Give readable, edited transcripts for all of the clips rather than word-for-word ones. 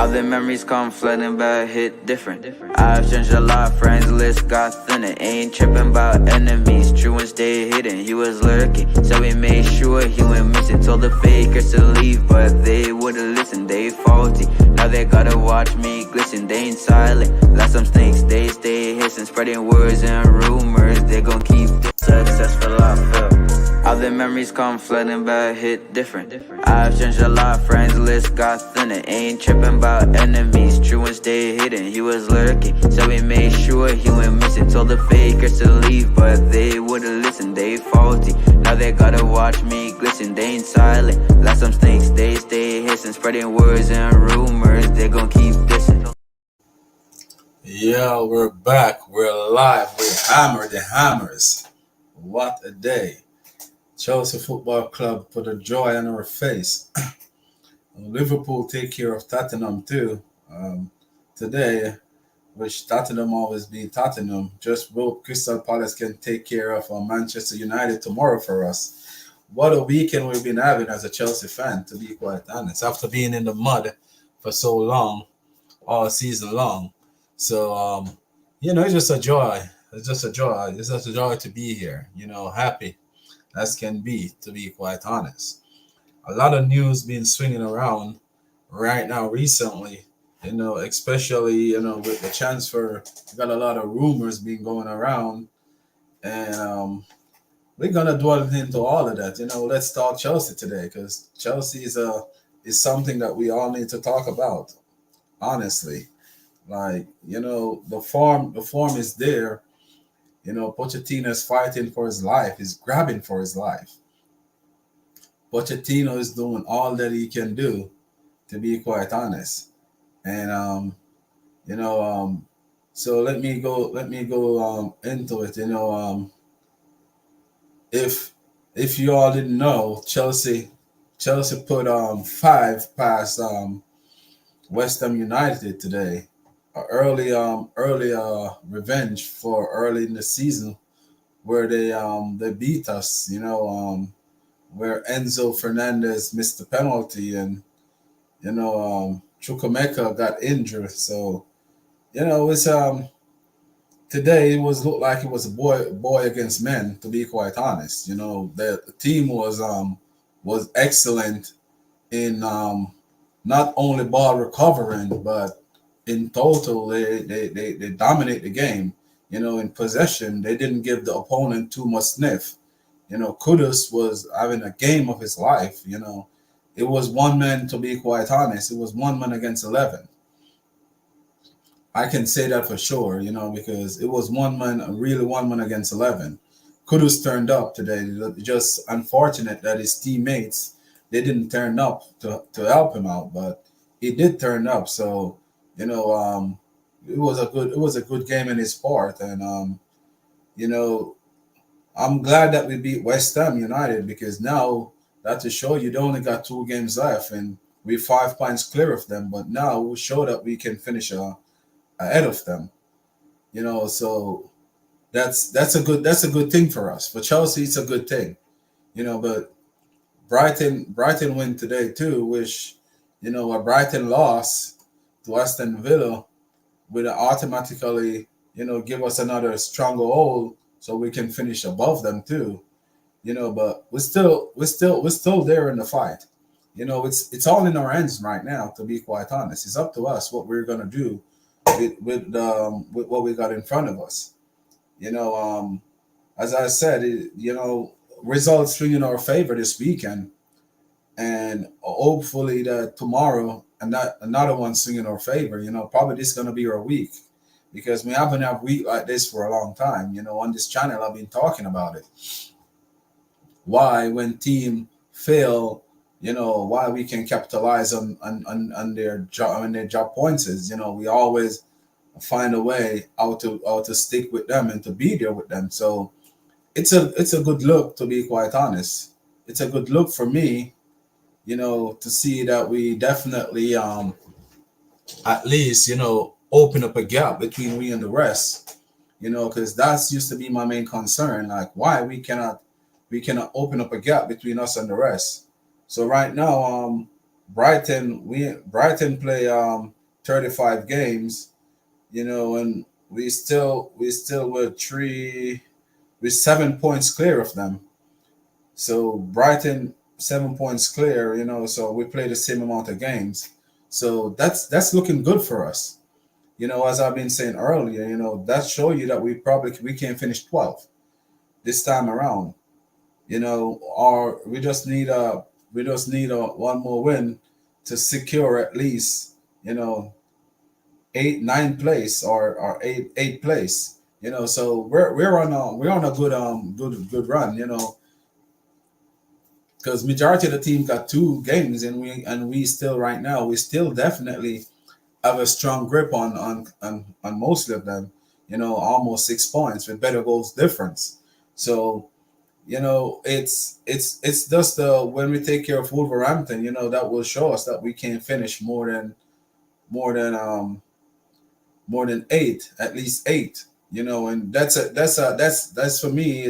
All the memories come flooding back, hit different. I've changed a lot, friends list got thinner. Ain't tripping about enemies, true and stay hidden. He was lurking, so we made sure he went missing. Told the fakers to leave, but they wouldn't listen, they faulty. Now they gotta watch me glisten, they ain't silent. Like some snakes, they stay hissing, spreading words and rumors. They gon' keep successful, I feel. All the memories come flooding back, hit different. I've changed a lot, friends list got thinner. Ain't tripping about enemies, true and stay hidden. He was lurking, so we made sure he went missing. Told the fakers to leave, but they wouldn't listen, they faulty. Now they gotta watch me glisten, they ain't silent. Like some snakes, they stay hissing, spreading words and rumors. They gon' keep dissing. Yeah, we're back. We're live. We're Hammer the Hammers. What a day. Chelsea Football Club put a joy on our face. Liverpool take care of Tottenham too. Today, which Tottenham always beat Tottenham. Just hope Crystal Palace can take care of Manchester United tomorrow for us. What a weekend we've been having as a Chelsea fan, to be quite honest. After being in the mud for so long, all season long. So, it's just a joy. It's just a joy. It's just a joy to be here, happy as can be, to be quite honest. A lot of news being swinging around right now recently, especially, with the transfer. We got a lot of rumors being going around, and we're going to dwell into all of that. Let's talk Chelsea today, because Chelsea is something that we all need to talk about, honestly. Like, the form is there. Pochettino is fighting for his life. He's grabbing for his life. Pochettino is doing all that he can do, to be quite honest. And so let me go into it. If you all didn't know, Chelsea put 5 past West Ham United today. Early revenge for early in the season, where they beat us, where Enzo Fernandez missed the penalty, and Chukwemeka got injured. So it's today it looked like it was a boy against men, to be quite honest. The team was excellent in not only ball recovering, but in total, they dominate the game. In possession, they didn't give the opponent too much sniff. Kudus was having a game of his life. It was one man, to be quite honest. It was one man against 11. I can say that for sure, because it was really one man against 11. Kudus turned up today. Just unfortunate that his teammates, they didn't turn up to help him out, but he did turn up. So, it was a good game in his part, and I'm glad that we beat West Ham United, because now that to show you they only got 2 games left and we're 5 points clear of them. But now we'll show that we can finish ahead of them. So that's a good thing for us. For Chelsea, it's a good thing. But Brighton win today too, which a Brighton loss to Aston Villa will automatically, give us another stronger hold so we can finish above them too. But we're still there in the fight. It's all in our hands right now, to be quite honest. It's up to us what we're gonna do with what we got in front of us. As I said, results swing in our favor this weekend, and hopefully that tomorrow and that another one swing in our favor. Probably this is gonna be our week, because we haven't had a week like this for a long time. On this channel I've been talking about it. Why, when team fail, why we can capitalize on their job points is, we always find a way how to stick with them and to be there with them. So it's a good look, to be quite honest. It's a good look for me, to see that we definitely at least open up a gap between we and the rest, because that's used to be my main concern, like why we cannot open up a gap between us and the rest. So right now, Brighton play 35 games, and we still were we're 7 points clear of them. So Brighton 7 points clear, so we play the same amount of games. So that's looking good for us. As I've been saying earlier, that show you that we can finish 12 this time around. Or we just need a one more win to secure at least, 8, 9 place or eight place. So we're on a good run. Because majority of the team got 2 games, and we still right now we still definitely have a strong grip on most of them. Almost 6 points with better goals difference. So it's just when we take care of Wolverhampton, that will show us that we can finish more than more than 8, at least 8. And that's for me.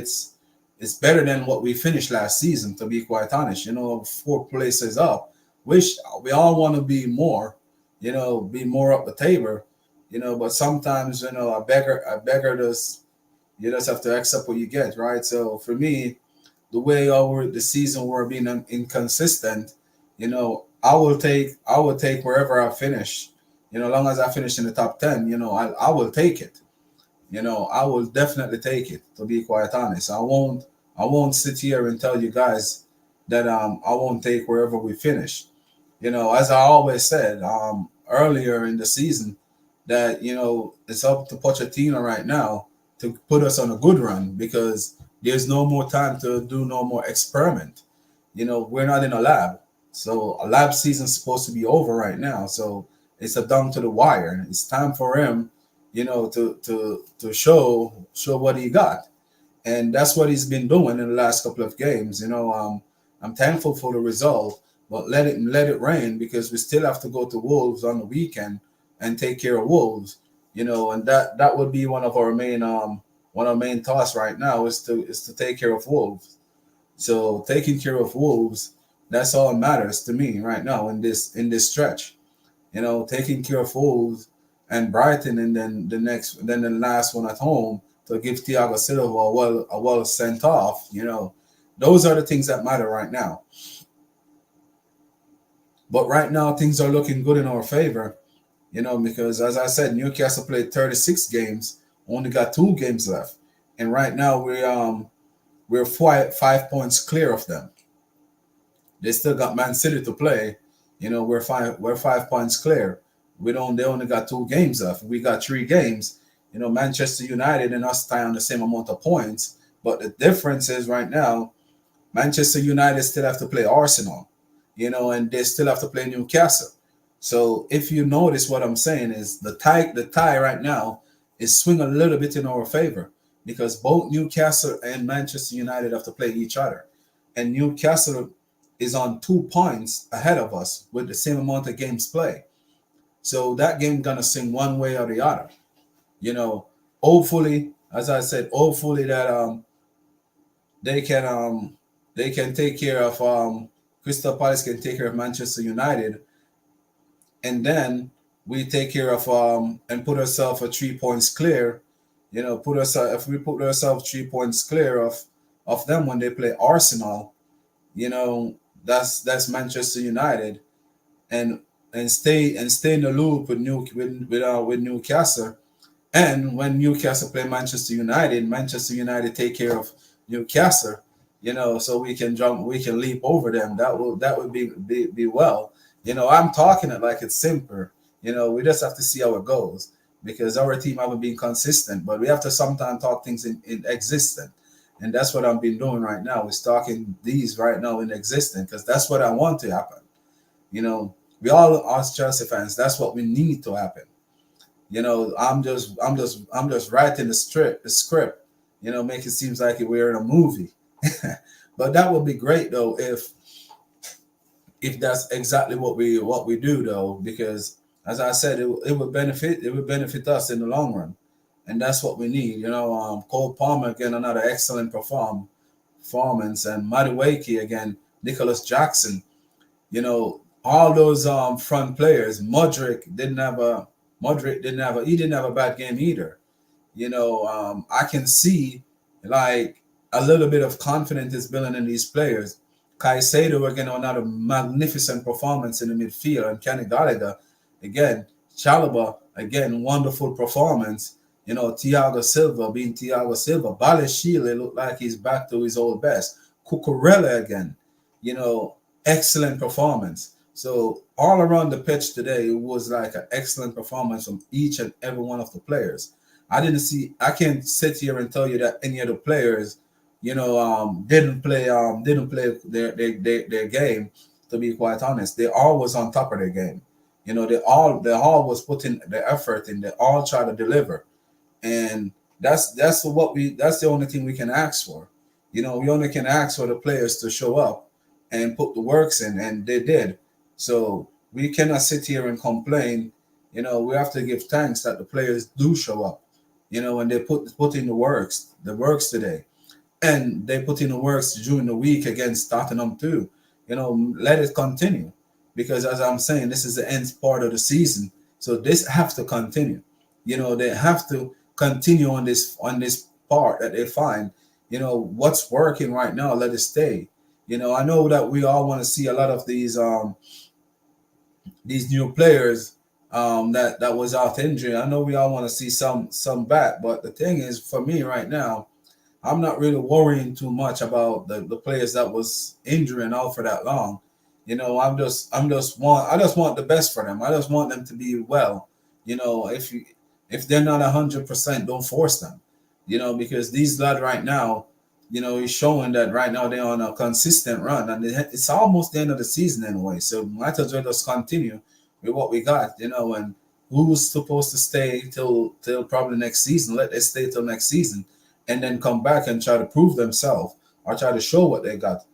It's better than what we finished last season, to be quite honest. 4 places up. Wish we all want to be more, be more up the table, but sometimes, a beggar does, you just have to accept what you get, right? So for me, the way the season were being inconsistent, I will take wherever I finish, long as I finish in the top 10, I will take it. I will definitely take it, to be quite honest. I won't sit here and tell you guys that I won't take wherever we finish. As I always said earlier in the season, that it's up to Pochettino right now to put us on a good run, because there's no more time to do no more experiment. We're not in a lab. So a lab season's supposed to be over right now. So it's a down to the wire. It's time for him, to show what he got. And that's what he's been doing in the last couple of games. I'm thankful for the result, but let it rain, because we still have to go to Wolves on the weekend and take care of Wolves. And that would be one of our main tasks right now is to take care of Wolves. So taking care of Wolves, that's all that matters to me right now in this stretch. Taking care of Wolves and Brighton, and then the last one at home to give Thiago Silva a well sent off. Those are the things that matter right now. But right now things are looking good in our favor. Because as I said, Newcastle played 36 games, only got 2 games left, and right now we're 5 points clear of them. They still got Man City to play. We're 5 points clear. They only got 2 games left. We got 3 games. Manchester United and us tie on the same amount of points. But the difference is right now, Manchester United still have to play Arsenal, and they still have to play Newcastle. So if you notice, what I'm saying is the tie right now is swing a little bit in our favor, because both Newcastle and Manchester United have to play each other. And Newcastle is on 2 points ahead of us with the same amount of games played. So that game gonna swing one way or the other. Hopefully, as I said, hopefully that they can take care of Crystal Palace can take care of Manchester United, and then we take care of and put ourselves at 3 points clear. If we put ourselves 3 points clear of them when they play Arsenal, that's Manchester United, and stay in the loop with Newcastle. And when Newcastle play Manchester United take care of Newcastle, so we can leap over them. That would be well. I'm talking it like it's simple. We just have to see how it goes, because our team haven't been consistent, but we have to sometimes talk things in existence. And that's what I've been doing right now, is talking these right now in existence, because that's what I want to happen. We all are Chelsea fans. That's what we need to happen. I'm just writing the script, make it seems like we're in a movie. But that would be great though if that's exactly what we do though, because as I said, it would benefit us in the long run, and that's what we need. Cole Palmer again, another excellent performance, and Madueke again, Nicholas Jackson. all those front players. He didn't have a bad game either. I can see like a little bit of confidence is building in these players. Caicedo again another magnificent performance in the midfield, and Kenny Gallagher again, Chalaba again wonderful performance. Thiago Silva being Thiago Silva, Balashile looked like he's back to his old best. Cucurella again, you know, excellent performance. So all around the pitch today, it was like an excellent performance from each and every one of the players. I can't sit here and tell you that any of the players, didn't play their game. To be quite honest, they all was on top of their game. They all was putting the effort in. They all try to deliver, and that's the only thing we can ask for. We only can ask for the players to show up and put the works in, and they did. So we cannot sit here and complain. We have to give thanks that the players do show up. And they put in the works today, and they put in the works during the week against Tottenham too. Let it continue, because as I'm saying, this is the end part of the season, so this have to continue. They have to continue on this part that they find. What's working right now, let it stay. I know that we all want to see a lot of these new players that was out injury. I know we all want to see some back, but the thing is, for me right now, I'm not really worrying too much about the players that was injuring out for that long. I just want the best for them. I just want them to be well. If they're not 100%, don't force them. Because these lads right now, he's showing that right now they're on a consistent run, and it's almost the end of the season anyway. So might as well just continue with what we got. And who's supposed to stay till probably next season? Let them stay till next season, and then come back and try to prove themselves or try to show what they got.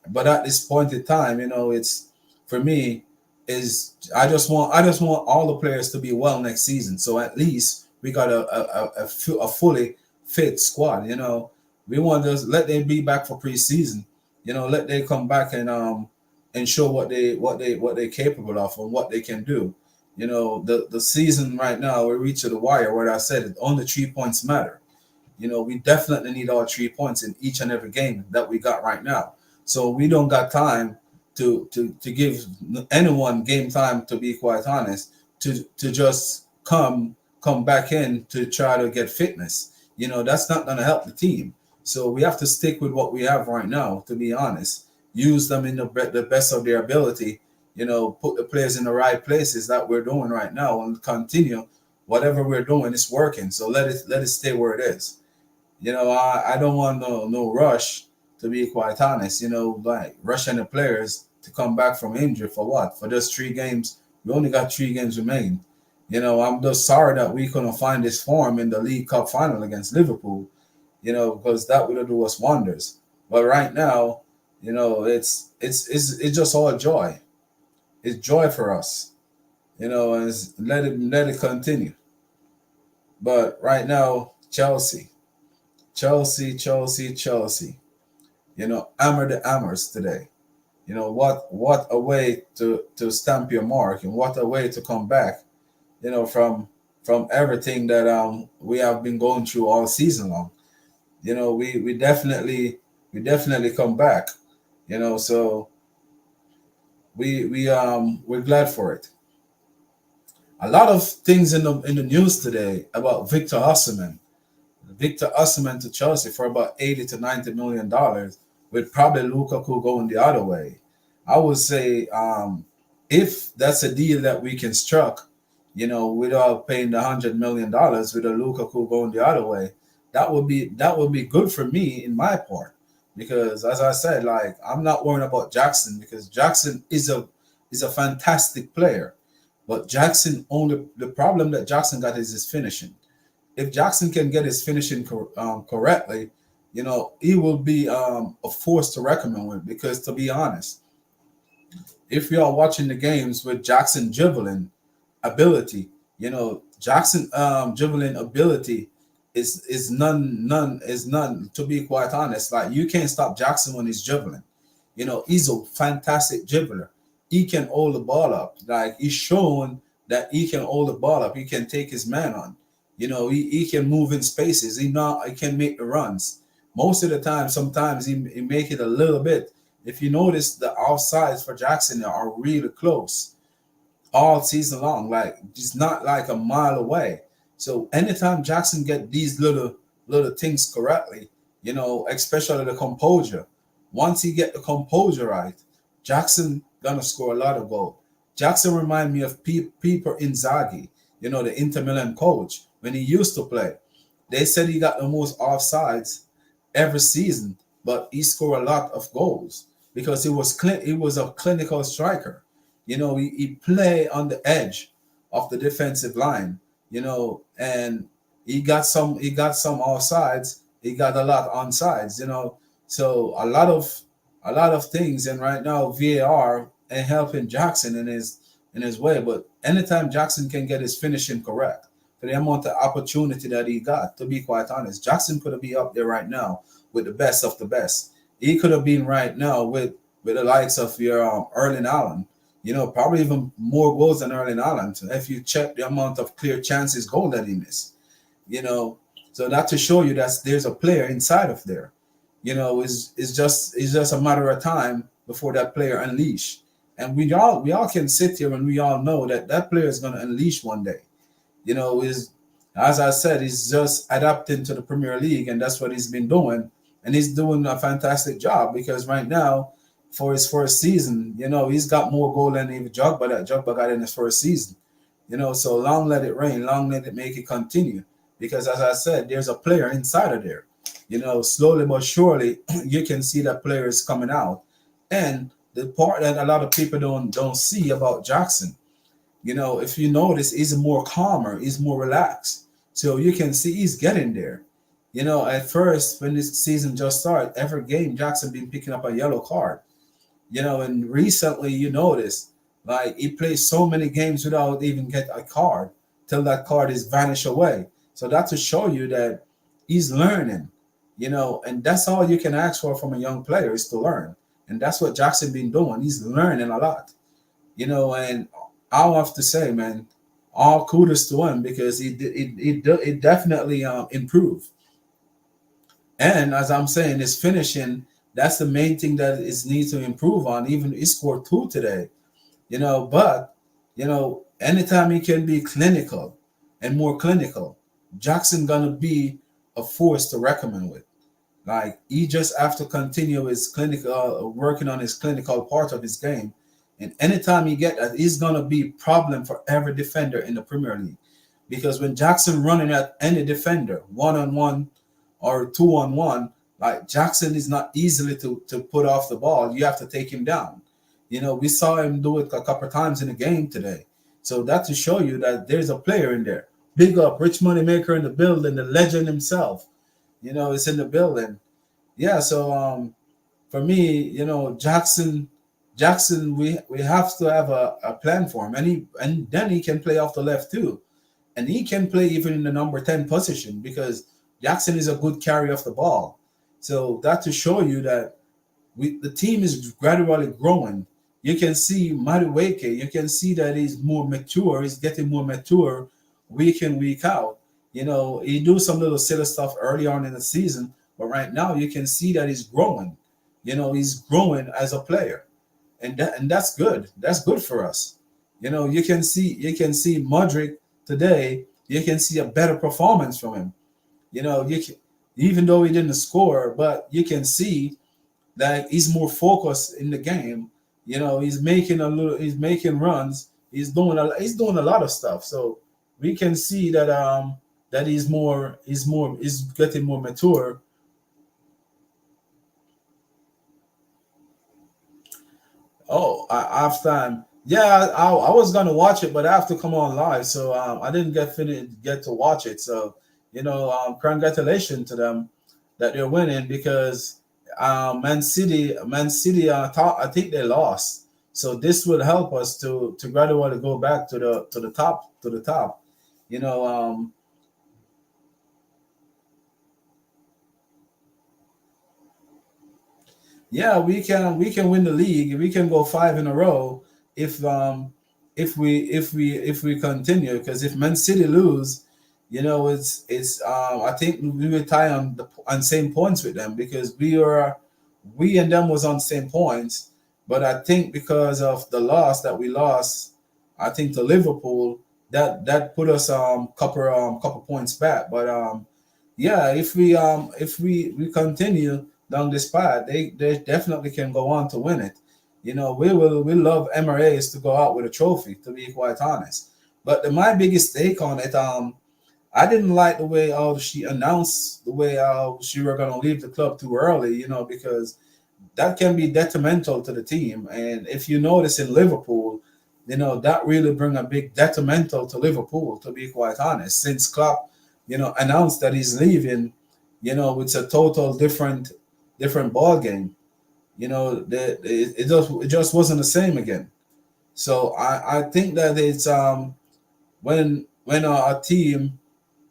But at this point in time, it's for me is I just want all the players to be well next season. So at least we got a fully fit squad. We want to let them be back for preseason. Let they come back and show what they capable of and what they can do. The season right now, we reach to the wire where I said it, only 3 points matter. We definitely need all 3 points in each and every game that we got right now. So we don't got time to give anyone game time, to be quite honest, to just come back in to try to get fitness. That's not going to help the team. So we have to stick with what we have right now, to be honest. Use them in the best of their ability. Put the players in the right places that we're doing right now, and continue whatever we're doing is working. So let it stay where it is. I don't want no rush, to be quite honest. Like rushing the players to come back from injury for what? For just 3 games. We only got 3 games remaining. I'm just sorry that we couldn't find this form in the League Cup final against Liverpool. Because that would do us wonders. But right now, it's just all joy. It's joy for us. And let it continue. But right now, Chelsea. Hammer the hammers today. What a way to stamp your mark, and what a way to come back. From everything that we have been going through all season long. We definitely come back. So we're glad for it. A lot of things in the news today about Victor Osimhen. Victor Osimhen to Chelsea for about $80 to $90 million, with probably Lukaku going the other way. I would say if that's a deal that we can struck, without paying the $100 million, with a Lukaku going the other way, that would be good for me in my part, because as I said, like, I'm not worrying about Jackson, because Jackson is a fantastic player, but the problem that Jackson got is his finishing. If Jackson can get his finishing correctly, he will be a force to reckon with, because to be honest, if you are watching the games with Jackson dribbling ability, Jackson dribbling ability is none, to be quite honest. Like, you can't stop Jackson when he's dribbling. He's a fantastic dribbler. he can hold the ball up. Like he's shown that he can hold the ball up. He can take his man on. He can move in spaces. He can make the runs. Most of the time, sometimes he make it a little bit. If you notice, the offsides for Jackson are really close all season long. Like it's not like a mile away. So anytime Jackson get these little things correctly, especially the composure. Once he get the composure right, Jackson gonna score a lot of goal. Jackson remind me of Peter Inzaghi, the Inter Milan coach when he used to play. They said he got the most offsides every season, but he scored a lot of goals because he was a clinical striker. He play on the edge of the defensive line, and he got some offsides, he got a lot on sides. So a lot of things, and right now VAR and helping Jackson in his way. But anytime Jackson can get his finishing correct, for the amount of opportunity that he got, to be quite honest, Jackson could be up there right now with the best of the best. He could have been right now with the likes of your Erling Haaland. Probably even more goals than Erling Haaland. If you check the amount of clear chances goal that he missed, so that to show you that there's a player inside of there. It's just a matter of time before that player unleash. And we all can sit here and we all know that player is going to unleash one day. Is as I said, he's just adapting to the Premier League, and that's what he's been doing. And he's doing a fantastic job because right now, for his first season, he's got more goal than even Jogba that Jogba got in his first season. So long let it rain, long let it make it continue. Because as I said, there's a player inside of there. Slowly but surely, you can see that player is coming out. And the part that a lot of people don't see about Jackson, if you notice, he's more calmer, he's more relaxed. So you can see he's getting there. At first, when this season just started, every game Jackson been picking up a yellow card. And recently you notice, like he plays so many games without even get a card till that card is vanished away. So that's to show you that he's learning, and that's all you can ask for from a young player is to learn. And that's what Jackson been doing. He's learning a lot, and I'll have to say, man, all kudos to him because it definitely improved. And as I'm saying, his finishing, that's the main thing that is needs to improve on. Even he scored two today, but anytime he can be clinical and more clinical, Jackson gonna be a force to reckon with. Like he just have to continue his clinical working on his clinical part of his game. And anytime he get that, he's gonna be a problem for every defender in the Premier League. Because when Jackson running at any defender, 1-on-1 or 2-on-1, like Jackson is not easily to put off the ball. You have to take him down. We saw him do it a couple of times in the game today. So that to show you that there's a player in there. Big up, Rich Moneymaker in the building, the legend himself. It's in the building. Yeah, so for me, Jackson, we have to have a plan for him. And then he can play off the left too. And he can play even in the number 10 position because Jackson is a good carrier of the ball. So that to show you that the team is gradually growing. You can see Madueke, you can see that he's more mature, he's getting more mature week in, week out. He do some little silly stuff early on in the season, but right now you can see that he's growing. He's growing as a player. And that's good. That's good for us. You can see Modric today, you can see a better performance from him. Even though he didn't score, but you can see that he's more focused in the game. He's making runs. He's doing a lot of stuff. So we can see that that he's getting more mature. Oh, half time. Yeah, I was gonna watch it, but I have to come on live, so I didn't get to watch it. So congratulations to them that they're winning because Man City, I think they lost. So this will help us to gradually go back to the top. You know, yeah, we can win the league. We can go five in a row. if if we continue, because if Man City lose, I think we will tie on same points with them, because we and them was on same points. But I think because of the loss that we lost, I think to Liverpool, that put us couple points back. But yeah, if we continue down this path, they definitely can go on to win it. We love Emirates to go out with a trophy, to be quite honest. But my biggest take on it, I didn't like the way she announced the way she were gonna leave the club too early, because that can be detrimental to the team. And if you notice in Liverpool, that really bring a big detrimental to Liverpool, to be quite honest. Since Klopp, announced that he's leaving, it's a total different ball game. It just wasn't the same again. So I think that it's when a team,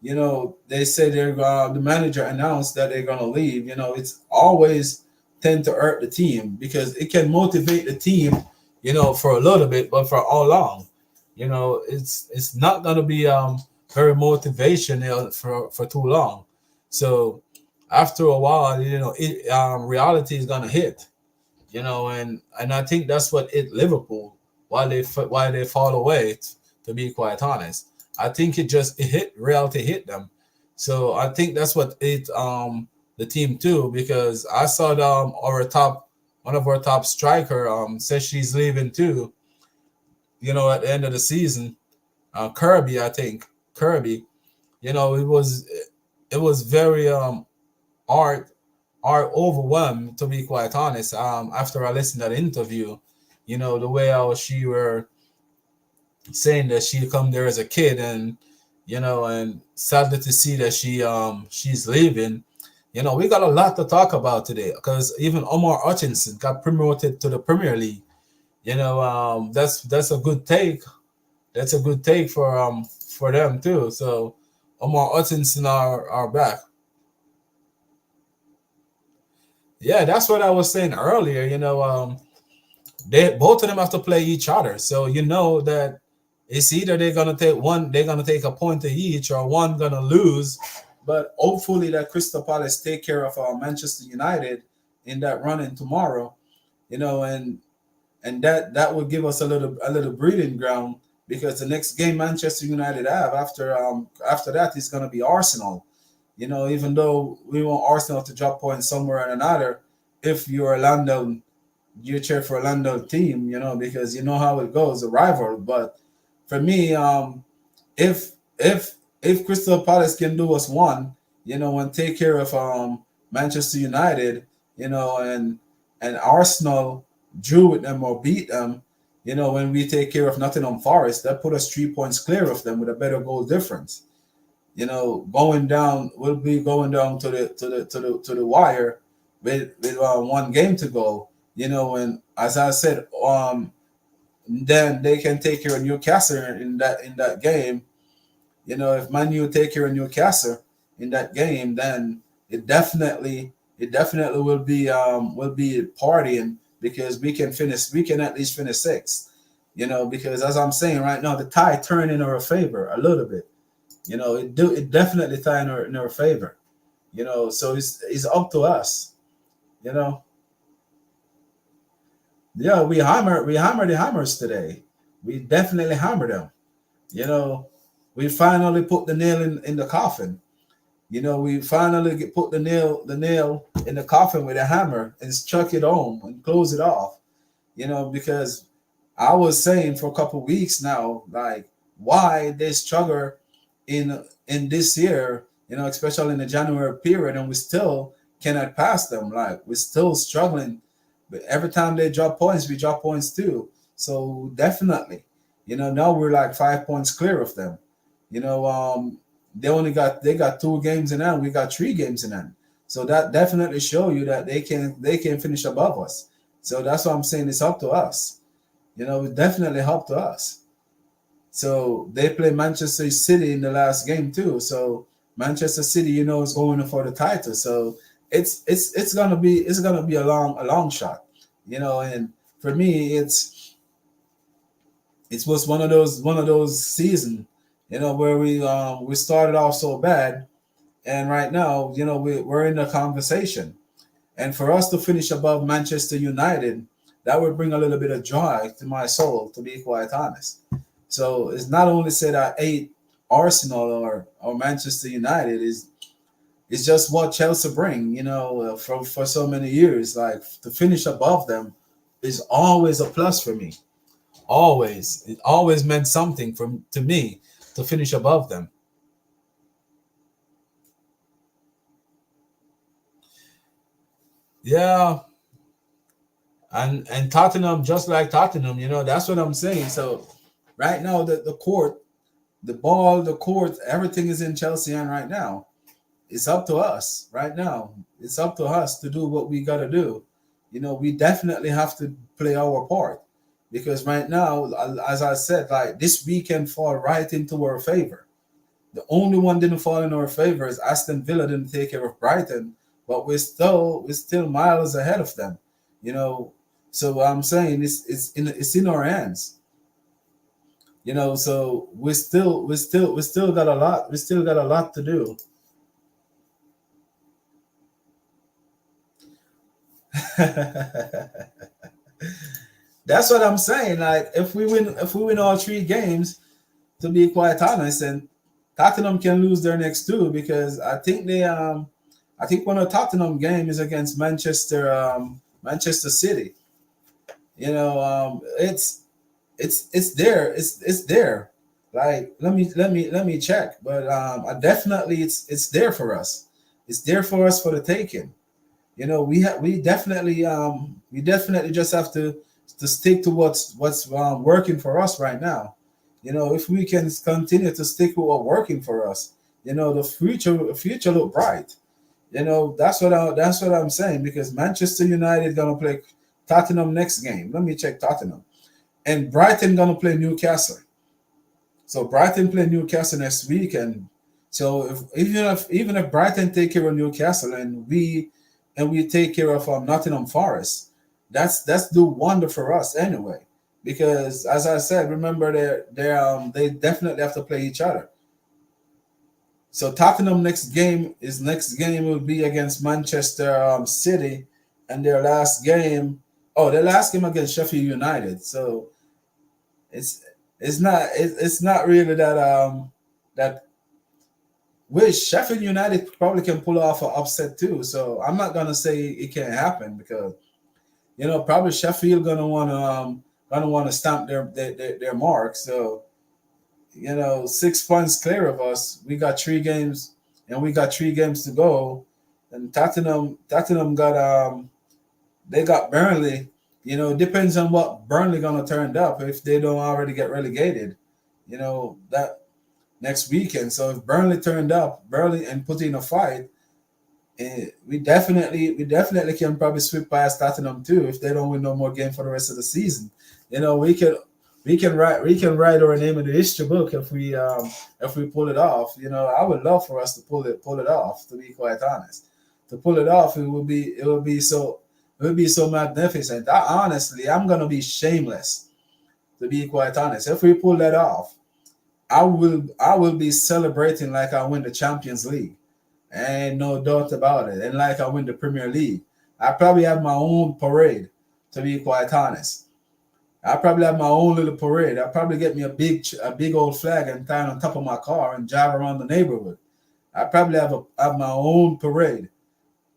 they say the manager announced that they're gonna leave. It's always tend to hurt the team, because it can motivate the team, for a little bit, but for how long? It's not gonna be very motivational for too long. So after a while, reality is gonna hit. And I think that's what it Liverpool, why they fall away. To be quite honest, I think it hit reality hit them. So I think that's what it the team too, because I saw our top one of our top striker says she's leaving too. At the end of the season, Kirby, I think Kirby. It was very hard are overwhelmed, to be quite honest. After I listened to that interview, the way how she were saying that she come there as a kid, and sadly to see that she's leaving. We got a lot to talk about today, because even Omar Hutchinson got promoted to the Premier League. That's a good take. That's a good take for them too. So Omar Hutchinson are back. Yeah, that's what I was saying earlier. They both of them have to play each other, so that it's either they're gonna take a point to each, or one gonna lose. But hopefully that Crystal Palace take care of Manchester United in that running tomorrow, and that would give us a little breathing ground, because the next game Manchester United have after that is gonna be Arsenal. Even though we want Arsenal to drop points somewhere or another, if you're London, you cheer for a London team, because you know how it goes, a rival. But for me, if if Crystal Palace can do us one, and take care of Manchester United, and Arsenal drew with them or beat them, when we take care of Nottingham Forest, that put us 3 points clear of them with a better goal difference. Going down, we'll be going down to the wire with one game to go. And as I said, then they can take care of Newcastle in that game. If Man U take care of Newcastle in that game, then it definitely will be partying, because we can at least finish sixth. Because as I'm saying right now, the tide turned in our favor a little bit. It definitely tie in our favor. So it's up to us. You know, yeah, we hammer the hammers today. We definitely hammer them. You know, we finally put the nail in the coffin. We finally put the nail in the coffin with a hammer and struck it home and close it off. Because I was saying for a couple weeks now, like, why they struggle in this year, especially in the January period, and we still cannot pass them. Like, we're still struggling. But every time they drop points, we drop points too. So definitely, now we're like 5 points clear of them. You know, they got 2 games in hand. We got 3 games in hand. So that definitely show you that they can finish above us. So that's what I'm saying. It's up to us. It definitely up to us. So they play Manchester City in the last game too. So Manchester City, is going for the title. So it's gonna be a long shot. And for me, it was one of those seasons, where we started off so bad, and right now, we're in the conversation. And for us to finish above Manchester United, that would bring a little bit of joy to my soul, to be quite honest. So it's not only said I hate Arsenal or Manchester United, is it's just what Chelsea bring, for so many years. Like, to finish above them is always a plus for me. Always, it always meant something to me to finish above them. Yeah, and Tottenham, just like Tottenham, that's what I'm saying. So right now, the court, the ball, the court, everything is in Chelsea hand right now. It's up to us right now. It's up to us to do what we got to do. We definitely have to play our part, because right now, as I said, like, this weekend fall right into our favor. The only one didn't fall in our favor is Aston Villa didn't take care of Brighton, but we're still miles ahead of them. You know, so I'm saying it's in our hands. So we still got a lot. We still got a lot to do. That's what I'm saying. Like, if we win all three games, to be quite honest, and Tottenham can lose their next two, because I think one of Tottenham game is against Manchester City. It's there. It's there. Like, let me check, but I definitely, it's there for us. It's there for us for the taking. We definitely just have to stick to what's working for us right now. If we can continue to stick with what's working for us, the future look bright. That's what I'm saying, because Manchester United gonna play Tottenham next game. Let me check Tottenham, and Brighton gonna play Newcastle. So Brighton play Newcastle next week, and so even if Brighton take care of Newcastle, and we take care of Nottingham Forest, that's do wonder for us anyway. Because, as I said, remember, they definitely have to play each other. So Tottenham next game will be against Manchester City, and their last game against Sheffield United. So it's not really that which Sheffield United probably can pull off an upset too. So I'm not gonna say it can't happen, because probably Sheffield gonna want to stamp their mark. So 6 points clear of us. We got 3 games, and we got 3 games to go. And Tottenham got Burnley. Depends on what Burnley gonna turn up, if they don't already get relegated. That next weekend. So if Burnley turned up, Burnley, and put in a fight, we definitely can probably sweep past Tottenham too, if they don't win no more game for the rest of the season. We can write our name in the history book if we pull it off. I would love for us to pull it off. To be quite honest, to pull it off, it would be so magnificent. I'm gonna be shameless. To be quite honest, if we pull that off, I will be celebrating like I win the Champions League. And no doubt about it. And like I win the Premier League. I probably have my own parade, to be quite honest. I probably have my own little parade. I probably get me a big old flag and tie it on top of my car and drive around the neighborhood. I probably have my own parade.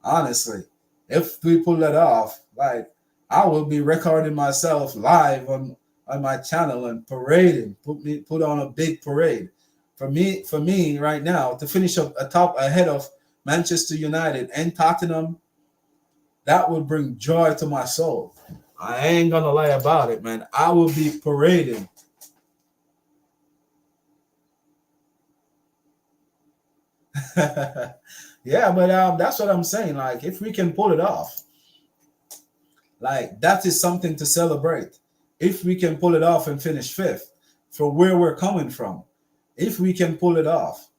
Honestly, if we pull that off, like, I will be recording myself live on my channel and parading, put on a big parade. For me right now, to finish up atop ahead of Manchester United and Tottenham, that would bring joy to my soul. I ain't gonna lie about it, man. I will be parading. Yeah, but that's what I'm saying. Like, if we can pull it off, like, that is something to celebrate. If we can pull it off and finish fifth, from where we're coming from, if we can pull it off,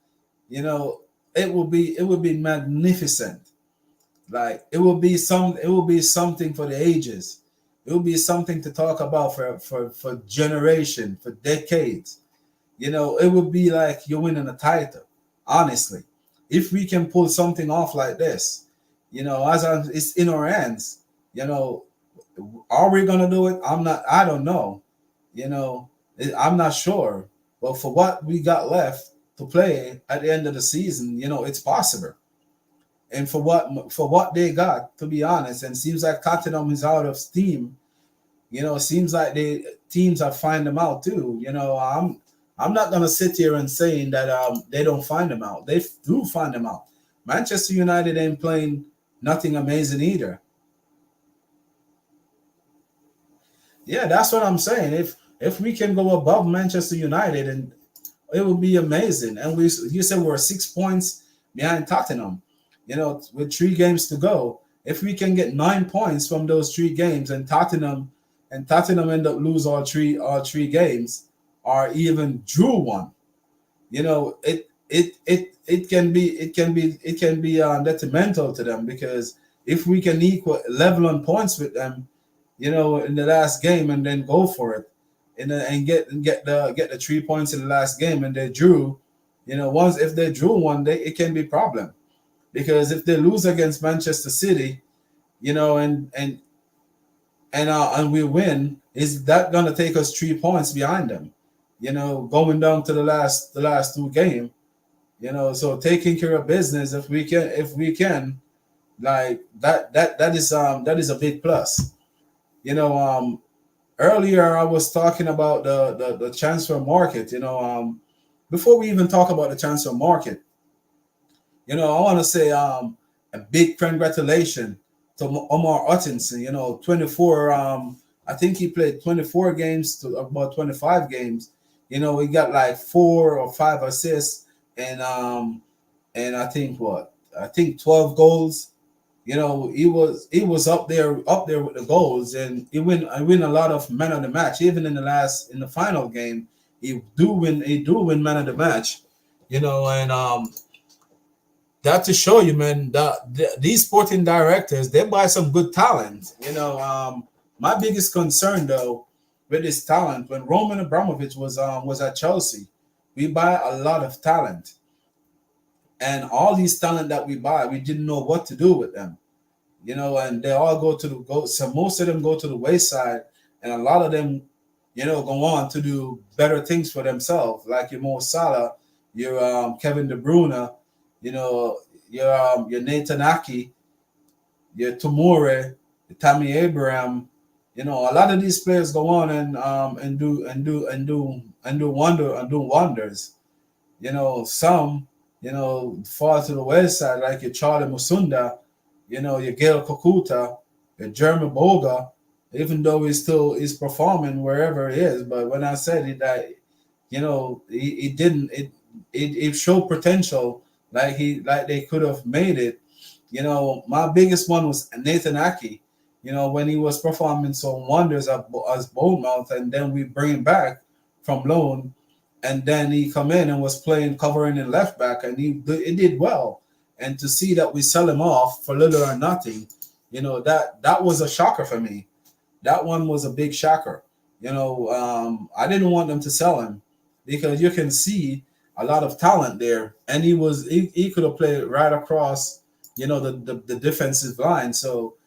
you know, it will be magnificent. Like, it will be something for the ages. It will be something to talk about for generation, for decades. It would be like you're winning a title, honestly. If we can pull something off like this, it's in our hands. You know, are we gonna do it? I don't know. I'm not sure. But for what we got left to play at the end of the season, it's possible. And for what they got, to be honest, and seems like Tottenham is out of steam. Seems like the teams are finding them out too. I'm not gonna sit here and saying that they don't find them out. They do find them out. Manchester United ain't playing nothing amazing either. Yeah, that's what I'm saying. If we can go above Manchester United, and it would be amazing. And you said we're 6 points behind Tottenham. With 3 games to go. If we can get 9 points from those 3 games, and Tottenham end up lose all three games, or even drew one, it can be detrimental to them, because if we can equal level on points with them, in the last game, and then go for it, and get the 3 points in the last game, and they drew, once if they drew one, it can be a problem, because if they lose against Manchester City, and we win, is that gonna take us 3 points behind them? Going down to the last 2 games. So taking care of business, if we can, like that is a big plus. You know, Earlier I was talking about the transfer market. Before we even talk about the transfer market, I want to say a big congratulations to Omar Hutchinson. 24. I think he played 24 games to about 25 games. He got like 4 or 5 assists, and I think 12 goals. He was up there with the goals, and he win a lot of man of the match. Even in the final game, he do win man of the match. And that to show you, man, that these sporting directors, they buy some good talent. My biggest concern though with this talent, when Roman Abramovich was at Chelsea, we buy a lot of talent, and all these talent that we buy, we didn't know what to do with them. And they all so most of them go to the wayside, and a lot of them, go on to do better things for themselves, like your Mo Salah, your Kevin De Bruyne, your Nathan Aki, your Tomure, your Tammy Abraham. A lot of these players go on and do wonders. Some fall to the wayside, like your Charlie Musunda, your Gail Kokuta, your Jeremy Boga, even though he's performing wherever he is. But when I said it, that he didn't it showed potential, like they could have made it. My biggest one was Nathan Aki. When he was performing some wonders as Bournemouth, and then we bring him back from loan, and then he come in and was playing covering in left back, and he did well. And to see that we sell him off for little or nothing, that was a shocker for me. That one was a big shocker. I didn't want them to sell him, because you can see a lot of talent there, and he could have played right across, the defensive line. So,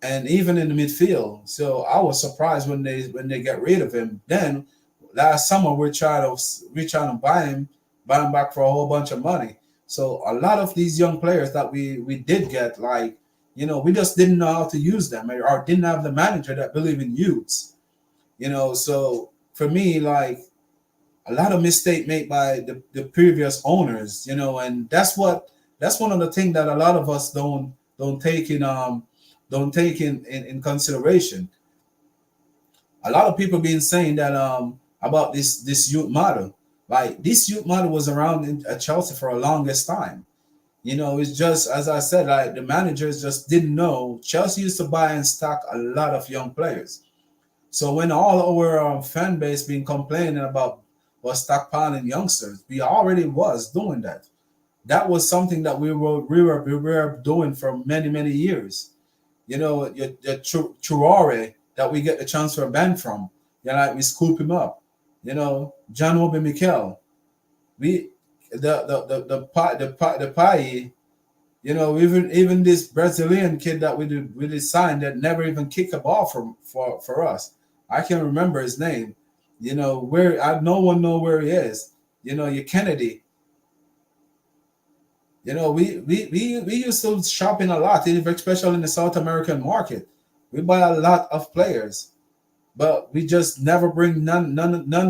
and even in the midfield. So I was surprised when they get rid of him. Then last summer we're trying to buy him back for a whole bunch of money. So a lot of these young players that we did get, like, we just didn't know how to use them, or didn't have the manager that believe in youths. So for me, like, a lot of mistake made by the previous owners, and that's one of the things that a lot of us don't take in consideration. A lot of people been saying that about this youth model. Like, this youth model was around at Chelsea for a longest time. It's just, as I said, like, the managers just didn't know. Chelsea used to buy and stock a lot of young players. So when all our fan base been complaining about was stockpiling youngsters, we already was doing that. That was something that we were doing for many years. Your Traore, that we get the transfer ban from. Like we scoop him up. John Obi Mikel. We the pie. Even this Brazilian kid that we did sign that never even kicked a ball for us. I can't remember his name. No one know where he is. You Kennedy. We used to shopping a lot, especially in the South American market. We buy a lot of players, but we just never bring none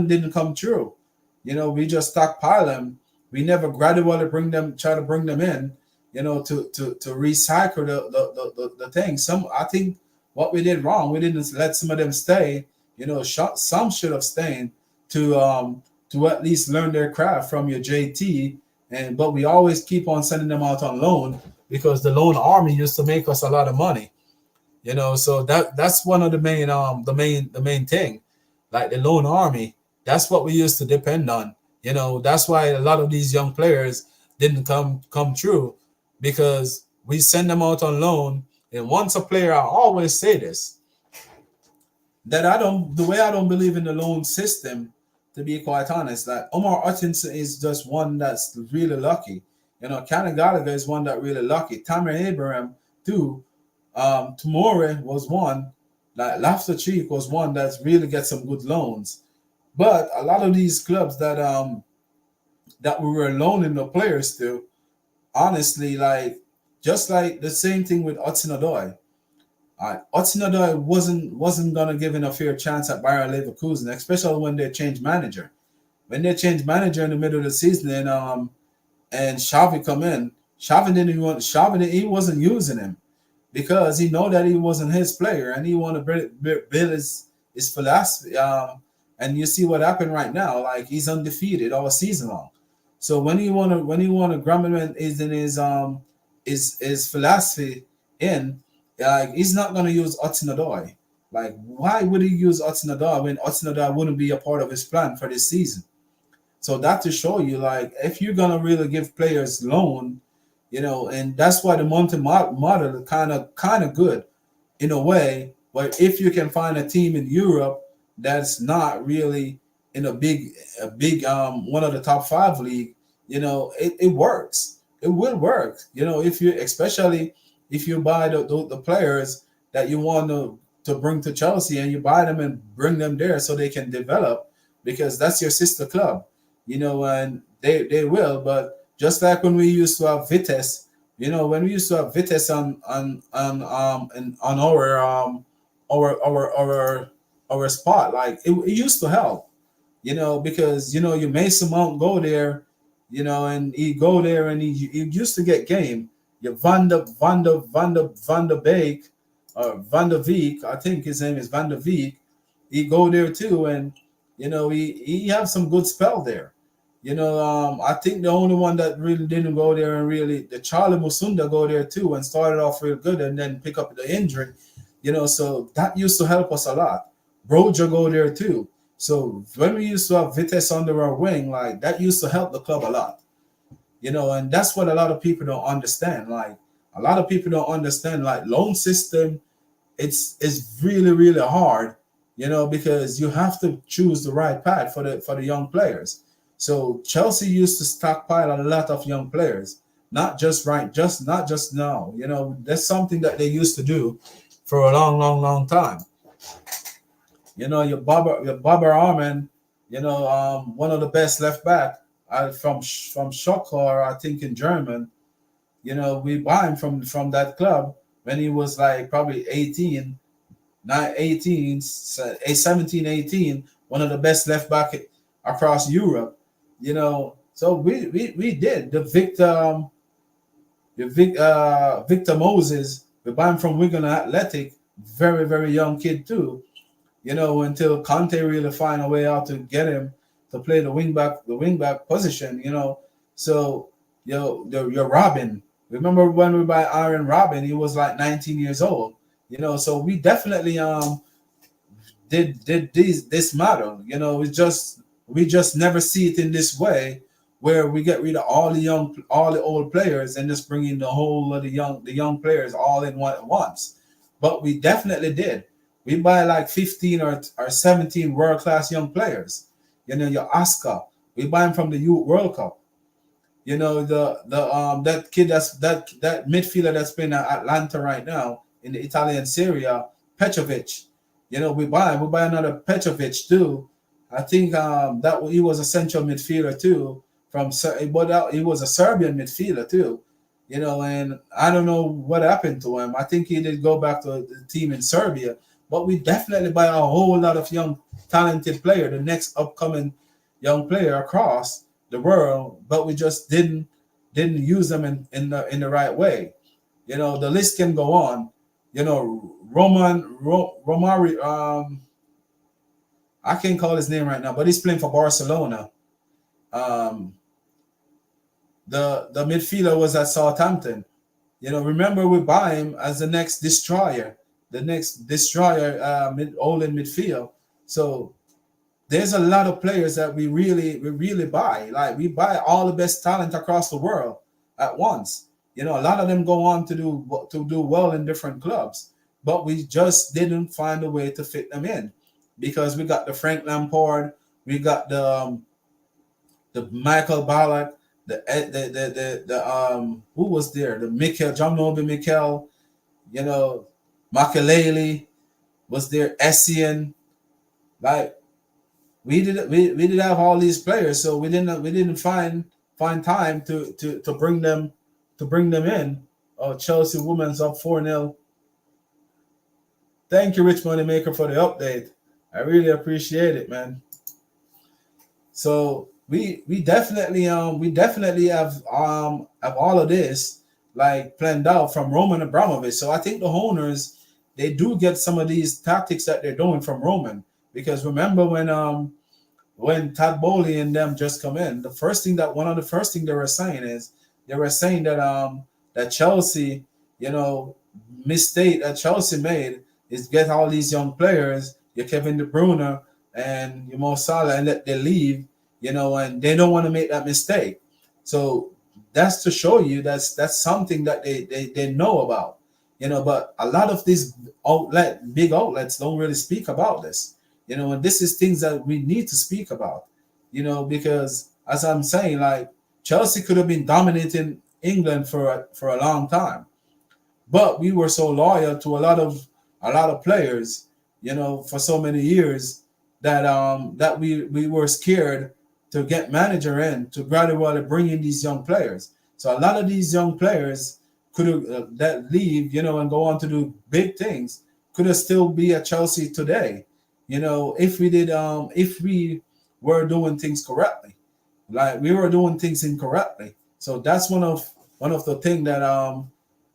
didn't come true. We just stockpile them. We never gradually try to bring them in, to recycle the thing. I think what we did wrong, we didn't let some of them stay. Some should have stayed to at least learn their craft from your JT. But we always keep on sending them out on loan because the loan army used to make us a lot of money. So that's one of the main thing, like the loan army. That's what we used to depend on. That's why a lot of these young players didn't come true, because we send them out on loan. And once a player, I always say this, that I don't believe in the loan system, to be quite honest. Like Omar Hutchinson is just one that's really lucky. Conor Gallagher is one that really lucky. Tamir Abraham too. Tomori was one. Like Loftus-Cheek was one that's really get some good loans. But a lot of these clubs that we were loaning the players to, honestly, just like the same thing with Hudson-Odoi. Hudson-Odoi wasn't gonna give him a fair chance at Bayer Leverkusen, especially when they changed manager. When they changed manager in the middle of the season, and Xavi come in, he wasn't using him because he know that he wasn't his player, and he want to build his philosophy. And you see what happened right now. Like he's undefeated all season long. So when he want to Grumman is in his philosophy in. Like he's not gonna use Hudson-Odoi. Like, why would he use Hudson-Odoi when Hudson-Odoi wouldn't be a part of his plan for this season? So that to show you, like, if you're gonna really give players loan, and that's why the Monte model is kind of good in a way. But if you can find a team in Europe that's not really in a big one of the top 5 league, it works. It will work. Especially if you buy the players that you want to bring to Chelsea, and you buy them and bring them there so they can develop, because that's your sister club, and they will. But just like when we used to have Vitesse, when we used to have Vitesse on our spot, like it used to help, because you Mason Mount go there, and he go there and he used to get game. Your Van der Beek, or Van der Beek, I think his name is Van der Beek. He go there too, and he have some good spell there. I think the only one that really didn't go there, and really the Charlie Musunda go there too and started off real good and then pick up the injury. So that used to help us a lot. Broja go there too. So when we used to have Vitesse under our wing, like that used to help the club a lot. And that's what a lot of people don't understand. Like a lot of people don't understand, like loan system, it's really, really hard, because you have to choose the right path for the young players. So Chelsea used to stockpile a lot of young players, not just now. That's something that they used to do for a long, long, long time. Your Bobber Armin, one of the best left back. From Schocker, I think in German, we buy him from that club when he was like probably 17, 18, one of the best left back across Europe, So we did the Victor Moses. We buy him from Wigan Athletic, very, very young kid too, until Conte really find a way out to get him to play the wing back position, So your Robin. Remember when we buy Aaron Robin? He was like 19 years old, So we definitely did this model, we just never see it in this way, where we get rid of all the old players and just bring in the whole of the young players all in one at once. But we definitely did. We buy like 15 or 17 world class young players. You know, your Oscar. We buy him from the Youth World Cup. You know, that kid that midfielder that's playing at Atlanta right now in the Italian Serie A, Petrovic. You know, we buy another Petrovic too. I think that he was a central midfielder too but he was a Serbian midfielder too. You know, and I don't know what happened to him. I think he did go back to the team in Serbia, but we definitely buy a whole lot of young talented player, the next upcoming young player across the world, but we just didn't use them in the right way. You know, the list can go on. You know, Romari, I can't call his name right now, but he's playing for Barcelona. Um, the midfielder was at Southampton. You know, remember we buy him as the next destroyer, all in midfield. So there's a lot of players that we really buy. Like we buy all the best talent across the world at once. You know, a lot of them go on to do well in different clubs, but we just didn't find a way to fit them in because we got the Frank Lampard, we got the Michael Ballack, the who was there? The Mikel John Noble Mikel, you know, Makaleli was there, Essien, like we did have all these players, so we didn't find time to bring them in. Oh, Chelsea women's up 4-0. Thank you, Rich Moneymaker, for the update. I really appreciate it, man. So we definitely have all of this like planned out from Roman Abramovich. So I think the owners they do get some of these tactics that they're doing from Roman because remember when Todd Bowley and them just come in, one of the first thing they were saying is they were saying that Chelsea, you know, mistake that Chelsea made is get all these young players, your Kevin De Bruyne and your Mo Salah, and let they leave, you know, and they don't want to make that mistake. So that's to show you that's something that they know about, you know. But a lot of these big outlets don't really speak about this, you know, and this is things that we need to speak about, you know, because as I'm saying, like Chelsea could have been dominating England for a long time, but we were so loyal to a lot of players, you know, for so many years that we were scared to get manager in to gradually bring in these young players. So a lot of these young players could have that leave, you know, and go on to do big things. Could have still be at Chelsea today, you know, if we were doing things correctly, like we were doing things incorrectly. So that's one of the things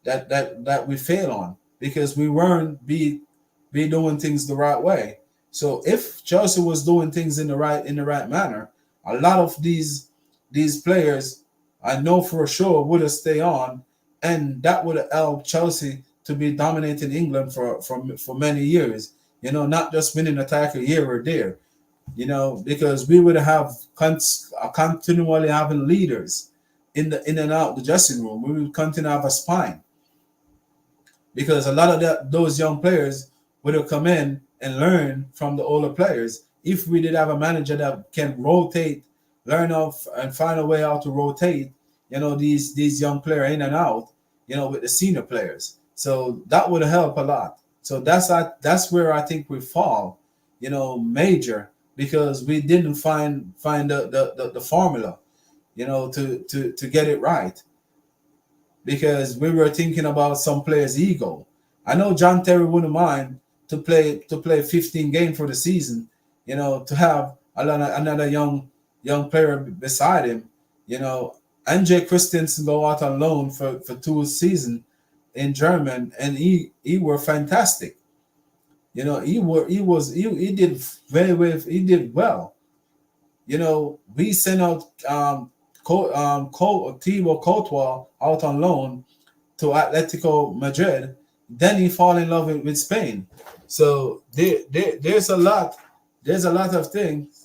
that we fail on because we weren't be doing things the right way. So if Chelsea was doing things in the right manner, a lot of these players I know for sure would have stayed on, and that would have helped Chelsea to be dominating England for many years. You know, not just winning a title here or there. You know, because we would have continually having leaders in and out the dressing room. We would continue to have a spine because a lot of those young players would have come in and learned from the older players. If we did have a manager that can rotate, learn off and find a way how to rotate, you know, these young players in and out, you know, with the senior players. So that would help a lot. So that's where I think we fall, you know, major because we didn't find the formula, you know, to get it right because we were thinking about some players' ego. I know John Terry wouldn't mind to play 15 games for the season, you know, to have another young player beside him, you know. Andre Christensen go out on loan for 2 seasons in German, and he were fantastic. You know, he did very well. He did well. You know, we sent out Thibaut Courtois out on loan to Atletico Madrid. Then he fall in love with Spain. So there's a lot of things.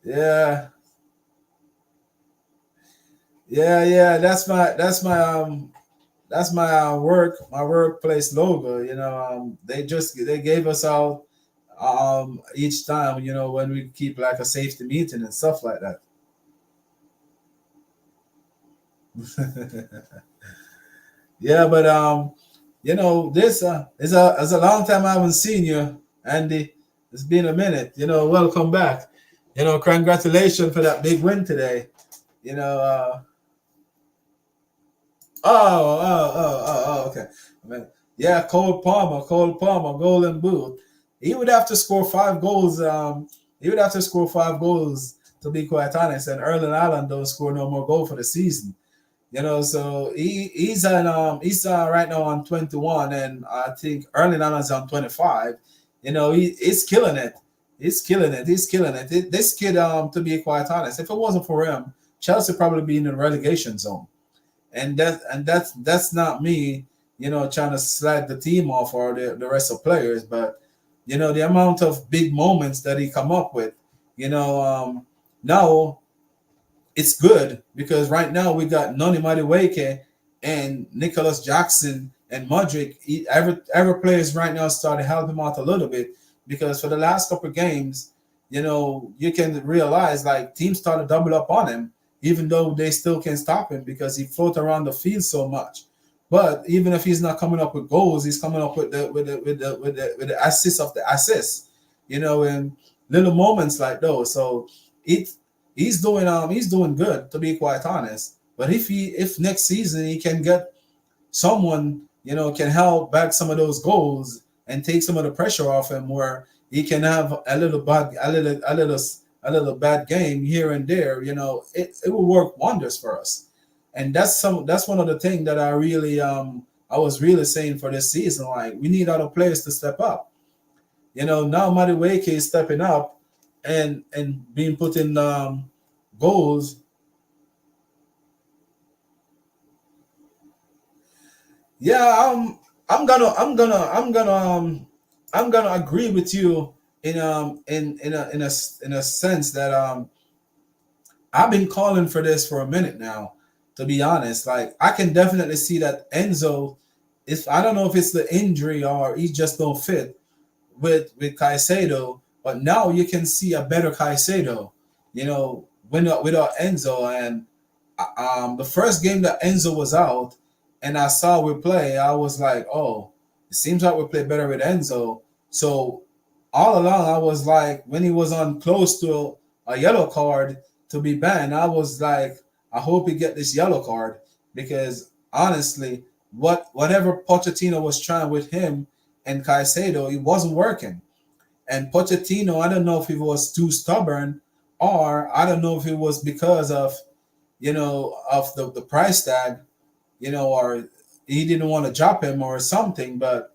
Yeah, Yeah. That's my workplace logo. They gave us out each time, when we keep like a safety meeting and stuff like that. Yeah, but this is a long time I haven't seen you, Andy. It's been a minute. Welcome back. Congratulations for that big win today. You know, okay. I mean, yeah, Cole Palmer, Golden Boot. He would have to score 5 goals. He would have to score 5 goals to be quite honest. And Erling Allen don't score no more goal for the season. So he's right now on 21, and I think Erling Haaland's on 25. He's killing it. This kid, to be quite honest, if it wasn't for him, Chelsea probably be in the relegation zone. And that's not me, trying to slide the team off or the rest of players, but the amount of big moments that he come up with, now it's good because right now we got Noni Madueke and Nicholas Jackson and Modric. Every players right now started to help him out a little bit because for the last couple of games, you can realize like teams start to double up on him, even though they still can stop him because he floats around the field so much. But even if he's not coming up with goals, he's coming up with the assist of the assist, and little moments like those. So it he's doing good to be quite honest. But if next season he can get someone can help back some of those goals and take some of the pressure off him, where he can have a little bad game here and there, it will work wonders for us. And that's one of the things that I was really saying for this season. Like we need other players to step up. Now Madueke is stepping up and being put in goals. Yeah, I'm gonna agree with you in a sense that I've been calling for this for a minute now. To be honest, like I can definitely see that Enzo is. I don't know if it's the injury or he just don't fit with Caicedo, but now you can see a better Caicedo. Without Enzo, and the first game that Enzo was out, and I saw we play, I was like, oh, it seems like we play better with Enzo. So all along, I was like, when he was on close to a yellow card to be banned, I was like, I hope he get this yellow card because honestly, whatever Pochettino was trying with him and Caicedo, it wasn't working. And Pochettino, I don't know if he was too stubborn or I don't know if it was because of the price tag, or he didn't want to drop him or something. But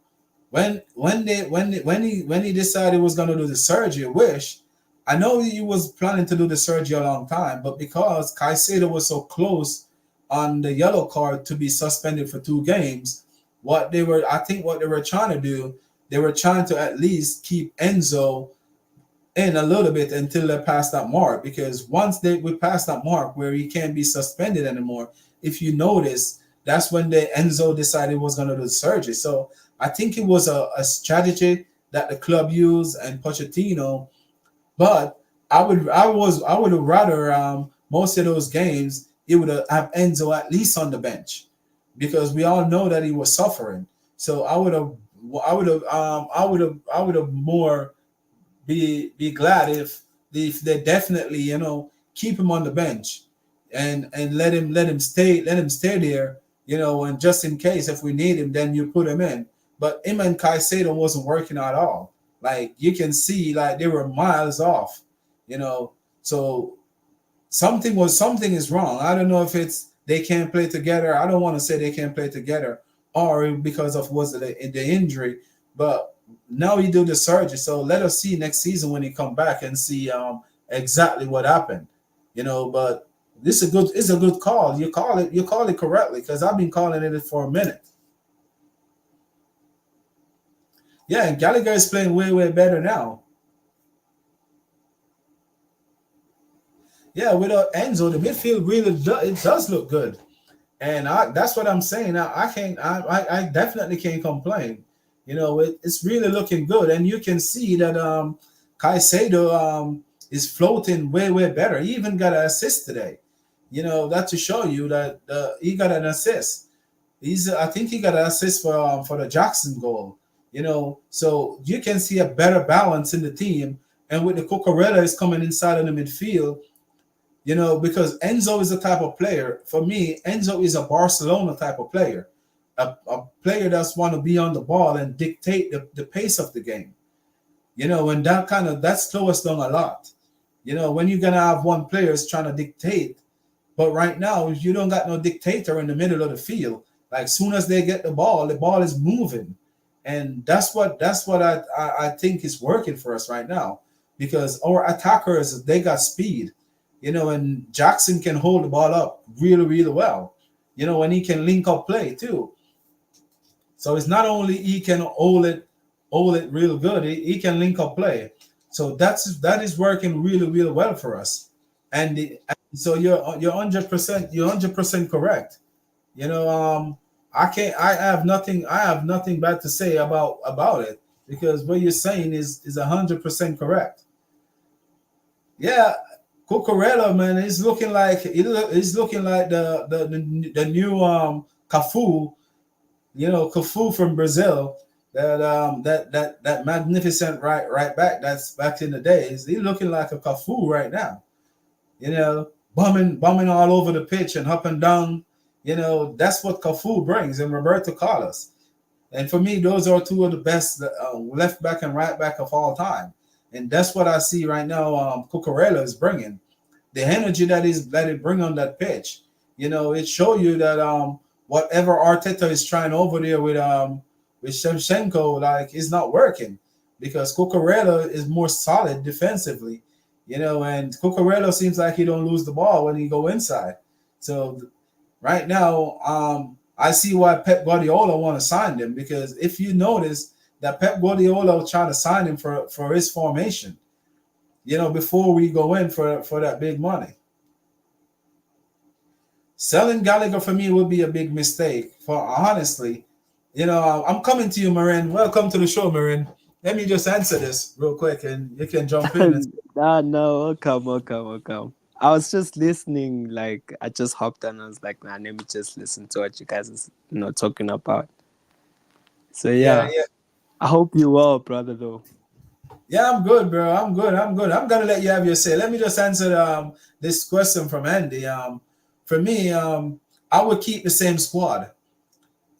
when he decided he was going to do the surgery, I know he was planning to do the surgery a long time, but because Caicedo was so close on the yellow card to be suspended for 2 games, I think what they were trying to do, they were trying to at least keep Enzo in a little bit until they pass that mark. Because once we pass that mark where he can't be suspended anymore, if you notice, that's when the Enzo decided he was going to do the surgery. So I think it was a strategy that the club used and Pochettino. But I would have rather most of those games it would have Enzo at least on the bench because we all know that he was suffering. So I would have more be glad if they definitely keep him on the bench and let him stay there, and just in case if we need him then you put him in. But him and Caicedo wasn't working at all. Like you can see like they were miles off, so something is wrong. I don't know if it's they can't play together. I don't want to say they can't play together or because of was it the injury, but now he do the surgery. So let us see next season when he come back and see exactly what happened. But this is a good call. You call it correctly because I've been calling it for a minute. Yeah, and Gallagher is playing way better now. Yeah, without Enzo, the midfield really it does look good. And that's what I'm saying. I can't. I definitely can't complain. It's really looking good, and you can see that Caicedo is floating way better. He even got an assist today. That to show you that he got an assist. I think he got an assist for the Jackson goal. So you can see a better balance in the team, and with the Cucurella is coming inside of the midfield, because Enzo is the type of player. For me, Enzo is a Barcelona type of player, a player that's want to be on the ball and dictate the pace of the game. And that slows us down a lot. When you're gonna have one player is trying to dictate, but right now you don't got no dictator in the middle of the field. Like soon as they get the ball is moving, and that's what I think is working for us right now, because our attackers, they got speed, and Jackson can hold the ball up really well, and he can link up play too. So it's not only he can hold it real good, he can link up play. So that is working really well for us. So you're 100% correct. You know, I have nothing bad to say about it, because what you're saying is 100% correct. Yeah, Cucurella, man, he's looking like the new Cafu, Cafu from Brazil, that magnificent right back that's back in the days. He's looking like a Cafu right now, bumming all over the pitch and up and down. That's what Cafu brings, and Roberto Carlos. And for me, those are two of the best left back and right back of all time. And that's what I see right now. Cucurella is bringing the energy that it bring on that pitch. It show you that whatever Arteta is trying over there with Shevchenko, like, is not working, because Cucurella is more solid defensively. And Cucurella seems like he don't lose the ball when he go inside. So right now, I see why Pep Guardiola want to sign him, because if you notice that Pep Guardiola was trying to sign him for his formation, before we go in for that big money. Selling Gallagher for me would be a big mistake. For honestly, I'm coming to you, Marin. Welcome to the show, Marin. Let me just answer this real quick, and you can jump in. No, welcome. I was just listening, like I just hopped on. I was like, man, let me just listen to what you guys is, talking about. So yeah. I hope you well, brother. Though. Yeah, I'm good, bro. I'm good. I'm gonna let you have your say. Let me just answer this question from Andy. For me, I would keep the same squad.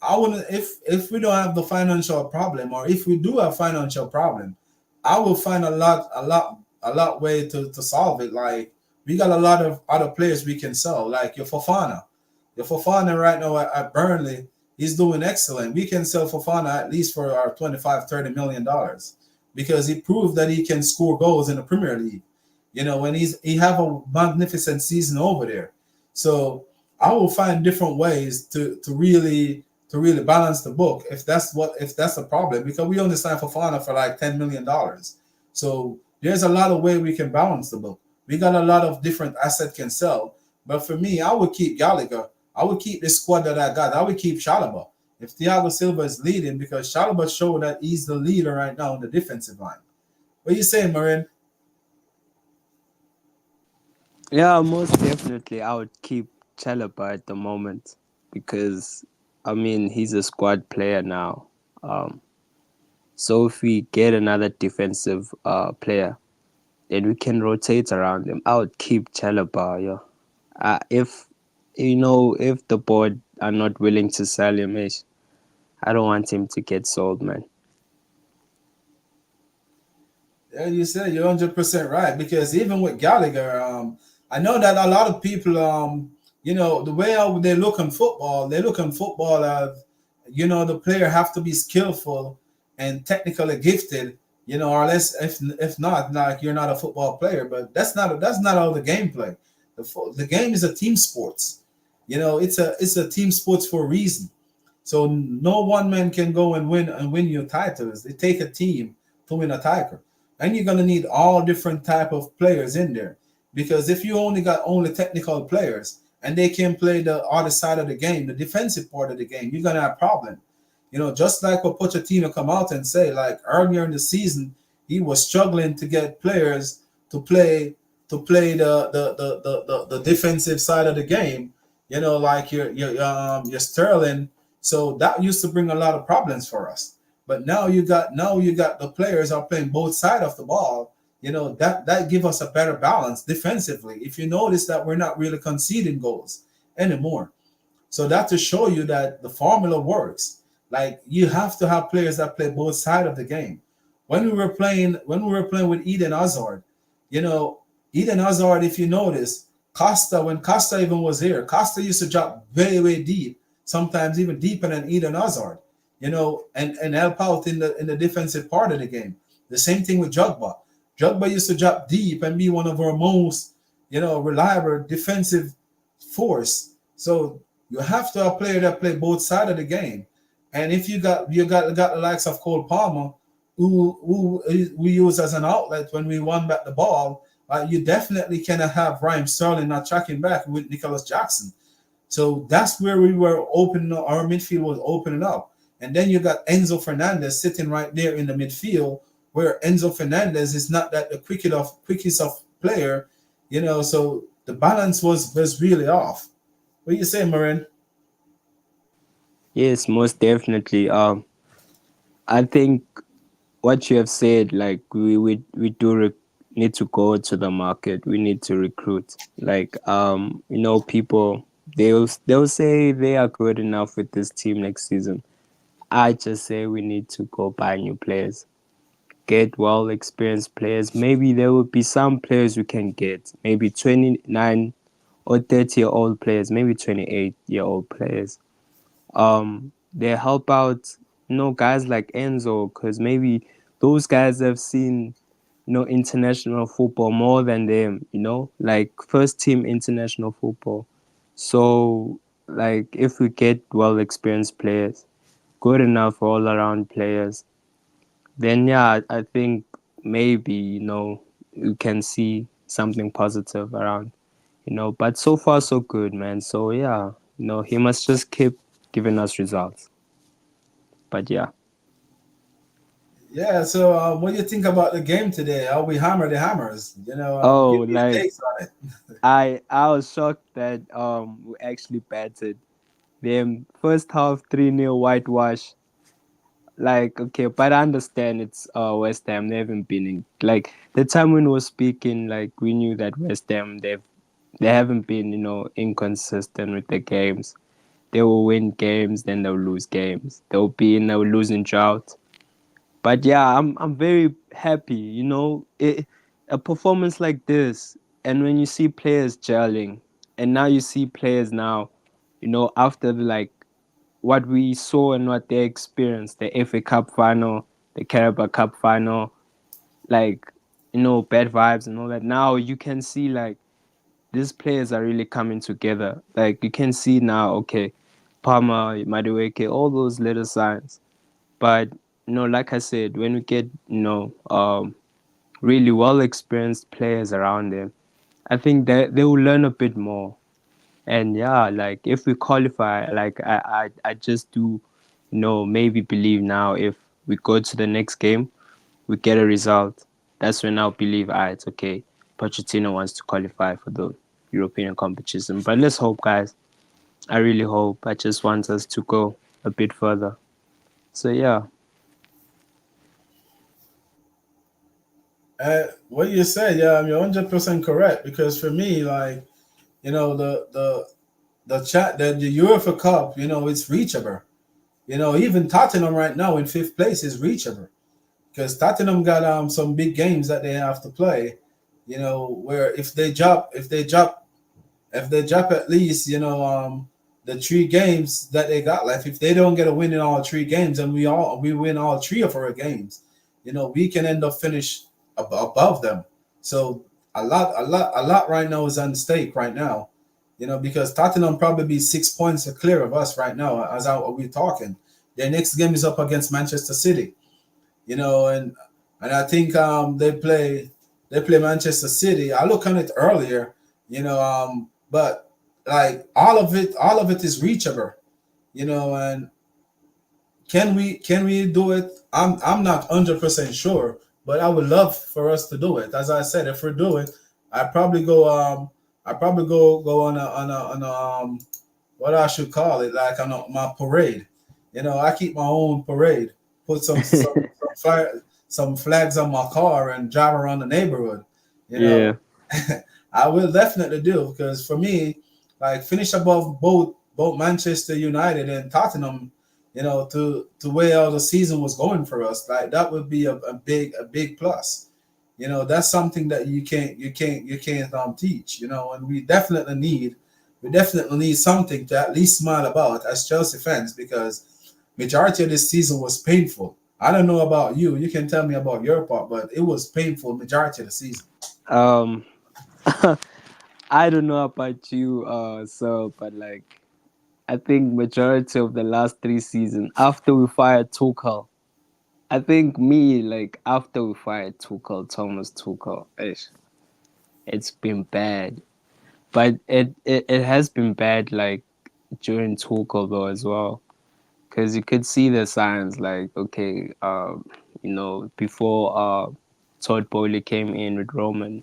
I wouldn't, if we don't have the financial problem, or if we do have financial problem, I will find a lot way to solve it. Like, we got a lot of other players we can sell, like your Fofana. Your Fofana right now at Burnley, he's doing excellent. We can sell Fofana at least for our $25-30 million, because he proved that he can score goals in the Premier League. And he have a magnificent season over there. So I will find different ways to really balance the book, if that's the problem, because we only signed Fofana for like $10 million. So there's a lot of way we can balance the book. We got a lot of different assets can sell. But for me, I would keep Gallagher. I would keep the squad that I got. I would keep Chalobah if Thiago Silva is leading, because Chalobah showed that he's the leader right now in the defensive line. What are you saying, Marin? Yeah, most definitely. I would keep Chalobah at the moment, because he's a squad player now. So if we get another defensive player, then we can rotate around him. I would keep Chalobah. Yeah. If the board are not willing to sell him, I don't want him to get sold, man. Yeah, you said you're 100% right, because even with Gallagher, I know that a lot of people, the way they look in football, as, the player have to be skillful and technically gifted, or less, if not, like, you're not a football player. But that's not all the game play. The game is a team sports. It's a team sports for a reason. So no one man can go and win your titles. It take a team to win a title, and you're gonna need all different type of players in there. Because if you only got only technical players and they can play the other side of the game, the defensive part of the game, you're gonna have problem. Just like what Pochettino come out and say, like earlier in the season, he was struggling to get players to play the defensive side of the game. Like your Sterling. So that used to bring a lot of problems for us. But now you got the players are playing both sides of the ball. That give us a better balance defensively. If you notice that we're not really conceding goals anymore. So that to show you that the formula works. Like you have to have players that play both sides of the game. When we were playing with Eden Hazard, you know, Eden Hazard, if you notice, when Costa even was here, Costa used to drop very, very deep, sometimes even deeper than Eden Hazard, and help out in the defensive part of the game. The same thing with Jugba. Jugba used to drop deep and be one of our most, reliable defensive force. So you have to have a player that play both sides of the game. And if you got the likes of Cole Palmer, who we use as an outlet when we won back the ball, you definitely cannot have Raheem Sterling not tracking back with Nicholas Jackson. So that's where we were opening up, our midfield was opening up. And then you got Enzo Fernandez sitting right there in the midfield, where Enzo Fernandez is not that the quickest of player, so the balance was really off. What do you say, Marin? Yes, most definitely. I think what you have said, like we do need to go to the market. We need to recruit. Like people they'll say they are good enough with this team next season. I just say we need to go buy new players, get well experienced players. Maybe there will be some players we can get, maybe 29 or 30-year-old players, maybe 28-year-old players. They help out, guys like Enzo, because maybe those guys have seen, international football more than them, like first team international football. So, like, if we get well experienced players, good enough all around players, then yeah, I think maybe, you can see something positive around, but so far so good, man. So yeah, he must just keep giving us results. But yeah. Yeah. So, what do you think about the game today? How we hammer the hammers? Oh, Give me your like takes on it. I was shocked that we actually battered them first half 3-0 whitewash. Like, okay, but I understand it's West Ham. They haven't been in, like, the time when we were speaking, like, we knew that West Ham they haven't been, inconsistent with the games. They will win games, then they'll lose games. They'll be in a losing drought. But yeah, I'm very happy. A performance like this, and when you see players gelling, and now you see players now, after like what we saw and what they experienced, the FA Cup final, the Carabao Cup final, like bad vibes and all that. Now you can see like these players are really coming together. Like you can see now, okay, Palmer, Madueke, all those little signs. But like I said, when we get really well experienced players around them, I think that they will learn a bit more. And yeah, like if we qualify, like I just do, maybe believe now if we go to the next game, we get a result. That's when I'll believe, it's okay. Pochettino wants to qualify for the European competition. But let's hope, guys. I really hope. I just want us to go a bit further. So yeah. What you said, yeah, you're 100% correct. Because for me, like, the chat, the UEFA Cup, it's reachable. Even Tottenham right now in fifth place is reachable because Tottenham got some big games that they have to play. Where if they drop at least the three games that they got left, if they don't get a win in all three games, and we win all three of our games, we can end up finish above them. So a lot right now is on stake right now. Because Tottenham probably be 6 points clear of us right now as we're talking. Their next game is up against Manchester City. And I think they play They play Manchester City. I look on it earlier, but like all of it is reachable, and can we do it? I'm not 100% sure, but I would love for us to do it. As I said, if we do it, I probably go I probably go on a what I should call it, like on my parade. I keep my own parade. Put some flags on my car and drive around the neighborhood. You Yeah. know, I will definitely do, because for me, like finish above both Manchester United and Tottenham, to where how the season was going for us, like that would be a big plus. That's something that you can't teach. And we definitely need something to at least smile about as Chelsea fans, because majority of this season was painful. I don't know about you. You can tell me about your part, but it was painful majority of the season. Um, I don't know about you, so but like I think majority of the last 3 seasons after we fired Tuchel, I think me like after we fired Tuchel, Thomas Tuchel, it's been bad. But it has been bad like during Tuchel though as well, because you could see the signs like okay, before Todd Bowley came in with Roman,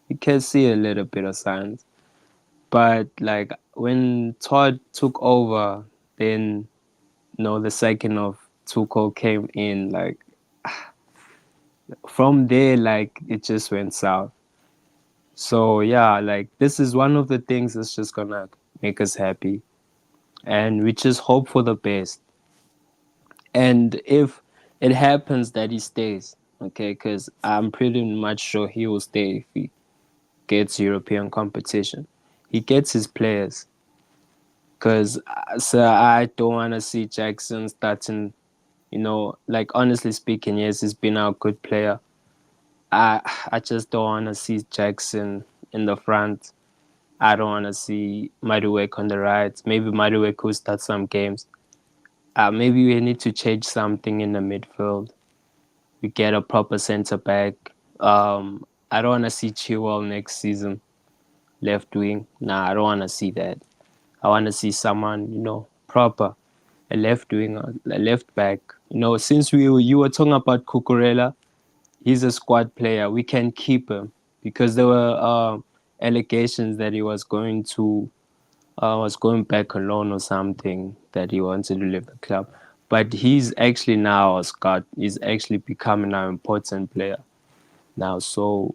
you can see a little bit of signs. But like when Todd took over, then the second of Tuchel came in, like from there, like it just went south. So yeah, like this is one of the things that's just gonna make us happy, and we just hope for the best. And if it happens that he stays, okay, because I'm pretty much sure he will stay if he gets European competition. He gets his players, because so I don't want to see Jackson starting. Like honestly speaking, yes, he's been a good player. I just don't want to see Jackson in the front. I don't want to see Madueke on the right. Maybe Madueke could start some games. Maybe we need to change something in the midfield. We get a proper centre back. I don't want to see Chilwell next season left wing. Nah, I don't want to see that. I want to see someone, proper, a left wing, a left back. Since you were talking about Cucurella, he's a squad player. We can keep him because there were allegations that he was going back alone or something, that he wanted to leave the club. But he's actually now a scout. He's actually becoming an important player now. So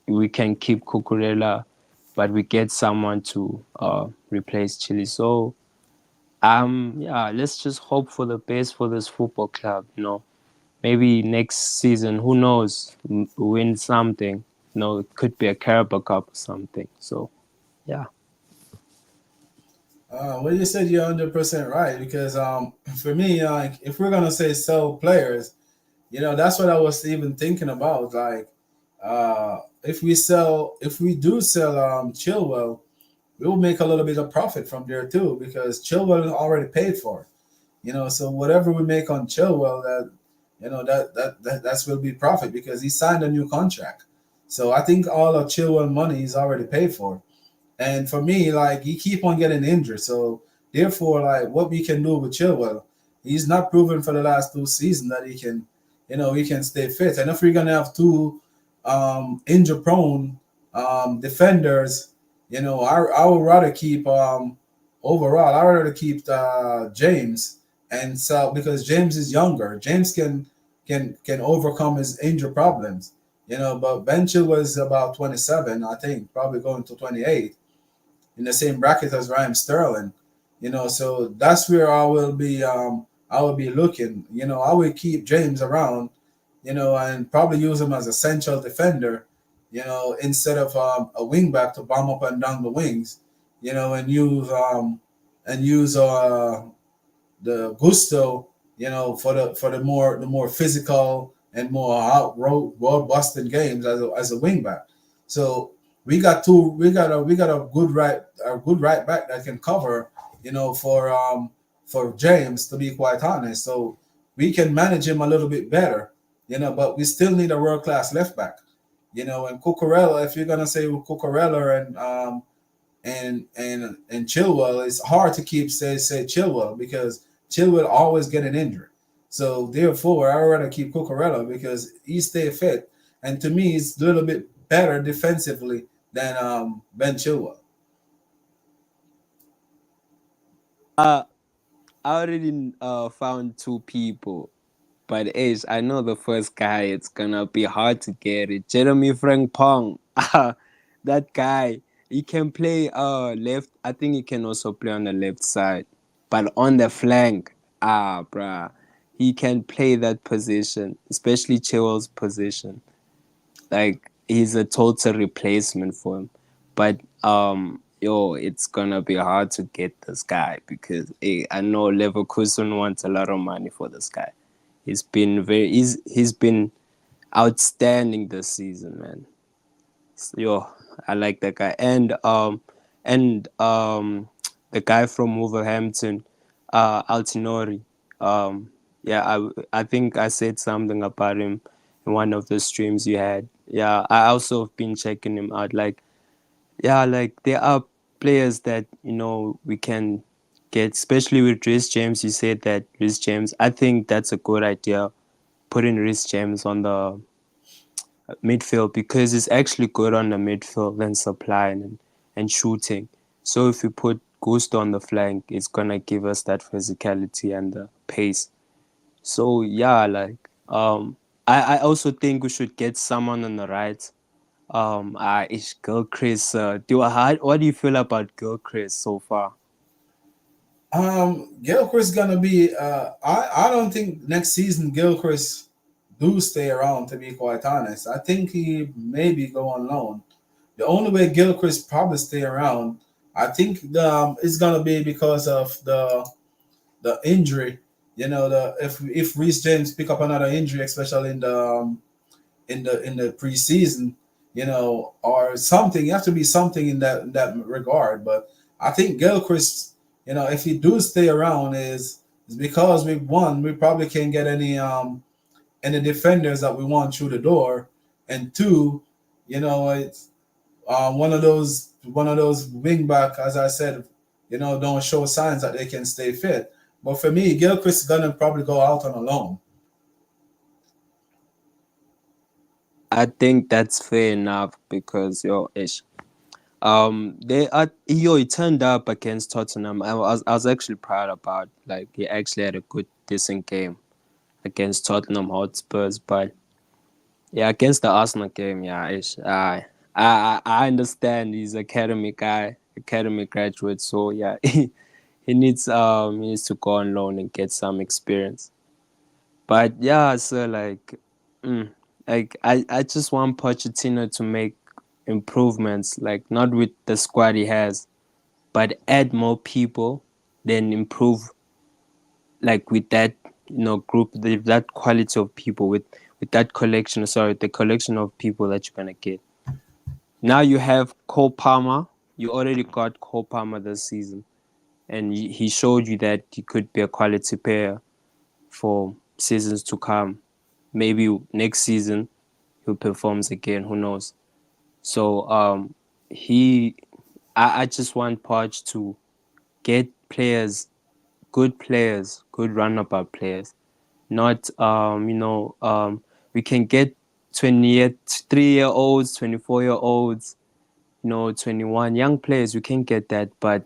we can keep Cucurella, but we get someone to replace Chile. So yeah, let's just hope for the best for this football club. Maybe next season, who knows, win something. It could be a Carabao Cup or something. So yeah. Well, you said you're 100% right, because for me, like if we're gonna say sell players, that's what I was even thinking about. Like, if we do sell Chilwell, we will make a little bit of profit from there too, because Chilwell is already paid for. So whatever we make on Chilwell, that's will be profit, because he signed a new contract. So I think all of Chilwell money is already paid for. And for me, like he keep on getting injured. So therefore, like what we can do with Chilwell, he's not proven for the last 2 seasons that he can stay fit. And if we're gonna have two injury prone defenders, I would rather keep overall. I would rather keep James, and so because James is younger, James can overcome his injury problems. But Ben Chilwell was about 27, I think, probably going to 28, in the same bracket as Ryan Sterling. So that's where I will be looking. I will keep James around, and probably use him as a central defender, instead of a wing back to bomb up and down the wings, and use the Gusto, for the more physical and more out road busting games as a wing back. So we got a good right back that can cover, for James, to be quite honest. So we can manage him a little bit better, but we still need a world class left back. And Cucurella, if you're gonna say with Cucurella and Chilwell, it's hard to keep say Chilwell because Chilwell always get an injury. So therefore, I rather keep Cucurella because he stay fit, and to me, he's a little bit better defensively than Ben Chilwell. Uh, I already found two people, but Ace, I know the first guy. It's gonna be hard to get it. Jeremy Frimpong. That guy. He can play left. I think he can also play on the left side, but on the flank, bruh, he can play that position, especially Chilwell's position. Like he's a total replacement for him. But yo, it's gonna be hard to get this guy because I know Leverkusen wants a lot of money for this guy. He's been outstanding this season, man. So, yo, I like that guy. And the guy from Wolverhampton, Altinori. Yeah, I think I said something about him in one of the streams you had. Yeah, I also have been checking him out. Like, yeah, like there are players that we can get, especially with Rhys James. You said that Rhys James. I think that's a good idea, putting Rhys James on the midfield because he's actually good on the midfield and supplying and shooting. So if we put Gusto on the flank, it's gonna give us that physicality and the pace. So yeah, like I also think we should get someone on the right. Is Gilchrist. What do you feel about Gilchrist so far? Gilchrist gonna be. I don't think next season Gilchrist do stay around. To be quite honest, I think he maybe go on loan. The only way Gilchrist probably stay around, I think it's gonna be because of the injury. The if Reece James pick up another injury, especially in the preseason, or something. You have to be something in that regard. But I think Gilchrist, if he do stay around, is because we probably can't get any defenders that we want through the door, and two, it's one of those wing back, as I said, don't show signs that they can stay fit. But for me, Gilchrist is gonna probably go out on a loan. I think that's fair enough because he turned up against Tottenham. I was actually proud about, like, he actually had a good decent game against Tottenham Hotspurs, but yeah, against the Arsenal game, yeah, I understand he's academy guy, academy graduate, so yeah, he needs to go on loan and get some experience. But yeah, so mm, I just want Pochettino to make improvements, like not with the squad he has, but add more people, then improve, like with that group, that quality of people, with that collection. Sorry, the collection of people that you're gonna get. Now you have Cole Palmer. You already got Cole Palmer this season, and he showed you that he could be a quality player for seasons to come. Maybe next season he performs again. Who knows? So he, I just want Poch to get players, good run-about players. Not we can get 23-year-olds, 24-year-olds, 21 young players. We can get that, but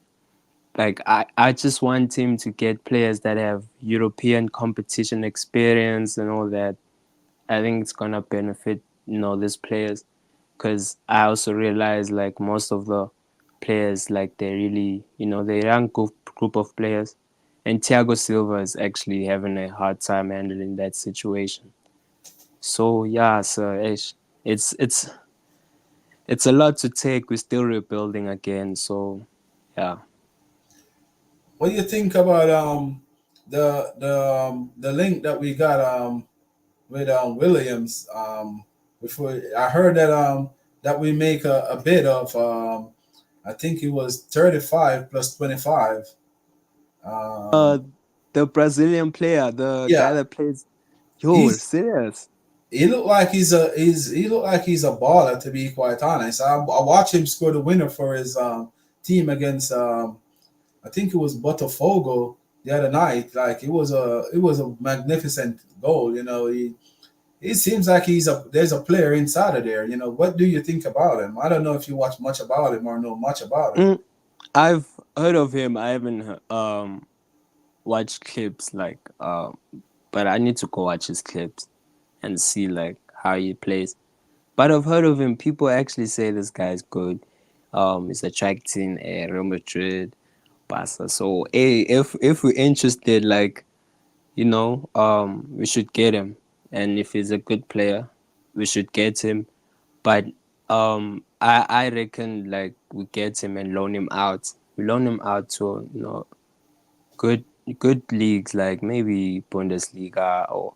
like I just want him to get players that have European competition experience and all that. I think it's gonna benefit these players, because I also realize like most of the players, like they really they're a young group of players, and Thiago Silva is actually having a hard time handling that situation. So yeah, so it's a lot to take. We're still rebuilding again, so yeah. What do you think about the link that we got with Williams? Before I heard that we make a bid of I think it was 35 plus 25. Uh, Um, the Brazilian player, the yeah, guy that plays. Yo, he's serious? he looked like he looked like he's a baller, to be quite honest. I watched him score the winner for his team against I think it was Botafogo the other night. Like it was a magnificent goal. You know, he seems like there's a player inside of there. You know, what do you think about him? I don't know if you watch much about him or know much about him. Mm, I've heard of him. I haven't watched clips but I need to go watch his clips and see like how he plays. But I've heard of him. People actually say this guy's good. He's attracting Real Madrid, Barca. So hey, if we're interested, like we should get him. And if he's a good player, we should get him. But I reckon like we get him and loan him out. We loan him out to good good leagues like maybe Bundesliga or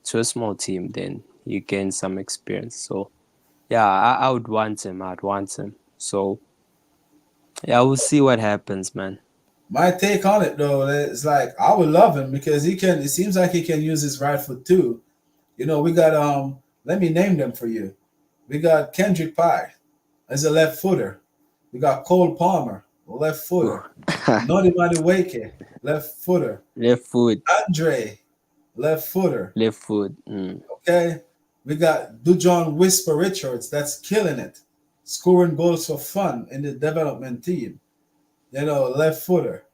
to a small team. Then you gain some experience. So yeah, I would want him. I'd want him. So yeah, we'll see what happens, man. My take on it though is like I would love him because he can. It seems like he can use his right foot too. You know, we got Let me name them for you. We got Kendrick Pye as a left footer. We got Cole Palmer, left footer. Nodi Madueke, left footer. Left foot, Andre, left footer. left foot. Mm. Okay. We got Dujon Whisper Richards, that's killing it. Scoring goals for fun in the development team. You know, left footer.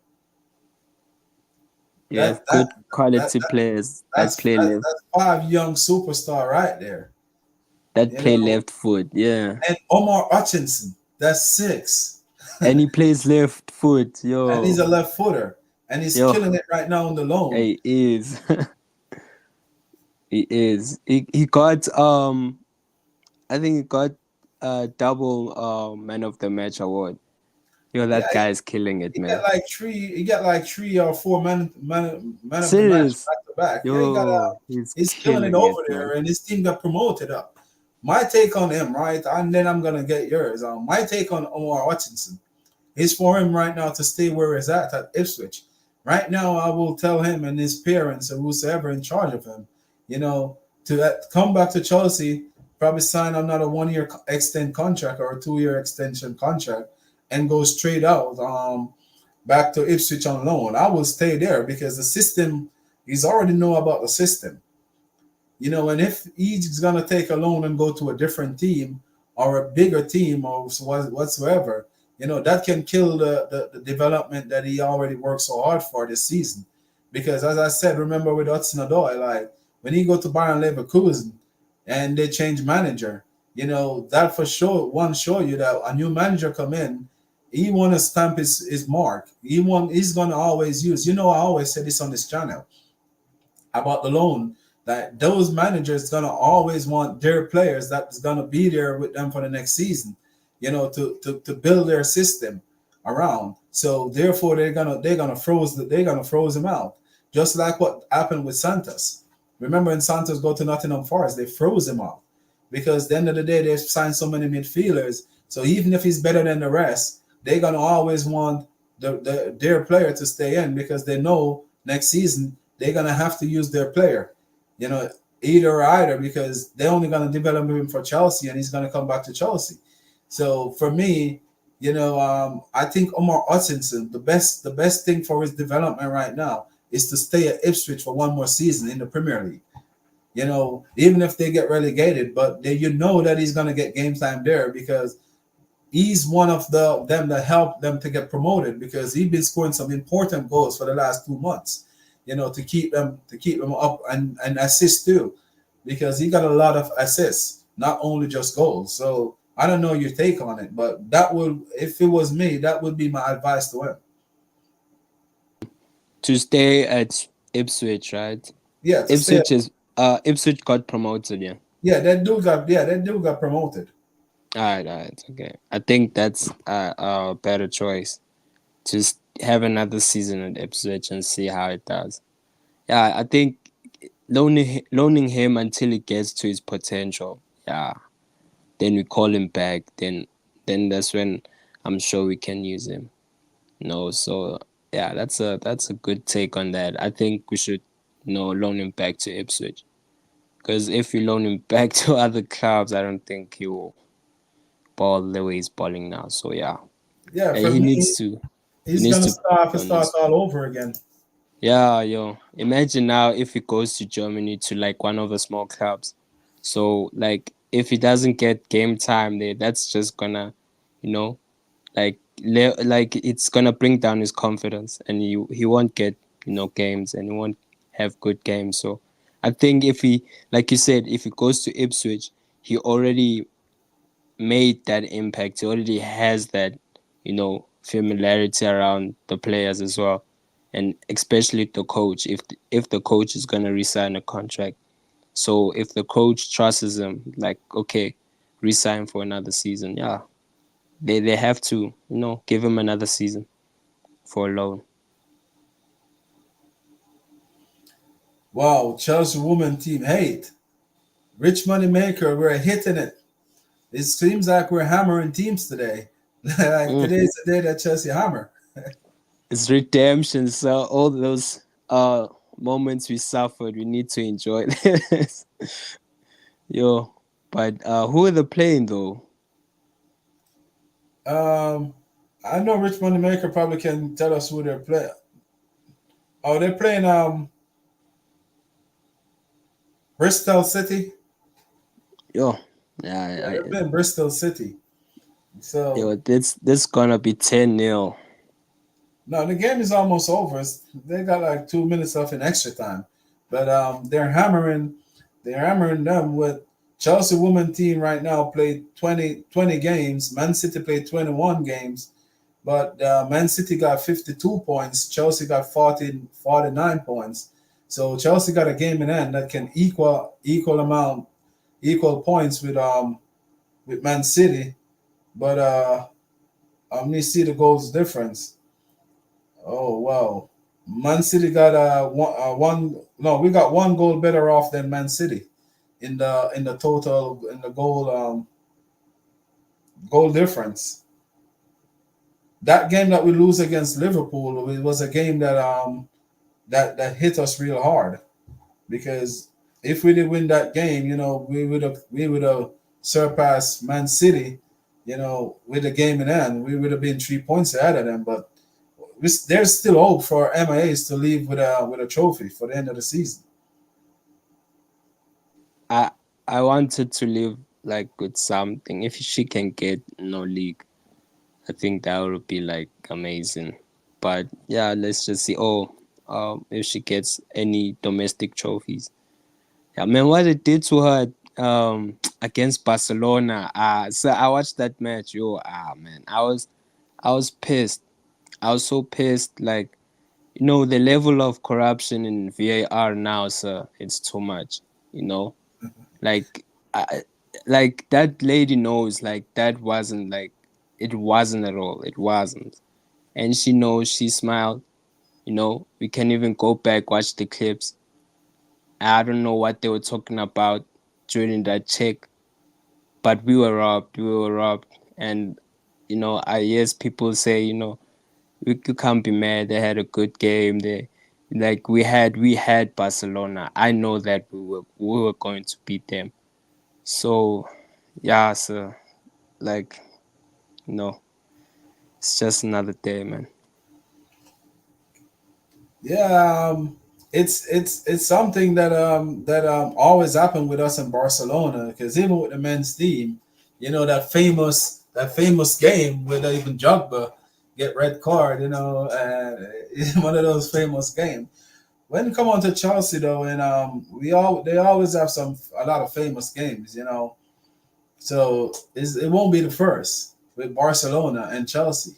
You That have that good quality that players that play left that's five young superstar right there. that You play know, left foot. Yeah, and Omar Hutchinson, that's six. and he plays left foot. And he's a Yo, left footer. And he's yo, killing it right now on the loan. he is. He is. He got I think he got a double man of the match award. Yo, Yeah, that guy is killing it, man. he got like three or four man of the match Serious. back to back. Yeah, Yo, he's he's killing it killing it, over man. there, and his team got promoted up. My take on him, right? And then I'm gonna get yours. My take on Omar Hutchinson is for him right now to stay where he's at Ipswich. Right now, I will tell him and his parents or whosoever in charge of him, you know, to come back to Chelsea, probably sign another 1 year extend contract or a 2 year extension contract, and go straight out back to Ipswich on loan. I will stay there because the system, he's already know about the system. You know, and if he's gonna take a loan and go to a different team or a bigger team or whatsoever, you know, that can kill the development that he already worked so hard for this season. Because as I said, remember with Hudson Odoi, like when he go to Bayern Leverkusen and they change manager, you know, that for sure one show you that a new manager come in, he want to stamp his mark. He's gonna always use, you know, I always say this on this channel about the loan that those managers gonna always want their players that's gonna be there with them for the next season, you know, to build their system around. So therefore they're gonna froze him out, just like what happened with Santos. Remember when Santos go to Nottingham Forest, they froze him out because at the end of the day they've signed so many midfielders. So even if he's better than the rest, they're gonna always want their player to stay in because they know next season they're gonna have to use their player, you know, either or either because they're only gonna develop him for Chelsea and he's gonna come back to Chelsea. So for me, you know, I think Omar Hutchinson, the best thing for his development right now is to stay at Ipswich for one more season in the Premier League. You know, even if they get relegated, but you know that he's gonna get game time there because he's one of them that helped them to get promoted because he's been scoring some important goals for the last 2 months, you know, to keep them up and assist too, because he got a lot of assists, not only just goals. So I don't know your take on it, but that would, if it was me, that would be my advice to him. To stay at Ipswich, right? Yeah, to stay. Ipswich got promoted, yeah. That dude got promoted. All right, okay. I think that's a better choice. Just have another season at Ipswich and see how it does. Yeah, I think loaning him until he gets to his potential. Yeah, then we call him back. Then that's when I'm sure we can use him. No, so yeah, that's a good take on that. I think we should loan him back to Ipswich Because if you loan him back to other clubs, I don't think he will ball the way he's balling now. So yeah, Yeah, yeah, for me, he he's needs gonna to start to on start this. all over again. Yeah, yo, imagine now if he goes to Germany to like one of the small clubs. So like if he doesn't get game time there, that's just gonna, you know, like it's gonna bring down his confidence, and he won't get games, and he won't have good games. So I think if he, like you said, if he goes to Ipswich, he already made that impact. He already has that familiarity around the players as well, and especially the coach. If the coach is gonna resign a contract, so if the coach trusts him, like, okay, resign for another season, yeah, they have to give him another season for a loan. Wow, Chelsea woman team hate. Rich money maker, we're hitting it. It seems like we're hammering teams today. Like Mm. today's the day that Chelsea hammer. It's redemption, so all those moments we suffered, we need to enjoy this. Yo, but who are they playing though? Um, I know Rich money maker probably can tell us who they're playing. Oh, they're playing Bristol City. Yo, Yeah, yeah, they're playing Bristol City. So yo, this gonna be 10-0. no, the game is almost over. They got like 2 minutes left in extra time, but they're hammering them with Chelsea women team right now played 20 games. Man City played 21 games, but Man City got 52 points. Chelsea got 49 points. So Chelsea got a game in hand that can equal points with Man City, but let me see the goals difference. Oh wow, Man City got one. No, we got one goal better off than Man City in the total in the goal difference. That game that we lose against Liverpool, it was a game that hit us real hard because if we did win that game, we would have surpassed Man City, with the game in hand. We would have been 3 points ahead of them, but there's still hope for MIAs to leave with a trophy for the end of the season. I I wanted to live like with something. If she can get no league, I think that would be like amazing. But yeah, let's just see. Oh, if she gets any domestic trophies. Yeah, man, what it did to her against Barcelona. So I watched that match. Yo, man, I was pissed. I was so pissed. Like, the level of corruption in VAR now, sir, it's too much. You know, like, I, like that lady knows. Like that wasn't like it wasn't at all. It wasn't, and she knows. She smiled. We can even go back watch the clips. I don't know what they were talking about during that check, but we were robbed. We were robbed, and I yes, people say you can't be mad. They had a good game. They like we had Barcelona. I know that we were going to beat them. So yeah, so like it's just another day, man. Yeah, it's something that always happened with us in Barcelona because even with the men's team, that famous game where even Jogba get red card, one of those famous games. When it come on to Chelsea though, and they always have a lot of famous games. So it won't be the first with Barcelona and Chelsea.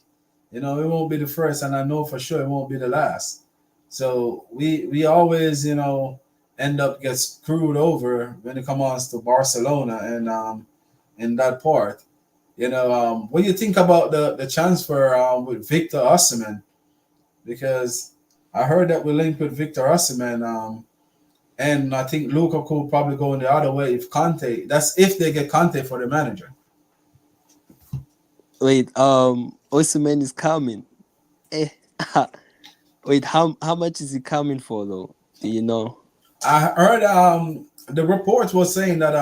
It won't be the first, and I know for sure it won't be the last. So we always, end up get screwed over when it comes to Barcelona and in that part. What do you think about the transfer with Victor Osimhen? Because I heard that we linked with Victor Osimhen, and I think Lukaku probably going the other way if Conte. That's if they get Conte for the manager. Wait, Osimhen is coming. Eh, wait, how much is he coming for though? Do you know? I heard the report was saying that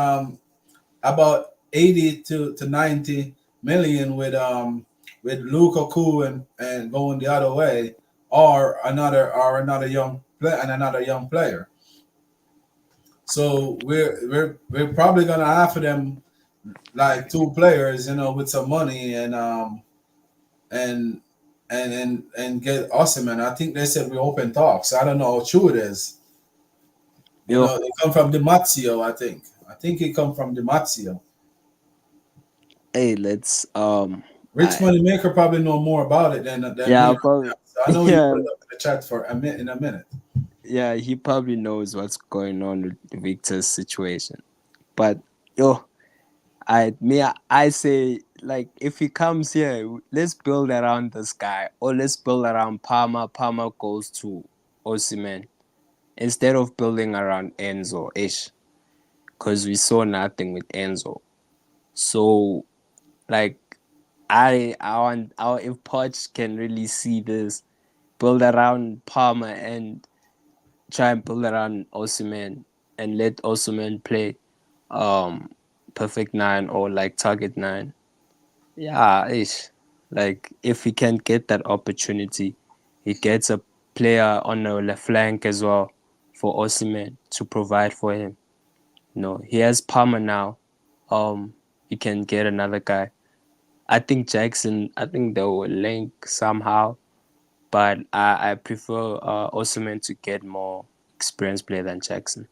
about 80 to 90 million with Lukaku and going the other way, or another young play and another young player. So we're probably gonna offer them like two players, with some money and and get Osimhen. I think they said we open talks. I don't know how true it is. Yo, It come from Demazio, I think. I think it come from Demazio. hey, let's Rich I Moneymaker probably know more about it than yeah, me. probably So I know he yeah, put it up in the chat for in a minute. yeah, he probably knows what's going on with Victor's situation. But yo, I say like if he comes here, let's build around this guy or let's build around Palmer. Palmer goes to Osimhen instead of building around Enzo ish, because we saw nothing with Enzo. So like I want if Poch can really see this, build around Palmer and try and build around Osimhen and let Osimhen play um perfect nine or like target nine. Yeah, ish. Like if he can get that opportunity, he gets a player on the left flank as well for Osimhen to provide for him. No, he has Palmer now. He can get another guy. I think Jackson. I think they will link somehow, but I prefer Osimhen to get more experienced player than Jackson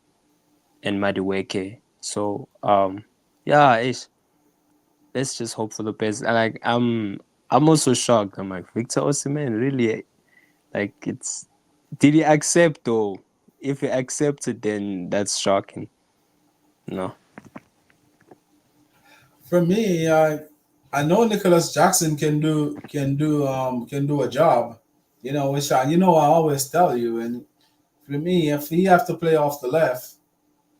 and Madueke. So yeah, ish. Let's just hope for the best. And like I'm also shocked. I'm like Victor Osimhen really like it's. Did he accept though? If he accepted, then that's shocking. No. For me, I know Nicholas Jackson can do a job. Which I always tell you. And for me, if he have to play off the left,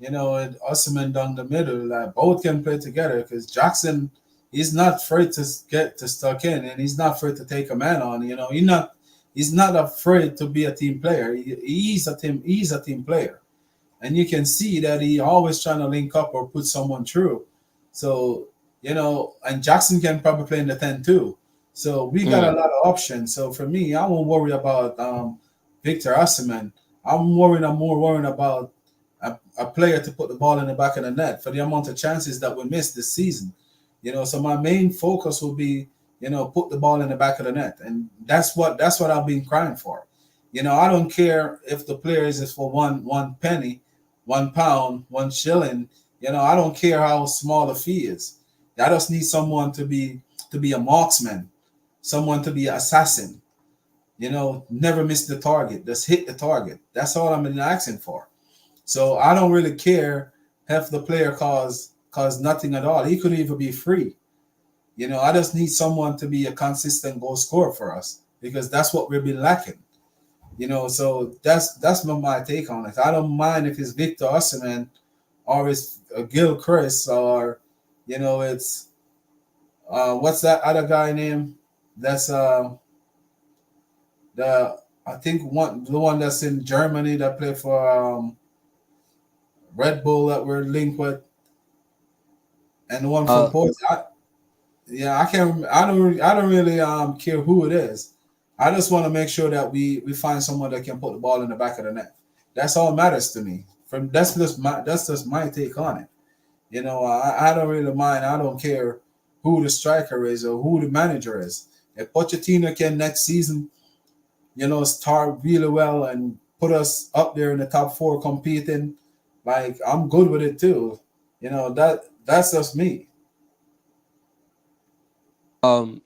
and Osimhen down the middle, like both can play together because Jackson, he's not afraid to get to stuck in, and he's not afraid to take a man on. He's not afraid to be a team player. He's a team player, and you can see that he always trying to link up or put someone through. So and Jackson can probably play in the 10 too. So we got a Mm. lot of options. So for me, I won't worry about Victor Osimhen. I'm more worrying about a player to put the ball in the back of the net for the amount of chances that we missed this season. So my main focus will be, put the ball in the back of the net, and that's what I've been crying for. I don't care if the player is for one penny, £1, 1 shilling. I don't care how small the fee is. I just need someone to be a marksman, someone to be an assassin. Never miss the target, just hit the target. That's all I'm been asking for. So I don't really care if the player cause nothing at all. He could even be free. I just need someone to be a consistent goal scorer for us because that's what we've been lacking. So that's my take on it. I don't mind if it's Victor Osimhen or it's Gil Chris or it's what's that other guy name? That's the I think the one that's in Germany that played for Red Bull that we're linked with, and the one from Uh, Portugal. Yeah, I can't. I don't really care who it is. I just want to make sure that we find someone that can put the ball in the back of the net. That's all matters to me. That's just my take on it. I don't really mind. I don't care who the striker is or who the manager is. If Pochettino can next season, start really well and put us up there in the top four competing, like I'm good with it too. That's just me. um,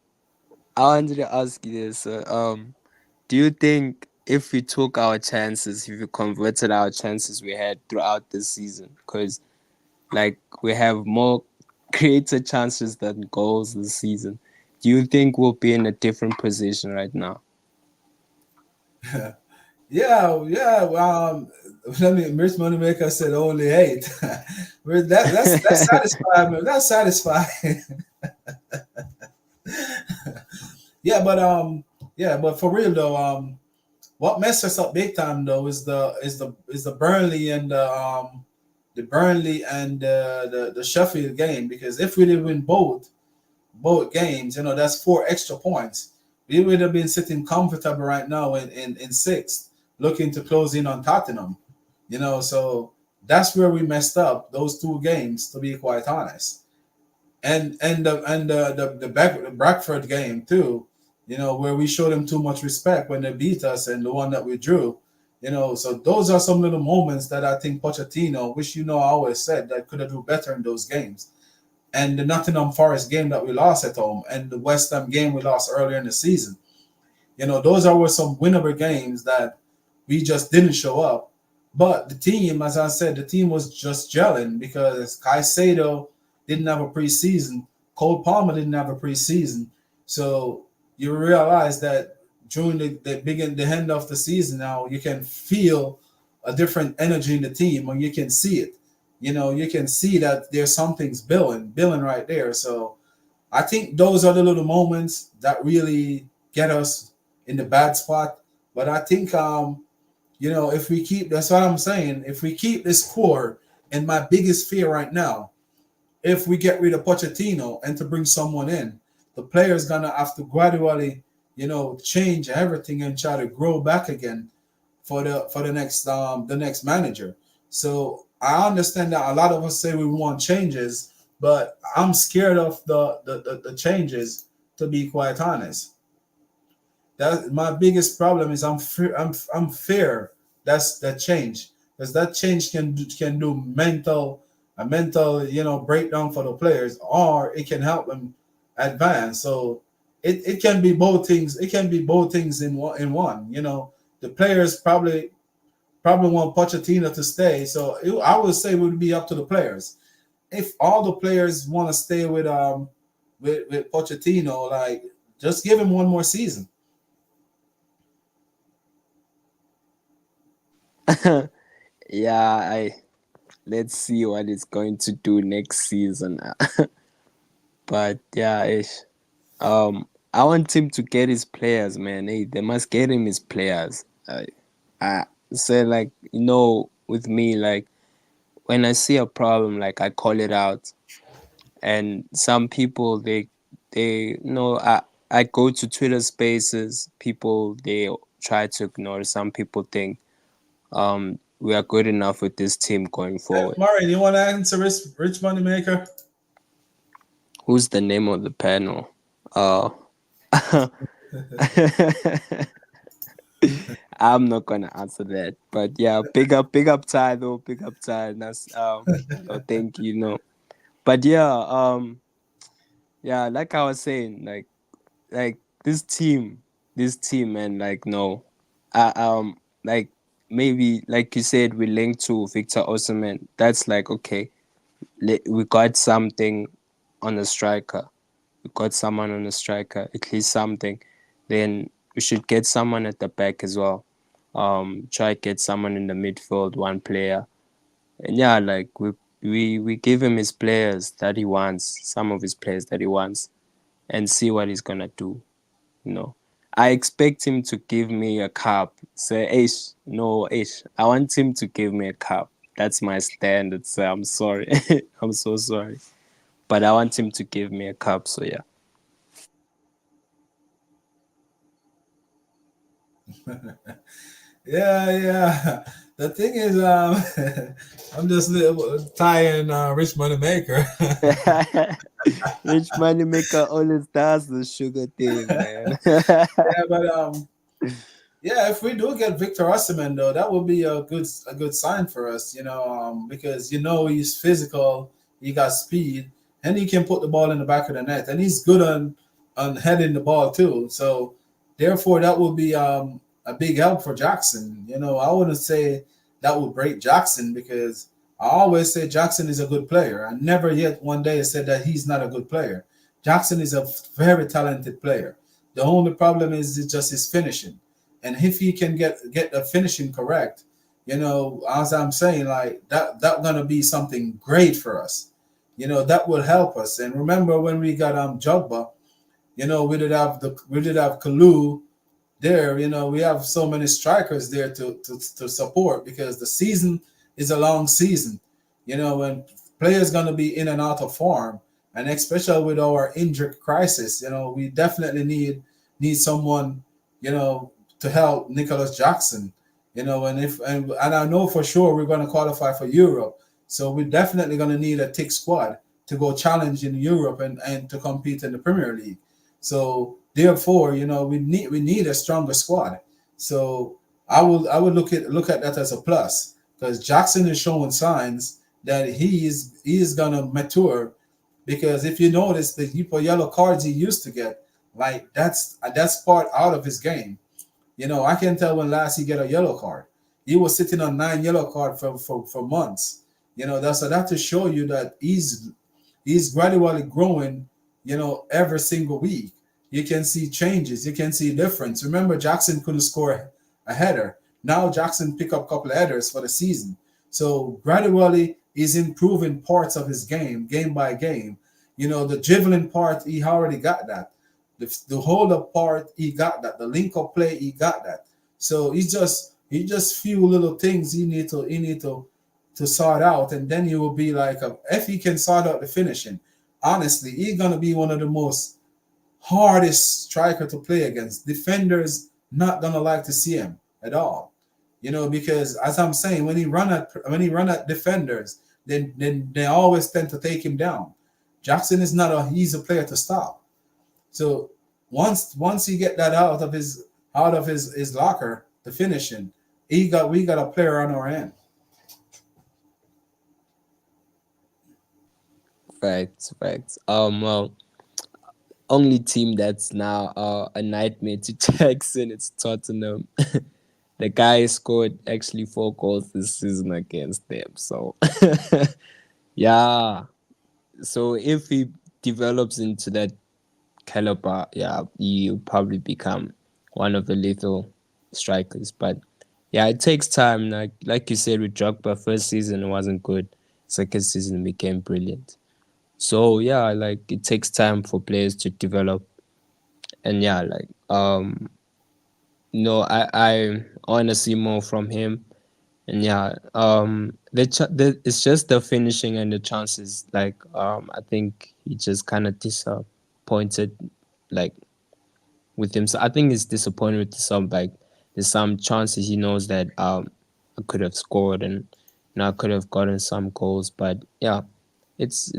I wanted to ask you this. Do you think if we took our chances, if we converted our chances we had throughout this season, because like we have more created chances than goals this season, do you think we'll be in a different position right now? Yeah, yeah. Let me. Rich Moneymaker said only eight. That's satisfying. Man. That's satisfying. Yeah, but for real though, what messed us up big time though is the Burnley and the Burnley and the Sheffield game, because if we did win both games, that's 4 extra points. We would have been sitting comfortable right now in sixth, looking to close in on Tottenham. So that's where we messed up those 2 games, to be quite honest. And the Bradford game too, where we showed them too much respect when they beat us, and the one that we drew. So those are some little moments that I think Pochettino, which I always said that could have do better in those games. And the Nottingham Forest game that we lost at home, and the West Ham game we lost earlier in the season. Those were some winnable games that we just didn't show up. But the team, as I said, the team was just gelling because Caicedo didn't have a preseason. Cole Palmer didn't have a preseason. So you realize that during the end of the season now, you can feel a different energy in the team, and you can see it. You can see that there's something's building right there. So I think those are the little moments that really get us in the bad spot. But I think, if we keep, that's what I'm saying, if we keep this core, and my biggest fear right now, if we get rid of Pochettino and to bring someone in, the player's gonna have to gradually, change everything and try to grow back again for the next manager. So I understand that a lot of us say we want changes, but I'm scared of the changes, to be quite honest. That my biggest problem is I'm fear that's that change, because that change can do a mental breakdown for the players, or it can help them advance. So it can be both things. It can be both things in one. The players probably want Pochettino to stay. So I would say it would be up to the players. If all the players want to stay with Pochettino, like, just give him one more season. Yeah, let's see what it's going to do next season. But yeah, I want him to get his players, man. Hey, they must get him his players. I say, like, with me, like, when I see a problem, like, I call it out. And some people, I go to Twitter Spaces. People, they try to ignore. Some people think we are good enough with this team going forward. Murray, you want to answer Rich Moneymaker? Who's the name of the panel? I'm not gonna answer that, but yeah, big up Ty though, big up Ty. That's thank you, But yeah, like I was saying, like this team, man, like, no, like, maybe, like you said, we linked to Victor Osimhen. That's like, okay, we got something on a striker. We got someone on a striker, at least something. Then we should get someone at the back as well. Try to get someone in the midfield, one player. And yeah, like, we give him his players that he wants, some of his players that he wants, and see what he's gonna do. I expect him to give me a cup. Say, Ish, no, Ish. I want him to give me a cup. That's my standard. So I'm sorry. I'm so sorry. But I want him to give me a cup. So yeah. Yeah. The thing is, I'm just tying Rich Moneymaker. Rich Moneymaker always does the sugar thing, man. Yeah, but if we do get Victor Osimhen, though, that would be a good sign for us, because he's physical, he got speed, and he can put the ball in the back of the net, and he's good on heading the ball too. So therefore, that will be a big help for Jackson. I wouldn't say that would break Jackson, because I always say Jackson is a good player. I never yet one day said that he's not a good player. Jackson is a very talented player. The only problem is just his finishing. And if he can get the finishing correct, as I'm saying, like, that's gonna be something great for us. That will help us. And remember when we got Jogba, we did have Kalu there. We have so many strikers there to support, because the season is a long season. when players gonna be in and out of form, and especially with our injury crisis, we definitely need someone, to help Nicholas Jackson. And I know for sure we're gonna qualify for Europe, so we're definitely gonna need a thick squad to go challenge in Europe and to compete in the Premier League. So therefore, we need a stronger squad. So I would look at that as a plus, because Jackson is showing signs that he is gonna mature. Because if you notice the heap of yellow cards he used to get, like that's part out of his game. I can tell when last he get a yellow card. He was sitting on 9 yellow card for months. That to show you that he's gradually growing. Every single week you can see changes. You can see difference. Remember, Jackson couldn't score a header. Now Jackson pick up a couple of headers for the season. So gradually he's improving parts of his game by game. The dribbling part, he already got that. The hold up part, he got that. The link up play, he got that. So he just few little things he need to sort out, and then he will be like if he can sort out the finishing. Honestly, he's gonna be one of the most hardest striker to play against. Defenders not gonna like to see him at all. Because as I'm saying, when he run at defenders, then they always tend to take him down. Jackson is not a easy player to stop. So once he get that out of his locker, the finishing, we got a player on our end. Facts, facts. Well, only team that's now a nightmare to Jackson, it's Tottenham. The guy scored actually 4 goals this season against them. So yeah. So if he develops into that caliber, yeah, you probably become one of the lethal strikers. But yeah, it takes time. Like you said with Drogba, first season wasn't good. Second season became brilliant. So yeah, like it takes time for players to develop. And yeah, like no, I want to see more from him. And yeah, it's just the finishing and the chances. Like I think he just kind of disappointed, like with him. So I think he's disappointed with some, like there's some chances he knows that I could have scored, and I could have gotten some goals. But yeah, it's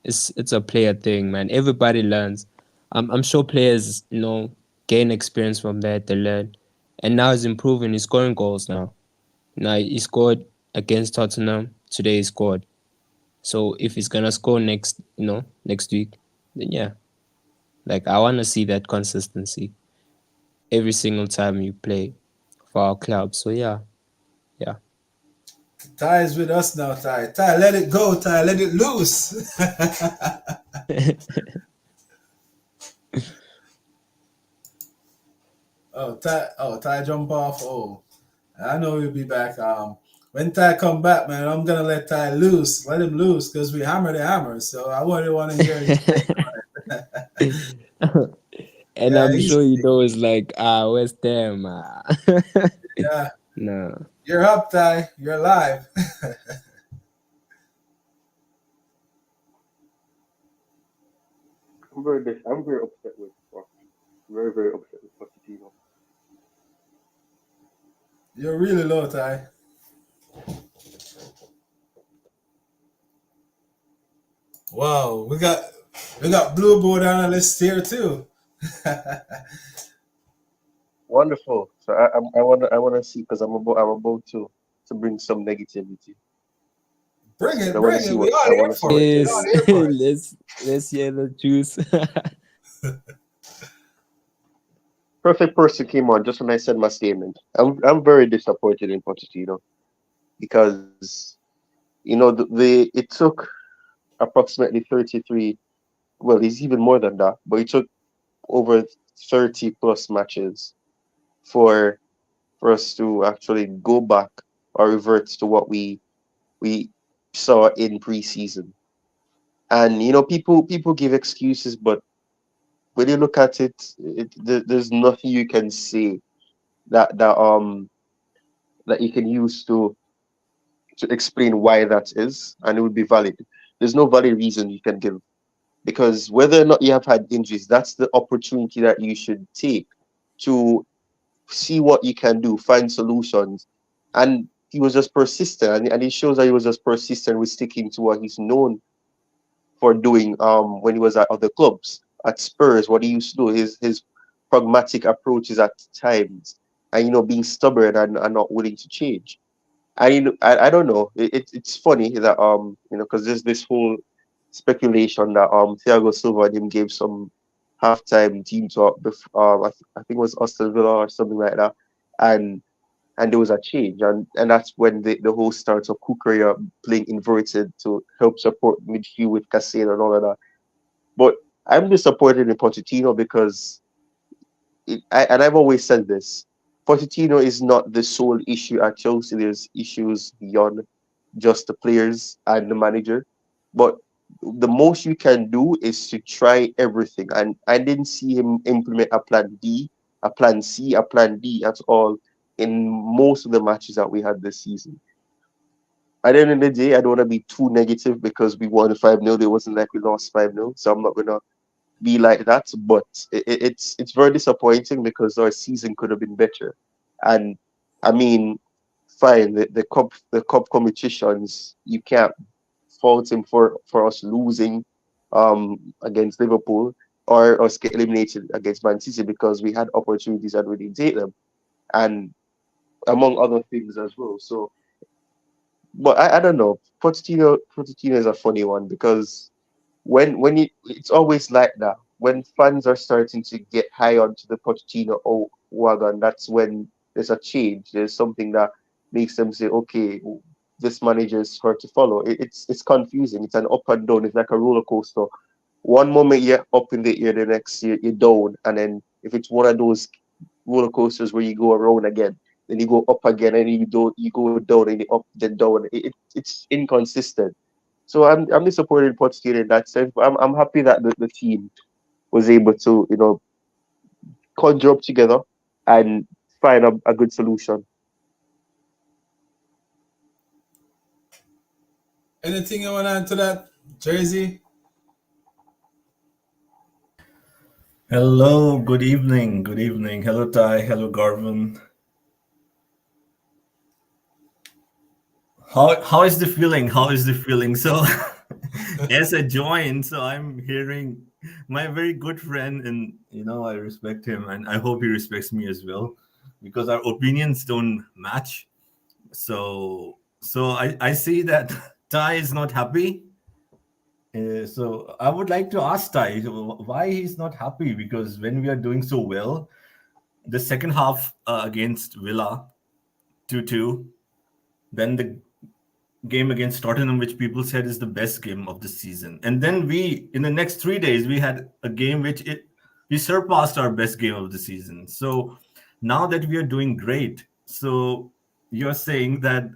it's it's a player thing, man. Everybody learns. I'm sure players gain experience from that. They learn, and now he's improving. He's scoring goals now. Now he scored against Tottenham today. He scored. So if he's gonna score next week, then yeah, like I want to see that consistency every single time you play for our club. So yeah, yeah. Ty is with us now. Ty, let it go. Ty, let it loose. Ty jump off. Oh, I know he'll be back. When Ty come back, man, I'm gonna let Ty loose. Let him loose because we hammer the hammer. So I wouldn't want to hear his take on it. And Yeah, I'm sure you know it's like West Ham. yeah. No. You're up, Ty. You're live. I'm very upset with very very upset with Pochettino. You're really low, Ty. Wow, we got blue board analysts here too. Wonderful. So I want to see because I'm about to bring some negativity. Bring But it, I want to bring see it. what We all I here want to see for what it. We Yes, all Chelsea. here for it. let's hear the juice. Perfect person came on just when I said my statement. I'm very disappointed in Pochettino because it took approximately 33. Well, he's even more than that, but it took over 30 plus matches for for us to actually go back or revert to what we saw in preseason. And people give excuses, but when you look at it, there's nothing you can say that that you can use to explain why that is, and it would be valid. There's no valid reason you can give, because whether or not you have had injuries, that's the opportunity that you should take to see what you can do, find solutions. And he was just persistent, and it shows that he was just persistent with sticking to what he's known for doing when he was at other clubs. At Spurs, what he used to do, his pragmatic approaches at times, and being stubborn and not willing to change. I don't know. It's funny that because there's this whole speculation that Thiago Silva and him gave some halftime team talk before I think it was Aston Villa or something like that, and there was a change, and that's when the whole starts of Kukurea playing inverted to help support midfield with Casado and all of that. But I'm disappointed in Pochettino because and I've always said this: Pochettino is not the sole issue at Chelsea. There's issues beyond just the players and the manager, but the most you can do is to try everything. And I didn't see him implement a plan B, a plan C, a plan D at all in most of the matches that we had this season. At the end of the day, I don't want to be too negative because we won 5-0. It wasn't like we lost 5-0. So I'm not going to be like that. But it's very disappointing because our season could have been better. And I mean, fine, the cup competitions, you can't fault him for us losing against Liverpool or us get eliminated against Man City because we had opportunities and we didn't take them, and among other things as well. So, but I don't know. Pochettino is a funny one because it's always like that. When fans are starting to get high onto the Pochettino wagon, that's when there's a change. There's something that makes them say, okay, this manager is hard to follow. It's confusing. It's an up and down. It's like a roller coaster. One moment you're up in the air, the next year you're down, and then if it's one of those roller coasters where you go around again, then you go up again, and you go down, and you up then down. It's inconsistent. So I'm disappointed in Pochettino in that sense, but I'm happy that the team was able to conjure up together and find a good solution. Anything you want to add to that, Jersey? Hello, good evening, good evening. Hello, Ty. Hello, Garvin. How is the feeling? How is the feeling? So, as I joined, so I'm hearing my very good friend, and I respect him, and I hope he respects me as well, because our opinions don't match. So I see that Ty is not happy. So I would like to ask Ty why he's not happy, because when we are doing so well, the second half against Villa 2-2, then the game against Tottenham, which people said is the best game of the season, and then we in the next 3 days we had a game we surpassed our best game of the season. So now that we are doing great, so you're saying that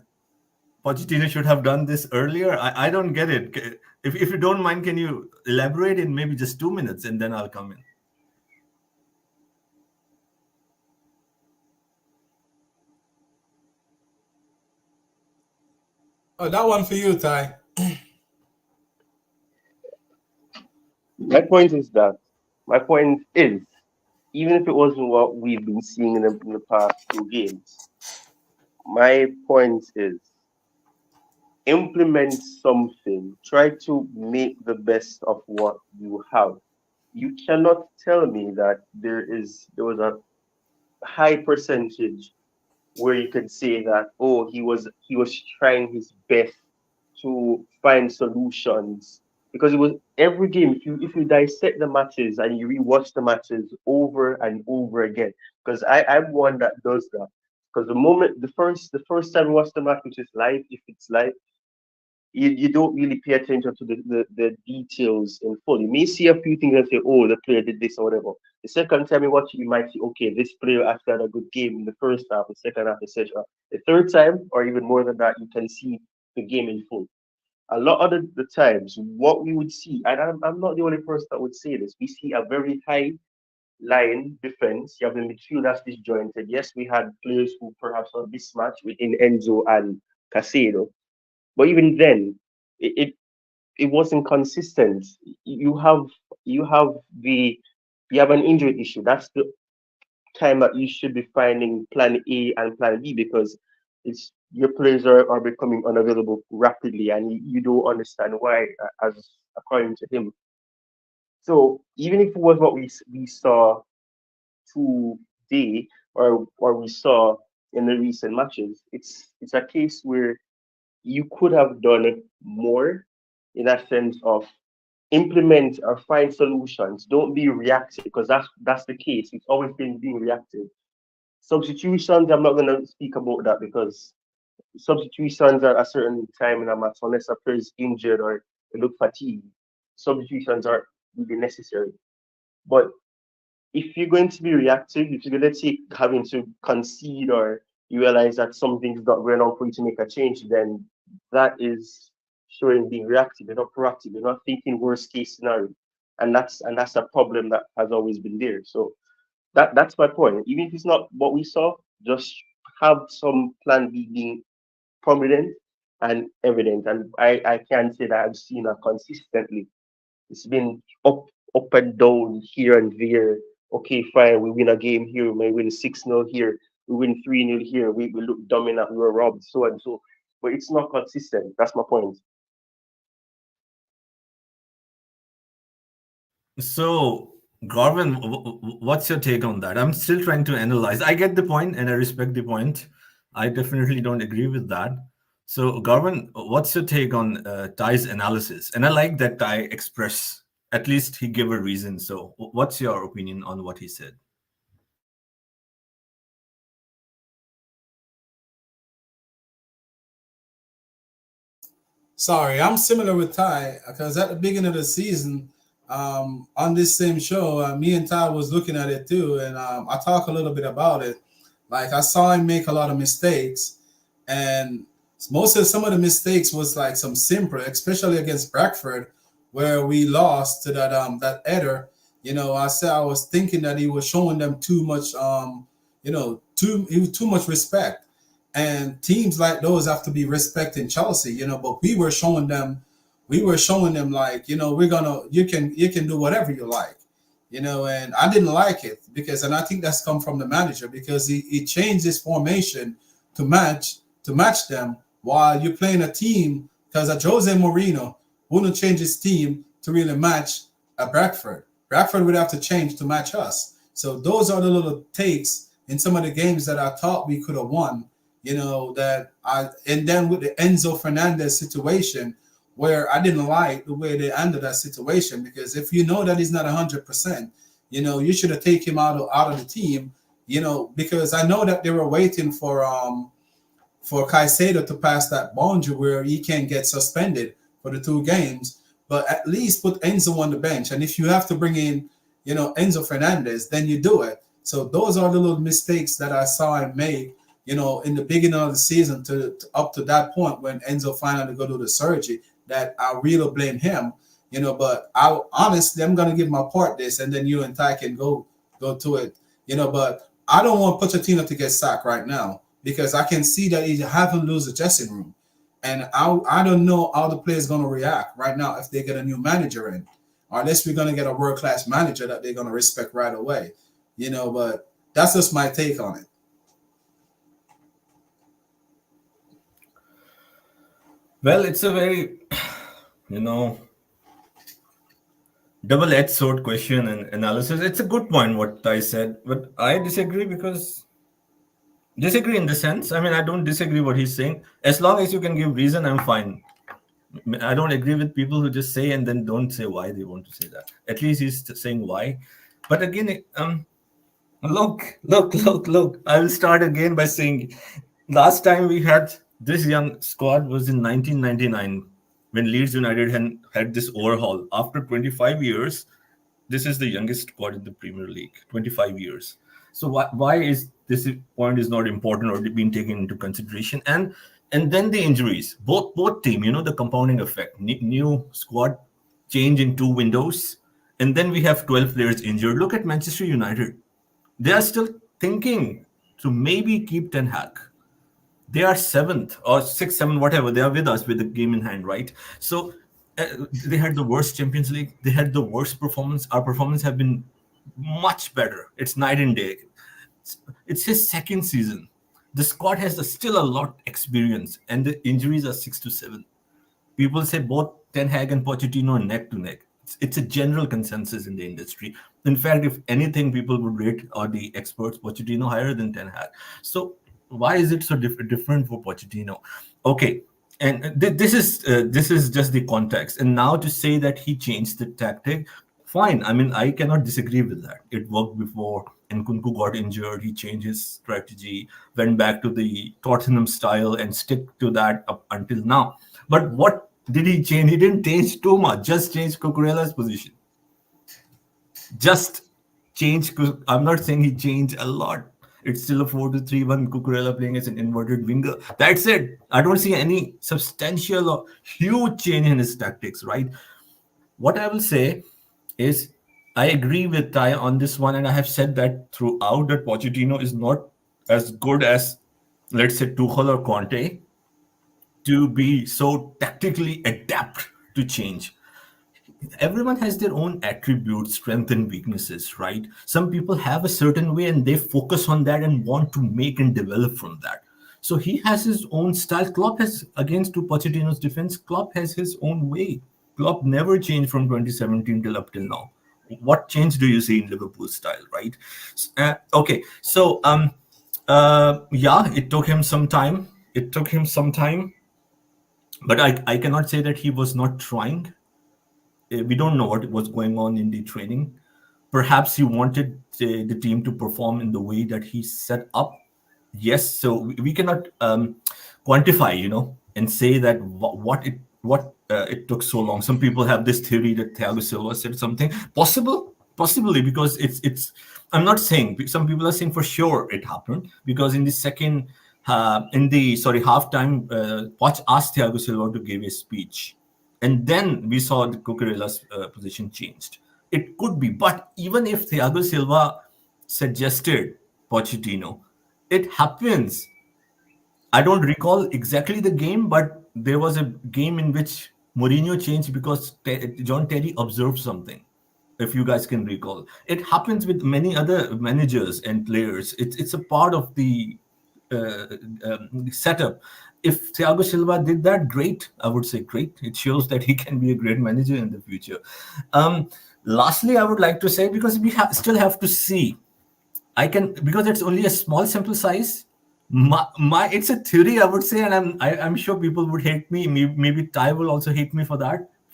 Pochettino should have done this earlier? I don't get it. If you don't mind, can you elaborate in maybe just 2 minutes, and then I'll come in. Oh, that one for you, Ty. My point is, even if it wasn't what we've been seeing in the past two games, my point is implement something. Try to make the best of what you have. You cannot tell me that there was a high percentage where you could say that, oh, he was trying his best to find solutions, because it was every game. If you dissect the matches and you rewatch the matches over and over again, because I'm one that does that. Because the first time you watch the match, which is live, if it's live, you don't really pay attention to the details in full. You may see a few things and say, oh, the player did this or whatever. The second time you watch it, you might see, okay, this player actually had a good game in the first half, the second half, etc. The third time, or even more than that, you can see the game in full. A lot of the times, what we would see, and I'm not the only person that would say this, we see a very high line defense. You have the midfield that's disjointed. Yes, we had players who perhaps were mismatched within Enzo and Casado, But even then, it it wasn't consistent. You have you have the you have an injury issue. That's the time that you should be finding plan A and plan B, because it's your players are becoming unavailable rapidly, and you don't understand why, as according to him. So even if it was what we saw today, or we saw in the recent matches, it's a case where you could have done more, in a sense of implement or find solutions. Don't be reactive, because that's the case. It's always been being reactive. Substitutions, I'm not gonna speak about that, because substitutions at a certain time in a match, unless a player is injured or they look fatigued, substitutions are really necessary. But if you're going to be reactive, if you're going to take having to concede, or you realize that something's not going on for you to make a change, then that is showing being reactive. You're not proactive. You're not thinking worst case scenario, and that's a problem that has always been there. So that's my point. Even if it's not what we saw, just have some plan B being prominent and evident. And I can say that I've seen that consistently. It's been up and down here and there. Okay, fine, we win a game here, we may win 6-0 here, we win 3-0 here, we look dominant, we were robbed, so and so. But it's not consistent. That's my point. So, Garvin, what's your take on that? I'm still trying to analyze. I get the point and I respect the point. I definitely don't agree with that. So, Garvin, what's your take on Ty's analysis? And I like that Ty express, at least he gave a reason. So, what's your opinion on what he said? Sorry, I'm similar with Ty because at the beginning of the season, on this same show, me and Ty was looking at it too, and I talk a little bit about it. Like I saw him make a lot of mistakes, and some of the mistakes was like some simple, especially against Bradford, where we lost to that header. I said I was thinking that he was showing them too much, too much respect, and teams like those have to be respecting Chelsea. But we were showing them like, you can do whatever you like, and I didn't like it and I think that's come from the manager because he changed his formation to match them while you're playing a team because a Jose Mourinho wouldn't change his team to really match a Bradford. Bradford would have to change to match us. So those are the little takes in some of the games that I thought we could have won, and then with the Enzo Fernandez situation, where I didn't like the way they handled that situation, because if you know that he's not 100%, you should have taken him out of the team, because I know that they were waiting for Caicedo to pass that boundary where he can get suspended for the 2 games, but at least put Enzo on the bench. And if you have to bring in, Enzo Fernandez, then you do it. So those are the little mistakes that I saw him make, in the beginning of the season to up to that point when Enzo finally go to the surgery, that I really blame him, but I'm going to give my part this, and then you and Ty can go to it, but I don't want Pochettino to get sacked right now because I can see that he haven't lose the dressing room. And I don't know how the players going to react right now if they get a new manager in, or unless we're going to get a world-class manager that they're going to respect right away, but that's just my take on it. Well, it's a very, double-edged sword question and analysis. It's a good point what I said, but I disagree disagree in the sense, I don't disagree what he's saying. As long as you can give reason, I'm fine. I don't agree with people who just say and then don't say why they want to say that. At least he's saying why. But again, look. I will start again by saying last time we had this young squad was in 1999 when Leeds United had this overhaul. After 25 years, this is the youngest squad in the Premier League, 25 years. So why is this point is not important or being taken into consideration? And then the injuries, both team, the compounding effect, new squad change in 2 windows, and then we have 12 players injured. Look at Manchester United. They are still thinking to maybe keep Ten Hag. They are seventh or sixth, seven, whatever. They are with us with the game in hand, right? So they had the worst Champions League. They had the worst performance. Our performance have been much better. It's night and day. It's his second season. The squad has still a lot experience, and the injuries are 6 to 7. People say both Ten Hag and Pochettino are neck to neck. It's a general consensus in the industry. In fact, if anything, people would rate or the experts Pochettino higher than Ten Hag. So why is it so different for Pochettino? Okay, and this is just the context. And now to say that he changed the tactic, fine. I mean, I cannot disagree with that. It worked before. And Nkunku got injured. He changed his strategy, went back to the Tottenham style, and stick to that up until now. But what did he change? He didn't change too much. Just change Cucurella's position. Just change. I'm not saying he changed a lot. It's still a 4-3-1. Cucurella playing as an inverted winger. That's it. I don't see any substantial or huge change in his tactics, right? What I will say is I agree with Ty on this one, and I have said that throughout that Pochettino is not as good as, let's say, Tuchel or Conte to be so tactically adapt to change. Everyone has their own attributes, strengths, and weaknesses, right? Some people have a certain way and they focus on that and want to make and develop from that. So he has his own style. Klopp has, against to Pochettino's defense, Klopp has his own way. Klopp never changed from 2017 till up till now. What change do you see in Liverpool style, right? Okay, so yeah, it took him some time. But I cannot say that he was not trying. We don't know what was going on in the training. Perhaps he wanted the team to perform in the way that he set up. Yes, so we cannot quantify, and say that what it took so long. Some people have this theory that Thiago Silva said something. Possibly, because it's. I'm not saying. Some people are saying for sure it happened because in the halftime, Poch asked Thiago Silva to give a speech. And then we saw the Cucurella's position changed. It could be, but even if Thiago Silva suggested Pochettino, it happens. I don't recall exactly the game, but there was a game in which Mourinho changed because John Terry observed something. If you guys can recall, it happens with many other managers and players. It's a part of the setup. If Thiago Silva did that, great. I would say great. It shows that he can be a great manager in the future. Lastly, I would like to say, because we still have to see, because it's only a small sample size. It's a theory, I would say, and I'm sure people would hate me. Maybe Ty will also hate me for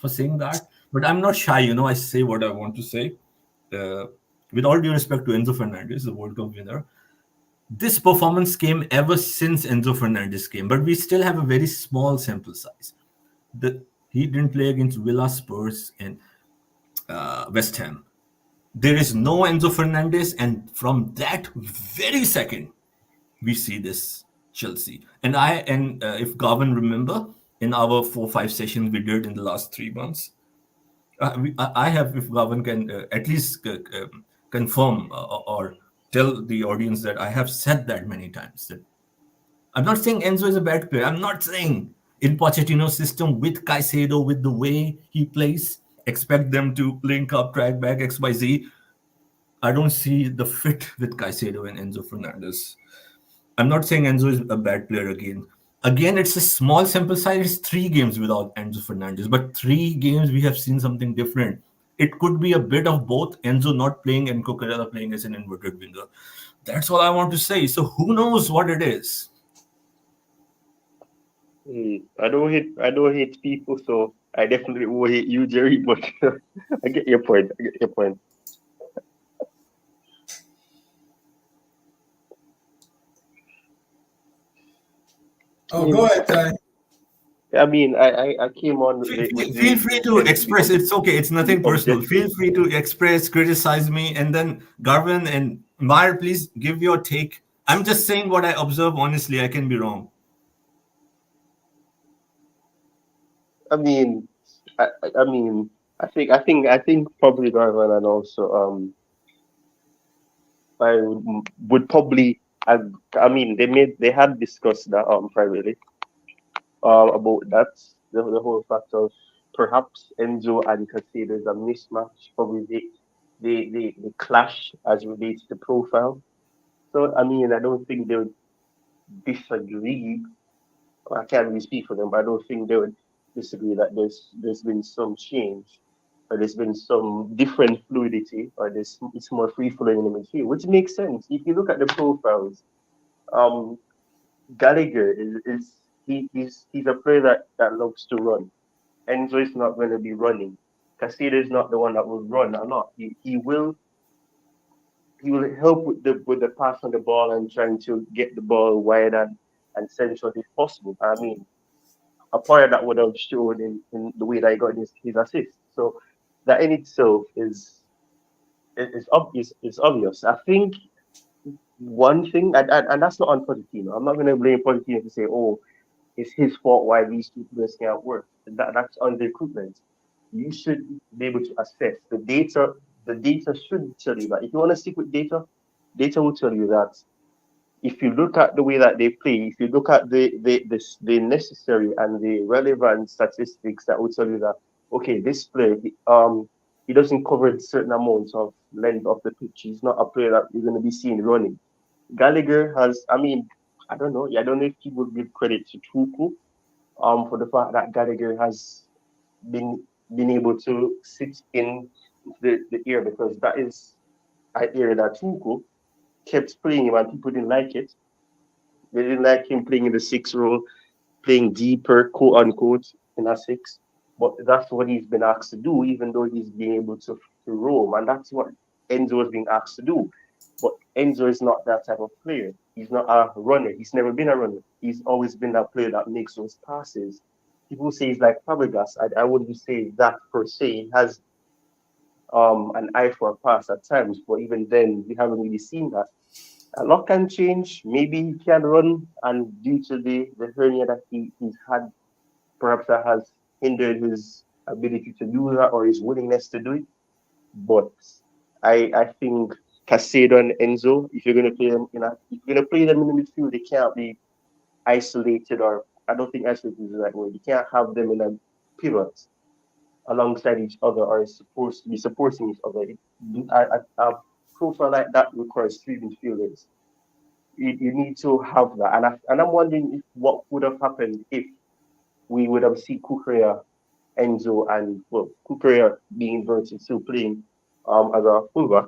saying that. But I'm not shy. I say what I want to say. With all due respect to Enzo Fernandez, the World Cup winner. This performance came ever since Enzo Fernandez came, but we still have a very small sample size. He didn't play against Villa, Spurs, and West Ham. There is no Enzo Fernandez, and from that very second, we see this Chelsea. And if Garvin remember, in our 4-5 sessions we did in the last 3 months, I have, if Garvin can at least confirm or tell the audience that I have said that many times. That I'm not saying Enzo is a bad player. I'm not saying in Pochettino's system with Caicedo, with the way he plays, expect them to link up, track back, XYZ. I don't see the fit with Caicedo and Enzo Fernandez. I'm not saying Enzo is a bad player again. Again, it's a small sample size. It's 3 games without Enzo Fernandez, but 3 games we have seen something different. It could be a bit of both, Enzo not playing and Cucurella playing as an inverted winger. That's all I want to say. So who knows what it is? I don't hate people, so I definitely will hate you, Jerry. But I get your point. Oh, go ahead, Ty. I mean, I came on. Feel free to express. It's okay. It's nothing personal. Feel free to express, criticize me, and then Garvin and Meyer, please give your take. I'm just saying what I observe. Honestly, I can be wrong. I mean, I think probably Garvan, and also I would probably I, I mean, they had discussed that privately about that the whole fact of perhaps Enzo and Caicedo is a mismatch. Probably they clash as relates to profile. So I mean, I don't think they would disagree. I can't really speak for them, but I don't think they would disagree that there's been some change, or there's been some different fluidity, or there's it's more free flowing in the midfield, which makes sense if you look at the profiles. Um, Gallagher is he's a player that loves to run. Enzo is not going to be running. Castillo is not the one that will run a lot. He will help with the pass on the ball and trying to get the ball wide and central if possible. I mean, a player that would have shown in the way that he got his assist. So that in itself is obvious. I think one thing, and that's not on Pochettino. I'm not going to blame Pochettino to say, oh, it's his fault why these two players can't work. That's on the recruitment. You should be able to assess the data. The data should tell you that. If you want to stick with data, data will tell you that if you look at the way that they play, if you look at the necessary and the relevant statistics that will tell you that okay, this player he doesn't cover certain amounts of length of the pitch. He's not a player that you're going to be seeing running. Gallagher has, I mean, I don't know. I don't know if he would give credit to Tuku for the fact that Gallagher has been been able to sit in the air because that is an area that Tuku kept playing him and people didn't like it. They didn't like him playing in the six role, playing deeper, quote unquote, in a six. But that's what he's been asked to do, even though he's being able to roam. And that's what Enzo is being asked to do. But Enzo is not that type of player. He's not a runner. He's never been a runner. He's always been that player that makes those passes. People say he's like Fabregas. I wouldn't say that per se. He has an eye for a pass at times, but even then, we haven't really seen that. A lot can change. Maybe he can run, and due to the hernia that he's had, perhaps that has hindered his ability to do that or his willingness to do it. But I think Casado and Enzo, if you're gonna play them if you're gonna play them in the midfield, they can't be isolated, or I don't think isolated is the right word. You can't have them in a pivot alongside each other or is supposed to be supporting each other. A profile like that requires three midfielders. You need to have that. And I'm wondering if what would have happened if we would have seen Kukurea, Enzo, and well, Kukurea being inverted, still playing as a fullback,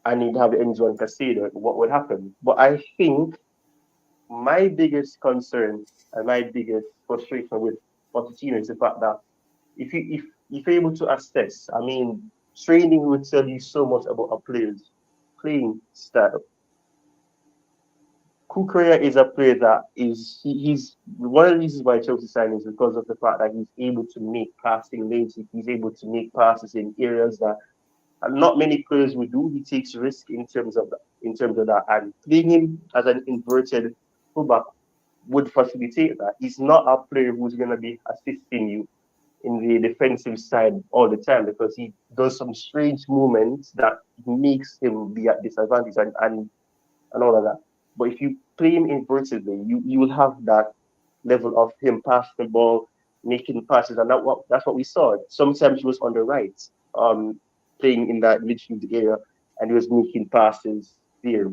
and you'd have Enzo and Casado, what would happen? But I think my biggest concern and my biggest frustration with Pochettino is the fact that if you're able to assess, I mean, training will tell you so much about a player's playing style. Kukurea is a player that he's one of the reasons why Chelsea signed is because of the fact that he's able to make passing lanes. He's able to make passes in areas that not many players would do. He takes risk in terms of that, and playing him as an inverted fullback would facilitate that. He's not a player who's going to be assisting you in the defensive side all the time because he does some strange movements that makes him be at disadvantage and all of that. But if you play him invertedly, you will have that level of him passing the ball, making passes, and that's what we saw. Sometimes he was on the right, playing in that midfield area, and he was making passes there,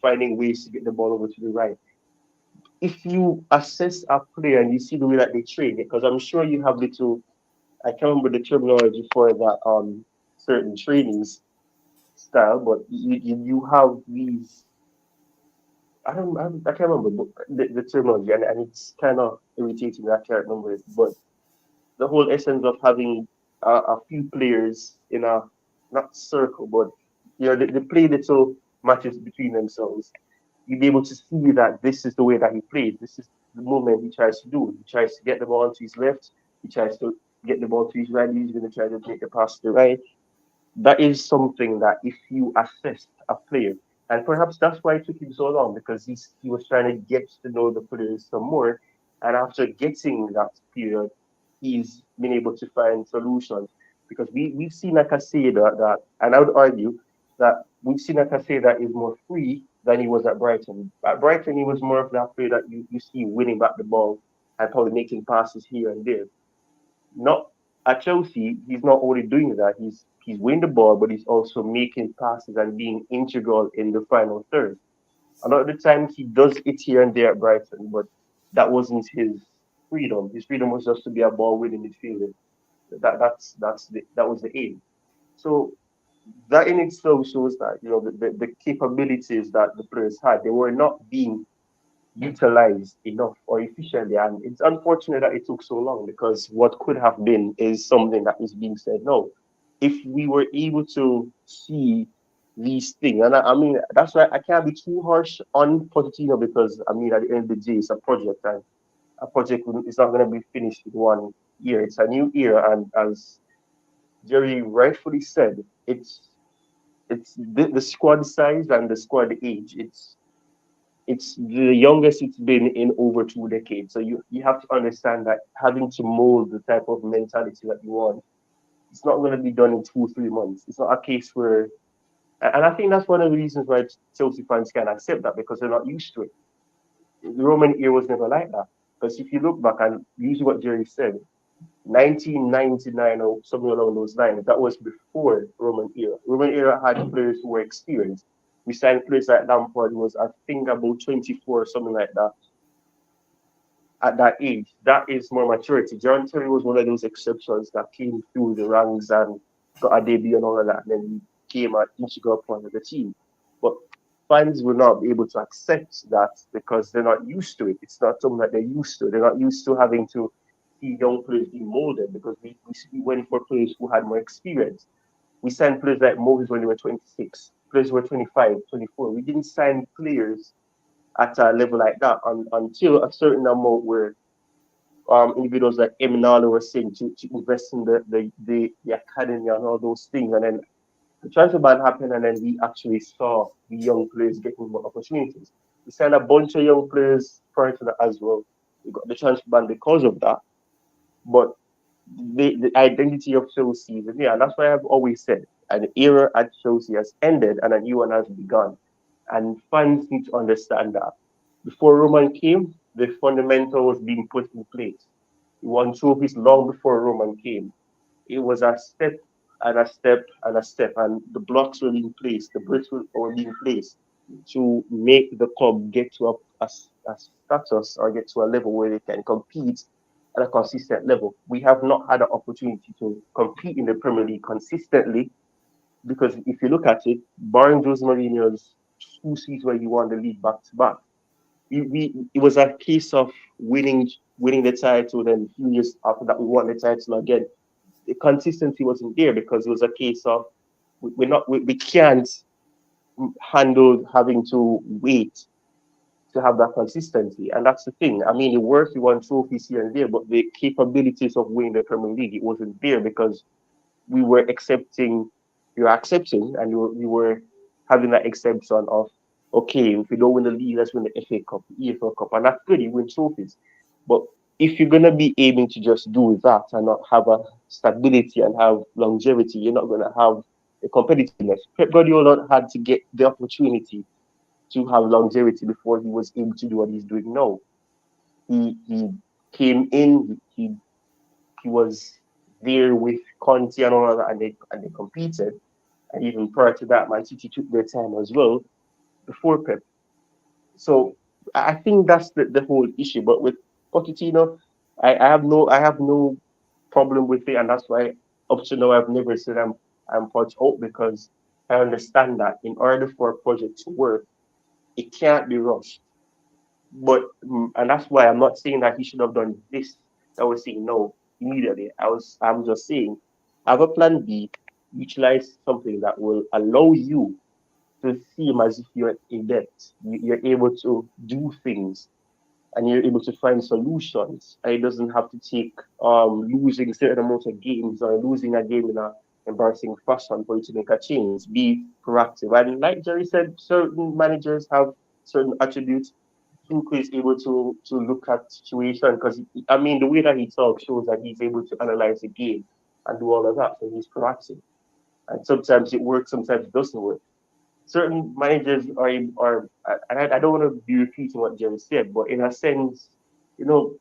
finding ways to get the ball over to the right. If you assess a player and you see the way that they train, because I'm sure you have little, I can't remember the terminology for that certain trainings style, but you have these I can't remember the terminology, and it's kind of irritating that I can't remember it. But the whole essence of having a few players in a not circle, but they play little matches between themselves. You'll be able to see that this is the way that he plays. This is the movement he tries to do. He tries to get the ball to his left. He tries to get the ball to his right. He's going to try to make the pass to the right. That is something that if you assess a player, and perhaps that's why it took him so long because he was trying to get to know the players some more, and after getting that period, he's been able to find solutions because we've seen like I say that and I would argue that we've seen Caicedo is more free than he was at Brighton. At Brighton, he was more of that player that you see winning back the ball and probably making passes here and there. Not at Chelsea, he's not only doing that, he's winning the ball, but he's also making passes and being integral in the final third. A lot of the times he does it here and there at Brighton, but that wasn't his freedom. His freedom was just to be a ball winning midfielder. That was the aim. So that in itself shows that the capabilities that the players had, they were not being utilized enough or efficiently. And it's unfortunate that it took so long because what could have been is something that is being said. No, if we were able to see these things, and I mean, that's why I can't be too harsh on Pochettino because, I mean, at the end of the day, it's a project and a project is not going to be finished in 1 year. It's a new era. And as Jerry rightfully said, it's the squad size and the squad age. It's the youngest it's been in over 2 decades. So you have to understand that having to mold the type of mentality that you want, it's not going to be done in 2 3 months. It's not a case where, and I think that's one of the reasons why Chelsea fans can accept that because they're not used to it. The Roman era was never like that. Because if you look back and usually what Jerry said, 1999 or something along those lines, that was before Roman era. Roman era had players who were experienced. We signed players like Lampard, who was, I think, about 24 or something like that at that age. That is more maturity. John Terry was one of those exceptions that came through the ranks and got a debut and all of that, and then he came an integral part of the team. But fans will not be able to accept that because they're not used to it. It's not something that they're used to. They're not used to having to see young players being molded because we went for players who had more experience. We signed players like Moses when they were 26, players who were 25, 24. We didn't sign players at a level like that until a certain amount where individuals like Eminalo were saying to invest in the academy and all those things. And then the transfer ban happened, and then we actually saw the young players getting more opportunities. We signed a bunch of young players prior to that as well. We got the transfer ban because of that. But the identity of Chelsea is here. And that's why I've always said an era at Chelsea has ended and a new one has begun. And fans need to understand that. Before Roman came, the fundamental was being put in place. He won trophies long before Roman came. It was a step and a step and a step, and the blocks were being placed, the bricks were being placed to make the club get to a status or get to a level where they can compete at a consistent level. We have not had an opportunity to compete in the Premier League consistently because if you look at it, barring Jose Mourinho's 2 seasons where he won the league back to back, it was a case of winning the title. Then a few years after that, we won the title again. The consistency wasn't there because it was a case of we can't handle having to wait to have that consistency, and that's the thing. I mean, it works. We won trophies here and there, but the capabilities of winning the Premier League, it wasn't there because we were accepting, and we were having that exception of, okay, if we don't win the league, let's win the FA Cup, the EFL Cup, and that's good. You win trophies, but if you're gonna be aiming to just do that and not have a stability and have longevity, you're not gonna have the competitiveness. Pep Guardiola had to get the opportunity to have longevity before he was able to do what he's doing now. He came in, he was there with Conte and all of that, and they competed. And even prior to that, Man City took their time as well before Pep. So I think that's the whole issue. But with Pochettino, I have no problem with it, and that's why up to now I've never said I'm Poch out because I understand that in order for a project to work, it can't be rushed. But and that's why I'm not saying that he should have done this. I was saying no immediately. I'm just saying have a plan B, utilize something that will allow you to seem as if you're in debt. You're able to do things and you're able to find solutions. And it doesn't have to take losing certain amount of games or losing a game in a embarrassing fashion for you to make a change. Be proactive. And like Jerry said, certain managers have certain attributes. Tuchel is able to look at situation because I mean the way that he talks shows that he's able to analyze the game and do all of that. So he's proactive. And sometimes it works, sometimes it doesn't work. certain managers are and I don't want to be repeating what Jerry said, but in a sense, you know,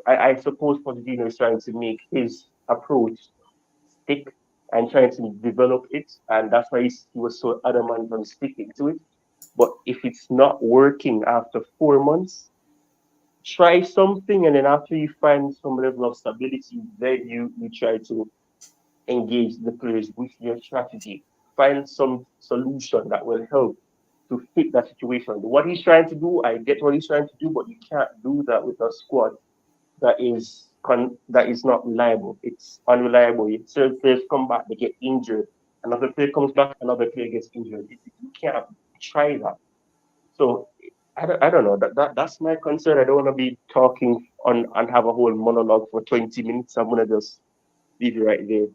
I suppose Pochettino is trying to make his approach stick and trying to develop it, and that's why he was so adamant on sticking to it. But if it's not working after 4 months, try something, and then after you find some level of stability, then you try to engage the players with your strategy. Find some solution that will help to fit that situation. What he's trying to do, I get what he's trying to do, but you can't do that with a squad that is not reliable. It's unreliable. Certain players come back, they get injured. Another player comes back, another player gets injured. You can't try that. So I don't know. That's my concern. I don't want to be talking on and have a whole monologue for 20 minutes. I'm gonna just leave it right there.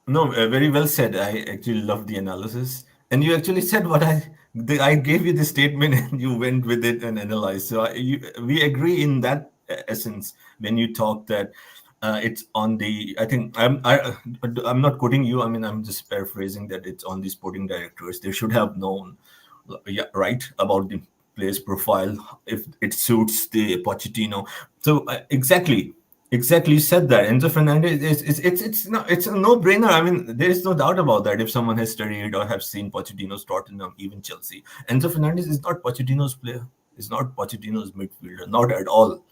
No, very well said. I actually love the analysis, and you actually said what I gave you the statement, and you went with it and analyzed. So we agree in that essence when you talk that it's on the. I think I'm not quoting you. I mean, I'm just paraphrasing that it's on the sporting directors. They should have known, yeah, right, about the player's profile if it suits the Pochettino. So exactly, you said that. Enzo Fernandez it's a no-brainer. I mean, there is no doubt about that. If someone has studied or have seen Pochettino's Tottenham, even Chelsea, Enzo Fernandez is not Pochettino's player. Is not Pochettino's midfielder, not at all,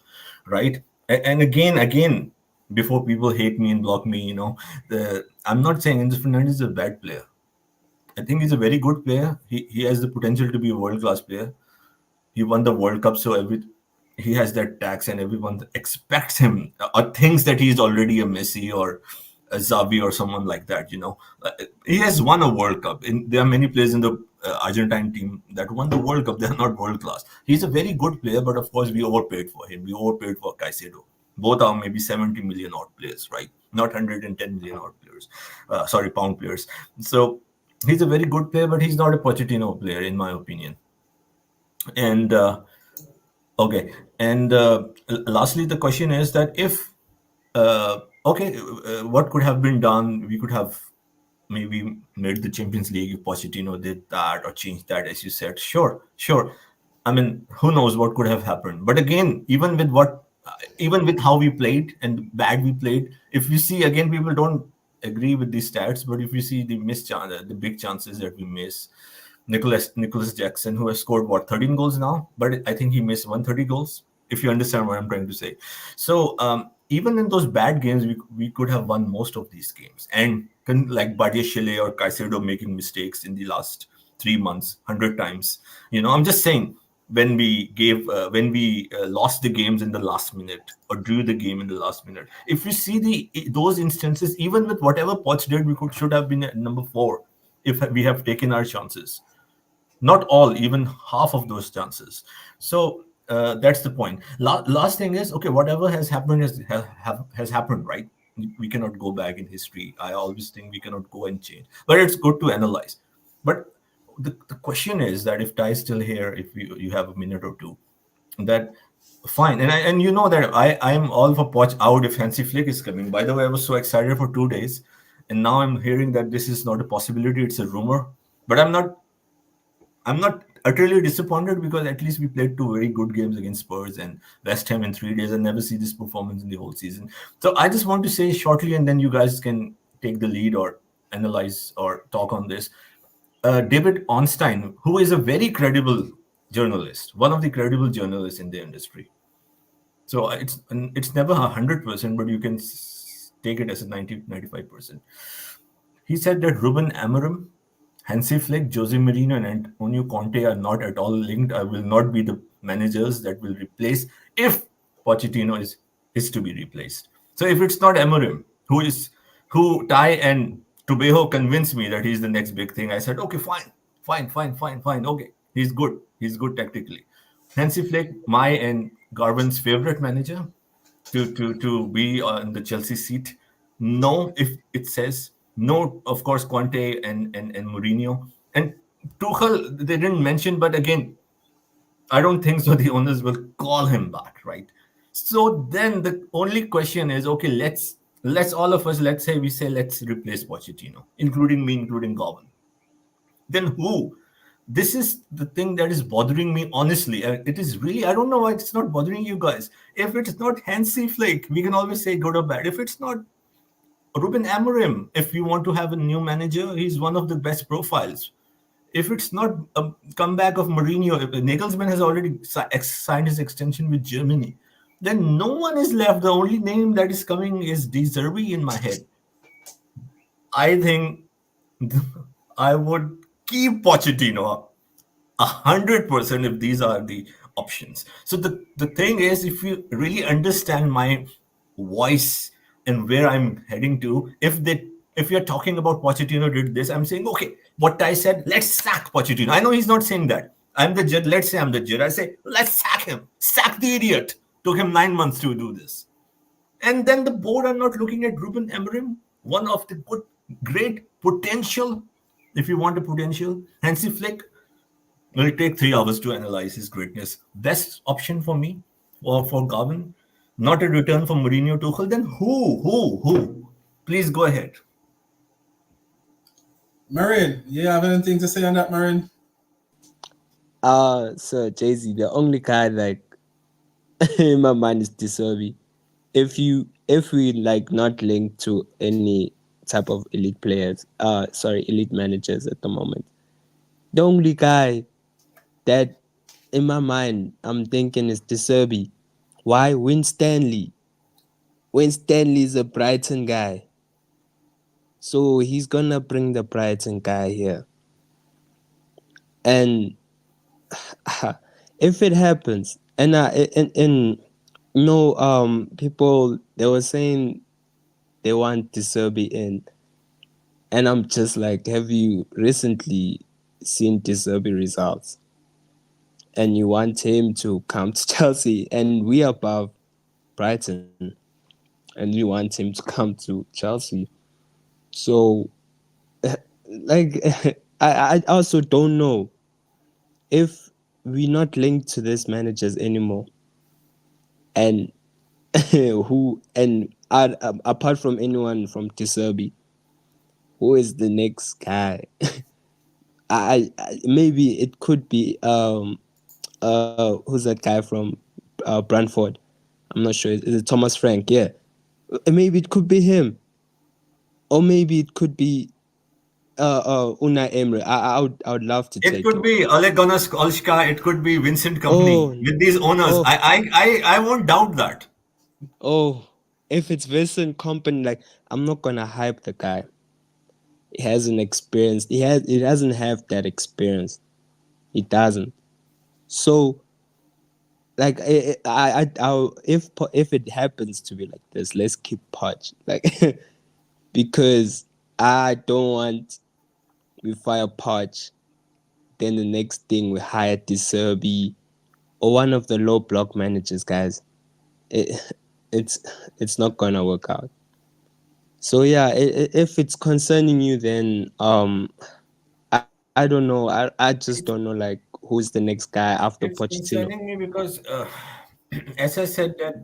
right? And again, before people hate me and block me, I'm not saying Enzo Fernandez is a bad player. I think he's a very good player. He has the potential to be a world-class player. He won the World Cup, so he has that tax, and everyone expects him or thinks that he's already a Messi or a Xavi or someone like that. He has won a World Cup. There are many players in the Argentine team that won the World Cup. They are not world class. He's a very good player, but of course we overpaid for him. We overpaid for Caicedo. Both are maybe 70 million odd players, right? Not 110 million odd players. Pound players. So he's a very good player, but he's not a Pochettino player, in my opinion. And okay, and lastly, the question is that if what could have been done? We could have maybe made the Champions League if Pochettino did that or changed that, as you said. Sure. I mean, who knows what could have happened? But again, even with how we played and bad we played, if you see again, people don't agree with these stats, but if you see the big chances that we miss. Nicholas Jackson, who has scored 13 goals now, but I think he missed 130 goals. If you understand what I'm trying to say. So even in those bad games, we could have won most of these games. And like Badiashile or Caicedo making mistakes in the last 3 months 100 times. I'm just saying when we lost the games in the last minute or drew the game in the last minute. If you see those instances, even with whatever Poch did, should have been at number 4 if we have taken our chances. Not all, even half of those chances. So that's the point. Last thing is, okay, whatever has happened has happened, right? We cannot go back in history. I always think we cannot go and change, but it's good to analyze. But the question is that if Ty is still here, if you have a minute or two, that fine. And you know that I'm all for Poch out if Hansi Flick is coming. By the way, I was so excited for 2 days, and now I'm hearing that this is not a possibility. It's a rumor, but I'm not utterly disappointed because at least we played 2 very good games against Spurs and West Ham in 3 days and never see this performance in the whole season. So I just want to say shortly, and then you guys can take the lead or analyze or talk on this. David Ornstein, who is a very credible journalist, one of the credible journalists in the industry. So it's never 100%, but you can take it as a 90-95%. He said that Ruben Amorim, Hansi Flick, Jose Mourinho, and Antonio Conte are not at all linked. I will not be the managers that will replace if Pochettino is to be replaced. So if it's not Amorim, who Ty and Tubejo convinced me that he's the next big thing, I said, okay, fine. Okay, he's good. He's good tactically. Hansi Flick, my and Garvin's favorite manager to be on the Chelsea seat. No, if it says no, of course, Conte and Mourinho. And Tuchel, they didn't mention, but again, I don't think so. The owners will call him back, right? So then the only question is, okay, let's let's all of us, let's say we say let's replace Pochettino, including me, including Govan. Then who? This is the thing that is bothering me, honestly. It is really, I don't know why it's not bothering you guys. If it's not Hansi Flick, we can always say good or bad. If it's not Ruben Amorim, if you want to have a new manager, he's one of the best profiles. If it's not a comeback of Mourinho, if Nagelsmann has already signed his extension with Germany, then no one is left. The only name that is coming is De Zerbi in my head. I think I would keep Pochettino 100% if these are the options. So the thing is, if you really understand my voice and where I'm heading to, if you're talking about Pochettino did this, I'm saying, okay, what I said, let's sack Pochettino. I know he's not saying that. I'm the judge. Let's say I'm the judge. I say, let's sack him. Sack the idiot. Took him 9 months to do this. And then the board are not looking at Ruben Amorim, one of the great potential, if you want a potential. Hansi Flick will take 3 hours to analyze his greatness. Best option for me, or for Govan, not a return for Mourinho Tuchel. Then who? Please go ahead. Marin, you have anything to say on that, Marin? So Jay-Z, the only guy like in my mind is De Zerbi. If we like not linked to any type of elite players, elite managers at the moment, the only guy that in my mind I'm thinking is De Zerbi. Why? Win Stanley. Win Stanley is a Brighton guy, so he's gonna bring the Brighton guy here. And if it happens, and people, they were saying they want De Zerbi in, and I'm just like, have you recently seen De Zerbi results? And you want him to come to Chelsea, and we are above Brighton, and you want him to come to Chelsea. So, like, I also don't know if we're not linked to these managers anymore, and apart from anyone from De Zerbi, who is the next guy? I maybe it could be who's that guy from Brentford? I'm not sure. Is it Thomas Frank? Yeah, maybe it could be him, or maybe it could be Unai Emery. I would love to take It could be Ole Gunnar Solskjaer. It could be Vincent Kompany. With these owners, I won't doubt that. Oh, if it's Vincent Kompany, like, I'm not gonna hype the guy. He hasn't experienced. He doesn't have that experience. He doesn't. So, like, if it happens to be like this, let's keep Poch, like, because I don't want we fire Poch, then the next thing we hire De Zerbi or one of the low block managers, guys. It's not gonna work out. So yeah, if it's concerning you, then I don't know. I just don't know, like, who's the next guy after It's Pochettino. concerning me because, as I said, that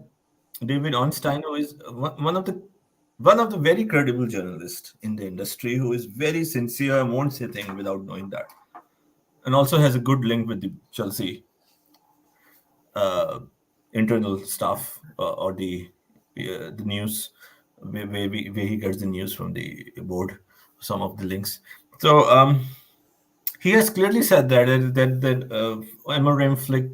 David Ornsteiner is one of the very credible journalists in the industry, who is very sincere and won't say things without knowing that, and also has a good link with the Chelsea internal staff or the news, where he gets the news from the board, some of the links. So he has clearly said that Amorim, Flick,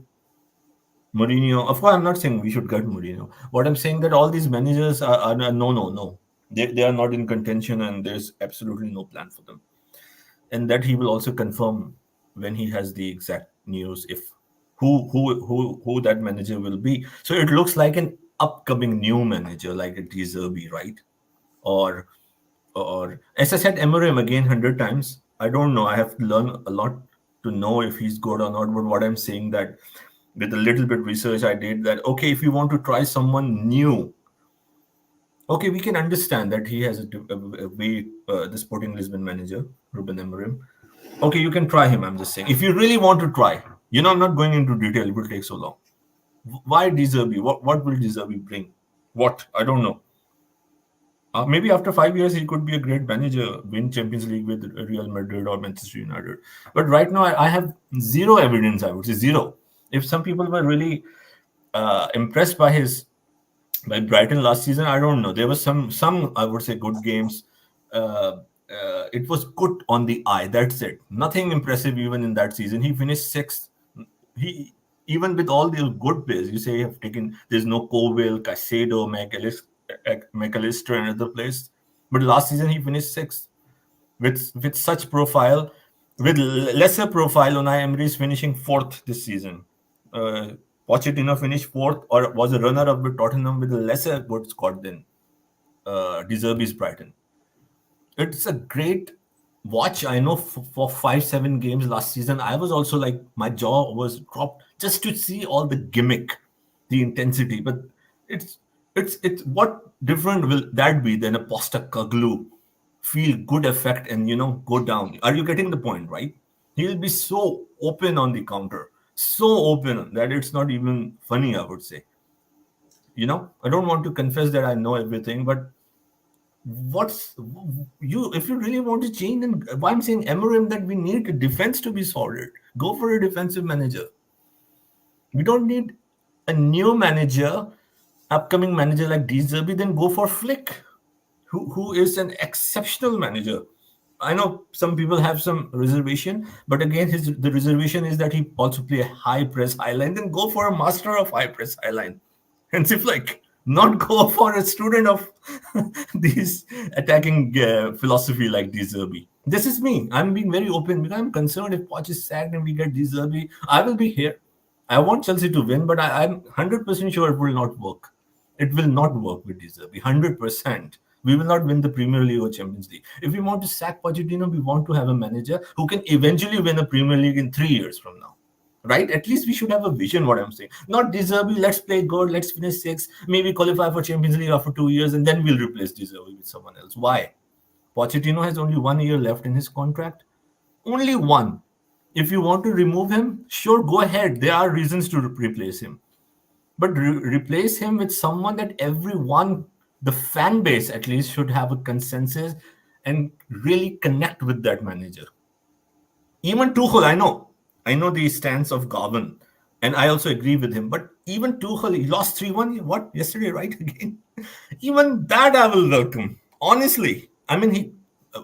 Mourinho. Of course, I'm not saying we should get Mourinho. What I'm saying that all these managers are no. They are not in contention, and there's absolutely no plan for them. And that he will also confirm when he has the exact news, if who that manager will be. So it looks like an upcoming new manager, like a De Zerbi, right? Or as I said, Amorim again 100 times. I don't know. I have to learn a lot to know if he's good or not. But what I'm saying, that with a little bit research I did, that okay, if you want to try someone new, okay, we can understand that he has the Sporting Lisbon manager, Ruben Amorim. Okay, you can try him. I'm just saying, if you really want to try, I'm not going into detail. It will take so long. Why De Zerbi? What will De Zerbi bring? What? I don't know. Maybe after 5 years, he could be a great manager, win Champions League with Real Madrid or Manchester United. But right now, I have zero evidence. I would say zero. If some people were really impressed by Brighton last season, I don't know. There was some I would say good games. It was good on the eye. That's it. Nothing impressive even in that season. He finished sixth. He even with all the good players, you say have taken. There's no Coville, Caicedo, McAllister, and other players. But last season he finished sixth with such profile. With lesser profile, Unai Emery is finishing fourth this season. Pochettino finished fourth or was a runner-up with Tottenham with a lesser good score than De Zerbi's Brighton. It's a great watch. I know for 5-7 games last season, I was also like, my jaw was dropped just to see all the gimmick, the intensity. But it's what different will that be than a Postecoglou feel good effect and go down? Are you getting the point, right? He'll be so open on the counter, so open that it's not even funny, I would say. I don't want to confess that I know everything, but if you really want to change, then why I'm saying Emery that we need a defense to be solid. Go for a defensive manager. We don't need a new manager, upcoming manager like De Zerbi, then go for Flick, who is an exceptional manager. I know some people have some reservation, but again, the reservation is that he also play a high press, high line. Then go for a master of high press, high line. And if like not go for a student of these attacking philosophy like De Zerbi. This is me. I'm being very open because I'm concerned if Poch is sacked and we get De Zerbi, I will be here. I want Chelsea to win, but I'm 100% sure it will not work. It will not work with De Zerbi. 100%. We will not win the Premier League or Champions League. If we want to sack Pochettino, we want to have a manager who can eventually win a Premier League in 3 years from now. Right? At least we should have a vision, what I'm saying. Not De Zerbi, let's play good, let's finish sixth, maybe qualify for Champions League after 2 years, and then we'll replace De Zerbi with someone else. Why? Pochettino has only 1 year left in his contract. Only one. If you want to remove him, sure, go ahead. There are reasons to replace him. But replace him with someone that everyone, the fan base at least, should have a consensus and really connect with that manager. Even Tuchel, I know the stance of Garvin, and I also agree with him. But even Tuchel, he lost 3-1 yesterday, right? Again, even that I will welcome. Honestly,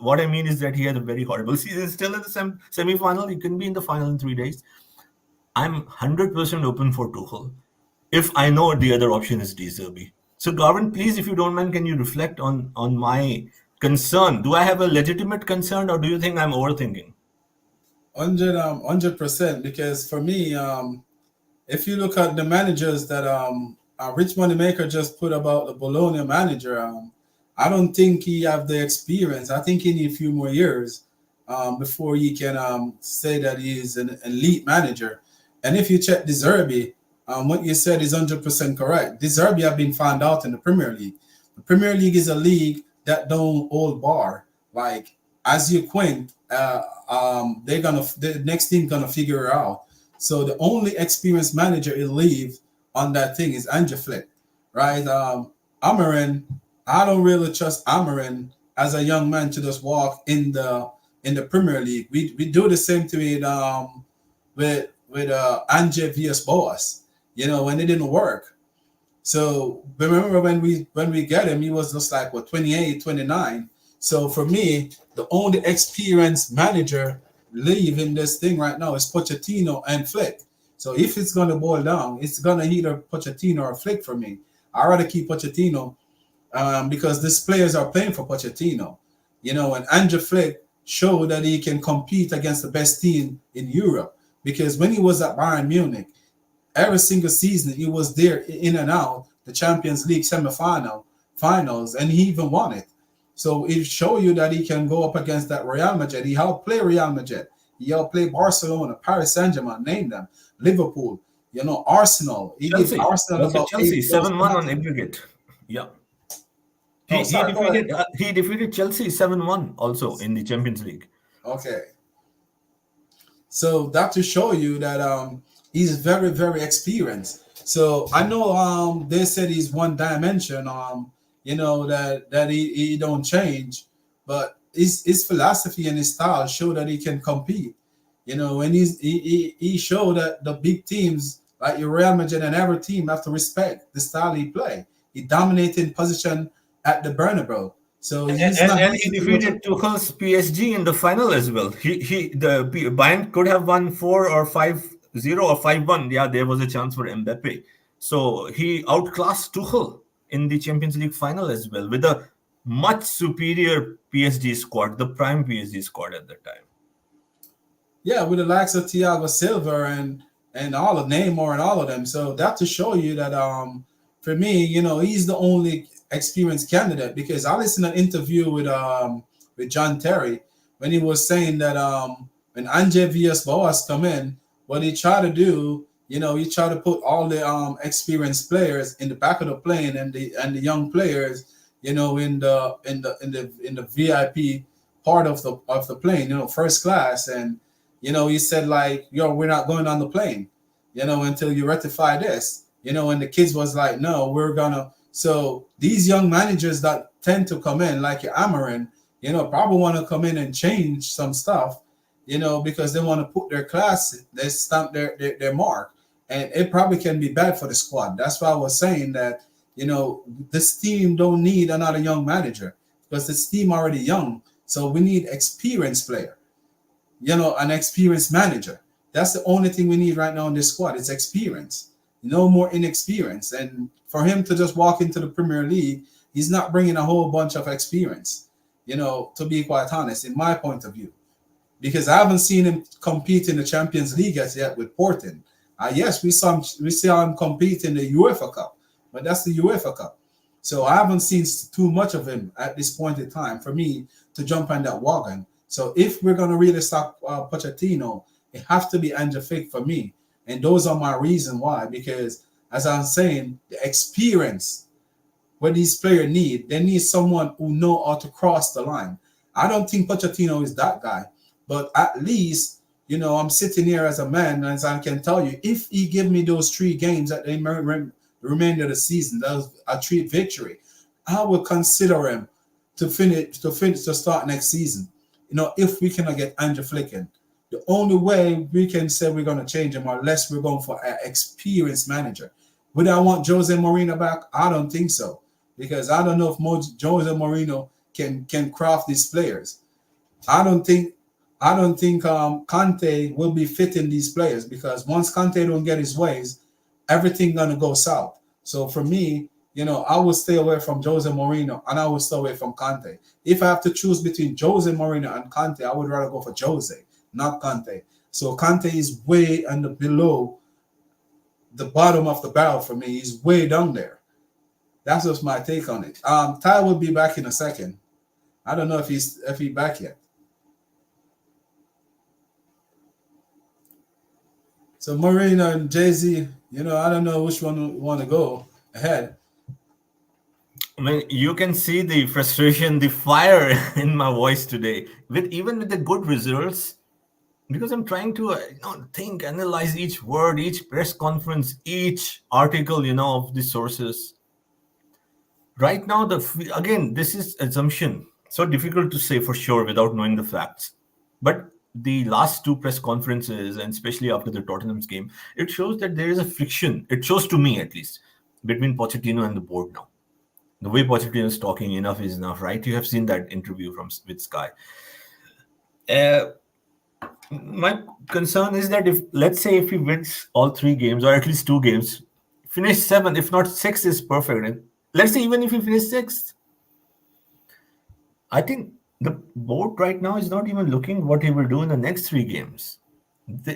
what I mean is that he had a very horrible season. Still in the semi-final, he can be in the final in 3 days. I'm 100% open for Tuchel if I know the other option is De Zerbi. So Garvin, please, if you don't mind, can you reflect on my concern? Do I have a legitimate concern, or do you think I'm overthinking? 100%, because for me, if you look at the managers that Rich Moneymaker just put about the Bologna manager, I don't think he have the experience. I think he need a few more years before he can say that he is an elite manager. And if you check De Zerbi, what you said is 100% correct. De Zerbi have been found out in the Premier League. The Premier League is a league that don't hold bar. Like, as you quint, the next team gonna figure it out. So the only experienced manager he'll leave on that thing is Hansi Flick, right? Amorim, I don't really trust Amorim as a young man to just walk in the Premier League. We do the same thing with Ange Villas-Boas, when it didn't work. So remember when we get him, he was just like 28, 29. So for me, the only experienced manager leaving this thing right now is Pochettino and Flick. So if it's going to boil down, it's going to either Pochettino or Flick for me. I'd rather keep Pochettino because these players are playing for Pochettino. And Andrew Flick showed that he can compete against the best team in Europe. Because when he was at Bayern Munich, every single season he was there in and out, the Champions League finals, and he even won it. So it shows you that he can go up against that Real Madrid. He helped play Real Madrid. He helped play Barcelona, Paris Saint-Germain, name them, Liverpool, Arsenal. He Chelsea. did Arsenal about Chelsea 7-1 on aggregate. Yeah. He defeated Chelsea 7-1 also in the Champions League. Okay. So that to show you that he's very, very experienced. So I know they said he's one dimension he don't change, but his philosophy and his style show that he can compete. And he showed that the big teams like your Real Madrid and every team have to respect the style he play. He dominated position at the Bernabeu, so he's not And he easy to defeated Tuchel's PSG in the final as well. Bayern could have won 4 or 5-0 or 5-1. Yeah, there was a chance for Mbappe. So he outclassed Tuchel in the Champions League final as well with a much superior PSG squad, the prime PSG squad at the time. Yeah, with the likes of Thiago Silva and all of Neymar and all of them. So that to show you that for me, he's the only experienced candidate because I listened to an interview with John Terry when he was saying that when Anje Villas-Boas come in, what he tried to do, he tried to put all the experienced players in the back of the plane and the young players, in the VIP part of the plane, first class. And he said like, yo, we're not going on the plane, until you rectify this, and the kids was like, no, we're gonna. So these young managers that tend to come in, like your Amarin, probably want to come in and change some stuff, because they want to put their class, they stamp their mark, and it probably can be bad for the squad. That's why I was saying that, this team don't need another young manager because this team already young, so we need experienced player. An experienced manager. That's the only thing we need right now in this squad. It's experience. No more inexperience. And for him to just walk into the Premier League, he's not bringing a whole bunch of experience, to be quite honest, in my point of view. Because I haven't seen him compete in the Champions League as yet with Porto. Yes, we saw him compete in the UEFA Cup, but that's the UEFA Cup. So I haven't seen too much of him at this point in time for me to jump on that wagon. So if we're going to really stop Pochettino, it has to be Hansi Flick for me. And those are my reason why. Because as I'm saying, the experience what these players need, they need someone who know how to cross the line. I don't think Pochettino is that guy. But at least, I'm sitting here as a man, as I can tell you, if he give me those 3 games at the remainder of the season, that was a 3 victory, I would consider him to start next season. If we cannot get Hansi Flick in. The only way we can say we're going to change him unless we're going for an experienced manager. Would I want Jose Mourinho back? I don't think so. Because I don't know if Jose Mourinho can craft these players. I don't think Conte will be fitting these players because once Conte don't get his ways, everything going to go south. So for me, I will stay away from Jose Mourinho and I will stay away from Conte. If I have to choose between Jose Mourinho and Conte, I would rather go for Jose, not Conte. So Conte is way below the bottom of the barrel for me. He's way down there. That's just my take on it. Ty will be back in a second. I don't know if he's back yet. So Mourinho and Jay-Z, I don't know which one want to go ahead. I mean, you can see the frustration, the fire in my voice today. Even with the good results, because I'm trying to think, analyze each word, each press conference, each article, of the sources. Right now, again, this is assumption. So difficult to say for sure without knowing the facts. But the last 2 press conferences, and especially after the Tottenham's game, it shows that there is a friction. It shows to me, at least, between Pochettino and the board now. The way Pochettino is talking, enough is enough, right? You have seen that interview with Sky. My concern is that let's say if he wins all 3 games, or at least 2 games, finish 7th, if not 6th is perfect. And let's say even if he finishes 6th, I think the board right now is not even looking what he will do in the next 3 games.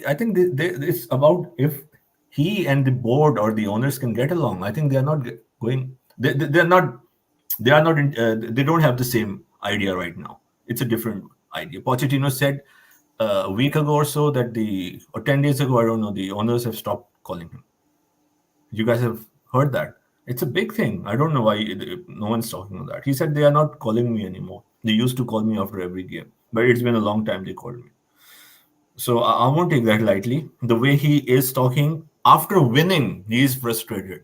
I think it's about if he and the board or the owners can get along. I think they are not going. They don't have the same idea right now. It's a different idea. Pochettino said a week ago or so or 10 days ago, I don't know, the owners have stopped calling him. You guys have heard that. It's a big thing. I don't know why no one's talking about that. He said they are not calling me anymore. They used to call me after every game, but it's been a long time they called me. So I won't take that lightly. The way he is talking after winning, he is frustrated.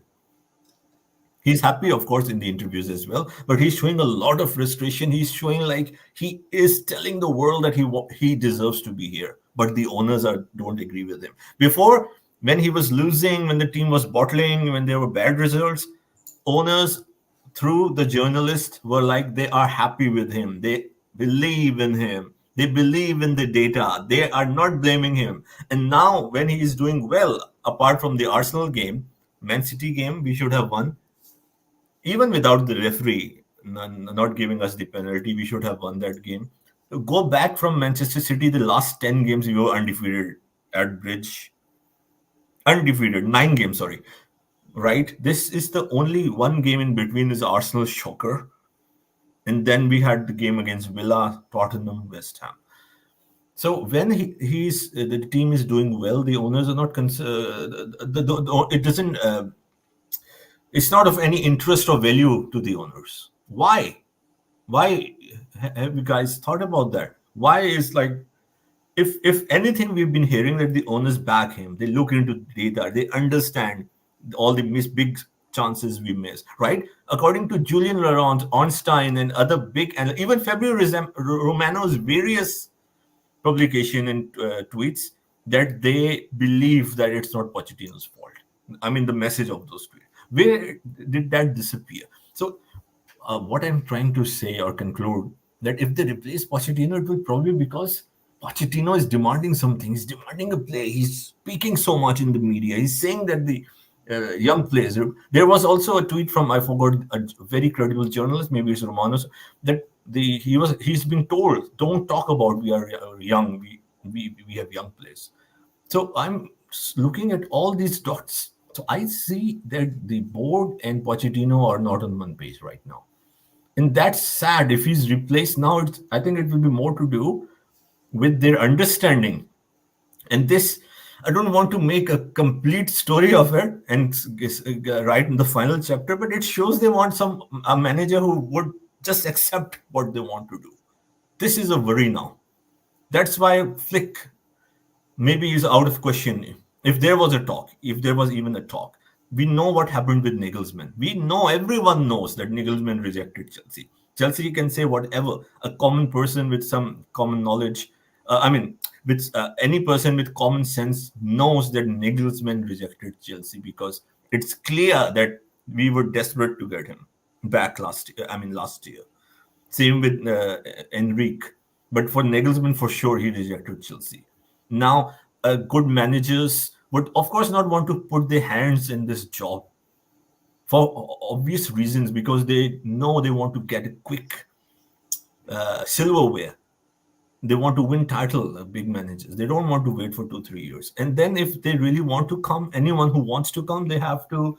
He's happy, of course, in the interviews as well, but he's showing a lot of frustration. He's showing like he is telling the world that he deserves to be here, but the owners don't agree with him. Before, when he was losing, when the team was bottling, when there were bad results, owners through the journalists were like they are happy with him. They believe in him. They believe in the data. They are not blaming him. And now, when he is doing well, apart from the Arsenal game, Man City game, we should have won. Even without the referee not giving us the penalty, we should have won that game. Go back from Manchester City, the last 10 games, we were undefeated at Bridge. Undefeated, 9 games, sorry. Right? This is the only one game in between is Arsenal shocker. And then we had the game against Villa, Tottenham, West Ham. So when the team is doing well, the owners are not concerned. It doesn't. It's not of any interest or value to the owners. Why? Why have you guys thought about that? Why is like, if anything, we've been hearing that the owners back him. They look into data. They understand all the big chances we miss, right? According to Julian Laurent, Ornstein, and other big, and even Fabio Romano's various publication and tweets, that they believe that it's not Pochettino's fault. I mean, the message of those tweets. Where did that disappear? So what I'm trying to say or conclude, that if they replace Pochettino, it will probably because Pochettino is demanding something. He's demanding a play. He's speaking so much in the media. He's saying that the young players. There was also a tweet from, I forgot, a very credible journalist, maybe it's Romanos, that he's been told, don't talk about we are young. We have young players. So I'm looking at all these dots. So I see that the board and Pochettino are not on one page right now. And that's sad. If he's replaced now, I think it will be more to do with their understanding. And this, I don't want to make a complete story of it and write in the final chapter, but it shows they want a manager who would just accept what they want to do. This is a worry now. That's why Flick maybe is out of question. If there was a talk, if there was even a talk, we know what happened with Nagelsmann. We know, everyone knows that Nagelsmann rejected Chelsea. Chelsea can say whatever. A common person with some common knowledge, with any person with common sense knows that Nagelsmann rejected Chelsea because it's clear that we were desperate to get him back last year. Same with Enrique. But for Nagelsmann, for sure, he rejected Chelsea. Now, good managers would, of course, not want to put their hands in this job for obvious reasons, because they know they want to get a quick silverware. They want to win title, big managers. They don't want to wait for 2-3 years. And then if they really want to come, anyone who wants to come, they have to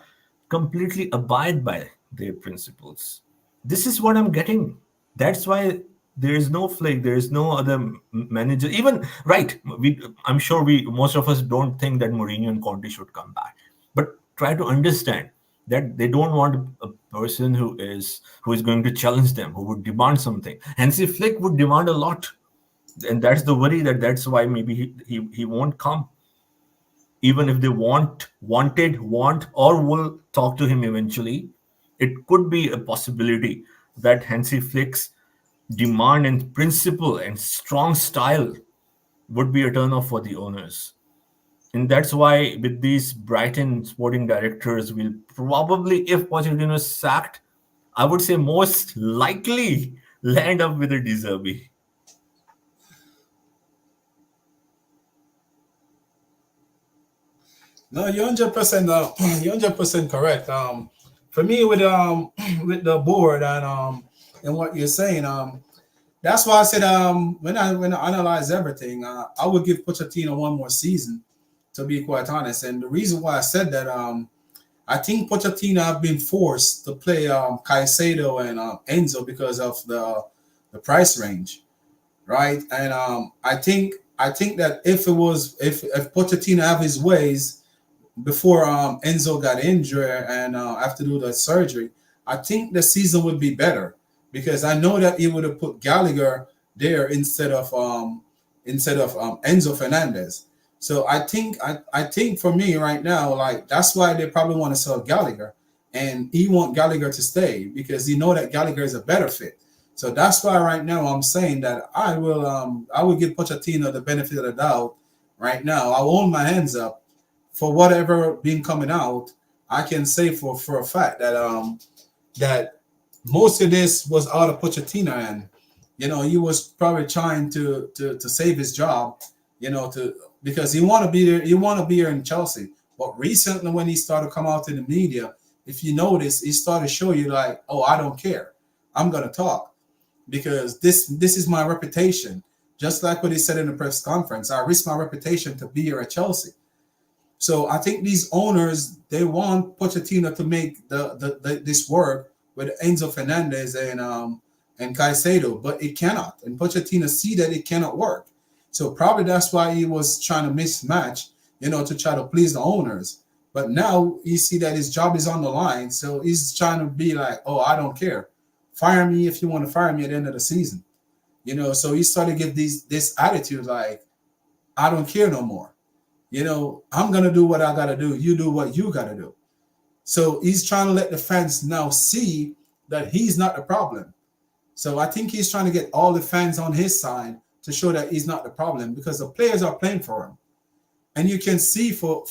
completely abide by their principles. This is what I'm getting. That's why there is no Flick. There is no other manager. Even, right, I'm sure most of us don't think that Mourinho and Conte should come back. But try to understand that they don't want a person who is going to challenge them, who would demand something. Hansi Flick would demand a lot. And that's the worry, that's why maybe he won't come. Even if they want, or will talk to him eventually, it could be a possibility that Hansi Flick's demand and principle and strong style would be a turn-off for the owners. And that's why with these Brighton sporting directors will probably, if Pochettino is sacked, I would say most likely land up with a De Zerbi. No, you're 100%. You're 100% correct. For me, with the board and what you're saying, that's why I said when I analyze everything, I would give Pochettino one more season, to be quite honest. And the reason why I said that, I think Pochettino have been forced to play Caicedo and Enzo because of the price range, right? And I think that if Pochettino have his ways before Enzo got injured and have to do the surgery, I think the season would be better, because I know that he would have put Gallagher there instead of Enzo Fernandez. So I think for me right now, like, that's why they probably want to sell Gallagher and he want Gallagher to stay because he know that Gallagher is a better fit. So that's why right now I'm saying that I will give Pochettino the benefit of the doubt right now. I will hold my hands up for whatever been coming out. I can say for a fact that most of this was out of Pochettino, and he was probably trying to save his job, to because he want to be there. He want to be here in Chelsea. But recently, when he started to come out in the media, if you notice, he started to show you like, oh, I don't care. I'm gonna talk because this is my reputation. Just like what he said in the press conference, I risk my reputation to be here at Chelsea. So I think these owners they want Pochettino to make this work with Enzo Fernandez and Caicedo, but it cannot. And Pochettino see that it cannot work. So probably that's why he was trying to mismatch, to try to please the owners. But now you see that his job is on the line, so he's trying to be like, "Oh, I don't care. Fire me if you want to fire me at the end of the season." So he started to give this attitude like, "I don't care no more. I'm gonna do what I gotta do. You do what you gotta do." So he's trying to let the fans now see that he's not the problem. So I think he's trying to get all the fans on his side to show that he's not the problem because the players are playing for him. And you can see for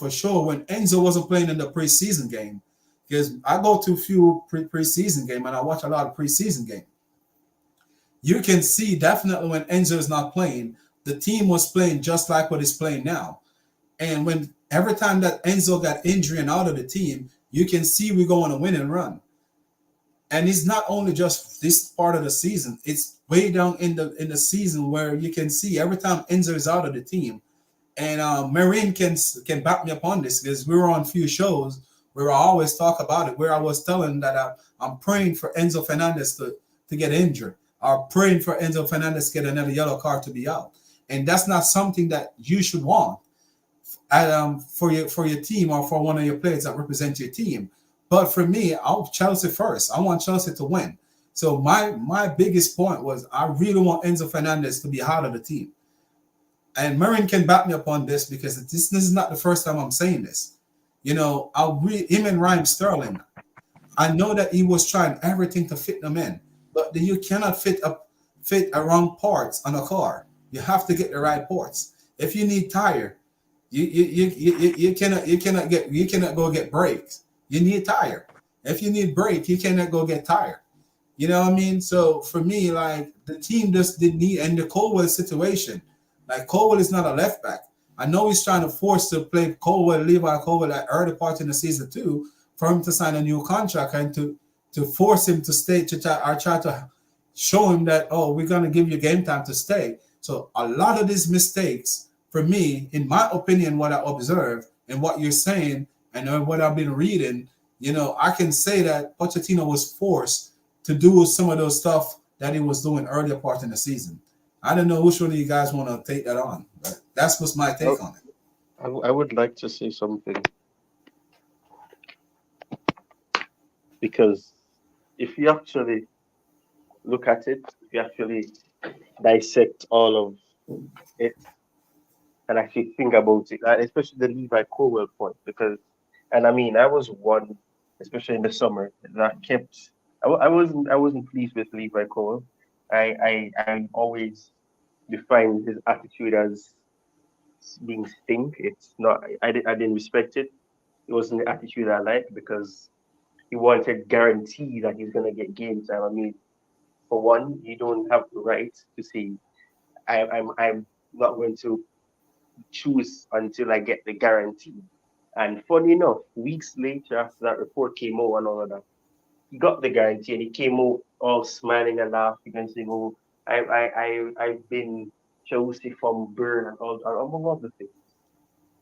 sure when Enzo wasn't playing in the preseason game, because I go to a few preseason game and I watch a lot of preseason game. You can see definitely when Enzo is not playing, the team was playing just like what is playing now. And when every time that Enzo got injured and out of the team, you can see we go on a win and run. And it's not only just this part of the season; it's way down in the season where you can see every time Enzo is out of the team. And Marine can back me up on this because we were on a few shows where I always talk about it, where I was telling that I'm praying for Enzo Fernandez to get injured. I'm praying for Enzo Fernandez to get another yellow card to be out. And that's not something that you should want for your team or for one of your players that represent your team. But for me, I'll Chelsea first. I want Chelsea to win. So my biggest point was I really want Enzo Fernandez to be out of the team. And Marin can back me up on this because this is not the first time I'm saying this. Him and Raheem Sterling. I know that he was trying everything to fit them in, but you cannot fit a wrong parts on a car. You have to get the right parts. If you need tire, you cannot go get brakes. You need tire. If you need brake, you cannot go get tire. You know what I mean? So for me, like the team just didn't need, and the Colwell situation. Like Colwell is not a left back. I know he's trying to force to play Levi Colwell at early part in the season too, for him to sign a new contract and to force him to stay to try to show him that we're gonna give you game time to stay. So a lot of these mistakes, for me, in my opinion, what I observe and what you're saying and what I've been reading, I can say that Pochettino was forced to do some of those stuff that he was doing earlier part in the season. I don't know which one of you guys want to take that on, but that's what's my take on it. I would like to say something because if you actually look at it, if you actually dissect all of it and actually think about it, and especially the Levi Colwell point, and I mean, I was one, especially in the summer, that kept. I wasn't pleased with Levi Colwell. I always define his attitude as being stink. It's not. I didn't respect it. It wasn't the attitude I liked because he wanted guarantee that he's gonna get game time. I mean, for one, you don't have the right to say I'm not going to choose until I get the guarantee. And funny enough, weeks later after that report came out and all of that, he got the guarantee and he came out all smiling and laughing and saying, "Oh, I've been Chelsea from Burn and all among other things."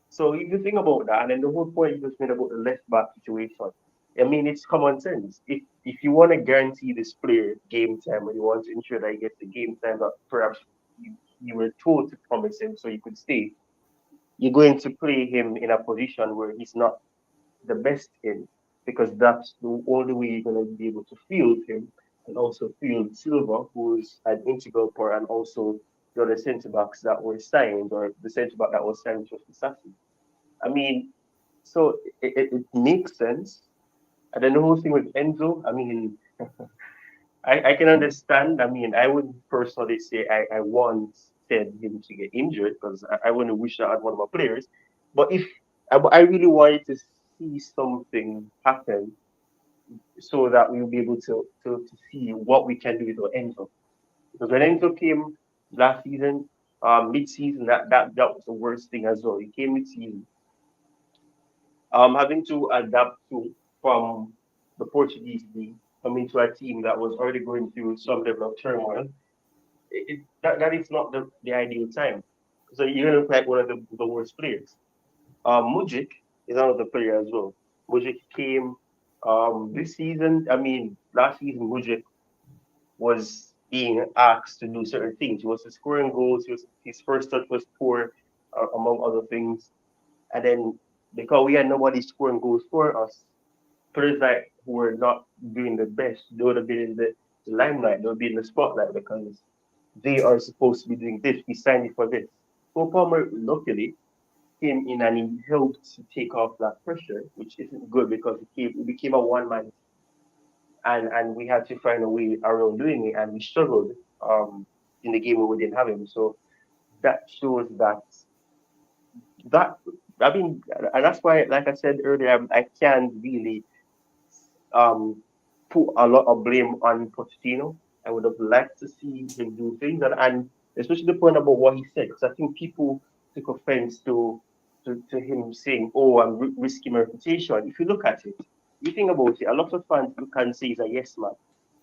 So if you think about that, and then the whole point you just made about the left back situation, I mean, it's common sense. If you want to guarantee this player game time, and you want to ensure that he gets the game time that perhaps you were told to promise him so he could stay, you're going to play him in a position where he's not the best in, because that's the only way you're going to be able to field him and also field Silva, who's an integral part, and also the other centre backs that were signed, or the centre back that was signed, which was Sassi. I mean, so it makes sense And then the whole thing with Enzo, I mean, I can understand. I mean, I would personally say I once said him to get injured because I wouldn't wish that on one of my players. But if I really wanted to see something happen so that we'll be able to see what we can do with Enzo. Because when Enzo came last season, mid-season, that was the worst thing as well. He came mid-season, having to adapt to from the Portuguese league, coming to a team that was already going through some level of turmoil. That is not the ideal time. So you're gonna look like one of the worst players. Mudrik is another player as well. Mudrik came this season. I mean, last season Mudrik was being asked to do certain things. He was scoring goals. His first touch was poor, among other things. And then because we had nobody scoring goals for us, players like who were not doing the best, they would have been in the limelight. They would be in the spotlight because they are supposed to be doing this. We signed it for this. Cole Palmer, luckily, came in and he helped to take off that pressure, which isn't good because it became a one man, and we had to find a way around doing it, and we struggled in the game where we didn't have him. So that shows that I mean, and that's why, like I said earlier, I can't really um put a lot of blame on Pochettino. I would have liked to see him do things, and especially the point about what he said, because I think people took offense to him saying, "Oh, I'm risking my reputation." If you look at it, you think about it, a lot of fans can say he's a yes man.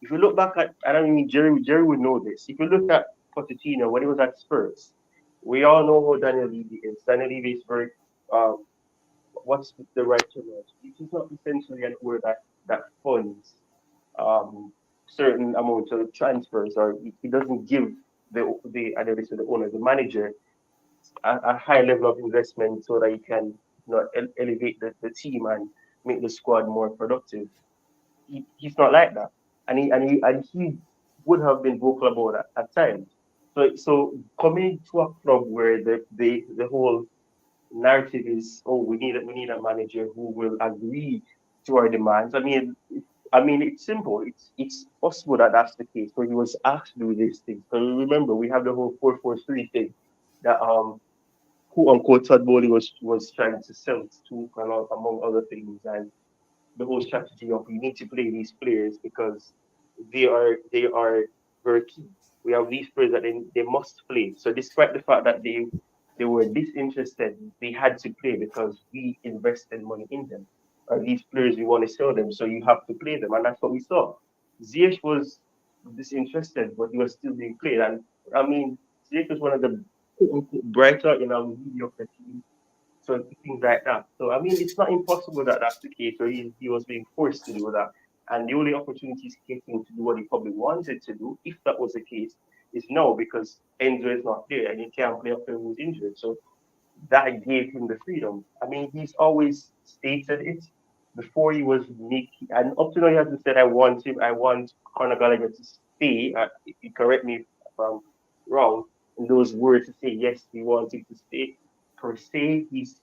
If you look back at, I don't mean Jerry would know this. If you look at Pochettino when he was at Spurs, we all know how Daniel Levy is. Daniel Levy is very uh, what's the right term? It is not essentially an word that funds certain amount of transfers, or it doesn't give the analyst or the owner, the manager, a high level of investment so that you can elevate the team and make the squad more productive. He's not like that, and he would have been vocal about that at times. So coming to a club where the whole narrative is, oh, we need a manager who will agree to our demands. I mean, it's simple. It's possible that that's the case. So he was asked to do these things. So remember, we have the whole 4-4-3 thing that who unquote Todd Bowley was trying to sell to, among other things, and the whole strategy of we need to play these players because they are very key. We have these players that they must play. So despite the fact that they were disinterested, they had to play because we invested money in them. These players we want to sell them, so you have to play them, and that's what we saw. Ziyech was disinterested, but he was still being played. And I mean, Ziyech was one of the quote unquote brighter in our mediocre team, so things like that. So I mean, it's not impossible that that's the case. So he was being forced to do that, and the only opportunities getting to do what he probably wanted to do, if that was the case, is no, because Enzo is not there and he can't play up there who's injured. So that gave him the freedom. I mean, he's always stated it before he was Nick, and up to now he hasn't said, "I want him. I want Conor Gallagher to stay." If you correct me if I'm wrong in those words to say yes, he wants him to stay. Per se, he's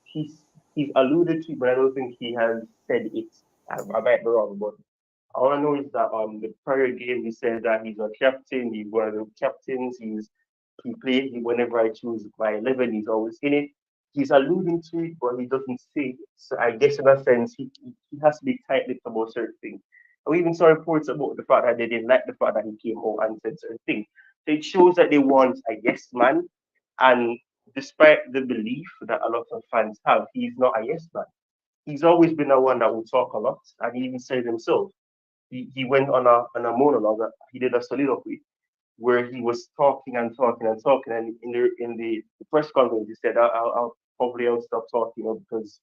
alluded to it, but I don't think he has said it. I might be wrong, but all I know is that the prior game he said that he's a captain. He's one of the captains. He plays whenever I choose my 11. He's always in it. He's alluding to it, but he doesn't say it. So I guess in that sense, he has to be tight-lipped about certain things. And we even saw reports about the fact that they didn't like the fact that he came out and said certain things. So it shows that they want a yes man. And despite the belief that a lot of fans have, he's not a yes man. He's always been the one that will talk a lot, and he even said himself. He went on a monologue. He did a soliloquy where he was talking and talking and talking. And in the press conference, he said, I'll stop talking, because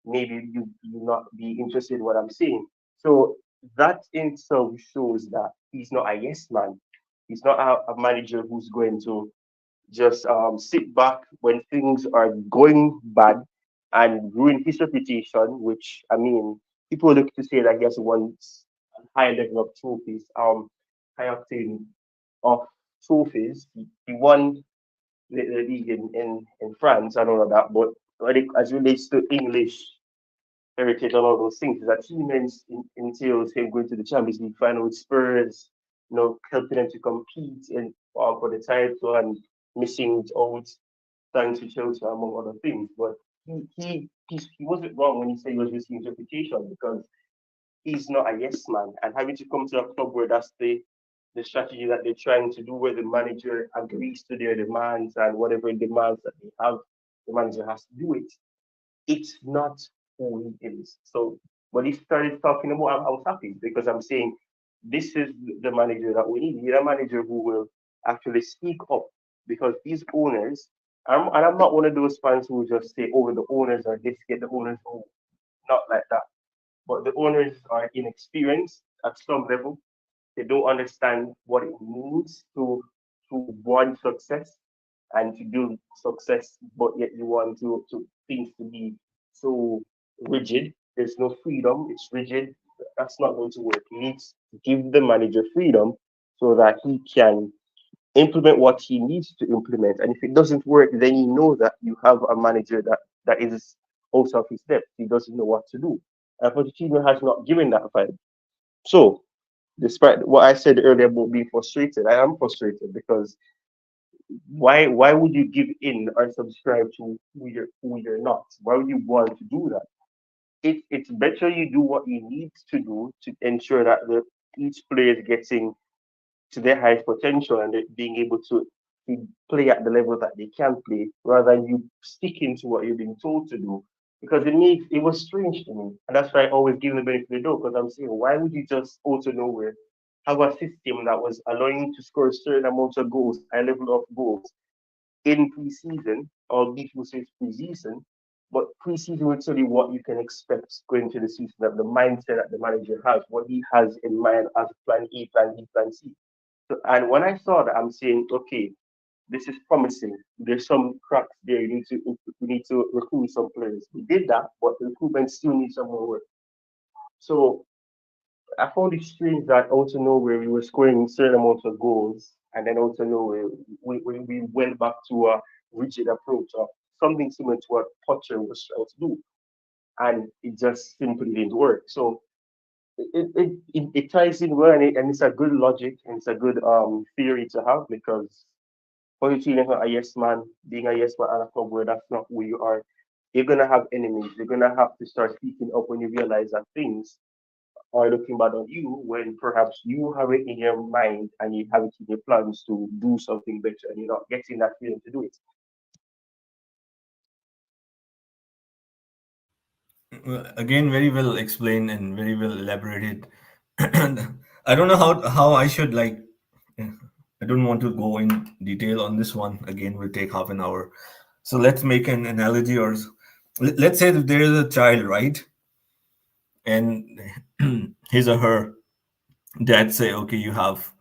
maybe you not be interested in what I'm saying." So that in itself shows that he's not a yes man. He's not a manager who's going to just sit back when things are going bad and ruin his reputation, which, I mean, people look to say that he has won a high level of trophies, high octane of trophies. He won the league in France, I don't know that, but when as it relates to English heritage and all those things. That team entails him going to the Champions League final with Spurs, helping them to compete in for the title and missing out thanks to Chelsea among other things. But he wasn't wrong when he said he was risking his reputation because he's not a yes man, and having to come to a club where that's the strategy that they're trying to do, where the manager agrees to their demands and whatever demands that they have, the manager has to do it. It's not who he is. So when he started talking about, I was happy because I'm saying this is the manager that we need. We need a manager who will actually speak up because these owners, and I'm not one of those fans who just say, oh, the owners are this, get the owners, oh, not like that. But the owners are inexperienced at some level. They don't understand what it means to want success and to do success, but yet you want to things to be so rigid. There's no freedom. It's rigid. That's not going to work. You need to give the manager freedom so that he can implement what he needs to implement. And if it doesn't work, then you know that you have a manager that is out of his depth. He doesn't know what to do. And Pochettino has not given that vibe. So, despite what I said earlier about being frustrated, I am frustrated because why would you give in or subscribe to who you're not? Why would you want to do that? It's better you do what you need to do to ensure that each player is getting to their highest potential and being able to play at the level that they can play, rather than you sticking to what you're being told to do. Because it was strange to me, and that's why I always give the benefit of the doubt. Because I'm saying, why would you just out of nowhere have a system that was allowing you to score a certain amount of goals, high level of goals, in preseason, or people say it's preseason, but preseason will tell you what you can expect going into the season, that the mindset that the manager has, what he has in mind as plan A, plan B, plan C. So, and when I saw that, I'm saying, okay, this is promising. There's some cracks there. We need to recruit some players. We did that, but the recruitment still needs some more work. So I found it strange that out of nowhere we were scoring certain amounts of goals, and then out of nowhere we went back to a rigid approach of something similar to what Potter was trying to do, and it just simply didn't work. So it ties in well, and it's a good logic and it's a good theory to have because Pochettino is not a yes man. Being a yes man at a club where that's not who you are, you're gonna have enemies. You're gonna have to start speaking up when you realize that things are looking bad on you when perhaps you have it in your mind and you have it in your plans to do something better and you're not getting that freedom to do it. Again, very well explained and very well elaborated. I don't know how I should like. I don't want to go in detail on this one. Again, will take half an hour. So let's make an analogy, or let's say that there is a child, right? And his or her dad say, okay, you have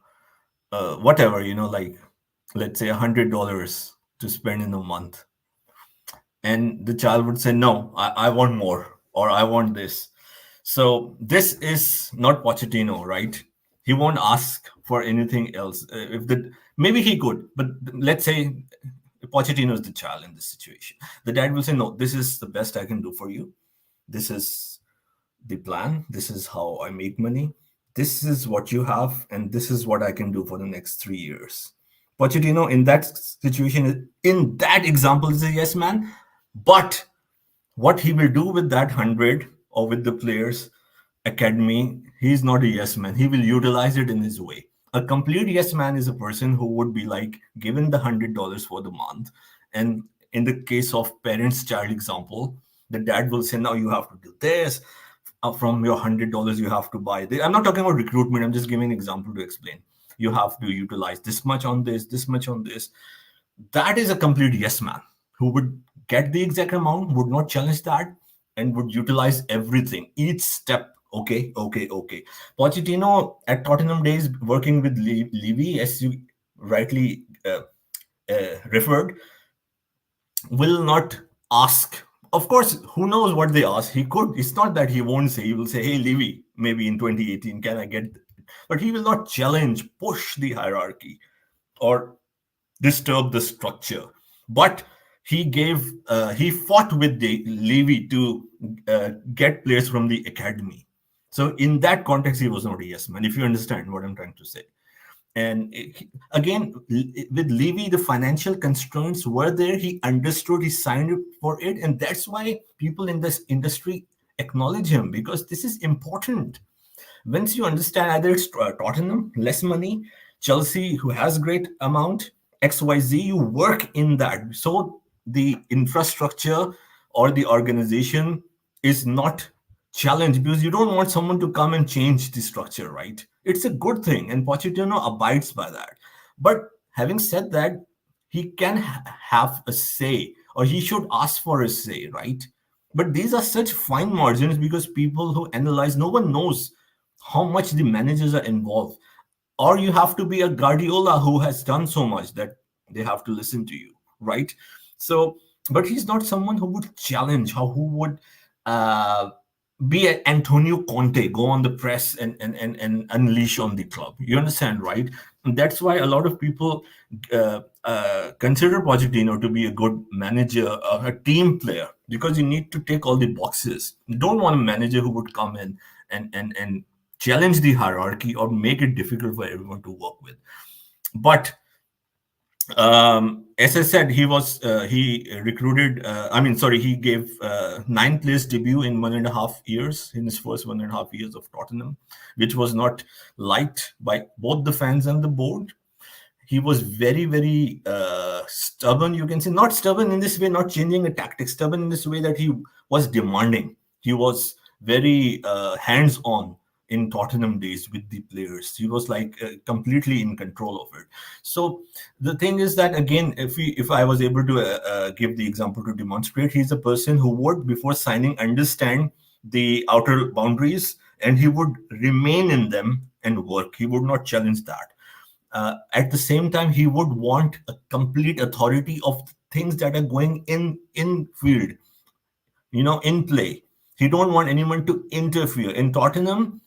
whatever, like let's say $100 to spend in a month, and the child would say, no, I want more, or I want this. So this is not Pochettino, right? He won't ask for anything else. If the maybe he could, but let's say Pochettino is the child in this situation. The dad will say, no, this is the best I can do for you. This is the plan. This is how I make money. This is what you have, and this is what I can do for the next 3 years. Pochettino, in that situation, in that example, is a yes man. But what he will do with that 100 or with the players academy, he's not a yes man. He will utilize it in his way. A complete yes man is a person who would be like given the $100 for the month, and in the case of parents child example, the dad will say, now you have to do this. From your $100 you have to buy this. I'm not talking about recruitment, I'm just giving an example to explain. You have to utilize this much on this much on this. That is a complete yes man who would get the exact amount, would not challenge that, and would utilize everything, each step. Okay. Pochettino at Tottenham days, working with Levy, as you rightly referred, will not ask. Of course, who knows what they ask? He could. It's not that he won't say. He will say, hey, Levy, maybe in 2018, can I get... But he will not challenge, push the hierarchy, or disturb the structure. But he fought with the Levy to get players from the academy. So in that context, he was not a yes man, if you understand what I'm trying to say. And again, with Levy, the financial constraints were there. He understood, he signed up for it. And that's why people in this industry acknowledge him, because this is important. Once you understand, either it's Tottenham, less money, Chelsea, who has great amount, XYZ, you work in that. So the infrastructure or the organization is not challenged, because you don't want someone to come and change the structure, right? It's a good thing, and Pochettino abides by that. But having said that, he can have a say, or he should ask for a say, right? But these are such fine margins, because people who analyze, no one knows how much the managers are involved. Or you have to be a Guardiola who has done so much that they have to listen to you, right? So, but he's not someone who would challenge, who would be an Antonio Conte, go on the press and unleash on the club. You understand, right? And that's why a lot of people consider Pochettino to be a good manager, a team player, because you need to tick all the boxes. You don't want a manager who would come in and challenge the hierarchy or make it difficult for everyone to work with. But as I said, he recruited. He gave 9 players debut in 1.5 years, in his first 1.5 years of Tottenham, which was not liked by both the fans and the board. He was very, very stubborn. You can say, not stubborn in this way, not changing the tactics, stubborn in this way that he was demanding. He was very hands-on in Tottenham days with the players. He was like completely in control of it. So the thing is that, again, if I was able to give the example to demonstrate, he's a person who would, before signing, understand the outer boundaries, and he would remain in them and work. He would not challenge that. At the same time, he would want a complete authority of things that are going in field, in play. He don't want anyone to interfere. In Tottenham,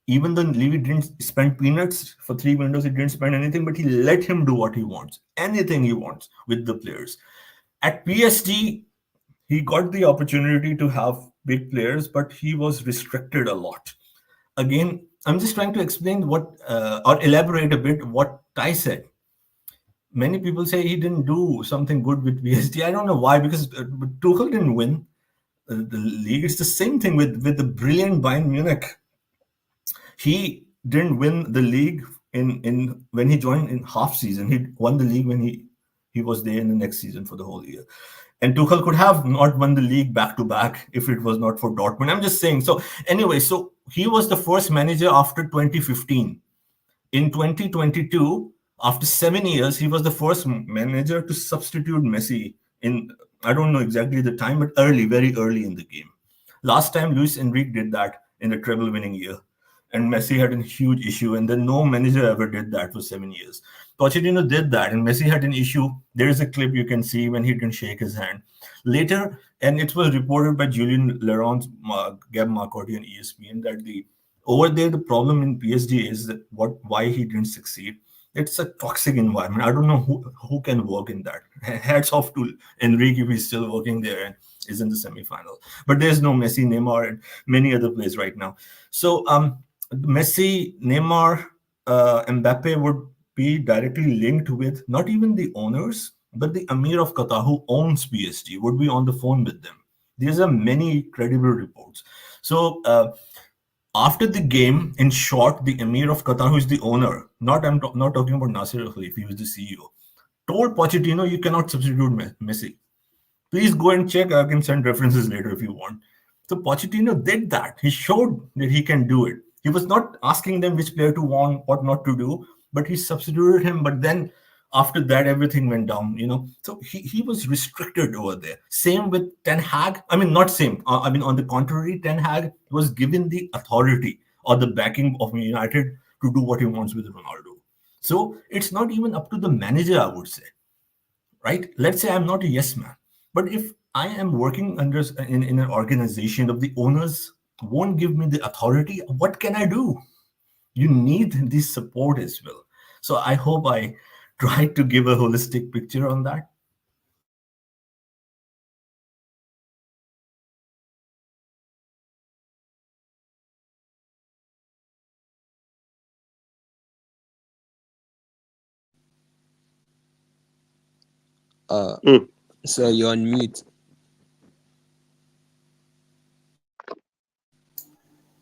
even though Levy didn't spend peanuts for 3 windows, he didn't spend anything, but he let him do what he wants, anything he wants with the players. At PSG, he got the opportunity to have big players, but he was restricted a lot. Again, I'm just trying to explain or elaborate a bit what Ty said. Many people say he didn't do something good with PSG. I don't know why, because Tuchel didn't win the league. It's the same thing with the brilliant Bayern Munich. He didn't win the league in when he joined in half season. He won the league when he was there in the next season for the whole year. And Tuchel could have not won the league back to back if it was not for Dortmund. I'm just saying. So anyway, so he was the first manager after 2015. In 2022, after 7 years, he was the first manager to substitute Messi in, I don't know exactly the time, but very early in the game. Last time Luis Enrique did that in the treble winning year. And Messi had a huge issue, and then no manager ever did that for 7 years. Pochettino did that, and Messi had an issue. There is a clip you can see when he didn't shake his hand. Later, and it was reported by Julian Laurent, Gab Marcotti on ESPN, that over there the problem in PSG is that why he didn't succeed. It's a toxic environment. I don't know who can work in that. Hats off to Enrique if he's still working there and is in the semifinal. But there's no Messi, Neymar, and many other players right now. So Messi, Neymar, Mbappe would be directly linked with not even the owners, but the Emir of Qatar, who owns PSG, would be on the phone with them. These are many credible reports. So after the game, in short, the Emir of Qatar, who is the owner, I'm not talking about Nasser Al-Khelaifi, who is the CEO, told Pochettino, you cannot substitute Messi. Please go and check. I can send references later if you want. So Pochettino did that. He showed that he can do it. He was not asking them which player to want, what not to do, but he substituted him. But then after that, everything went down, So he was restricted over there. Same with Ten Hag. I mean, not same. On the contrary, Ten Hag was given the authority or the backing of United to do what he wants with Ronaldo. So it's not even up to the manager, I would say. Right? Let's say I'm not a yes man. But if I am working in an organization of the owners won't give me the authority, what can I do? You need this support as well. So I hope I tried to give a holistic picture on that. Uh, Mm. so you're on mute.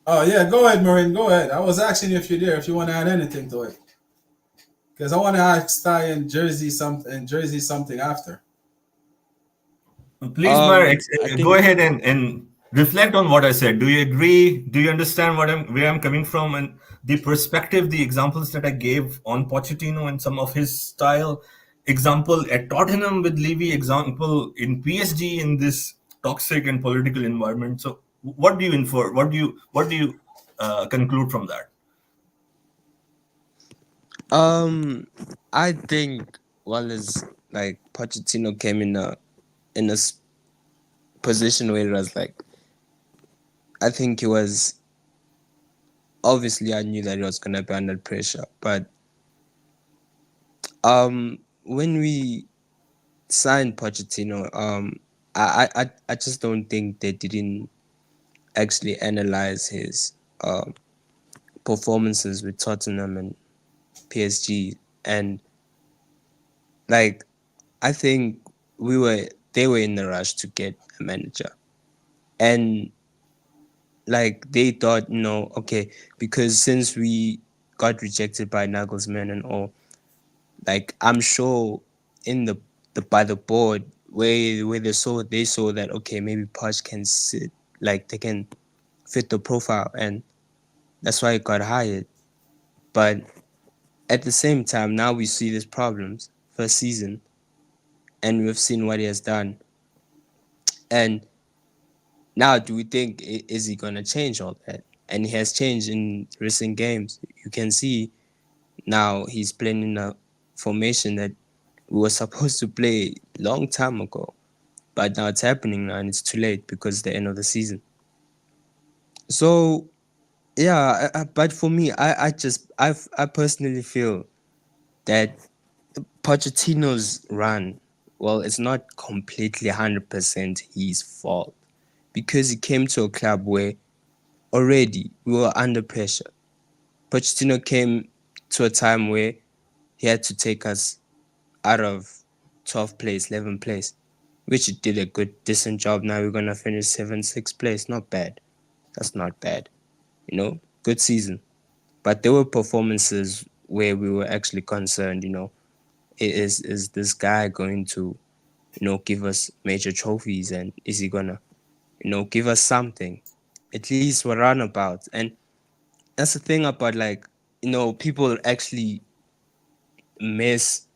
Oh yeah, go ahead, Maureen. Go ahead. I was asking you if you're there, if you want to add anything to it, because I want to ask Ty and Jersey something after. Please, Mar, I go think ahead and reflect on what I said. Do you agree? Do you understand where I'm coming from, and the perspective, the examples that I gave on Pochettino and some of his style? Example at Tottenham with Levy. Example in PSG in this toxic and political environment. So, what do you infer? What do you conclude from that? I think Wallace like Pochettino came in a position where it was like I think he was obviously I knew that he was gonna be under pressure, but when we signed Pochettino, I just don't think they didn't actually analyze his performances with Tottenham and PSG, and like I think they were in a rush to get a manager, and like they thought, okay, because since we got rejected by Nagelsmann and all, like I'm sure in the by the board where they saw that okay maybe Poch can sit like they can fit the profile and that's why he got hired. But at the same time now we see these problems first season and we've seen what he has done. And now do we think is he gonna change all that? And he has changed in recent games. You can see now he's playing in a formation that we were supposed to play long time ago. But now it's happening now and it's too late because it's the end of the season. So yeah, but for me, I personally feel that Pochettino's run, well, it's not completely 100% his fault because he came to a club where already we were under pressure. Pochettino came to a time where he had to take us out of 12th place, 11th place, which he did a good, decent job. Now we're going to finish 7th, 6th place. Not bad. That's not bad. Good season. But there were performances where we were actually concerned, is this guy going to, give us major trophies and is he gonna, give us something? At least we're runabout. And that's the thing about like, people actually miss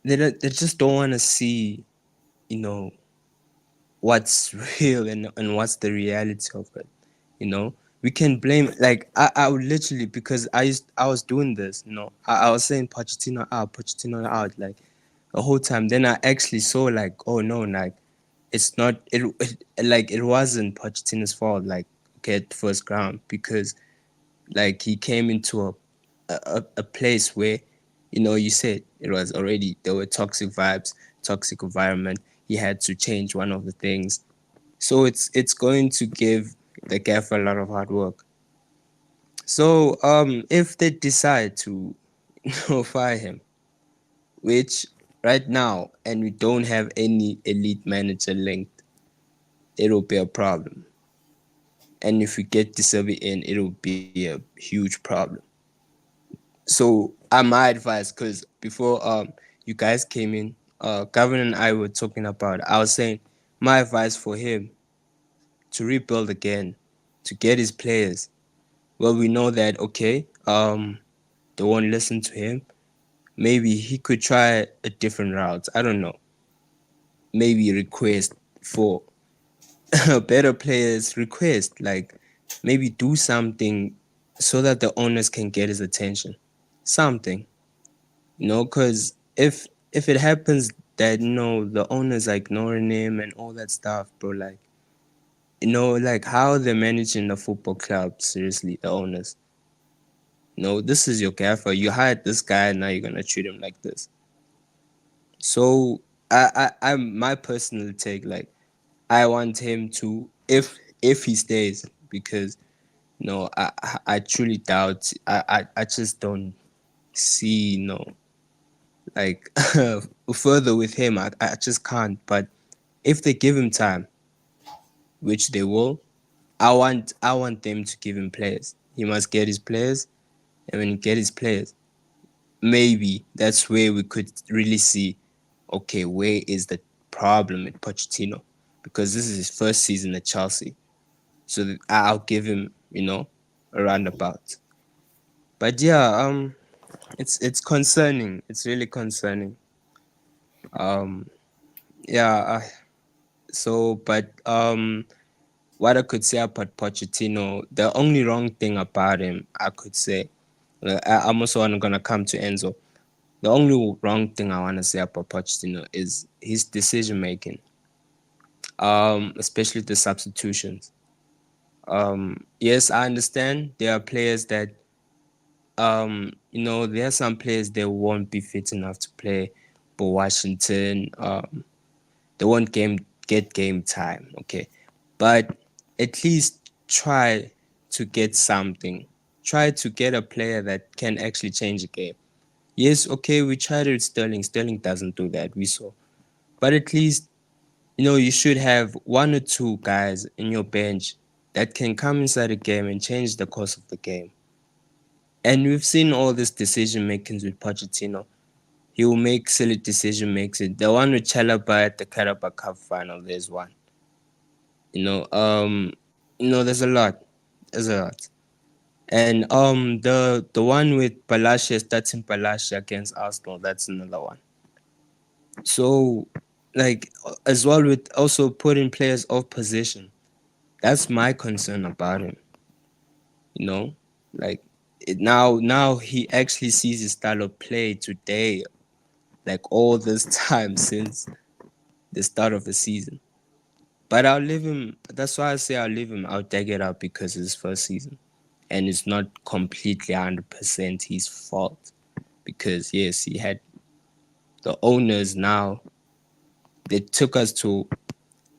they just don't want to see, you know, what's real and what's the reality of it. You know, we can blame like I would literally because I was doing this. I was saying Pochettino out, like the whole time. Then I actually saw like, oh no, like it's not like it wasn't Pochettino's fault. Like okay, at first ground because like he came into a place where you said it was already there were toxic vibes, toxic environment. He had to change one of the things, so it's going to give the gaffer a lot of hard work. So if they decide to fire him, which right now and we don't have any elite manager linked, it'll be a problem. And if we get De Silva in, it'll be a huge problem. So my advice, because before you guys came in, Gavin and I were talking about, I was saying my advice for him to rebuild again, to get his players. Well, we know that okay, they won't listen to him. Maybe he could try a different route. I don't know. Maybe request for better players. Request like maybe do something so that the owners can get his attention. Something. Because if it happens that the owners are ignoring him and all that stuff, bro, like like how they're managing the football club, seriously, the owners. This is your gaffer. You hired this guy, and now you're gonna treat him like this. So I'm my personal take, like I want him to if he stays because I truly doubt I just don't see like further with him. I just can't. But if they give him time, which they will, I want them to give him players. He must get his players, and when he get his players, maybe that's where we could really see, okay, where is the problem with Pochettino? Because this is his first season at Chelsea, so I'll give him, a roundabout. But yeah, it's concerning. It's really concerning. Um, yeah. What I could say about Pochettino, the only wrong thing about him, I could say, I'm also gonna come to Enzo. The only wrong thing I want to say about Pochettino is his decision making, especially the substitutions. Yes, I understand there are players that, there are some players that won't be fit enough to play, but Washington, they won't get game time, okay? But at least try to get something. Try to get a player that can actually change the game. Yes, okay, we tried it with Sterling. Sterling doesn't do that, we saw. But at least, you should have one or two guys in your bench that can come inside the game and change the course of the game. And we've seen all these decision makings with Pochettino. He will make silly decision makes. The one with Chalaba at the Carabao Cup final, there's one. There's a lot. There's a lot. And the one with Palacios, that's in Palacios against Arsenal, that's another one. So, like, as well with also putting players off position. That's my concern about him. Like now he actually sees his style of play today, like all this time since the start of the season. But I'll leave him. That's why I say I'll leave him. I'll take it out because it's his first season, and it's not completely 100% his fault. Because yes, he had the owners now. They took us to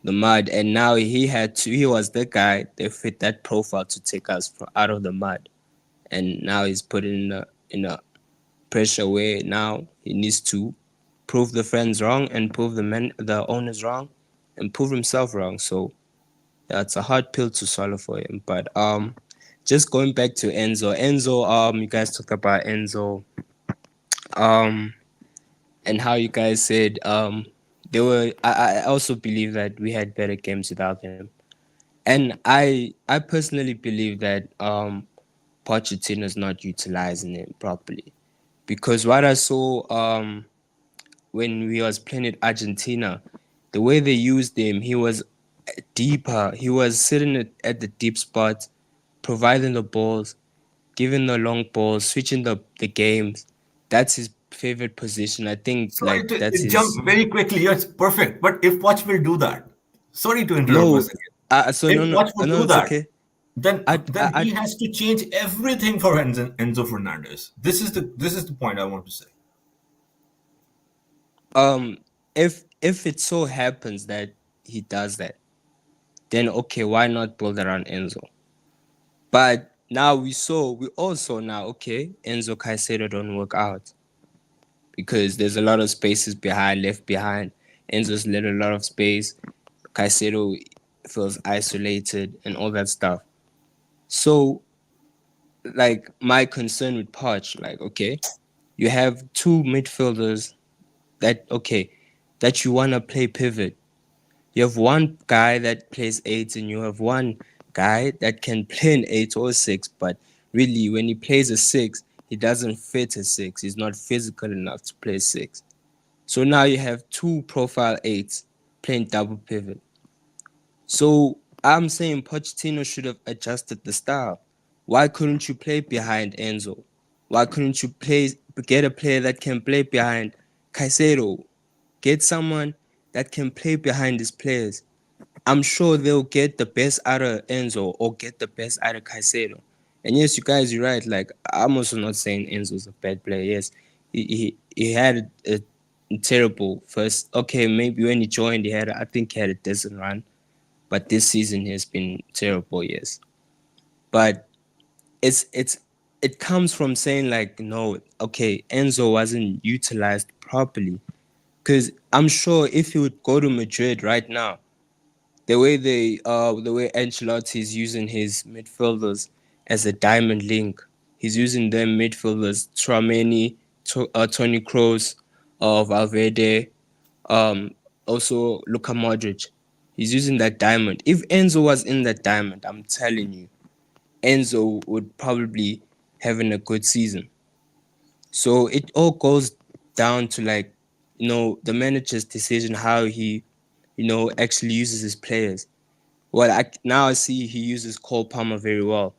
the mud, and now he had to. He was the guy that fit that profile to take us out of the mud, and now he's put in a pressure where now he needs to prove the friends wrong and prove the owners wrong, and prove himself wrong. So yeah, it's a hard pill to swallow for him. But just going back to Enzo. You guys talked about Enzo, and how you guys said they were. I also believe that we had better games without him, and I personally believe that Pochettino is not utilizing him properly, because what I saw when we was playing at Argentina, the way they used him, he was deeper. He was sitting at the deep spot, providing the balls, giving the long balls, switching the games. That's his favorite position. I think Sorry to that's his. jump very quickly. Yes, perfect. But if Poch will do that, sorry to interrupt No, once again. so If no, no, Poch will no, do it's that, okay. then I, then I, he has to change everything for Enzo Fernandez. This is the point I want to say. if it so happens that he does that, then okay, why not build around Enzo? But now we also now, okay, Enzo Caicedo don't work out because there's a lot of spaces left behind. Enzo's let a lot of space. Caicedo feels isolated and all that stuff. So, like, my concern with Poch, like, okay, you have two midfielders that you want to play pivot. You have one guy that plays 8, and you have one guy that can play an 8 or 6, but really when he plays a 6, he doesn't fit a 6. He's not physical enough to play 6. So now you have two profile 8s playing double pivot. So I'm saying Pochettino should have adjusted the style. Why couldn't you play behind Enzo? Why couldn't you get a player that can play behind Caicedo? Get someone that can play behind his players. I'm sure they'll get the best out of Enzo or get the best out of Caicedo. And yes, you guys, you're right. Like, I'm also not saying Enzo's a bad player. Yes, he had a terrible first. Okay, maybe when he joined, I think he had a decent run, but this season has been terrible. Yes, but it's it comes from saying like, no, okay, Enzo wasn't utilized properly. Because I'm sure if he would go to Madrid right now, the way Ancelotti is using his midfielders as a diamond link, he's using them midfielders, Tchouaméni, Toni Kroos, Valverde, also Luka Modric. He's using that diamond. If Enzo was in that diamond, I'm telling you, Enzo would probably having a good season. So it all goes down to like, the manager's decision, how he, actually uses his players. Well, now I see he uses Cole Palmer very well,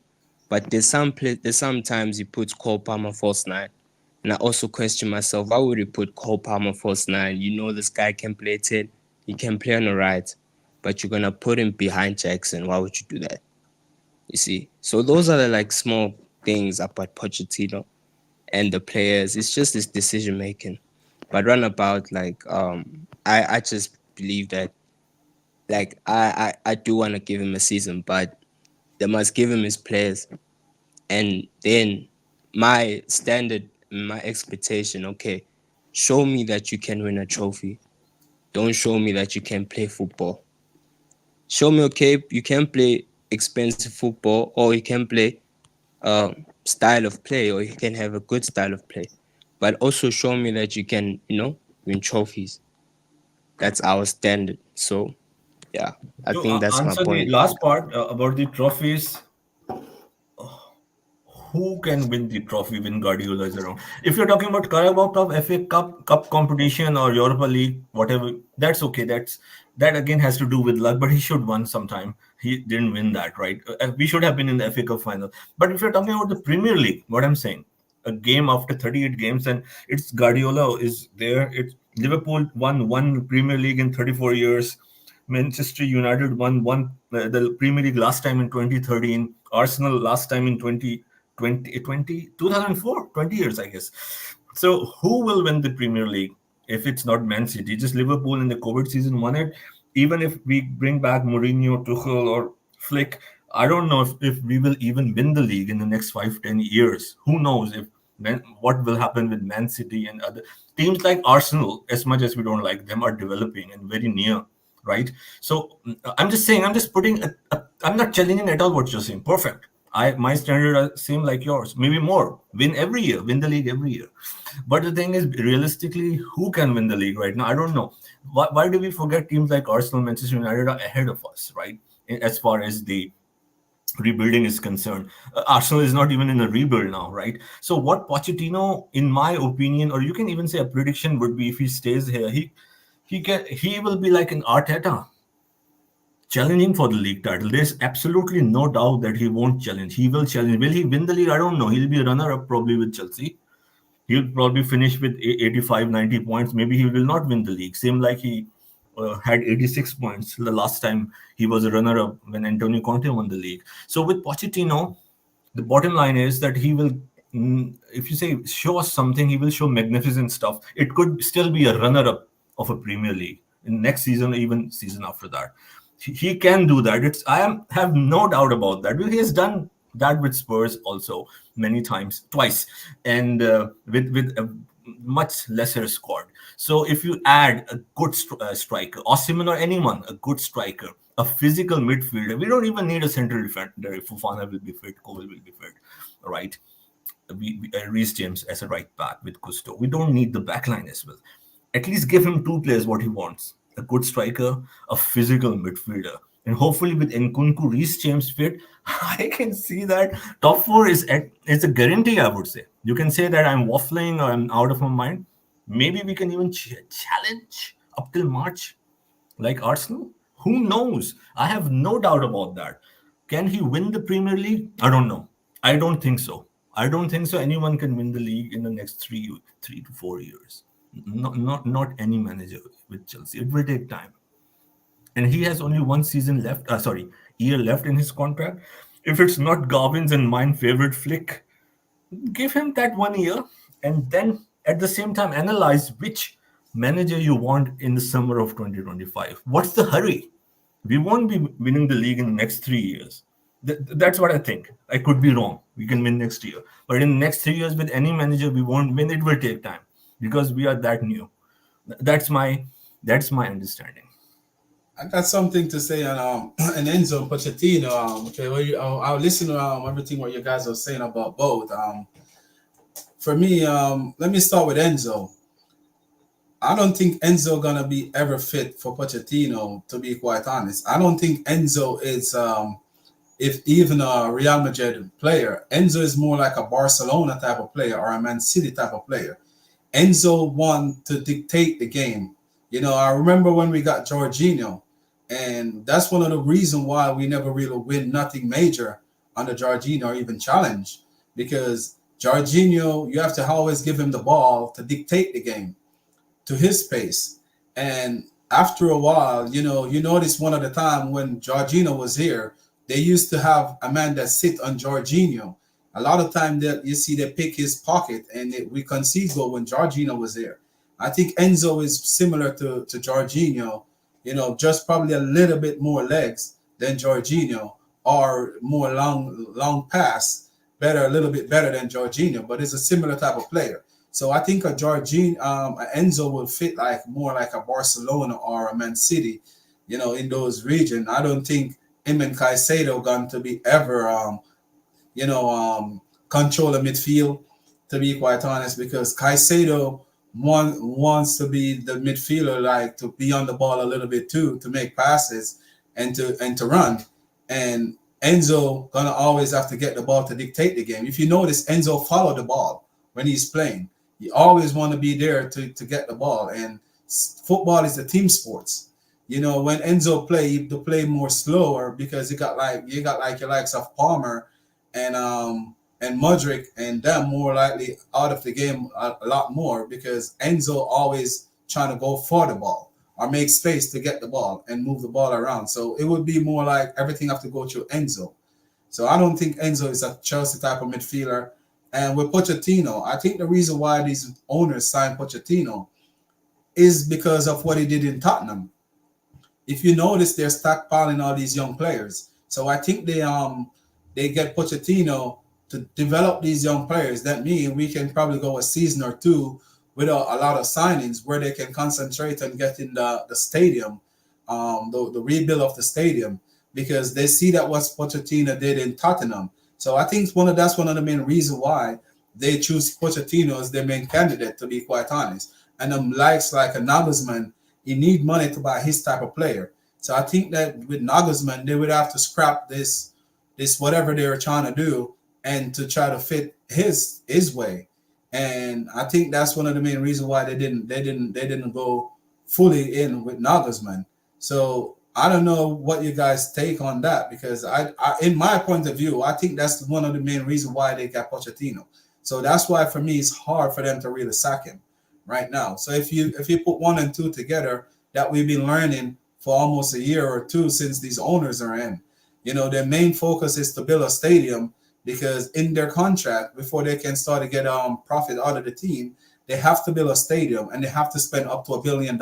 but there's sometimes he puts Cole Palmer false nine, and I also question myself, why would he put Cole Palmer false nine? This guy can play 10, he can play on the right, but you're gonna put him behind Jackson. Why would you do that? You see, so those are the like small things about Pochettino and the players. It's just this decision making. But runabout, like I just believe that like I do want to give him a season, but they must give him his players. And then my standard, my expectation, okay, show me that you can win a trophy. Don't show me that you can play football. Show me, okay, you can play expensive football, or you can play style of play, or you can have a good style of play. But also show me that you can, win trophies. That's our standard. So, yeah, I To think that's my answer the point. last part about the trophies, who can win the trophy when Guardiola is around? If you're talking about Carabao Cup, FA Cup competition, or Europa League, whatever, that's okay. That again has to do with luck, but he should win sometime. He didn't win that, right? We should have been in the FA Cup final. But if you're talking about the Premier League, what I'm saying, a game after 38 games, and it's Guardiola is there. It's Liverpool won one Premier League in 34 years. Manchester United won the Premier League last time in 2013. Arsenal last time in 2004, 20 years, I guess. So who will win the Premier League if it's not Man City? Just Liverpool in the COVID season won it. Even if we bring back Mourinho, Tuchel, or Flick, I don't know if we will even win the league in the next 5-10 years. Who knows what will happen with Man City and other teams like Arsenal, as much as we don't like them, are developing and very near, right? So I'm just saying, I'm just putting, I'm not challenging at all what you're saying. Perfect. My standard are same like yours, maybe more. Win every year, win the league every year. But the thing is, realistically, who can win the league right now? I don't know. Why do we forget teams like Arsenal, Manchester United are ahead of us, right? As far as the rebuilding is concerned. Arsenal is not even in a rebuild now, right? So what Pochettino, in my opinion, or you can even say a prediction would be, if he stays here, he will be like an Arteta, challenging for the league title. There's absolutely no doubt that he won't challenge. He will challenge. Will he win the league? I don't know. He'll be a runner-up probably with Chelsea. He'll probably finish with 85, 90 points. Maybe he will not win the league. Same like he had 86 points the last time he was a runner-up when Antonio Conte won the league. So with Pochettino, the bottom line is that he will, if you say show us something, he will show magnificent stuff. It could still be a runner-up of a Premier League in next season, or even season after that. He can do that. Have no doubt about that. He has done that with Spurs also many times, twice, and with a much lesser squad. So if you add a good striker, Osimhen or anyone, a good striker, a physical midfielder, we don't even need a central defender. If Fofana will be fit, Koval will be fit, right? Reece James as a right back with Gusto. We don't need the back line as well. At least give him two players what he wants: a good striker, a physical midfielder. And hopefully with Nkunku, Reece James fit, I can see that top four is a guarantee, I would say. You can say that I'm waffling or I'm out of my mind. Maybe we can even challenge up till March, like Arsenal. Who knows? I have no doubt about that. Can he win the Premier League? I don't know. I don't think so. I don't think so. Anyone can win the league in the next 3 to 4 years. Not any manager with Chelsea. It will take time. And he has only one season left. Year left in his contract. If it's not Garvin's and mine favorite Flick, give him that 1 year, and then at the same time analyze which manager you want in the summer of 2025. What's the hurry? We won't be winning the league in the next 3 years. That's what I think. I could be wrong. We can win next year, but in next 3 years with any manager, we won't win. It will take time because we are that new. That's my understanding. I got something to say on and Enzo and Pochettino. Okay, well, I'll listen to everything what you guys are saying about both. For me, let me start with Enzo. I don't think Enzo gonna be ever fit for Pochettino. To be quite honest, I don't think Enzo is if even a Real Madrid player. Enzo is more like a Barcelona type of player or a Man City type of player. Enzo want to dictate the game. You know, I remember when we got Jorginho, and that's one of the reasons why we never really win nothing major under Jorginho or even challenge, because Jorginho, you have to always give him the ball to dictate the game to his pace. And after a while, you notice one of the time when Jorginho was here, they used to have a man that sit on Jorginho. A lot of time that you see they pick his pocket and we concede goal when Jorginho was there. I think Enzo is similar to Jorginho, just probably a little bit more legs than Jorginho or more long pass, a little bit better than Jorginho, but it's a similar type of player. So I think a Enzo will fit like more like a Barcelona or a Man City, in those regions. I don't think him and Caicedo going to be ever, control the midfield, to be quite honest, because Caicedo wants to be the midfielder, like to be on the ball a little bit too, to make passes and to run. And Enzo gonna always have to get the ball to dictate the game. If you notice, Enzo follow the ball when he's playing. He always want to be there to get the ball. And football is a team sports. When Enzo play, you have to play more slower because you got like your likes of Palmer and Modric and them more likely out of the game a lot more, because Enzo always trying to go for the ball or make space to get the ball and move the ball around. So it would be more like everything have to go through Enzo. So I don't think Enzo is a Chelsea type of midfielder. And with Pochettino, I think the reason why these owners signed Pochettino is because of what he did in Tottenham. If you notice, they're stockpiling all these young players. So I think they get Pochettino to develop these young players. That means we can probably go a season or two without a lot of signings, where they can concentrate on getting the stadium, the rebuild of the stadium, because they see that what Pochettino did in Tottenham. So I think that's one of the main reasons why they choose Pochettino as their main candidate, to be quite honest. And likes like a Nagelsmann, you need money to buy his type of player. So I think that with Nagelsmann, they would have to scrap this whatever they were trying to do and to try to fit his way. And I think that's one of the main reasons why they didn't go fully in with Nagelsmann. So I don't know what you guys take on that, because I in my point of view, I think that's one of the main reasons why they got Pochettino. So that's why for me it's hard for them to really sack him right now. So if you put one and two together, that we've been learning for almost a year or two since these owners are in, their main focus is to build a stadium, because in their contract, before they can start to get profit out of the team, they have to build a stadium and they have to spend up to $1 billion.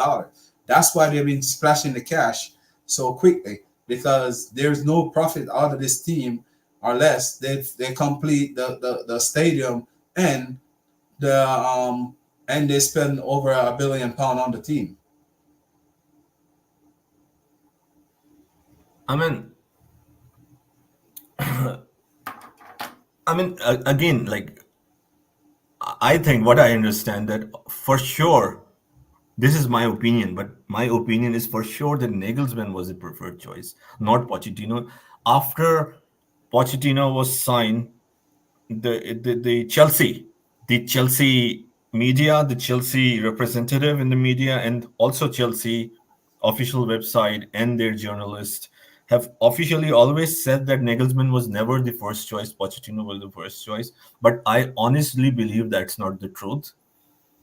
That's why they've been splashing the cash so quickly, because there's no profit out of this team unless they complete the stadium and they spend over £1 billion on the team. I mean, again, like, I think what I understand that for sure, this is my opinion, but my opinion is for sure that Nagelsmann was the preferred choice, not Pochettino. After Pochettino was signed, the Chelsea media, the Chelsea representative in the media, and also Chelsea official website and their journalists have officially always said that Nagelsmann was never the first choice, Pochettino was the first choice. But I honestly believe that's not the truth,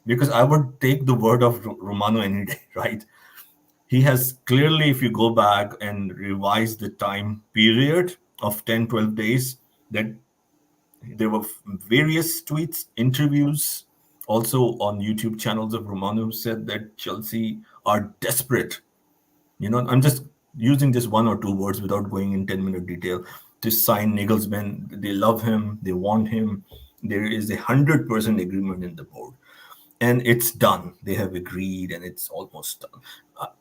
because I would take the word of Romano any day, right? He has clearly, if you go back and revise the time period of 10, 12 days, that there were various tweets, interviews, also on YouTube channels of Romano, who said that Chelsea are desperate. I'm just using just one or two words without going in 10-minute detail. to sign Nagelsmann. They love him. They want him. There is 100% agreement in the board, and it's done. They have agreed, and it's almost done.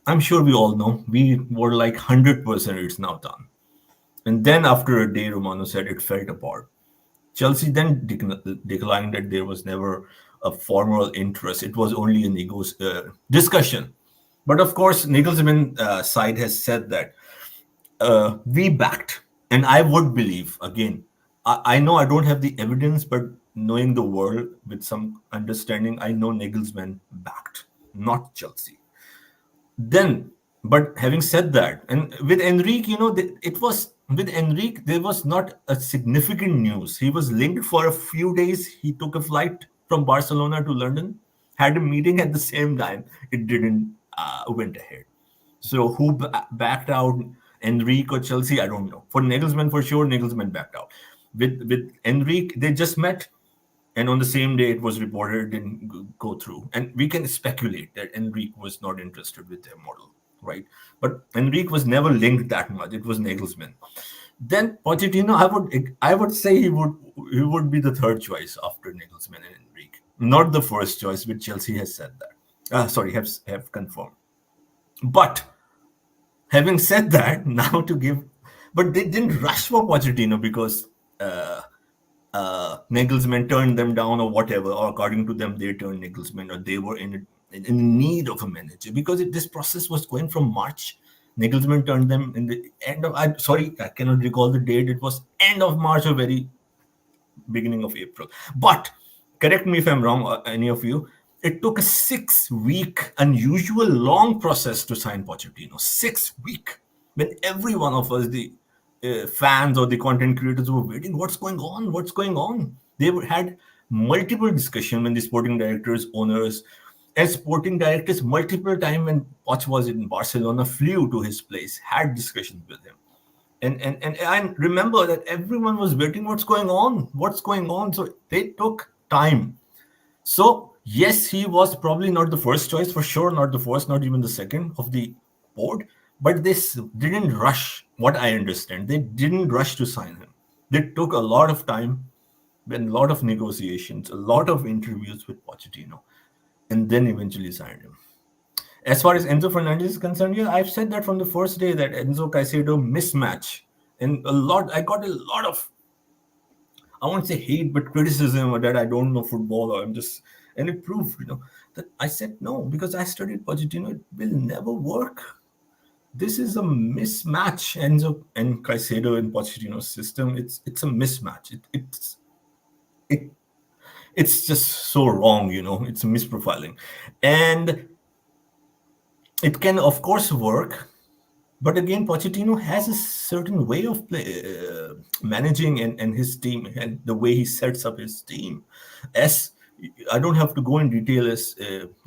I'm sure we all know. We were like 100% it's now done. And then after a day, Romano said it fell apart. Chelsea then declined that there was never a formal interest. It was only a discussion. But of course, Nagelsmann side has said that we backed, and I would believe again. I know I don't have the evidence, but knowing the world with some understanding, I know Nagelsmann backed, not Chelsea. Then, but having said that, and with Enrique, it was with Enrique, there was not a significant news. He was linked for a few days. He took a flight from Barcelona to London, had a meeting at the same time. It didn't went ahead. So who backed out, Enrique or Chelsea? I don't know. For Nagelsmann, for sure, Nagelsmann backed out. With Enrique, they just met, and on the same day it was reported it didn't go through. And we can speculate that Enrique was not interested with their model, right? But Enrique was never linked that much. It was Nagelsmann. Then Pochettino, I would say he would be the third choice after Nagelsmann and Enrique, not the first choice, which Chelsea has said that. Have confirmed. But having said that, now but they didn't rush for Pochettino because Nagelsmann turned them down or whatever, or according to them, they turned Nagelsmann, or they were in need of a manager, because this process was going from March. Nagelsmann turned them in the end of, I cannot recall the date. It was end of March or very beginning of April. But correct me if I'm wrong, any of you. It took a 6-week, unusual long process to sign Pochettino. 6 weeks. When every one of us, the fans or the content creators, were waiting, what's going on? What's going on? They had multiple discussions when the sporting directors, owners, and sporting directors multiple times when Poch was in Barcelona, flew to his place, had discussions with him. And I remember that everyone was waiting, what's going on? What's going on? So they took time. So yes, he was probably not the first choice, for sure, not the first, not even the second of the board. But this didn't rush, what I understand. They didn't rush to sign him. They took a lot of time, a lot of negotiations, a lot of interviews with Pochettino, and then eventually signed him. As far as Enzo Fernandez is concerned, yeah, I've said that from the first day, that Enzo Caicedo mismatch. And I got a lot of, I won't say hate, but criticism, or that I don't know football, or and it proved, that I said no, because I studied Pochettino. It will never work. This is a mismatch, Enzo and Caicedo in Pochettino's system. It's a mismatch. It's just so wrong, It's a misprofiling, and it can, of course, work. But again, Pochettino has a certain way of managing and his team, and the way he sets up his team. As I don't have to go in detail, as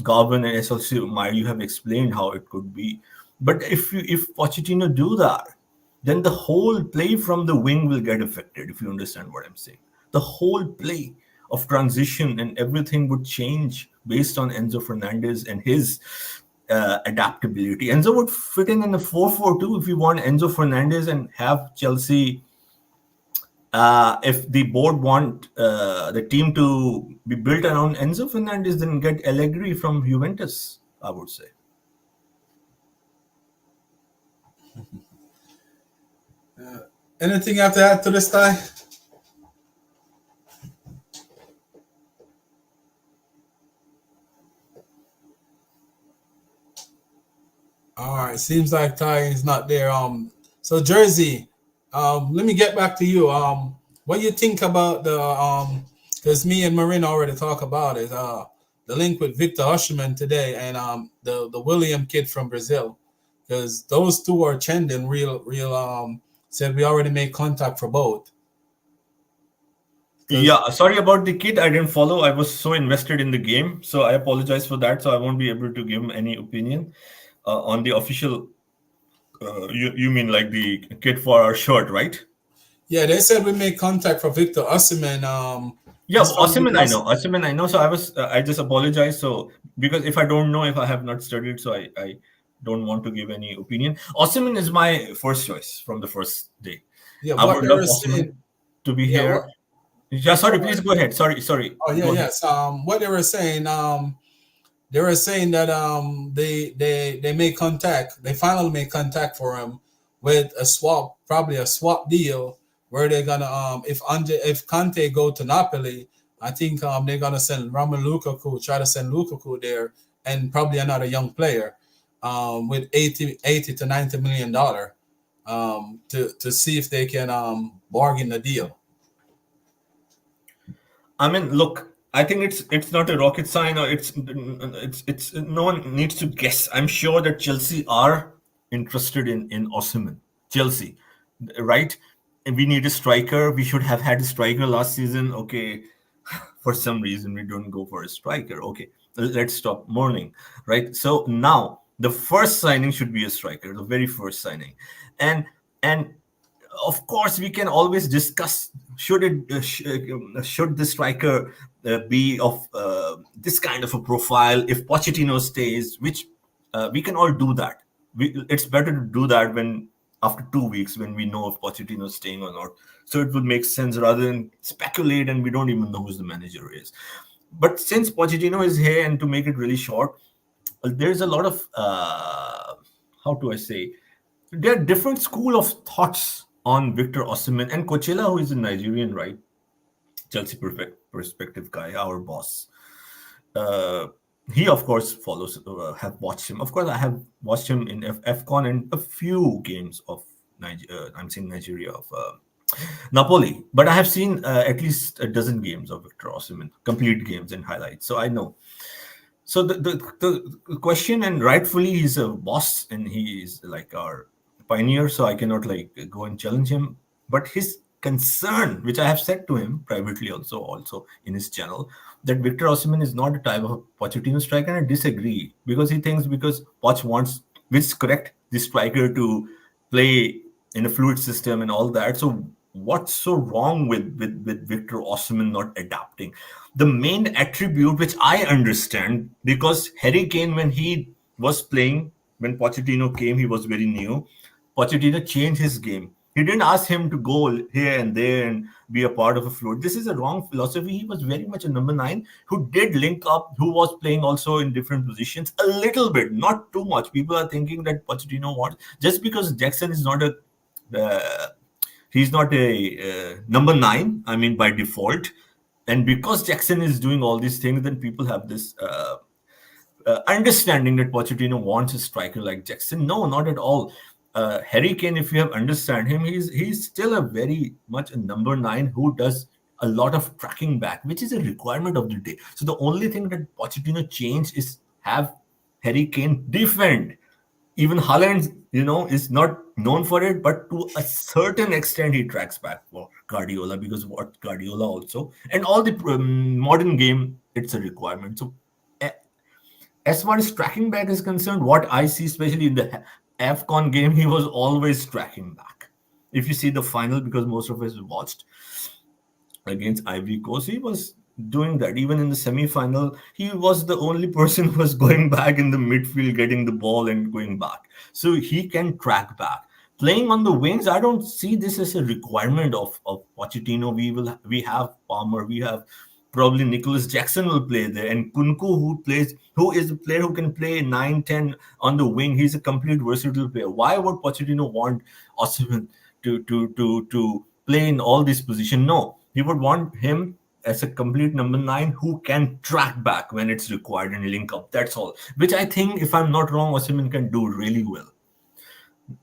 Garvin and SLC Meyer, you have explained how it could be. But if Pochettino do that, then the whole play from the wing will get affected, if you understand what I'm saying. The whole play of transition and everything would change based on Enzo Fernandez and his adaptability. Enzo would fit in a 4-4-2 if you want Enzo Fernandez, and have Chelsea, if the board want the team to be built around Enzo Fernandez, then get Allegri from Juventus, I would say. Anything you have to add to this, Ty? All right, seems like Ty is not there. So Jersey, let me get back to you. What do you think about the because me and Marin already talked about it, the link with Victor Osimhen today, and the William kid from Brazil, because those two are trending real. Said we already made contact for both. Yeah, sorry about the kid. I didn't follow. I was so invested in the game, so I apologize for that. So I won't be able to give any opinion on the official. You mean like the kid for our shirt, right? Yeah, they said we made contact for Victor Osimhen. Yeah, Osimhen I know. So I just apologize. So because if I don't know, if I have not studied, so I don't want to give any opinion. Osimhen is my first choice from the first day. Yeah, I what would they love were saying. Osman to be Yeah, here. Yeah, sorry, please go ahead. Sorry, oh yeah, go ahead. yes. What they were saying that they made contact. They finally made contact for him with a swap, probably a swap deal where they're gonna if Conte go to Napoli, I think they're gonna send Romelu Lukaku, try to send Lukaku there, and probably another young player, with 80 to 90 million dollar, to see if they can bargain the deal. I mean, look, I think it's not a rocket sign, or it's no one needs to guess. I'm sure that Chelsea are interested in Osimhen. Chelsea, right? And we need a striker. We should have had a striker last season. Okay, for some reason we don't go for a striker. Okay, let's stop mourning, right? So now the first signing should be a striker, the very first signing, and of course we can always discuss should the striker be of this kind of a profile if Pochettino stays, which we can all do that. It's better to do that when after 2 weeks when we know if Pochettino is staying or not. So it would make sense rather than speculate and we don't even know who the manager is. But since Pochettino is here, and to make it really short, there's a lot of how do I say, there are different school of thoughts on Victor Osimhen and Coachella, who is a Nigerian, right? Chelsea perspective guy, our boss. He of course follows. Have watched him. Of course, I have watched him in FCON and a few games of I'm saying Nigeria of Napoli, but I have seen at least a dozen games of Victor Osimhen, complete games and highlights. So I know. So the question, and rightfully he's a boss and he is like our pioneer, so I cannot like go and challenge him. But his concern, which I have said to him privately also in his channel, that Victor Osimhen is not a type of Pochettino striker, and I disagree, because he thinks because Poch wants, which is correct, the striker to play in a fluid system and all that. So what's so wrong with Victor Osimhen not adapting? The main attribute which I understand, because Harry Kane, when he was playing, when Pochettino came, he was very new. Pochettino changed his game. He didn't ask him to go here and there and be a part of a float. This is a wrong philosophy. He was very much a number 9 who did link up, who was playing also in different positions a little bit, not too much. People are thinking that Pochettino wants, just because Jackson is not a he's not a number 9, I mean, by default. And because Jackson is doing all these things, then people have this understanding that Pochettino wants a striker like Jackson. No, not at all. Harry Kane, if you have understand him, he's still a very much a number 9 who does a lot of tracking back, which is a requirement of the day. So the only thing that Pochettino changed is have Harry Kane defend. Even Haaland, is not known for it, but to a certain extent he tracks back for Guardiola, because what Guardiola also, and all the modern game, it's a requirement. So as far as tracking back is concerned, what I see, especially in the AFCON game, he was always tracking back. If you see the final, because most of us watched against Ivory Coast, he was doing that. Even in the semi-final, he was the only person who was going back in the midfield, getting the ball and going back. So he can track back. Playing on the wings, I don't see this as a requirement of Pochettino. We have Palmer, we have probably Nicholas Jackson will play there, and Kunku who is a player who can play 9-10 on the wing. He's a complete versatile player. Why would Pochettino want Osimhen to play in all these positions? No, he would want him as a complete number 9 who can track back when it's required and link up. That's all. Which I think, if I'm not wrong, Osimhen can do really well.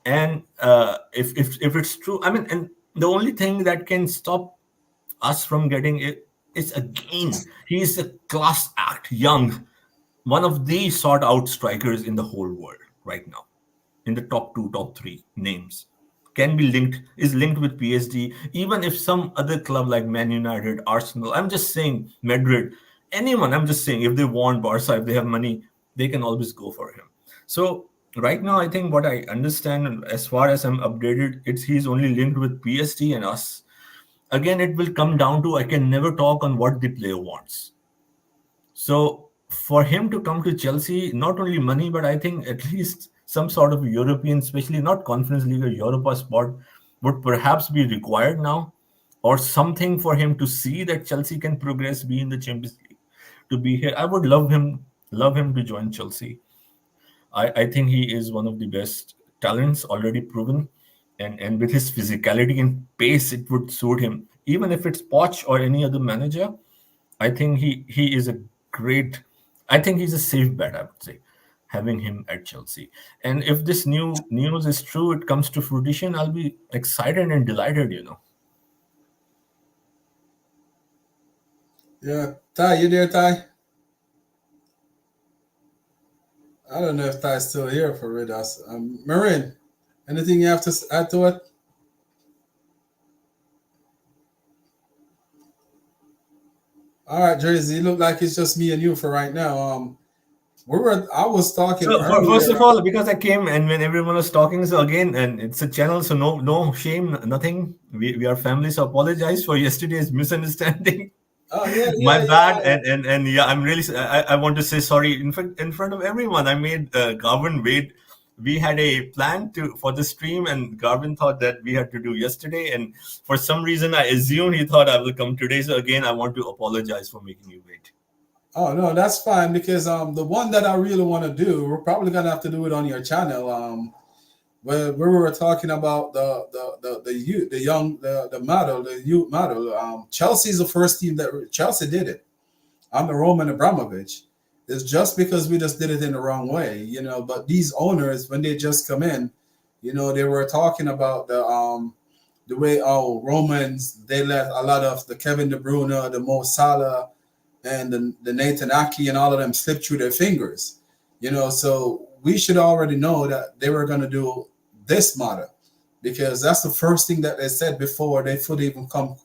And if it's true, I mean, and the only thing that can stop us from getting it is, again, he's a class act, young, one of the sought out strikers in the whole world right now, in the top 2, top 3 names. Can be linked, is linked with PSG. Even if some other club like Man United, Arsenal, I'm just saying, Madrid, anyone, I'm just saying, if they want Barca, if they have money, they can always go for him. So right now, I think what I understand, as far as I'm updated, he's only linked with PSG and us. Again, it will come down to, I can never talk on what the player wants. So for him to come to Chelsea, not only money, but I think at least some sort of European, especially not Conference League or Europa spot, would perhaps be required now, or something for him to see that Chelsea can progress, be in the Champions League, to be here. I would love him to join Chelsea. I think he is one of the best talents already proven, and with his physicality and pace, it would suit him. Even if it's Poch or any other manager, I think he is a great. I think he's a safe bet, I would say, having him at Chelsea. And if this new news is true, it comes to fruition, I'll be excited and delighted. Yeah, Ty, you there, Ty? I don't know if Ty's still here for with us. Marin, anything you have to add to it? All right, Jersey, look like it's just me and you for right now. I was talking So, first of earlier. all, because I came and when everyone was talking, so again, and it's a channel, so no shame, nothing. We are family, so apologize for yesterday's misunderstanding. Oh yeah, My yeah, bad, yeah. and yeah, I'm really. I want to say sorry in front of everyone. I made Garvin wait. We had a plan for the stream, and Garvin thought that we had to do yesterday, and for some reason, I assumed he thought I will come today. So again, I want to apologize for making you wait. Oh no, that's fine because the one that I really want to do, we're probably gonna have to do it on your channel. Where we were talking about the youth, the model, the youth model. Chelsea's the first team that Chelsea did it. I'm the Roman Abramovich. It's just because we just did it in the wrong way, But these owners, when they just come in, they were talking about the way Romans they let a lot of the Kevin De Bruyne, the Mo Salah, and the Nathan Aki and all of them slip through their fingers, So we should already know that they were going to do this model because that's the first thing that they said before they could even come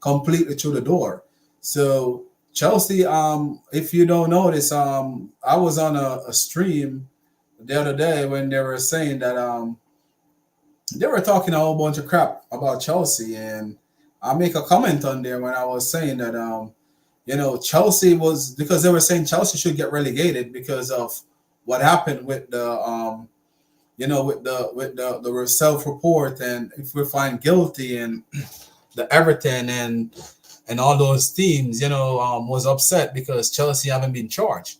completely through the door. So Chelsea, if you don't notice, I was on a stream the other day when they were saying that they were talking a whole bunch of crap about Chelsea, and I make a comment on there when I was saying that Chelsea was because they were saying Chelsea should get relegated because of what happened with the with the self report, and if we're found guilty and the Everton and all those teams, was upset because Chelsea haven't been charged.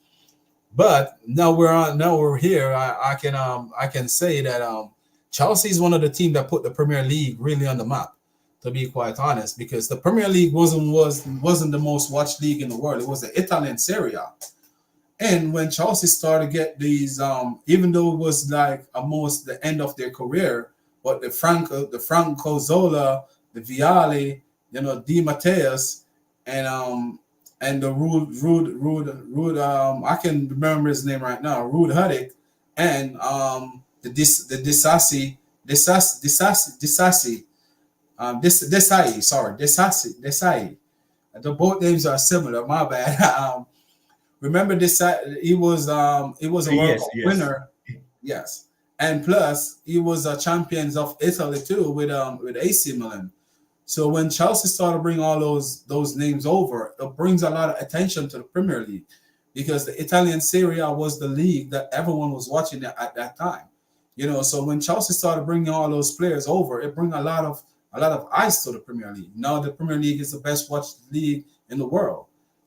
But now we're here. I can say that Chelsea is one of the teams that put the Premier League really on the map. To be quite honest, because the Premier League wasn't the most watched league in the world. It was the Italian Serie A. And when Chelsea started to get these, even though it was like almost the end of their career, but the Franco Zola, the Vialli, Di Matteus, and the Ruud, I can remember his name right now, Ruud Huddick, and the Disasi, Desai. The both names are similar. My bad. Remember this? He was a World Cup winner. Yes, and plus he was a champions of Italy too with AC Milan. So when Chelsea started to bring all those names over, it brings a lot of attention to the Premier League because the Italian Serie A was the league that everyone was watching at that time. So when Chelsea started bringing all those players over, it bring a lot of eyes to the Premier League. Now the Premier League is the best watched league in the world.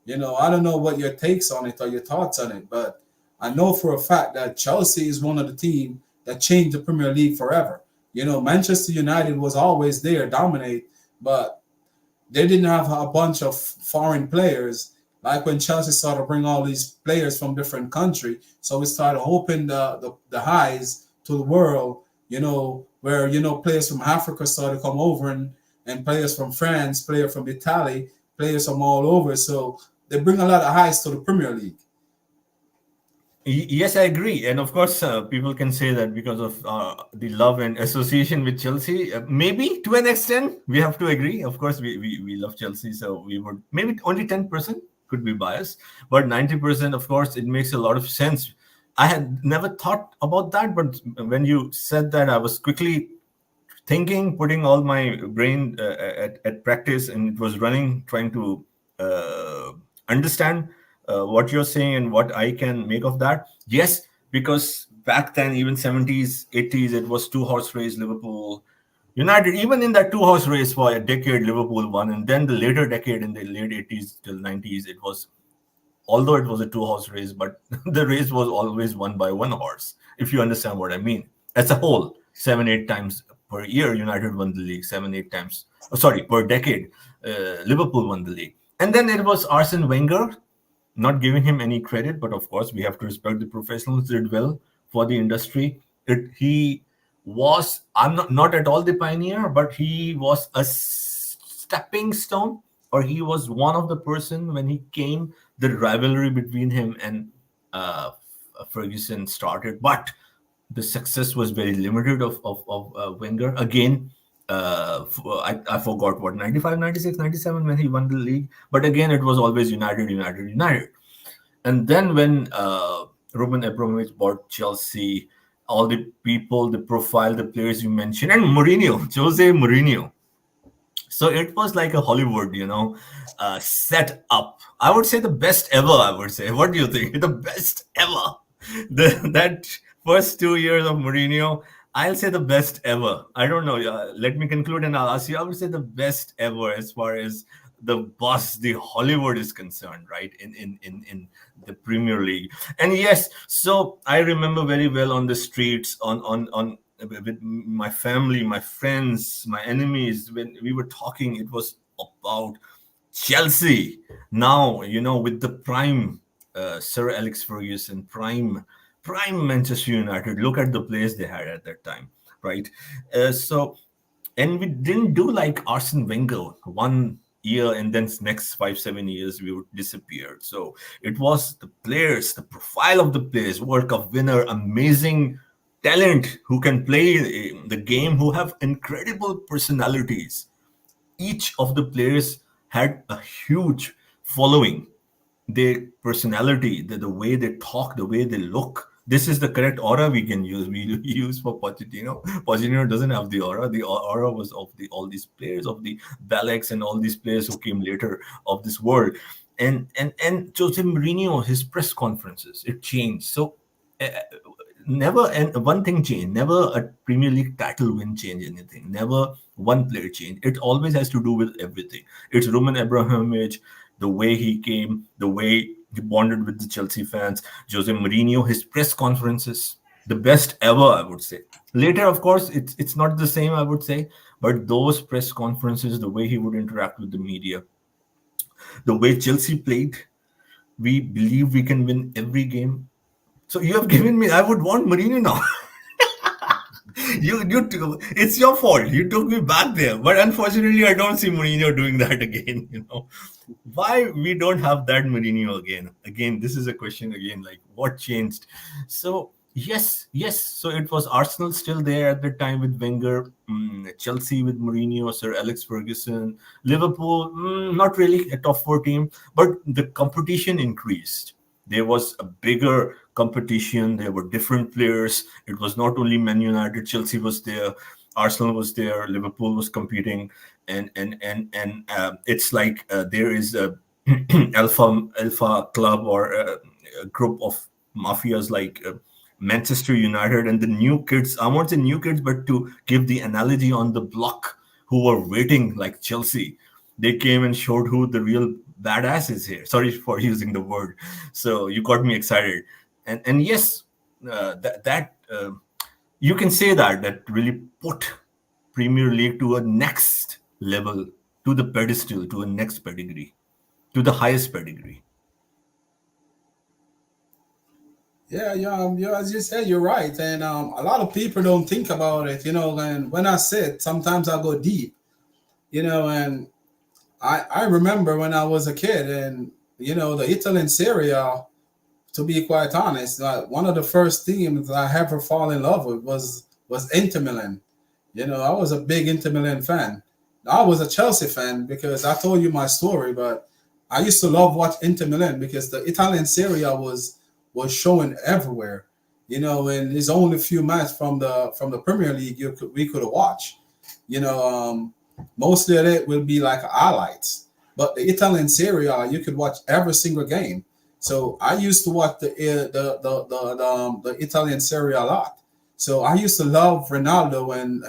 I don't know what your takes on it or your thoughts on it, but I know for a fact that Chelsea is one of the teams that changed the Premier League forever. Manchester United was always there, dominate, but they didn't have a bunch of foreign players like when Chelsea started to bring all these players from different countries. So we started opening the highs to the world, where, players from Africa started to come over and players from France, players from Italy, players from all over. So they bring a lot of highs to the Premier League. Yes, I agree. And of course, people can say that because of the love and association with Chelsea. Maybe to an extent, we have to agree. Of course, we love Chelsea. So we would maybe only 10% could be biased. But 90%, of course, it makes a lot of sense. I had never thought about that. But when you said that, I was quickly thinking, putting all my brain at practice, and it was running, trying to understand what you're saying and what I can make of that. Yes, because back then, even 70s, 80s, it was two horse race, Liverpool, United, even in that two-horse race for a decade, Liverpool won, and then the later decade in the late 80s till 90s, it was, although it was a two-horse race, but the race was always won by one horse, if you understand what I mean. As a whole, 7-8 times per year, United won the league, 7-8 times. Oh, sorry, per decade, Liverpool won the league. And then it was Arsene Wenger, not giving him any credit, but of course we have to respect the professionals did well for the industry. He was, I'm not at all the pioneer, but he was a stepping stone, or he was one of the person when he came, the rivalry between him and Ferguson started. But the success was very limited of Wenger. Again, I forgot what, 95, 96, 97 when he won the league. But again, it was always United, United, United. And then when Roman Abramovich bought Chelsea, all the people, the profile, the players you mentioned, and Mourinho, Jose Mourinho. So it was like a Hollywood, set up. I would say the best ever, I would say. What do you think? The best ever. That first 2 years of Mourinho, I'll say the best ever. I don't know. Let me conclude and I'll ask you. I would say the best ever as far as the boss, the Hollywood is concerned, right? In the Premier League. And yes, so I remember very well on the streets, on with my family, my friends, my enemies, when we were talking, it was about Chelsea. Now, with the prime Sir Alex Ferguson, prime Manchester United. Look at the players they had at that time, right? And we didn't do like Arsene Wenger, 1 year and then next 5-7 years we would disappear. So it was the players, the profile of the players, World Cup winner, amazing talent who can play the game, who have incredible personalities. Each of the players had a huge following. Their personality, the way they talk, the way they look. This is the correct aura we can use. We use for Pochettino. Pochettino doesn't have the aura. The aura was of all these players, of the Balex and all these players who came later of this world. And Jose Mourinho, his press conferences, it changed. So never, and one thing changed. Never a Premier League title win change anything. Never one player change. It always has to do with everything. It's Roman Abramovich, the way he came, the way he bonded with the Chelsea fans. Jose Mourinho, his press conferences, the best ever, I would say. Later, of course, it's not the same, I would say, but those press conferences, the way he would interact with the media, the way Chelsea played, we believe we can win every game. So you have given me, I would want Mourinho now. It's your fault. You took me back there, but unfortunately, I don't see Mourinho doing that again. Why we don't have that Mourinho again? Again, this is a question again. Like, what changed? So yes. So it was Arsenal still there at the time with Wenger, Chelsea with Mourinho, Sir Alex Ferguson, Liverpool, not really a top 4 team, but the competition increased. There was a bigger competition. There were different players. It was not only Man United. Chelsea was there. Arsenal was there. Liverpool was competing, and it's like there is a alpha club or a group of mafias like Manchester United, and the new kids. I won't say new kids, but to give the analogy, on the block who were waiting like Chelsea. They came and showed who the real badass is here. Sorry for using the word. So you got me excited. And yes, that you can say that really put Premier League to a next level, to the pedestal, to a next pedigree, to the highest pedigree. Yeah, as you said, you're right. And a lot of people don't think about it, and when I sit, sometimes I go deep, and I remember when I was a kid, and the Italian Serie A, to be quite honest, one of the first teams I ever fall in love with was Inter Milan. I was a big Inter Milan fan. I was a Chelsea fan because I told you my story, but I used to love watch Inter Milan because the Italian Serie A was showing everywhere. And there's only a few matches from the Premier League we could watch. Mostly of it will be like highlights, but the Italian Serie A, you could watch every single game. So I used to watch the Italian Serie A a lot. So I used to love Ronaldo and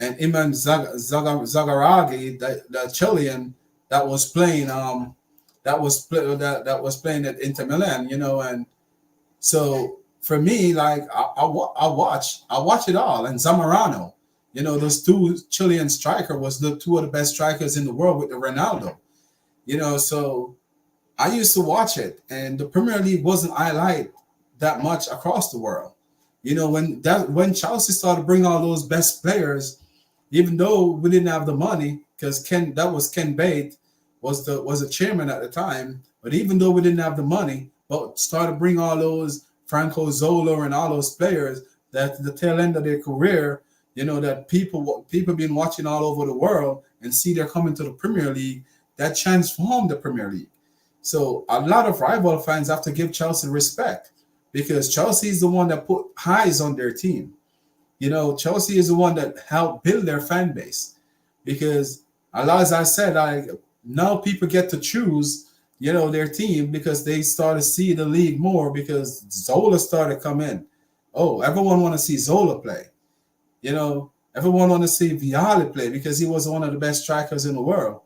and Iman Zagaragi, the Chilean that was playing that was playing at Inter Milan, and so for me, like I watch it all, and Zamorano, those two Chilean striker was the two of the best strikers in the world with the Ronaldo, so I used to watch it, and the Premier League wasn't highlighted that much across the world. When Chelsea started to bring all those best players, even though we didn't have the money, because Ken Bate was a chairman at the time, but even though we didn't have the money, but started to bring all those Franco Zola and all those players that the tail end of their career, that people been watching all over the world and see they're coming to the Premier League, that transformed the Premier League. So a lot of rival fans have to give Chelsea respect because Chelsea is the one that put eyes on their team. Chelsea is the one that helped build their fan base because, as I said, now people get to choose, their team because they start to see the league more because Zola started to come in. Oh, everyone want to see Zola play. Everyone want to see Vialli play because he was one of the best strikers in the world.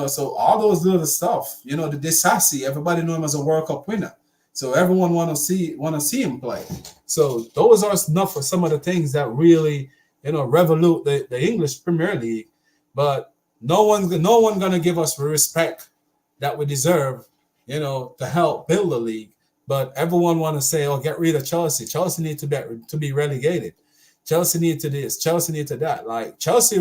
So all those little stuff, the Disasi, everybody knew him as a World Cup winner. So everyone want to see him play. So those are enough for some of the things that really, revolute the English Premier League. But no one gonna give us the respect that we deserve, to help build the league. But everyone want to say, oh, get rid of Chelsea. Chelsea need to be relegated. Chelsea need to this. Chelsea need to that. Like Chelsea.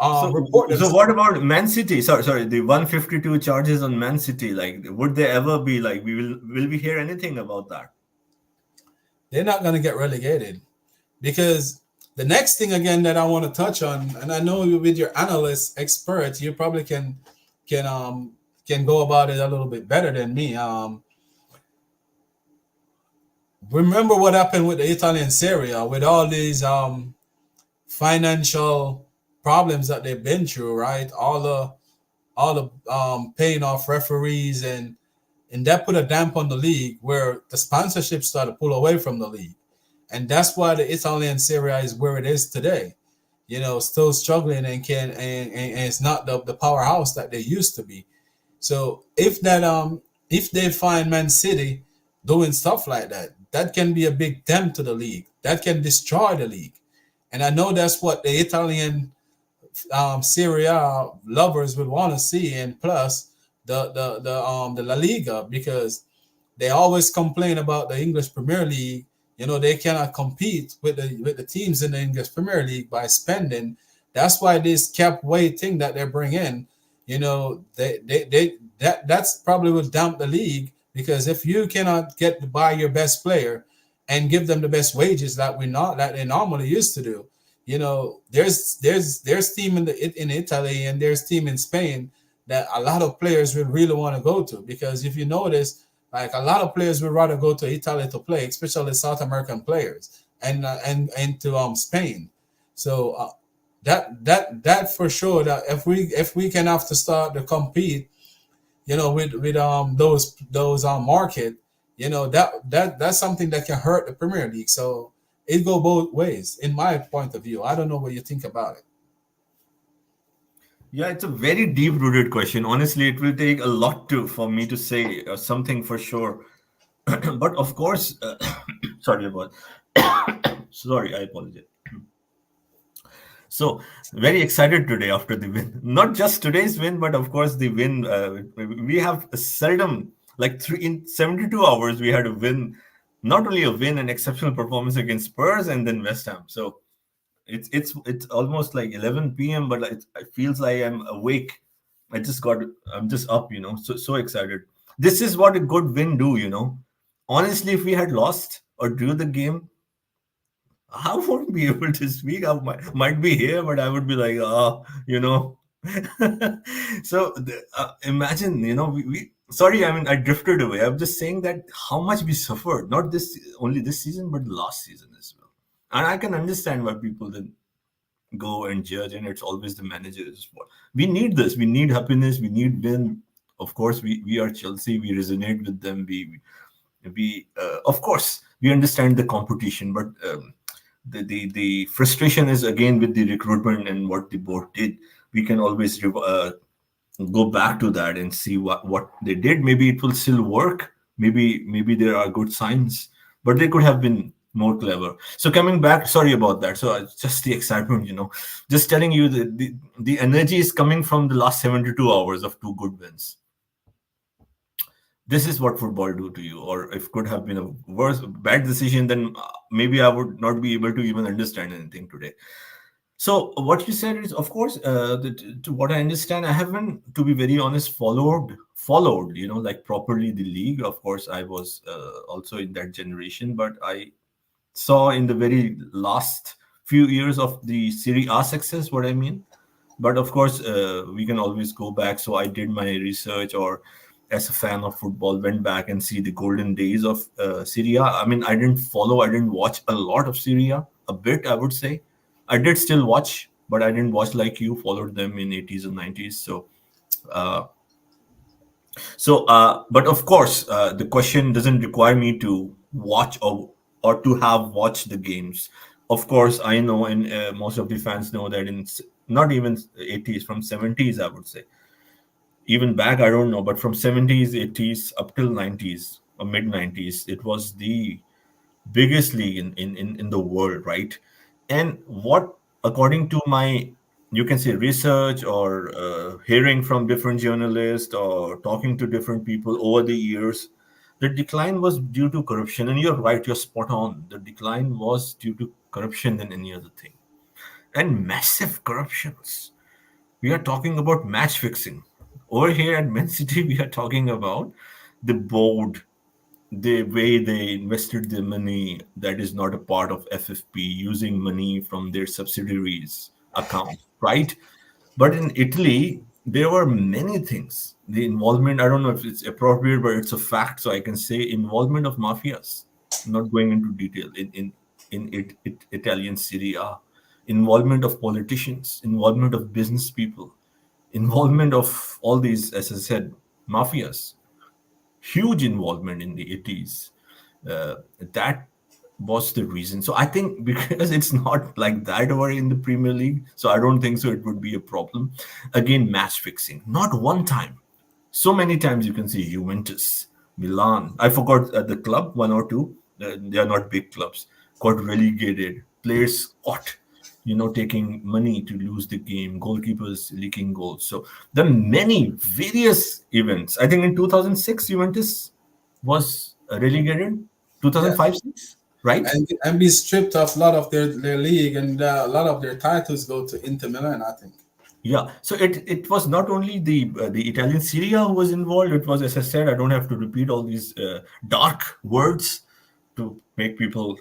So what about Man City? Sorry, the 152 charges on Man City. Like, would they ever be like? Will we hear anything about that? They're not going to get relegated because the next thing again that I want to touch on, and I know with your analyst expert, you probably can go about it a little bit better than me. Remember what happened with the Italian Serie A with all these financial problems that they've been through, right? All the paying off referees and that put a damp on the league where the sponsorship started to pull away from the league. And that's why the Italian Serie A is where it is today. Still struggling and it's not the powerhouse that they used to be. So if they find Man City doing stuff like that, that can be a big dent to the league. That can destroy the league. And I know that's what the Italian Serie A lovers would want to see, and plus the La Liga, because they always complain about the English Premier League. They cannot compete with the teams in the English Premier League by spending. That's why this cap weight thing that they bring in, that's probably will damp the league, because if you cannot get to buy your best player and give them the best wages that they normally used to do. There's team in Italy and there's team in Spain that a lot of players will really want to go to, because if you notice, like a lot of players would rather go to Italy to play, especially South American players, and to Spain. So that for sure, that if we can have to start to compete, with those market, that's something that can hurt the Premier League. So it go both ways, in my point of view. I don't know what you think about it. Yeah, it's a very deep-rooted question. Honestly, it will take a lot for me to say something for sure. But of course, sorry, I apologize. So very excited today after the win. Not just today's win, but of course the win. We have seldom, like in 72 hours, we had a win. Not only a win, an exceptional performance against Spurs and then West Ham. So it's almost like 11 p.m., but it feels like I'm awake. I'm just up, so excited. This is what a good win do, Honestly, if we had lost or drew the game, I won't be able to speak. I might be here, but I would be like, So imagine, we sorry, I drifted away. I'm just saying that how much we suffered, not only this season, but last season as well. And I can understand why people then go and judge, and it's always the manager's fault. We need this. We need happiness. We need win. Of course, we are Chelsea. We resonate with them. We of course, we understand the competition, but the frustration is again with the recruitment and what the board did. We can always go back to that and see what they did. Maybe it will still work. Maybe there are good signs, but they could have been more clever. So coming back, sorry about that. So just the excitement, just telling you that the energy is coming from the last 72 hours of two good wins. This is what football do to you. Or if could have been a worse bad decision, then maybe I would not be able to even understand anything today. So what you said is, of course, to what I understand, I haven't, to be very honest, followed, like properly the league. Of course, I was also in that generation, but I saw in the very last few years of the Serie A success, what I mean. But of course, we can always go back. So I did my research, or as a fan of football, went back and see the golden days of Serie A. I mean, I didn't watch a lot of Serie A bit, I would say. I did still watch, but I didn't watch like you followed them in 80s and 90s. Uh, but of course, the question doesn't require me to watch or to have watched the games. Of course, I know, and most of the fans know that not even 80s, from 70s, I would say. Even back, I don't know, but from 70s, 80s up till 90s or mid 90s, it was the biggest league in the world, right? And what, according to my, you can say, research, or hearing from different journalists or talking to different people over the years, the decline was due to corruption. And you're right, you're spot on. The decline was due to corruption than any other thing. And massive corruptions. We are talking about match fixing. Over here at Man City, we are talking about the board, the way they invested their money that is not a part of FFP, using money from their subsidiaries account, right? But in Italy, there were many things. The involvement, I don't know if it's appropriate, but it's a fact. So I can say involvement of mafias, not going into detail, Italian Serie A, involvement of politicians, involvement of business people, involvement of all these, as I said, mafias, huge involvement in the 80s. That was the reason. So I think because it's not like that over in the Premier League, so I don't think so it would be a problem. Again, match fixing, not one time. So many times you can see Juventus, Milan. I forgot the club, one or two. They are not big clubs. Got relegated. Players caught, taking money to lose the game. Goalkeepers leaking goals. So there are many various events. I think in 2006, Juventus was relegated. Yeah. 2005, 6, right? And be stripped of a lot of their league, and a lot of their titles go to Inter Milan, I think. Yeah, so it was not only the Italian Serie A who was involved. It was, as I said, I don't have to repeat all these dark words to make people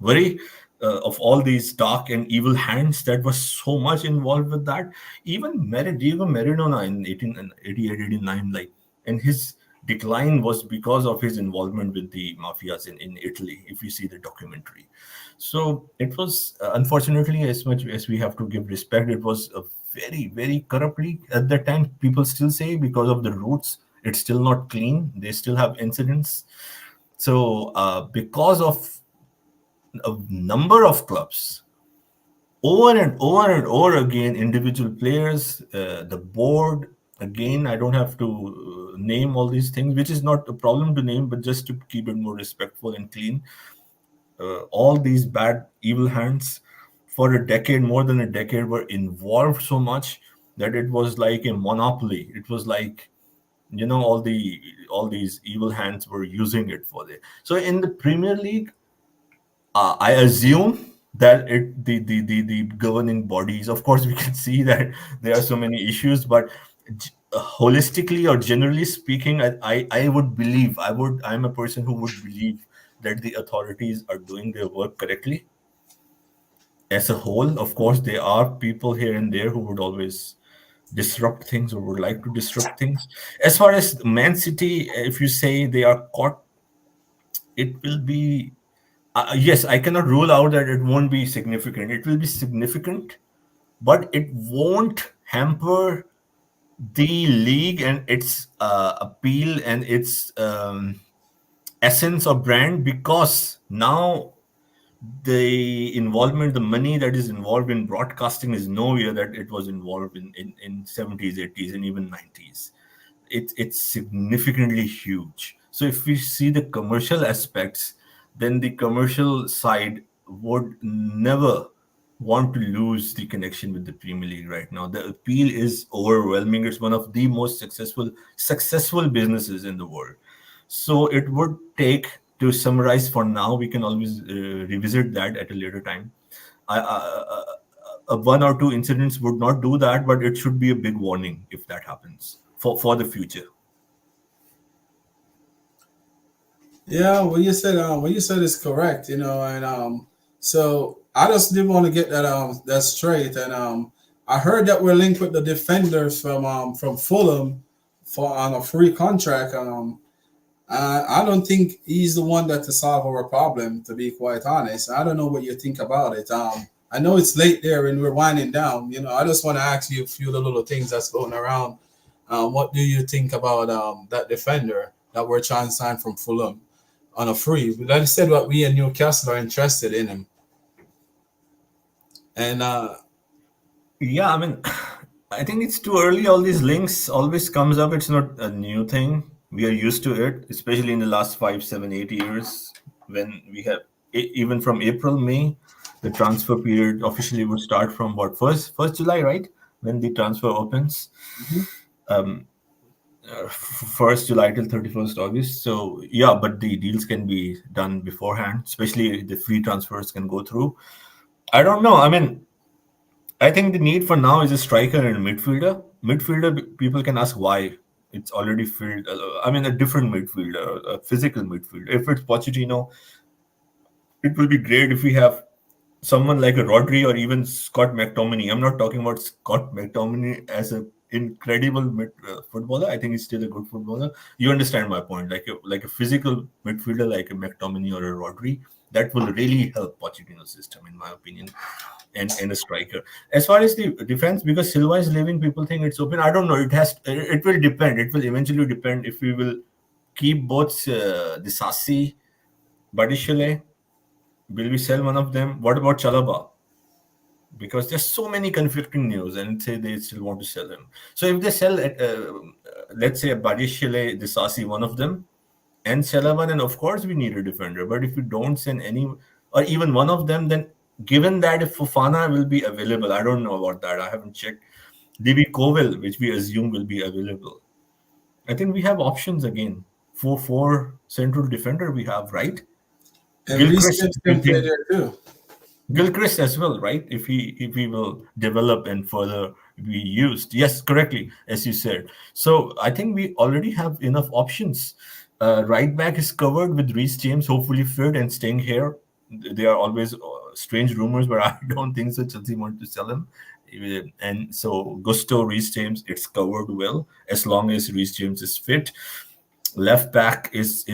worry, of all these dark and evil hands that was so much involved with that. Even Diego Maradona in 1888, 89, like, and his decline was because of his involvement with the mafias in Italy, if you see the documentary. So it was, unfortunately, as much as we have to give respect, it was a very, very corrupt league at that time. People still say, because of the roots, it's still not clean. They still have incidents. So because of a number of clubs, over and over and over again, individual players, the board, again, I don't have to name all these things, which is not a problem to name, but just to keep it more respectful and clean. All these bad, evil hands for a decade, more than a decade, were involved so much that it was like a monopoly. It was like, all these evil hands were using it for it. So in the Premier League, I assume that the governing bodies, of course, we can see that there are so many issues, but holistically or generally speaking, I would believe, I'm a person who would believe that the authorities are doing their work correctly. As a whole, of course, there are people here and there who would always disrupt things or would like to disrupt things. As far as Man City, if you say they are caught, it will be, yes, I cannot rule out that it won't be significant. It will be significant, but it won't hamper the league and its appeal and its essence or brand, because now the involvement, the money that is involved in broadcasting is nowhere that it was involved in 70s, 80s, and even 90s. It's significantly huge. So if we see the commercial aspects, then the commercial side would never want to lose the connection with the Premier League right now. The appeal is overwhelming. It's one of the most successful businesses in the world. So it would take, to summarize for now, we can always revisit that at a later time. One or two incidents would not do that, but it should be a big warning if that happens for the future. Yeah, what you said is correct, and so I just did want to get that straight, and I heard that we're linked with the defenders from Fulham for on a free contract. I don't think he's the one that to solve our problem, to be quite honest. I don't know what you think about it. I know it's late there and we're winding down. I just want to ask you a few of the little things that's going around. What do you think about that defender that we're trying to sign from Fulham on a free? Like I said, what we in Newcastle are interested in him. And Yeah, I mean, I think it's too early. All these links always comes up. It's not a new thing. We are used to it, especially in the last 5, 7, 8 years, when we have even from April, May, the transfer period officially would start from what, first July, right? When the transfer opens. Um, 1st July till 31st August. So yeah, but the deals can be done beforehand, especially the free transfers can go through. I don't know. I mean, I think the need for now is a striker and a midfielder. Midfielder, people can ask why. It's already filled. I mean, a different midfielder, a physical midfielder. If it's Pochettino, it will be great if we have someone like a Rodri or even Scott McTominay. I'm not talking about Scott McTominay as an incredible footballer. I think he's still a good footballer. You understand my point? Like a physical midfielder, like a McTominay or a Rodri, that will really help Pochettino's system, in my opinion, and a striker. As far as the defense, because Silva is leaving, people think it's open. I don't know. It will depend. It will eventually depend if we will keep both Disasi, Badiashile. Will we sell one of them? What about Chalaba? Because there's so many conflicting news, and say they still want to sell him. So if they sell, let's say Badiashile, Disasi, one of them, and Chalaba, then of course we need a defender. But if we don't send any, or even one of them, then given that if Fofana will be available, I don't know about that. I haven't checked. Levi Colwill, which we assume will be available. I think we have options again. Four central defender we have, right? Gilchrist can play there too. Gilchrist as well, right? If he will develop and further be used. Yes, correctly, as you said. So I think we already have enough options. Right back is covered with Reece James, hopefully fit and staying here. There are always strange rumors, but I don't think so. Chelsea want to sell him. And so Gusto, Reece James, it's covered well as long as Reece James is fit. Left back is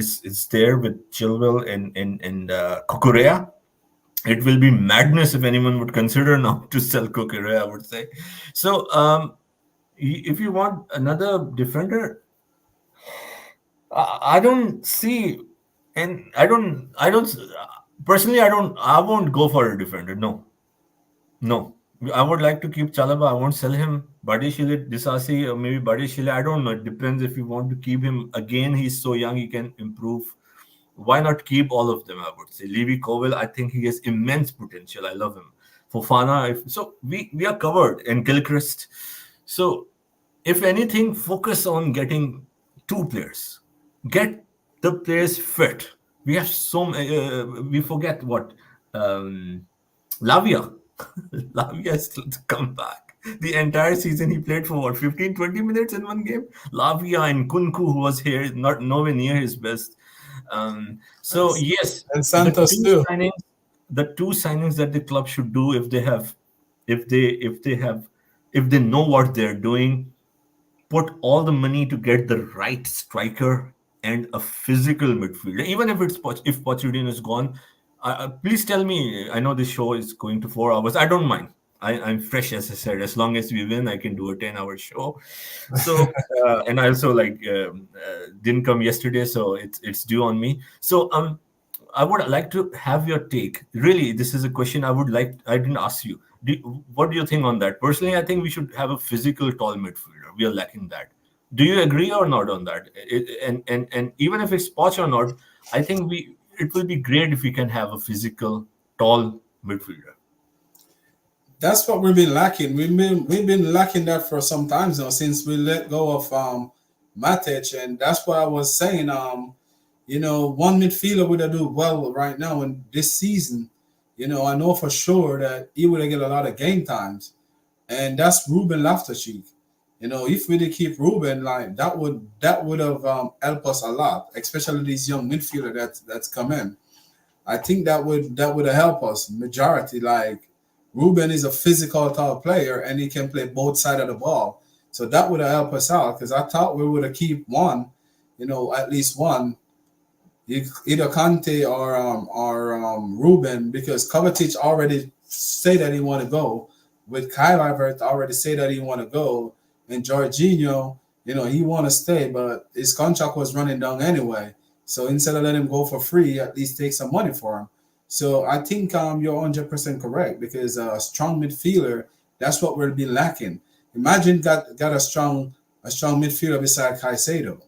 there with Chilwell and Cucurella. It will be madness if anyone would consider now to sell Cucurella, I would say. So if you want another defender, I don't see, and I don't personally, I won't go for a defender. No. I would like to keep Chalaba. I won't sell him. Badiashile, Disasi, or maybe Badiashile. I don't know. It depends if you want to keep him. Again, he's so young, he can improve. Why not keep all of them, I would say. Levi Colwill, I think he has immense potential. I love him. Fofana, so we are covered. And Gilchrist. So if anything, focus on getting two players. Get the players fit. We have we forget what Lavia. Lavia is still to come back. The entire season he played for what, 15, 20 minutes in one game? Lavia and Kunku, who was here, nowhere near his best. So yes, and Santos too. The two signings that the club should do if they know what they're doing, put all the money to get the right striker and a physical midfielder. Even if if Pochettino is gone, please tell me. I know this show is going to 4 hours. I don't mind. I'm fresh, as I said. As long as we win, I can do a 10-hour show. So, and I also didn't come yesterday, so it's due on me. So, I would like to have your take. Really, this is a question I didn't ask you. What do you think on that? Personally, I think we should have a physical tall midfielder. We are lacking that. Do you agree or not on that? And even if it's Poch or not, I think it will be great if we can have a physical tall midfielder. That's what we've been lacking. We've been lacking that for some times now since we let go of Matic, and that's what I was saying. One midfielder would have do well right now in this season. I know for sure that he would have get a lot of game times, and that's Ruben Loftus-Cheek. If we did keep Ruben, like that would have helped us a lot, especially these young midfielder that's come in. I think that would have helped us majority. Like Ruben is a physical tall player and he can play both sides of the ball, so that would have helped us out because I thought we would have keep one, at least one, either Conte or Ruben, because Kovacic already say that he want to go. With Kyle Havertz already say that he want to go, and Jorginho, he want to stay, but his contract was running down anyway. So instead of letting him go for free, at least take some money for him. So I think you're 100% correct because a strong midfielder, that's what we'll be lacking. Imagine got a strong midfielder beside Caicedo.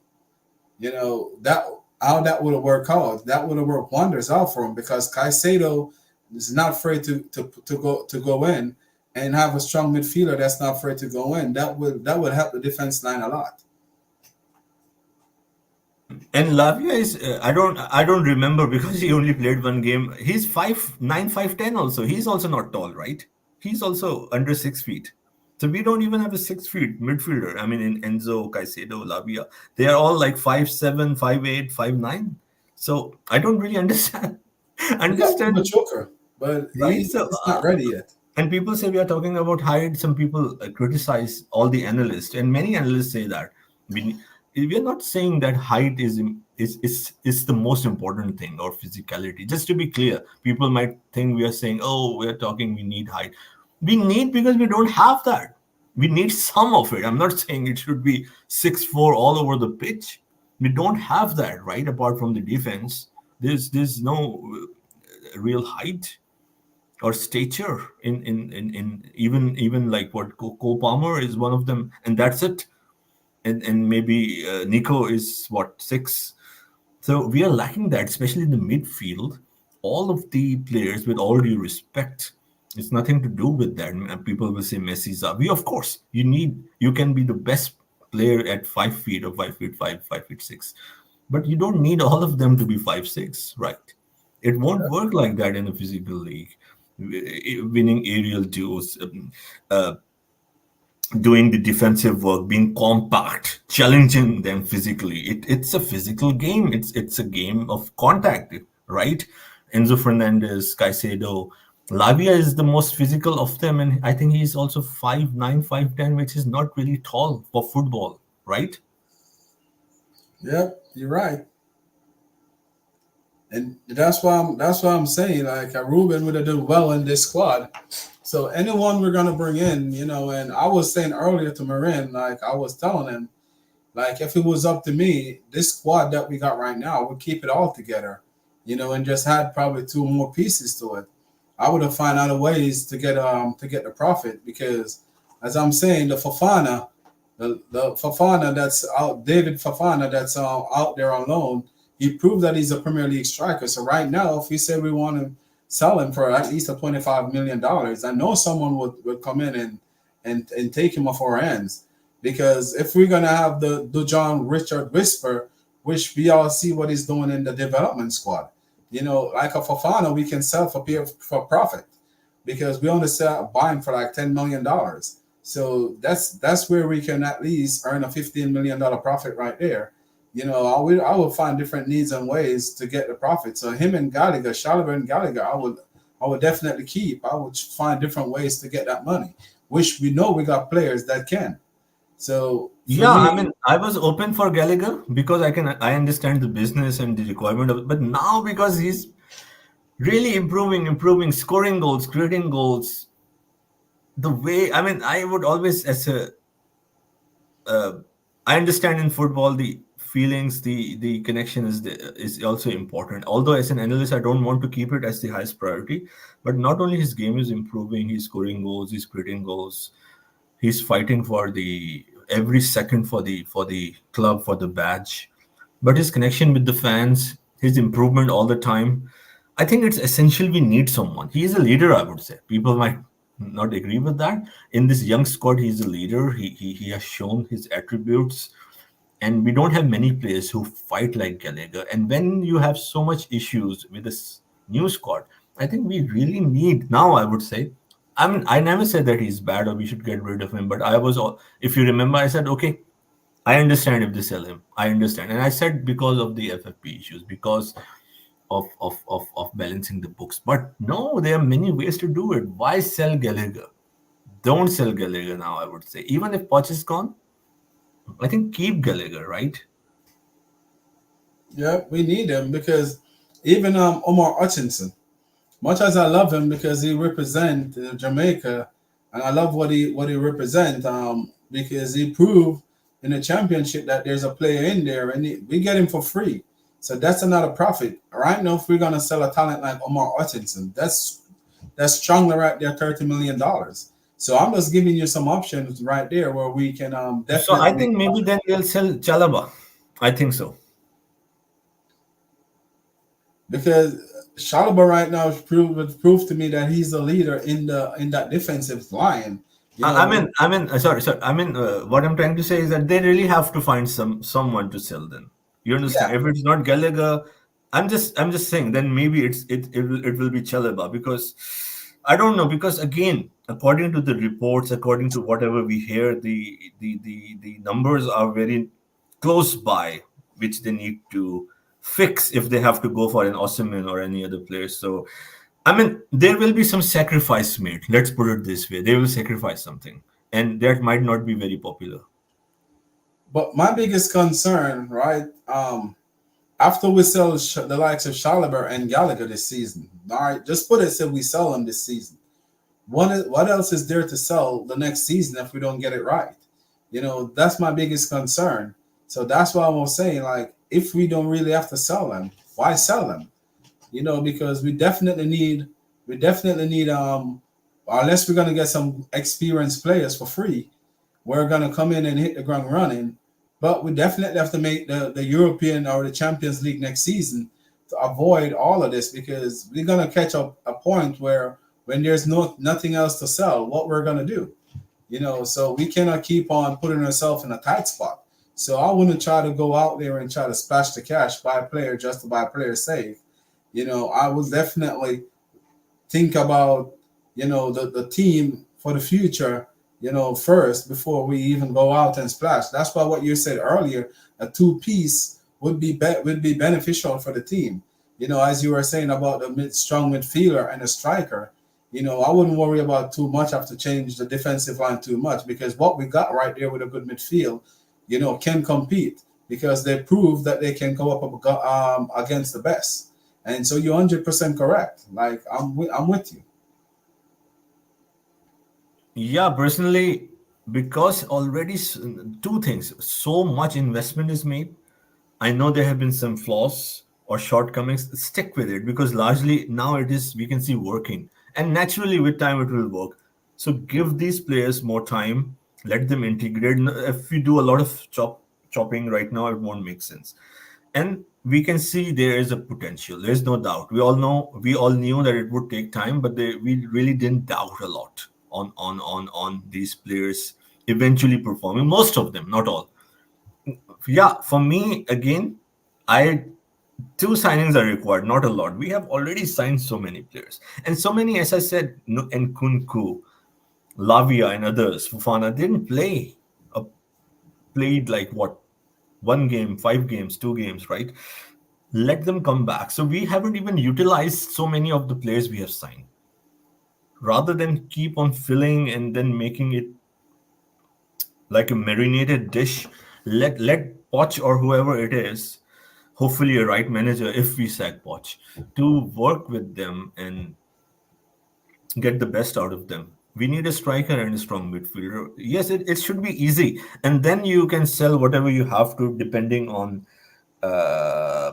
That how that would have worked out. That would have worked wonders out for him because Caicedo is not afraid to go in, and have a strong midfielder that's not afraid to go in. That would help the defense line a lot. And Lavia is I don't remember because he only played one game. He's 5'9", 5'10" also. He's also not tall, right? He's also under 6 feet. So we don't even have a 6 feet midfielder. I mean, in Enzo, Caicedo, Lavia, they are all like 5'7", 5'8", 5'9". So I don't really understand. Understand the Joker, but Right, he's so, not ready yet. and people say we are talking about height. Some people criticize all the analysts, and many analysts say that we are not saying that height is the most important thing or physicality. Just to be clear, people might think we are saying, oh, we are talking we need height. We need because we don't have that. We need some of it. I'm not saying it should be 6'4" all over the pitch. We don't have that, right? Apart from the defense, there's no real height or stature in even like what Cole Palmer is one of them, and that's it. And maybe Nico is what, 6. So we are lacking that, especially in the midfield. All of the players, with all due respect, it's nothing to do with that. And people will say Messi's up. Of course, you can be the best player at 5 feet or 5'5", 5'6", but you don't need all of them to be 5'6", right? It won't work like that in a physical league. Winning aerial duels, doing the defensive work, being compact, challenging them physically. It's a physical game. It's a game of contact, right? Enzo Fernandez, Caicedo, Lavia is the most physical of them, and I think he's also 5'9", 5'10", which is not really tall for football, right? Yep, you're right. And that's why I'm saying like Ruben would have done well in this squad. So anyone we're gonna bring in, and I was saying earlier to Marin, like I was telling him, like if it was up to me, this squad that we got right now would keep it all together, and just had probably 2 more pieces to it. I would have found other ways to get the profit because, as I'm saying, the Fofana that's out, David Fofana that's out there on loan. He proved that he's a Premier League striker. So right now, if we say we want to sell him for at least $25 million, I know someone would come in and take him off our hands. Because if we're gonna have the John Richard Whisper, which we all see what he's doing in the development squad, like a Fofana, we can sell for profit because we only buy him for like $10 million. So that's where we can at least earn a $15 million profit right there. I would find different needs and ways to get the profit. So him and Gallagher, Chalobah and Gallagher, I would definitely keep. I would find different ways to get that money, which we know we got players that can. So yeah, I mean, I was open for Gallagher because I understand the business and the requirement of it, but now because he's really improving, scoring goals, creating goals. The way, I mean, I would always I understand in football the feelings, the connection is also important. Although as an analyst, I don't want to keep it as the highest priority. But not only his game is improving, he's scoring goals, he's creating goals, he's fighting for the every second for the club, for the badge. But his connection with the fans, his improvement all the time, I think it's essential. We need someone. He is a leader, I would say. People might not agree with that. In this young squad, he's a leader. He has shown his attributes, and we don't have many players who fight like Gallagher. And when you have so much issues with this new squad, I think we really need now. I would say, I mean, I never said that he's bad or we should get rid of him, but I was all. If you remember, I said, okay, I understand if they sell him. I understand, and I said because of the FFP issues, because of balancing the books. But no, there are many ways to do it. Why sell Gallagher? Don't sell Gallagher now. I would say, even if Poch is gone, I think keep Gallagher, right? Yeah, we need him because even Omar Hutchinson, much as I love him because he represents Jamaica, and I love what he represents because he proved in the championship that there's a player in there, and we get him for free. So that's another profit. Right now, if we're gonna sell a talent like Omar Hutchinson, that's strongly right there, $30 million. So I'm just giving you some options right there where we can So I definitely think maybe then they'll sell Chalaba. I think so. because Shalaba right now has proved to me that he's a leader in that defensive line. You know, Sorry. What I'm trying to say is that they really have to find someone to sell them. You understand? yeah, If it's not Gallagher, I'm just saying. Then maybe it will be Chalaba, because I don't know, because again, according to the reports, according to whatever we hear, the numbers are very close by, which they need to fix if they have to go for an Osimhen or any other player. So, I mean, there will be some sacrifice made. Let's put it this way: they will sacrifice something, and that might not be very popular. but my biggest concern, right? After we sell the likes of Shalaba and Gallagher this season, all right, just put it, say we sell them this season. What else is there to sell the next season if we don't get it right? You know, that's my biggest concern. So that's why I was saying, like, if we don't really have to sell them, why sell them? You know, because we definitely need unless we're gonna get some experienced players for free, we're gonna come in and hit the ground running. But we definitely have to make the European or the Champions League next season to avoid all of this because we're gonna catch up a point where when there's nothing else to sell, what we're gonna do. You know, so we cannot keep on putting ourselves in a tight spot. So I wouldn't try to go out there and try to splash the cash, buy a player just to buy a player save. You know, I would definitely think about, you know, the team for the future, you know, first before we even go out and splash. That's why what you said earlier, a two-piece would be beneficial for the team. You know, as you were saying about the strong midfielder and a striker, you know, I wouldn't worry about too much. Have to change the defensive line too much because what we got right there with a good midfield, you know, can compete because they prove that they can go up against the best. And so you're 100% correct. Like I'm with you. Yeah, personally, because already two things: so much investment is made. I know there have been some flaws or shortcomings. Stick with it because largely now it is, we can see, working, and naturally with time it will work. So give these players more time, let them integrate. If we do a lot of chopping right now, it won't make sense. And we can see there is a potential. There's no doubt. We all knew that it would take time, but we really didn't doubt a lot on these players eventually performing. Most of them, not all. Yeah, for me, again, I two signings are required, not a lot. We have already signed so many players, and so many, as I said, and Kunku, Lavia, and others. Fufana didn't play. Played like what, 1 game, 5 games, 2 games, right? Let them come back. So we haven't even utilized so many of the players we have signed. Rather than keep on filling and then making it like a marinated dish, let Poch or whoever it is, hopefully a right manager, if we sack Poch, to work with them and get the best out of them. We need a striker and a strong midfielder. Yes, it should be easy. And then you can sell whatever you have to depending on uh,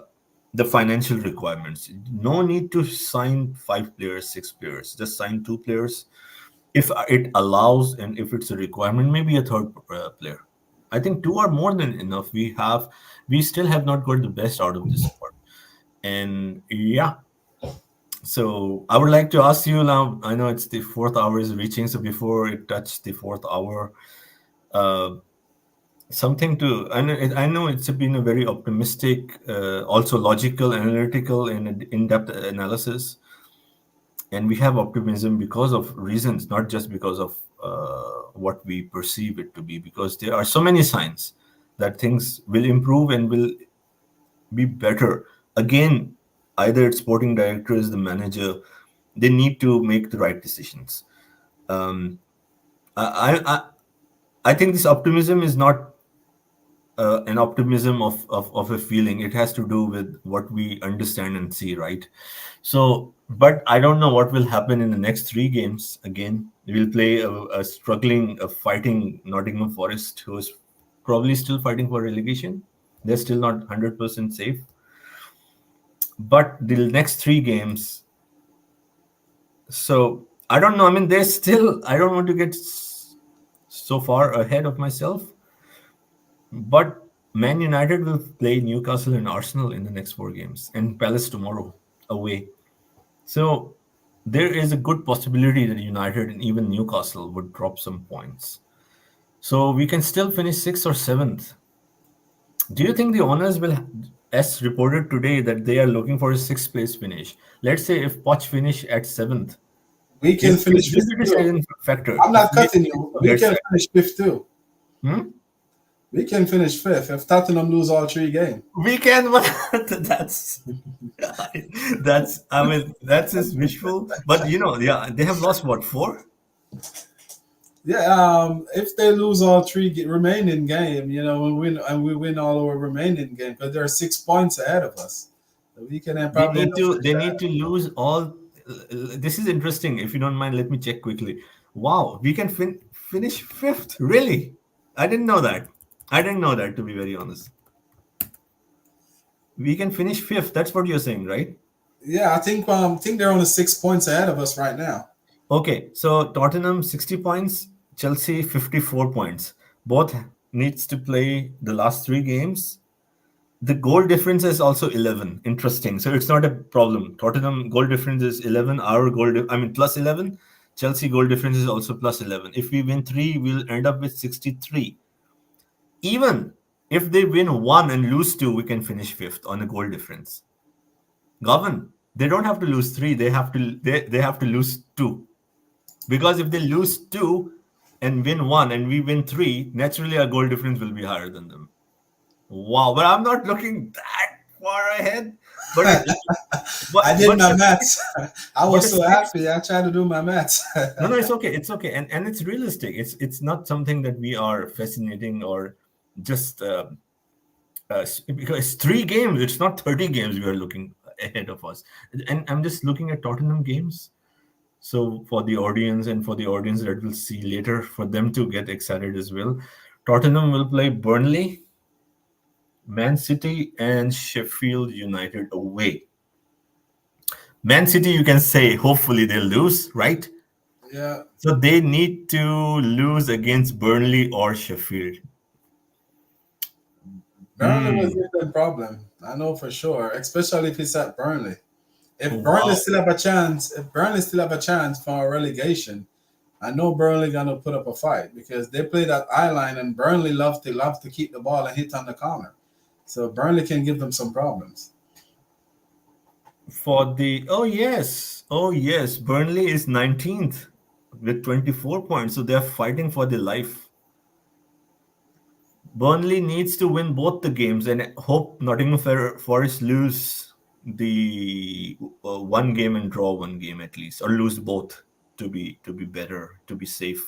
the financial requirements. No need to sign 5 players, 6 players. Just sign 2 players. If it allows and if it's a requirement, maybe a third player. I think 2 are more than enough. We still have not got the best out of this squad. And yeah, so I would like to ask you now. I know it's the fourth hour is reaching, so before it touched the fourth hour, uh, something to I know it's been a very optimistic, also logical, analytical, and in-depth analysis, and we have optimism because of reasons, not just because of what we perceive it to be. Because there are so many signs that things will improve and will be better. Again, either it's sporting directors, the manager, they need to make the right decisions. Um, I think this optimism is not an optimism of a feeling. It has to do with what we understand and see, right? So, but I don't know what will happen in the next 3 games. Again, we'll play a struggling, a fighting Nottingham Forest, who is probably still fighting for relegation. They're still not 100% safe. But the next 3 games, so I don't know. I mean, there's still, I don't want to get so far ahead of myself, but Man United will play Newcastle and Arsenal in the next 4 games, and Palace tomorrow away. So there is a good possibility that United and even Newcastle would drop some points. So we can still finish 6th or 7th. Do you think the owners will, as reported today, that they are looking for a 6th place finish? Let's say if Poch finish at 7th, We can finish this fifth is a too. deciding factor. I'm not cutting you. We Let's can say. finish fifth too. Hmm? We can finish fifth if Tottenham lose all 3 games. We can, but that's I mean that's just wishful. But yeah, they have lost what, 4? Yeah, if they lose all 3 remaining game, we win all our remaining game because there are 6 points ahead of us. So we can have They probably need to they need to lose all. This is interesting. If you don't mind, let me check quickly. Wow, we can finish 5th. Really? I didn't know that. I didn't know that, to be very honest. We can finish 5th. That's what you're saying, right? Yeah, I think they're only 6 points ahead of us right now. Okay, so Tottenham 60 points, Chelsea 54 points. Both needs to play the last 3 games. The goal difference is also 11. Interesting. So it's not a problem. Tottenham goal difference is 11. Our plus 11. Chelsea goal difference is also plus 11. If we win 3, we'll end up with 63. Even if they win 1 and lose 2, we can finish 5th on a goal difference. Govan, they don't have to lose 3. They have to lose 2. Because if they lose 2 and win 1 and we win 3, naturally our goal difference will be higher than them. Wow, but I'm not looking that far ahead. But I did my maths. I was so happy. I tried to do my maths. No, it's okay. It's okay, and it's realistic. It's not something that we are fascinating or just because 3 games. It's not 30 games we are looking ahead of us. And I'm just looking at Tottenham games. So for the audience and for the audience that will see later, for them to get excited as well, Tottenham will play Burnley, Man City, and Sheffield United away. Man City, you can say, hopefully they'll lose, right? Yeah. So they need to lose against Burnley or Sheffield. Burnley was a good problem. I know for sure, especially if it's at Burnley. If Oh, Burnley wow. still have a chance for a relegation, I know Burnley gonna put up a fight because they play that eye line and Burnley love to keep the ball and hit on the corner. So Burnley can give them some problems. Oh yes, Burnley is 19th with 24 points, so they're fighting for their life. Burnley needs to win both the games and hope Nottingham Forest lose the 1 game and draw 1 game at least, or lose both to be better, to be safe.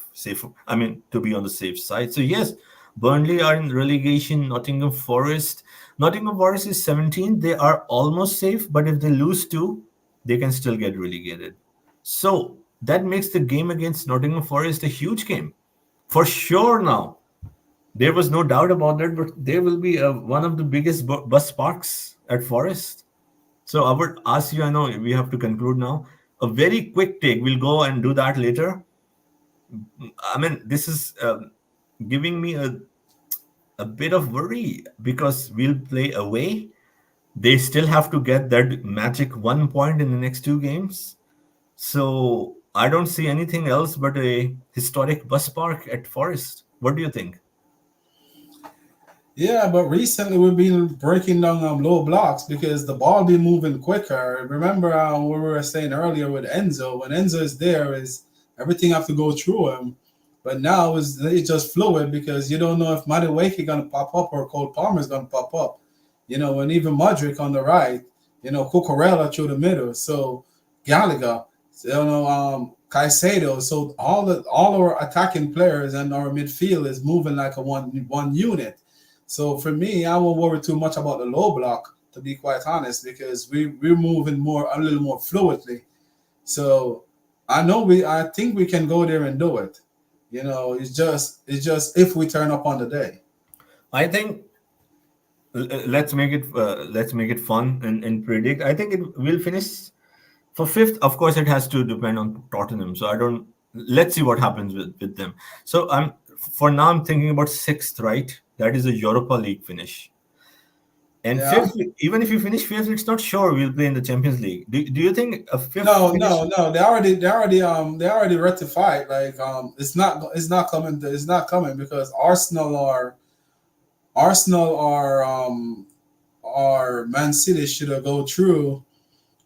I mean, to be on the safe side. So yes, Burnley are in relegation. Nottingham Forest is 17th. They are almost safe, but if they lose 2, they can still get relegated. So that makes the game against Nottingham Forest a huge game. For sure now. There was no doubt about that, but there will be one of the biggest bus parks at Forest. So I would ask you, I know we have to conclude now, a very quick take. We'll go and do that later. I mean, this is giving me a bit of worry because we'll play away. They still have to get that magic 1 point in the next 2 games. So I don't see anything else but a historic bus park at Forest. What do you think? Yeah, but recently we've been breaking down low blocks because the ball be moving quicker. Remember what we were saying earlier with Enzo? When Enzo is there, is everything have to go through him. But now it's just fluid because you don't know if Madueke gonna pop up or Cole Palmer is gonna pop up. And even Modric on the right, Cucurella through the middle. So Gallagher, Caicedo. So all our attacking players and our midfield is moving like a one unit. So for me, I won't worry too much about the low block, to be quite honest, because we're moving a little more fluidly. So I think we can go there and do it. It's just if we turn up on the day. I think let's make it fun and predict. I think it will finish for fifth. Of course, it has to depend on Tottenham. So I don't. Let's see what happens with them. So I'm thinking about sixth, right? That is a Europa League finish. And Yeah. fifth, even if you finish fifth, it's not sure we'll play in the Champions League. Do you think a fifth? No. finish- They already rectified. Like it's not coming because Arsenal or Man City should have go through,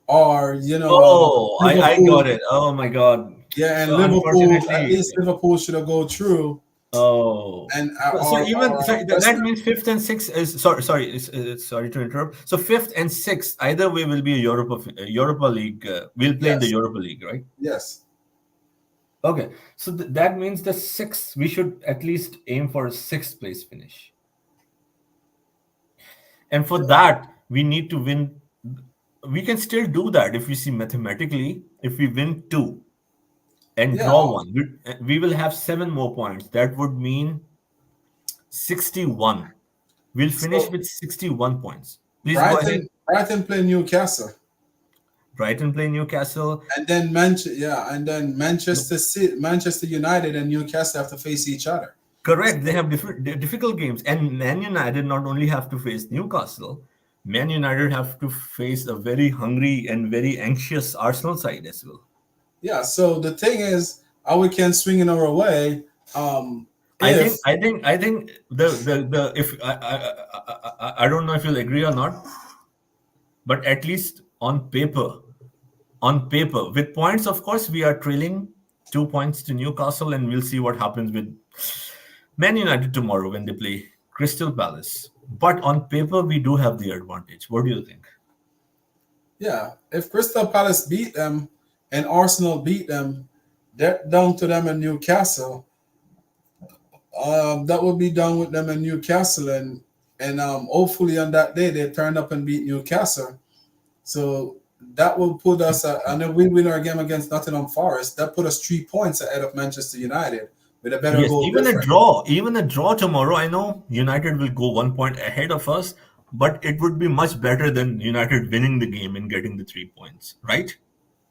or I got it. Oh my God. Yeah, and So Liverpool, at unfortunately- least Liverpool should have go through. Oh, And that means fifth and sixth is sorry to interrupt. So fifth and sixth, either way will be a Europa League. We'll play in the Yes. Europa League, right? Yes. Okay, so that means the sixth. We should at least aim for a sixth place finish, and for that we need to win. We can still do that if we see mathematically. If we win 2 and Yeah. draw 1, we will have 7 more points. That would mean 61. We'll finish So- with 61 points. Please go ahead. Brighton play Newcastle, Brighton play Newcastle. and then Manchester City, Manchester United, and Newcastle have to face each other. Correct. They have difficult games. And Man United not only have to face Newcastle, Man United have to face a very hungry and very anxious Arsenal side as well. Yeah. So the thing is, how we can swing in our way. I think the if I don't know if you'll agree or not, but at least on paper with points, of course, we are trailing 2 points to Newcastle, and we'll see what happens with Man United tomorrow when they play Crystal Palace. But on paper, we do have the advantage. What do you think? Yeah, if Crystal Palace beat them and Arsenal beat them, they're down to them in Newcastle. That will be done with them in Newcastle, and hopefully on that day they turn up and beat Newcastle. So that will put us, and if we win our game against Nottingham Forest, that put us 3 points ahead of Manchester United with a better Yes, goal even difference. a draw tomorrow. I know United will go 1 point ahead of us, but it would be much better than United winning the game and getting the 3 points, right?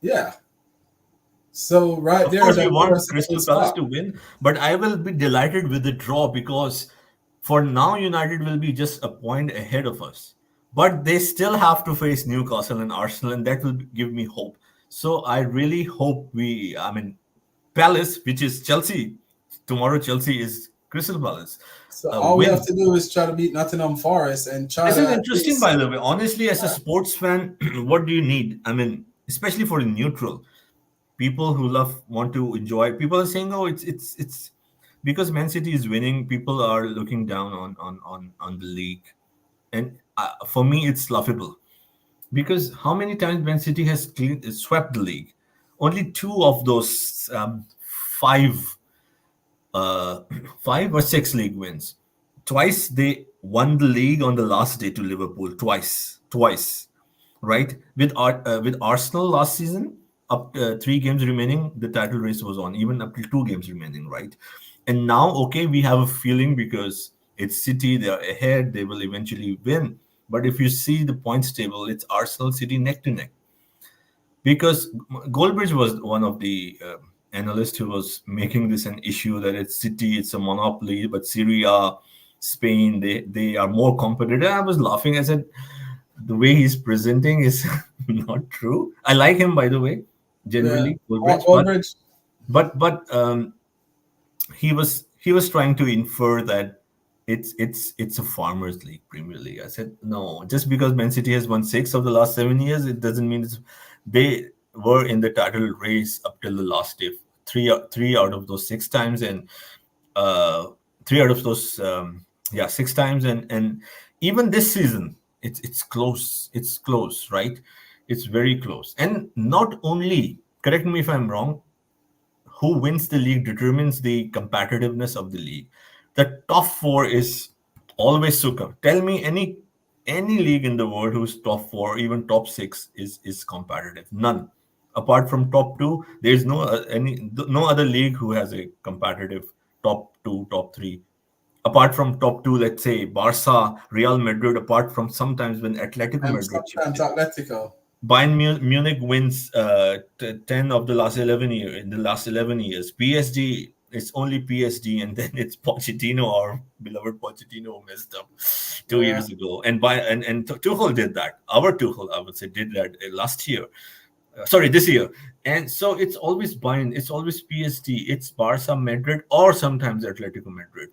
Yeah. So right Of there, course, we that put want us in a Crystal good Palace spot. to win, but I will be delighted with the draw because for now, United will be just a point ahead of us. But they still have to face Newcastle and Arsenal, and that will give me hope. So I really hope Palace, which is Chelsea, tomorrow Chelsea is Crystal Palace. So all we win. have to do is try to beat Nottingham Forest and try This to is at interesting, least- by the way. Honestly, as a sports fan, what do you need? I mean, especially for a neutral, people who want to enjoy. People are saying, "Oh, it's because Man City is winning." People are looking down on the league, and for me, it's laughable because how many times Man City has swept the league? Only 2 of those 5 5 or 6 league wins. Twice they won the league on the last day to Liverpool. Twice, right? With Arsenal last season, up 3 games remaining, the title race was on, even up to 2 games remaining, right? And now, okay, we have a feeling because it's City, they are ahead, they will eventually win. But if you see the points table, it's Arsenal, City neck to neck. Because Goldbridge was one of the analysts who was making this an issue that it's City, it's a monopoly, but Syria, Spain, they are more competitive. I was laughing. I said, the way he's presenting is not true. I like him, by the way, Yeah. generally, Goldbridge, Aldridge. but he was trying to infer that it's a farmers league, Premier League. I said no, just because Man City has won 6 of the last 7 years, it doesn't mean they were in the title race up till the last day. Three out of those 6 times, and uh, 3 out of those 6 times, and even this season, it's close. It's close, right? It's very close, and not only. Correct me if I'm wrong, who wins the league determines the competitiveness of the league. The top four is always super. Tell me any league in the world whose top four, even top six, is competitive. None. Apart from top two, there's no other league who has a competitive top two, top three. Apart from top two, let's say Barca, Real Madrid. Apart from sometimes when Atletico And Madrid chips sometimes in. Atletico. Bayern Munich wins 10 of the last 11 years. In the last 11 years, PSG, it's only PSG, and then it's Pochettino, our beloved Pochettino, who messed up 2 years ago. And Tuchel did that. Our Tuchel, I would say, did that last year. Sorry, this year. And so it's always Bayern, it's always PSG, it's Barca, Madrid, or sometimes Atletico Madrid.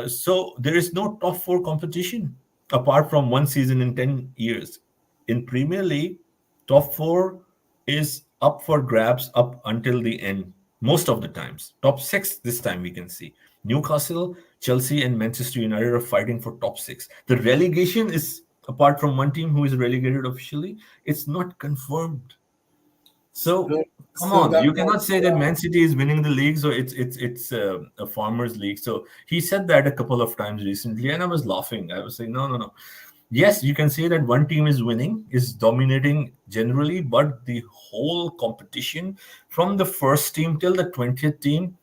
So there is no top four competition apart from one season in 10 years. In Premier League, top four is up for grabs up until the end, most of the times. Top six this time we can see. Newcastle, Chelsea, and Manchester United are fighting for top six. The relegation is, apart from one team who is relegated officially, it's not confirmed. So come on, you cannot say that Man City is winning the league, so it's a farmers league. So he said that a couple of times recently, and I was laughing. I was saying, no. Yes, you can say that one team is winning, is dominating generally, but the whole competition from the first team till the 20th team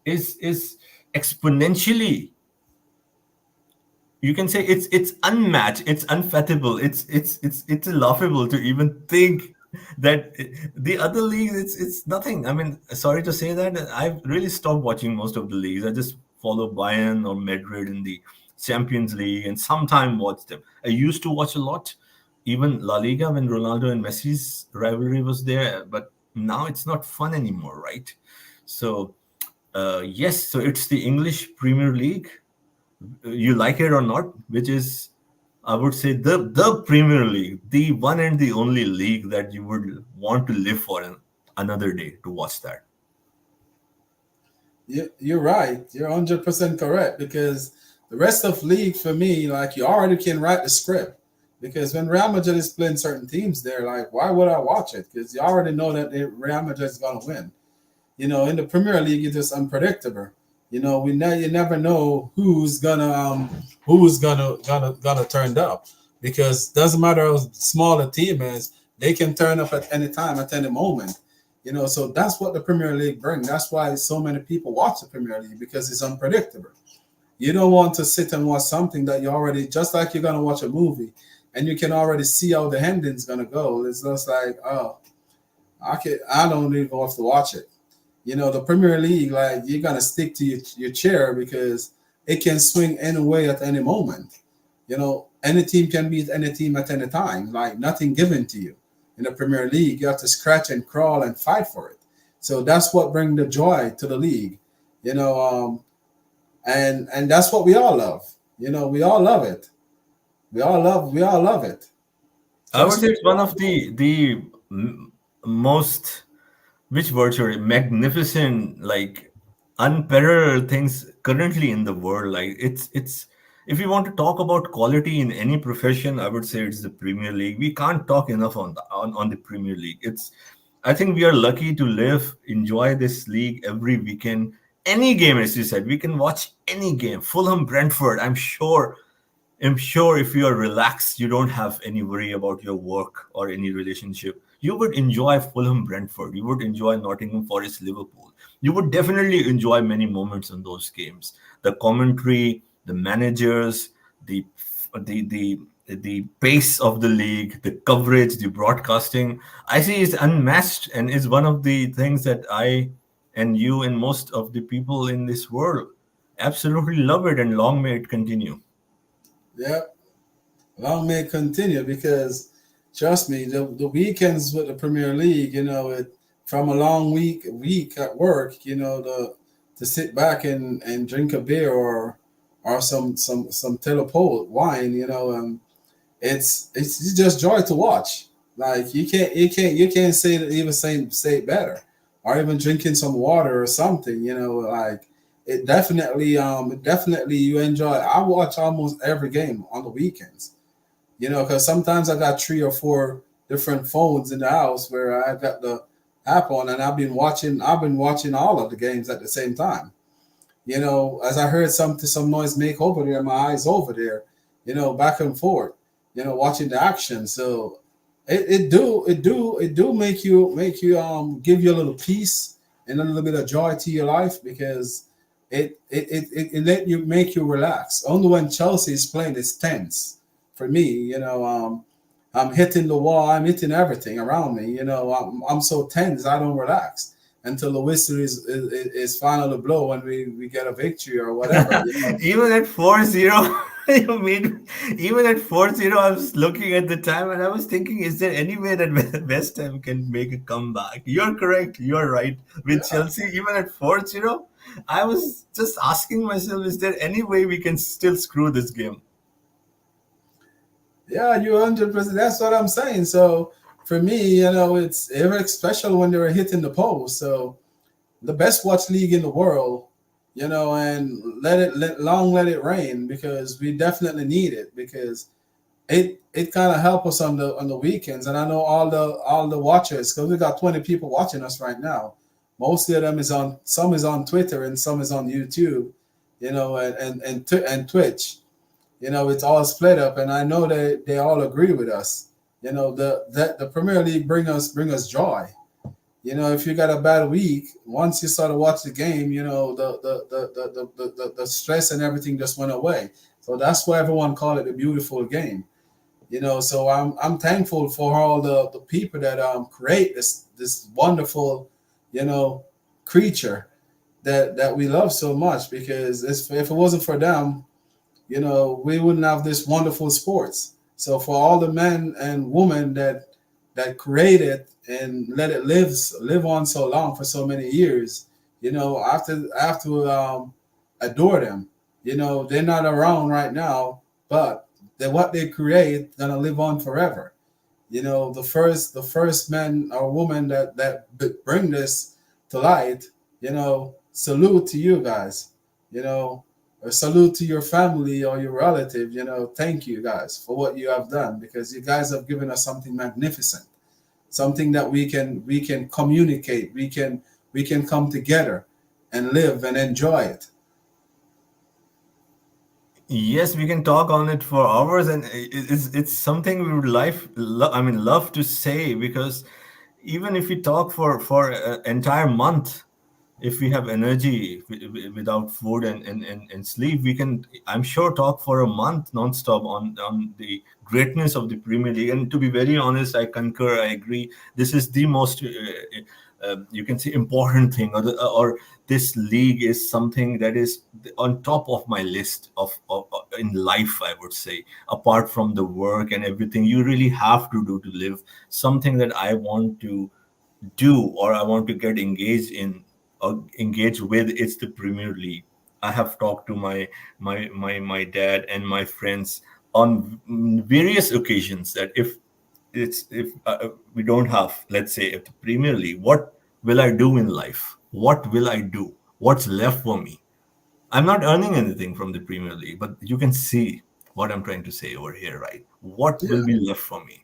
is exponentially. You can say it's unmatched, it's unfathomable, it's laughable to even think that the other leagues it's nothing. I mean, sorry to say that I've really stopped watching most of the leagues. I just follow Bayern or Madrid in the Champions League and sometimes watch them. I used to watch a lot, even La Liga when Ronaldo and Messi's rivalry was there, but now it's not fun anymore, right? So yes, so it's the English Premier League, you like it or not, which is, I would say, the Premier League, the one and the only league that you would want to live for another day to watch that. You're right. You're 100% correct, because the rest of league for me, like, you already can write the script. Because when Real Madrid is playing certain teams, they're like, why would I watch it? Because you already know that Real Madrid is going to win. You know, in the Premier League, it's just unpredictable. You know, you never know who's gonna turn up, because doesn't matter how small a team is, they can turn up at any time, at any moment. You know, so that's what the Premier League brings. That's why so many people watch the Premier League, because it's unpredictable. You don't want to sit and watch something that you already, just like you're gonna watch a movie, and you can already see how the ending's gonna go. It's just like, oh, I don't even have to watch it. You know, the Premier League, like, you're gonna stick to your chair, because it can swing any way at any moment. You know, any team can beat any team at any time. Like, nothing given to you. In the Premier League, you have to scratch and crawl and fight for it. So that's what brings the joy to the league. You know, and that's what we all love. You know, we all love it. We all love it. I would say it's one of the most, which word should magnificent, like, unparalleled things currently in the world. Like, it's if you want to talk about quality in any profession, I would say it's the Premier League. We can't talk enough on the Premier League. I think we are lucky to enjoy this league every weekend. Any game, as you said, we can watch any game. Fulham, Brentford. I'm sure if you are relaxed, you don't have any worry about your work or any relationship. you would enjoy Fulham Brentford, you would enjoy Nottingham Forest Liverpool, you would definitely enjoy many moments in those games. The commentary, the managers, the the the pace of the league, the coverage, the broadcasting, I see is unmatched, and is one of the things that I and you and most of the people in this world absolutely love it, and long may it continue. Yeah, long may it continue because trust me, the weekends with the Premier League, from a long week at work, to sit back and drink a beer or some teleport wine, it's just joy to watch. Like you can't say it better, or even drinking some water or something. Like it definitely you enjoy. I watch almost every game on the weekends. Because sometimes I got 3 or 4 different phones in the house where I got the app on, and I've been watching all of the games at the same time. As I heard some noise make over there, my eyes over there, back and forth, watching the action. So it do make you give you a little peace and a little bit of joy to your life because it let you make you relax. Only when Chelsea is playing, it's tense for me. I'm hitting the wall, I'm hitting everything around me. I'm so tense, I don't relax until the whistle is finally blow and we get a victory or whatever. Even at 4-0, you mean even at 4-0, I was looking at the time and I was thinking, is there any way that West Ham can make a comeback? You're correct, you're right. With Yeah, Chelsea, even at 4-0, I was just asking myself, is there any way we can still screw this game? yeah, you 100%. That's what I'm saying. So for me, it's very special when they were hitting the post. So the best watch league in the world, and let it rain because we definitely need it because it kind of help us on the weekends. And I know all the watchers because we got 20 people watching us right now. Most of them some is on Twitter and some is on YouTube, and Twitch. It's all split up, and I know they all agree with us. The Premier League bring us joy. If you got a bad week, once you start to watch the game, the stress and everything just went away. So that's why everyone call it a beautiful game. So I'm thankful for all the people that create this wonderful, creature that we love so much because if it wasn't for them, we wouldn't have this wonderful sports. So for all the men and women that created and let it live on so long for so many years, I have to adore them. They're not around right now, but what they create gonna live on forever. The first man or woman that bring this to light. Salute to you guys. A salute to your family or your relative. Thank you guys for what you have done because you guys have given us something magnificent, something that we can communicate, we can come together and live and enjoy it. Yes, we can talk on it for hours, and it's something we would love to say because even if we talk for an entire month, if we have energy without food and sleep, we can, I'm sure, talk for a month nonstop on the greatness of the Premier League. And to be very honest, I concur, I agree. This is the most you can say important thing, or this league is something that is on top of my list of in life, I would say, apart from the work and everything you really have to do to live. Something that I want to do or I want to get engaged in or engage with, it's the Premier League. I have talked to my dad and my friends on various occasions that if we don't have, let's say, if the Premier League, what will I do in life? What will I do? What's left for me? I'm not earning anything from the Premier League, but you can see what I'm trying to say over here, right? What Yeah. will be left for me?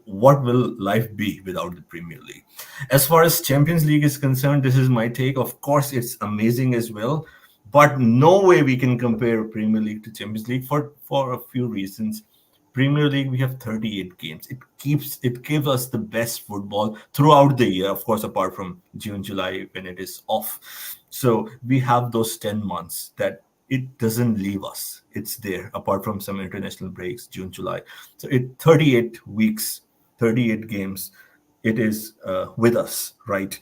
What will life be without the Premier League? As far as Champions League is concerned, this is my take. Of course, it's amazing as well, but no way we can compare Premier League to Champions League for a few reasons. Premier League, we have 38 games. It gives us the best football throughout the year, of course, apart from June, July when it is off. So we have those 10 months that it doesn't leave us. It's there, apart from some international breaks, June, July. So 38 weeks, 38 games, it is with us, right?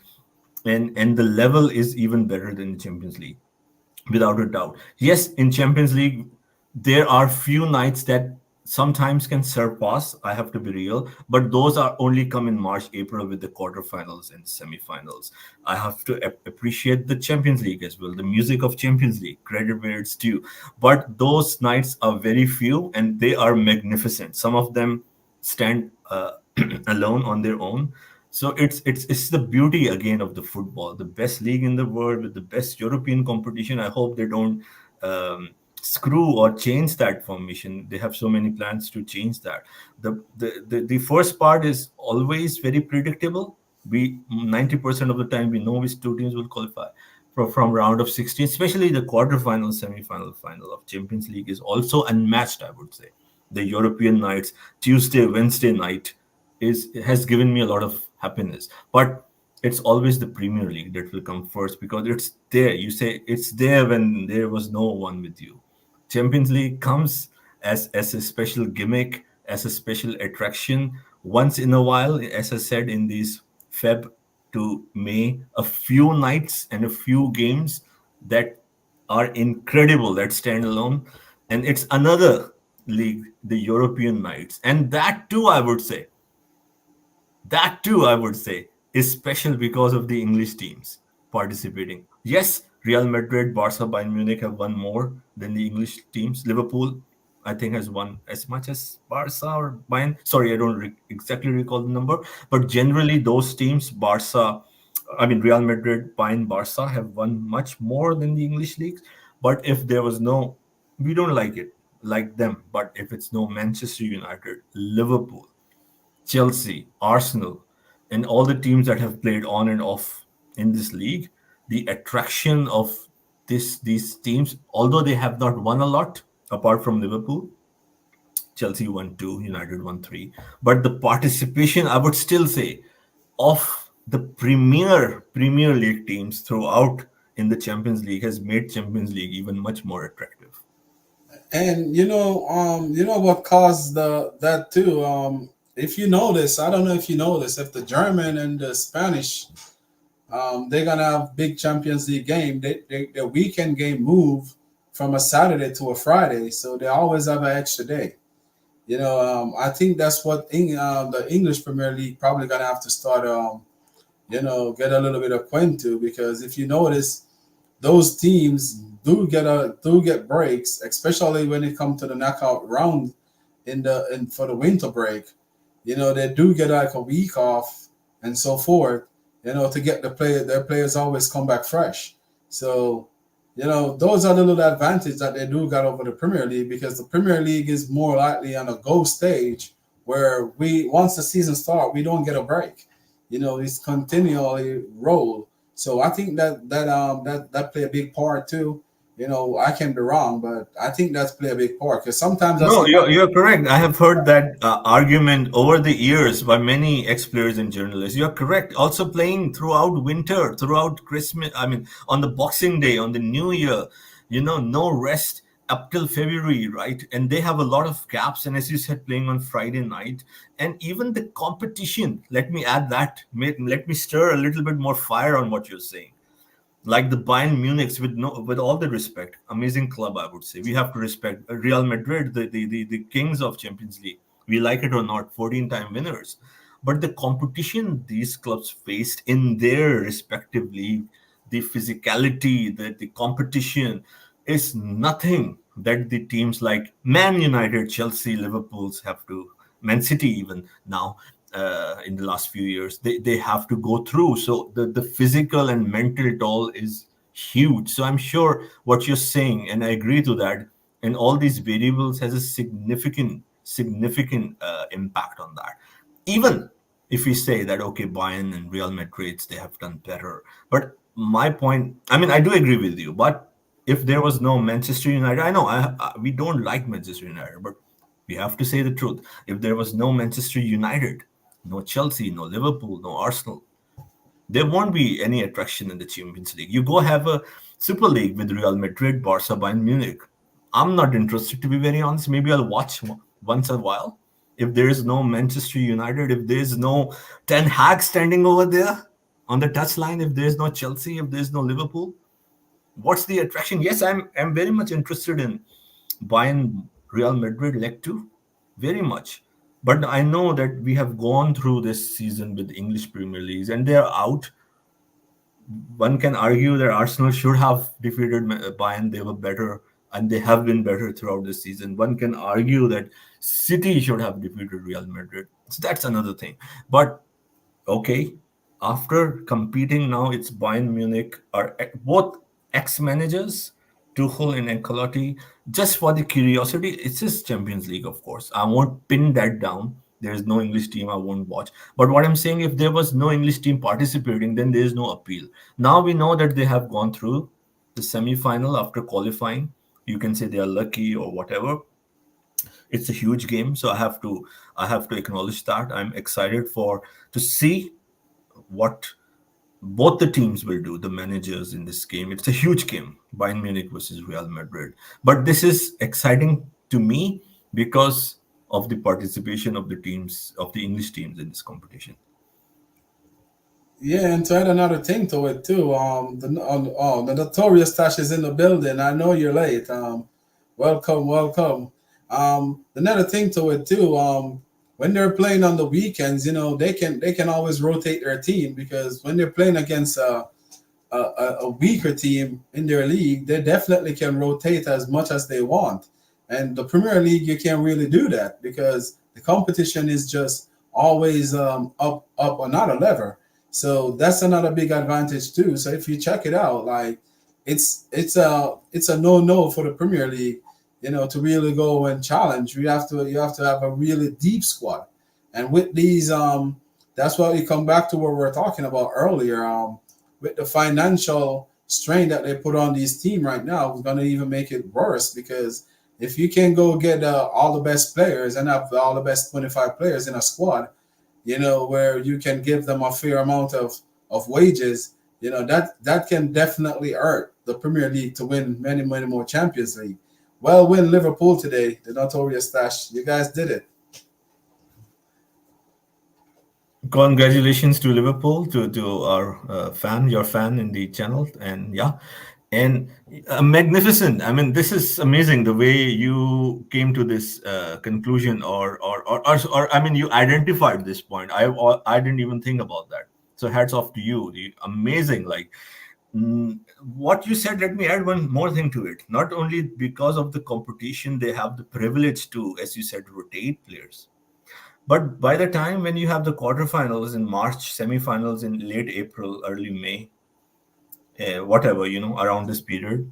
And the level is even better than the Champions League, without a doubt. Yes, in Champions League, there are few nights that sometimes can surpass. I have to be real, but those are only come in March, April with the quarterfinals and semifinals. I have to appreciate the Champions League as well, the music of Champions League, credit where it's due. But those nights are very few and they are magnificent. Some of them stand alone on their own. So it's the beauty again of the football, the best league in the world with the best European competition. I hope they don't screw or change that formation. They have so many plans to change that. The first part is always very predictable. We 90% of the time we know which two teams will qualify from round of 16, especially the quarterfinal, semi-final, final of Champions League is also unmatched, I would say. The European nights, Tuesday, Wednesday night has given me a lot of happiness. But it's always the Premier League that will come first because it's there. You say it's there when there was no one with you. Champions League comes as a special gimmick, as a special attraction once in a while, as I said, in these Feb to May, a few nights and a few games that are incredible, that stand alone. And it's another league, the European nights. And that too, I would say, is special because of the English teams participating. Yes, Real Madrid, Barca, Bayern Munich have won more than the English teams. Liverpool, I think, has won as much as Barca or Bayern. Sorry, I don't exactly recall the number. But generally, those teams, Real Madrid, Bayern, Barca, have won much more than the English leagues. But if there was no, we don't like them. But if it's no Manchester United, Liverpool, Chelsea, Arsenal, and all the teams that have played on and off in this league, the attraction of these teams, although they have not won a lot, apart from Liverpool, Chelsea won 2, United won 3, but the participation, I would still say, of the Premier League teams throughout in the Champions League has made Champions League even much more attractive. And you know what caused that too. If you notice, I don't know if you notice, if the German and the Spanish, they're gonna have big Champions League game. Their weekend game move from a Saturday to a Friday, so they always have an extra day. I think that's what the English Premier League probably gonna have to start, get a little bit acquainted to, because if you notice, those teams do get breaks, especially when it comes to the knockout round for the winter break. They do get like a week off and so forth, to get their players always come back fresh. So, those are the little advantage that they do got over the Premier League, because the Premier League is more likely on a go stage where once the season starts, we don't get a break. It's continually roll. So I think that play a big part too. I can be wrong, but I think that's play a big part, because sometimes No, you're correct. I have heard that argument over the years by many ex-players and journalists. You're correct. Also playing throughout winter, throughout Christmas, on the Boxing Day, on the New Year, no rest up till February, right? And they have a lot of gaps. And as you said, playing on Friday night. And even the competition, let me add that, let me stir a little bit more fire on what you're saying. Like the Bayern Munich's, with all the respect, amazing club, I would say. We have to respect Real Madrid, the kings of Champions League. We like it or not, 14-time winners. But the competition these clubs faced in their respective league, the physicality, the competition is nothing that the teams like Man United, Chelsea, Liverpool's have to, Man City even now, in the last few years, they have to go through. So the physical and mental toll is huge. So I'm sure what you're saying, and I agree to that, and all these variables has a significant impact on that. Even if we say that, okay, Bayern and Real Madrid, they have done better. But my point, I do agree with you, but if there was no Manchester United, I know we don't like Manchester United, but We have to say the truth. If there was no Manchester United, no Chelsea, no Liverpool, no Arsenal, there won't be any attraction in the Champions League. You go have a Super League with Real Madrid, Barca, Bayern Munich. I'm not interested, to be very honest. Maybe I'll watch once a while. If there is no Manchester United, if there is no Ten Hag standing over there on the touchline, if there is no Chelsea, if there is no Liverpool, what's the attraction? Yes, I'm very much interested in Bayern Real Madrid leg 2, very much. But I know that we have gone through this season with English Premier Leagues and they are out. One can argue that Arsenal should have defeated Bayern. They were better and they have been better throughout the season. One can argue that City should have defeated Real Madrid. So that's another thing. But okay, after competing now, it's Bayern Munich are both ex-managers, Tuchel and Ancelotti. Just for the curiosity, it's just Champions League, of course. I won't pin that down. There is no English team I won't watch. But what I'm saying, if there was no English team participating, then there is no appeal. Now we know that they have gone through the semi-final after qualifying. You can say they are lucky or whatever. It's a huge game, so I have to acknowledge that. I'm excited to see what both the teams will do, the managers in this game. It's a huge game, Bayern Munich versus Real Madrid. But this is exciting to me because of the participation of the teams, of the English teams in this competition. Yeah, and to add another thing to it too, the notorious Tash is in the building. I know you're late. Welcome, welcome. Another thing to it too, when they're playing on the weekends, they can always rotate their team because when they're playing against a weaker team in their league, they definitely can rotate as much as they want. And the Premier League, you can't really do that because the competition is just always up another level. So that's another big advantage too. So if you check it out, like it's a no for the Premier League, to really go and challenge. You have to have a really deep squad, and with these that's why we come back to what we were talking about earlier. With the financial strain that they put on these team right now, it's going to even make it worse because if you can go get all the best players and have all the best 25 players in a squad, where you can give them a fair amount of wages, that can definitely hurt the Premier League to win many, many more Champions League. Well, win Liverpool today, the notorious Stash. You guys did it. Congratulations to Liverpool, to our your fan in the channel, and yeah, and magnificent. I mean, this is amazing the way you came to this conclusion, or I mean, you identified this point. I didn't even think about that. So hats off to you. Amazing, like. What you said, let me add one more thing to it. Not only because of the competition, they have the privilege to, as you said, rotate players. But by the time when you have the quarterfinals in March, semifinals in late April, early May, whatever, around this period,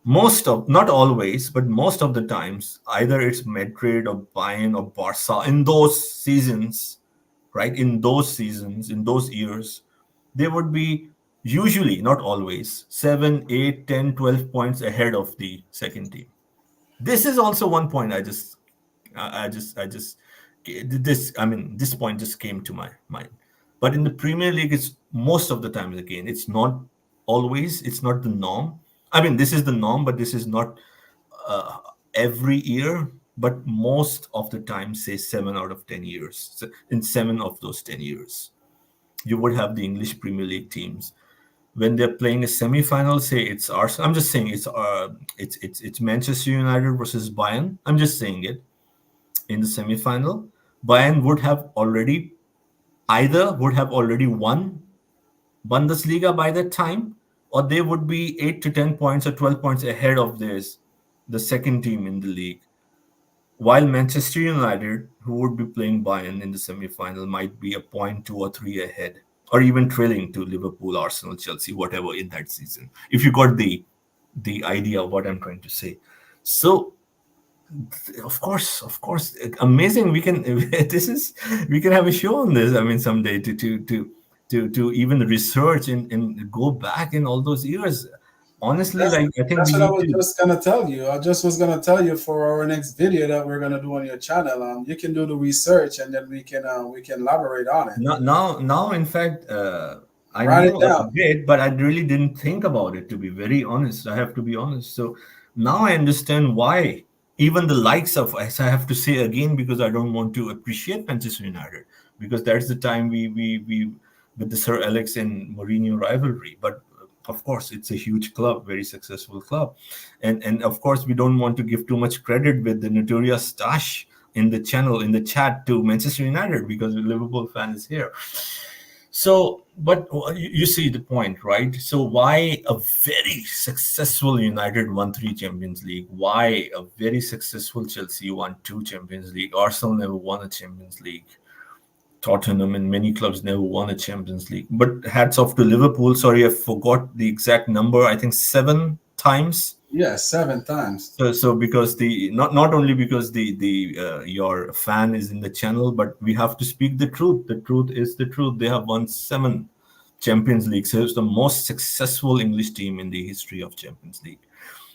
not always, but most of the times, either it's Madrid or Bayern or Barca in those seasons, right? In those seasons, in those years, they would be usually, not always, 7, 8, 10, 12 points ahead of the second team. This is also one point this point just came to my mind. But in the Premier League, it's most of the time, again, it's not always, it's not the norm. I mean, this is the norm, but this is not every year, but most of the time, say 7 out of 10 years. So in 7 of those 10 years, you would have the English Premier League teams. When they're playing a semi-final, say it's Arsenal. I'm just saying it's Manchester United versus Bayern. I'm just saying it. In the semi-final, Bayern would have already won Bundesliga by that time, or they would be 8 to 10 points or 12 points ahead of the second team in the league. While Manchester United, who would be playing Bayern in the semi-final, might be a point, 2 or 3 ahead, or even trailing to Liverpool, Arsenal, Chelsea, whatever in that season. If you got the idea of what I'm trying to say. So, of course, amazing. We can have a show on this. I mean, someday to even research and go back in all those years. honestly, That's, like I think that's we what I need was to. just gonna tell you. I just was gonna tell you for our next video that we're gonna do on your channel. You can do the research and then we can elaborate on it. Now, in fact, I Write it knew a down. bit, but I really didn't think about it. To be very honest, I have to be honest. So now I understand why even the likes of, as I have to say again, because I don't want to appreciate Manchester United, because that's the time we with the Sir Alex and Mourinho rivalry. But of course, it's a huge club, very successful club, and of course, we don't want to give too much credit with the notorious Stash in the channel in the chat to Manchester United because a Liverpool fan is here. So, but you see the point, right? So, why a very successful United won 3 Champions League? Why a very successful Chelsea won 2 Champions League? Arsenal never won a Champions League. Tottenham and many clubs never won a Champions League. But hats off to Liverpool. Sorry, I forgot the exact number. I think 7 times. Yeah, 7 times. So because the not only because the your fan is in the channel, but we have to speak the truth. The truth is the truth. They have won 7 Champions Leagues. So it's the most successful English team in the history of Champions League.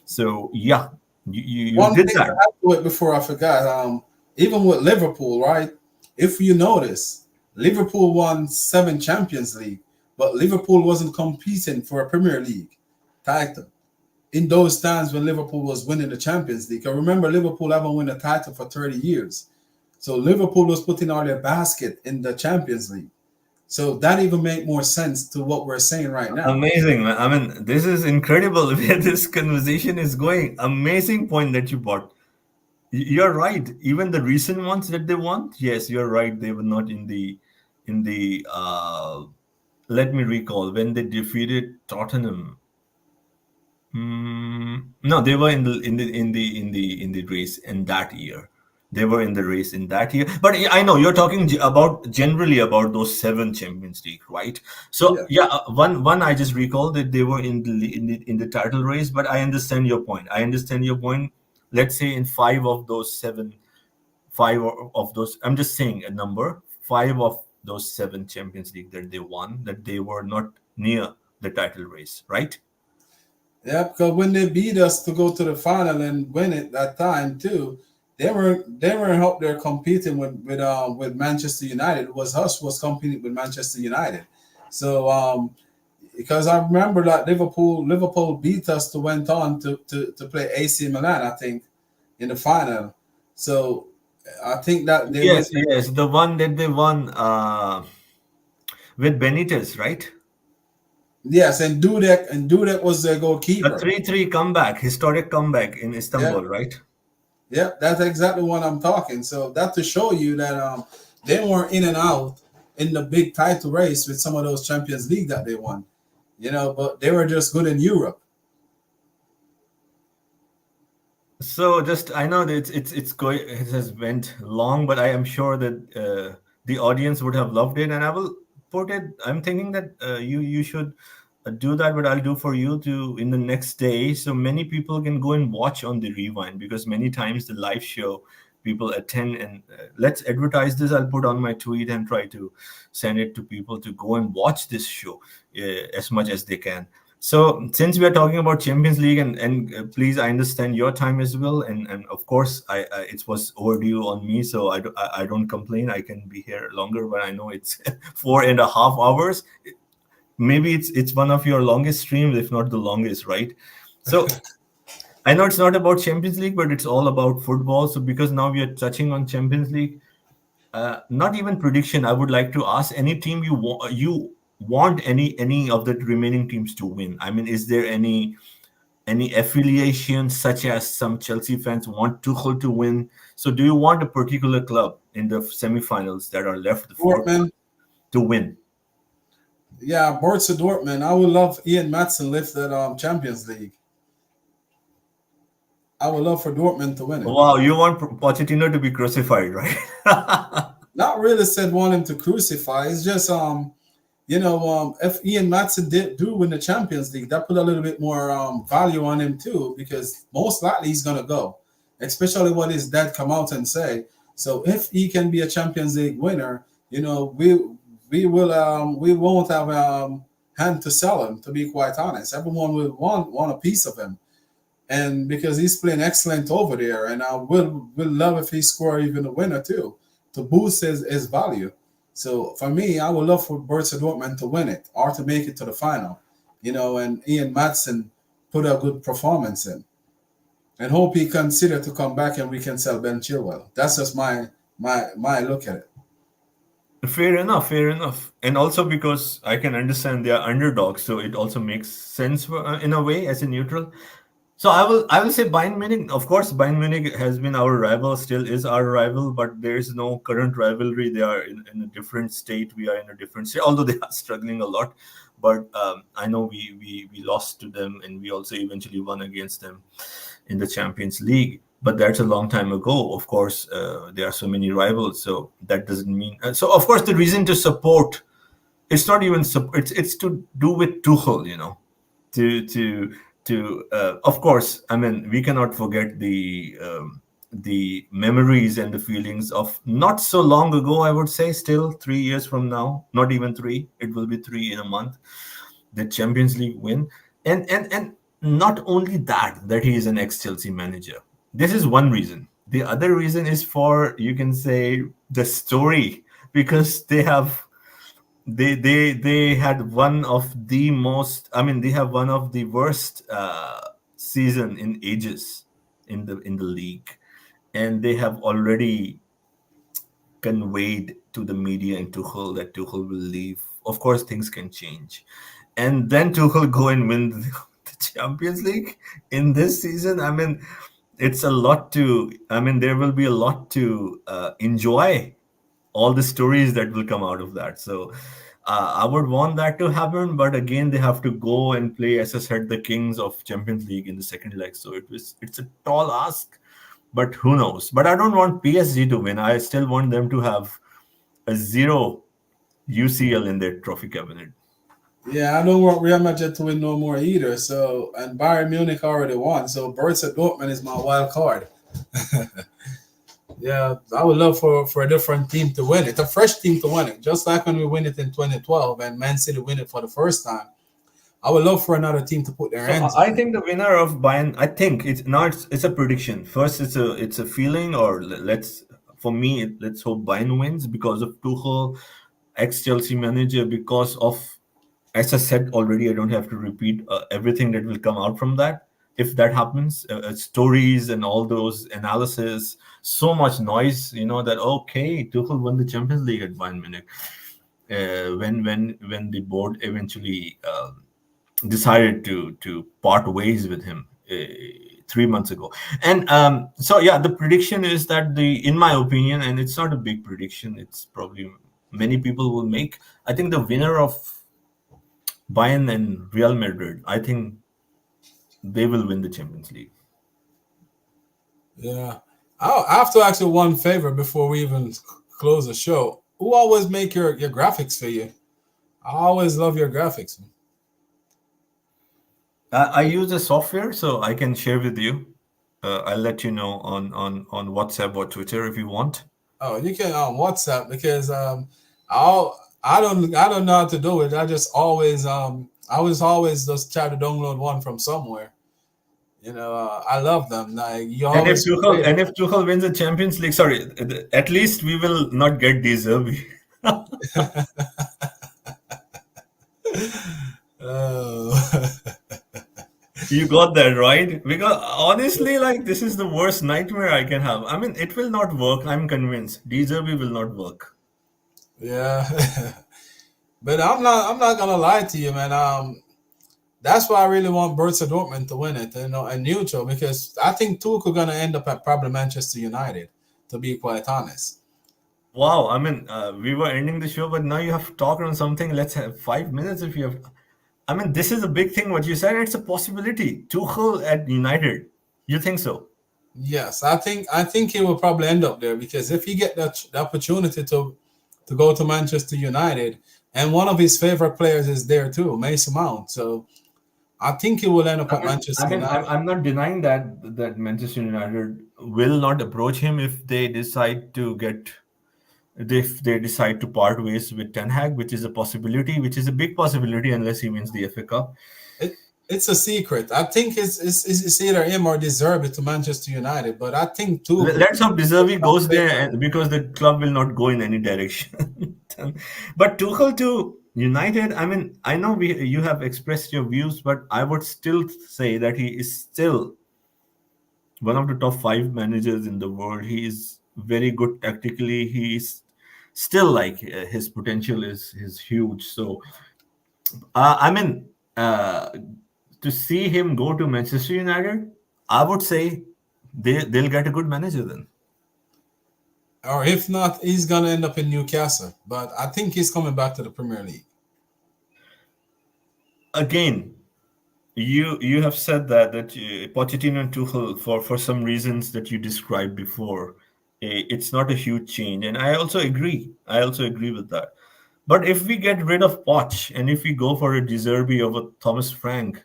So yeah, you One did thing that. to add to it before I forgot, even with Liverpool, right? If you notice, Liverpool won 7 Champions League, but Liverpool wasn't competing for a Premier League title in those times when Liverpool was winning the Champions League. I remember Liverpool haven't won a title for 30 years. So Liverpool was putting all their basket in the Champions League. So that even make more sense to what we're saying right now. Amazing, man. I mean, this is incredible where this conversation is going. Amazing point that you brought. You're right. Even the recent ones that they won, yes, you're right. They were not in the let me recall when they defeated Tottenham. No, they were in the race in that year. They were in the race in that year. But I know you're talking about generally about those 7 Champions League, right? So Yeah. yeah, one I just recall that they were in the title race. But I understand your point. I understand your point. Let's say in 5 of those 7, 5 of those. I'm just saying a number. 5 of those 7 Champions League that they won, that they were not near the title race, right? Yeah, because when they beat us to go to the final and win it that time too, they were out there competing with Manchester United. It was us was competing with Manchester United. So because I remember that Liverpool beat us to went on to play AC Milan, I think, in the final. So I think that they went. Yes, the one that they won with Benitez, right? Yes, and Dudek was their A goalkeeper. 3-3 comeback, historic comeback in Istanbul, right? Yeah, that's exactly what I'm talking. So that to show you that they weren't in and out in the big title race with some of those Champions League that they won, but they were just good in Europe. So just I know that it's going, it has went long, but I am sure that the audience would have loved it, and I will put it. I'm thinking that you should do that, but I'll do for you to in the next day, so many people can go and watch on the rewind, because many times the live show people attend, and let's advertise this. I'll put on my tweet and try to send it to people to go and watch this show as much as they can. So since we are talking about Champions League, and please, I understand your time as well, and of course I it was overdue on me, so I don't complain. I can be here longer, but I know it's 4.5 hours. Maybe it's one of your longest streams, if not the longest, right? So I know it's not about Champions League, but it's all about football. So because now we are touching on Champions League, not even prediction. I would like to ask any team you want any of the remaining teams to win. I mean, is there any affiliation, such as some Chelsea fans want Tuchel to win? So do you want a particular club in the semifinals that are left Dortmund. to win? Yeah, Borussia Dortmund. I would love Ian Maatsen lift that Champions League. I would love for Dortmund to win it. Wow, you want Pochettino to be crucified, right? Not really said want him to crucify. It's just if Ian Maatsen do win the Champions League, that put a little bit more value on him too, because most likely he's gonna go, especially what his dad come out and say. So if he can be a Champions League winner, we won't have hand to sell him. To be quite honest, everyone will want a piece of him, and because he's playing excellent over there, and I will love if he score even a winner too to boost his value. So for me, I would love for Borussia Dortmund to win it or to make it to the final, and Ian Madsen put a good performance in, and hope he consider to come back and we can sell Ben Chilwell. That's just my look at it. Fair enough, fair enough. And also because I can understand they are underdogs, so it also makes sense in a way as a neutral. So I will say Bayern Munich. Of course, Bayern Munich has been our rival, still is our rival, but there is no current rivalry. They are in a different state. We are in a different state, although they are struggling a lot. But I know we lost to them, and we also eventually won against them in the Champions League. But that's a long time ago. Of course, there are so many rivals, so that doesn't mean. So of course, the reason to support, it's not even it's to do with Tuchel, of course, I mean, we cannot forget the memories and the feelings of not so long ago. I would say still 3 years from now, not even 3. It will be 3 in a month. The Champions League win, and not only that he is an ex-Chelsea manager. This is one reason. The other reason is for, you can say, the story, because they have. They had one of the most. I mean, they have one of the worst season in ages in the league, and they have already conveyed to the media and Tuchel that Tuchel will leave. Of course, things can change, and then Tuchel go and win the Champions League in this season. I mean, it's a lot to. I mean, there will be a lot to enjoy. All the stories that will come out of that. So I would want that to happen, but again, they have to go and play, as I said, the Kings of Champions League in the second leg. So it's a tall ask, but who knows? But I don't want PSG to win. I still want them to have a 0 UCL in their trophy cabinet. Yeah, I don't want Real Madrid to win no more either. So, and Bayern Munich already won. So Borussia Dortmund is my wild card. Yeah, I would love for a different team to win it, a fresh team to win it, just like when we win it in 2012 and Man City win it for the first time. I would love for another team to put their hands. I think the winner of Bayern. I think it's a prediction. First, it's a feeling, or let's hope Bayern wins because of Tuchel, ex-Chelsea manager. Because of, as I said already, I don't have to repeat everything that will come out from that. If that happens, stories and all those analysis, so much noise, that okay, Tuchel won the Champions League at Bayern Munich. When the board eventually decided to part ways with him 3 months ago, and so yeah, the prediction is that in my opinion, and it's not a big prediction, it's probably many people will make. I think the winner of Bayern and Real Madrid, I think they will win the Champions League. Yeah. I have to ask you one favor before we even close the show. Who always make your graphics for you? I always love your graphics. I use a software, so I can share with you. I'll let you know on WhatsApp or Twitter if you want. Oh, you can on WhatsApp, because I don't know how to do it. I just always just try to download one from somewhere. I love them. Like, and if Tuchel wins the Champions League, sorry, at least we will not get De Zerbi. You got that right, because honestly, like, this is the worst nightmare I can have. I mean, it will not work. I'm convinced De Zerbi will not work. Yeah, but I'm not gonna lie to you, man. That's why I really want Borussia Dortmund to win it, and neutral, because I think Tuchel gonna end up at probably Manchester United, to be quite honest. Wow, I mean, we were ending the show, but now you have talked on something. Let's have 5 minutes if you have. I mean, this is a big thing. What you said, it's a possibility. Tuchel at United. You think so? Yes, I think he will probably end up there, because if he get the opportunity to go to Manchester United, and one of his favorite players is there too, Mason Mount. So I think he will end up at Manchester United. I'm not denying that Manchester United will not approach him if they decide to get if they decide to part ways with Ten Hag, which is a possibility, which is a big possibility unless he wins the FA Cup. It's a secret. I think it's either him or De Zerbi to Manchester United, but I think Let's hope De Zerbi goes there, because the club will not go in any direction. But Tuchel to United, I mean, I know you have expressed your views, but I would still say that he is still one of the top 5 managers in the world. He is very good tactically. He is still like his potential is huge. So I mean, to see him go to Manchester United, I would say they'll get a good manager then. Or if not, he's gonna end up in Newcastle. But I think he's coming back to the Premier League. Again, you have said that Pochettino and Tuchel, for some reasons that you described before, it's not a huge change, and I also agree. With that. But if we get rid of Poch and if we go for a De Zerbi over Thomas Frank,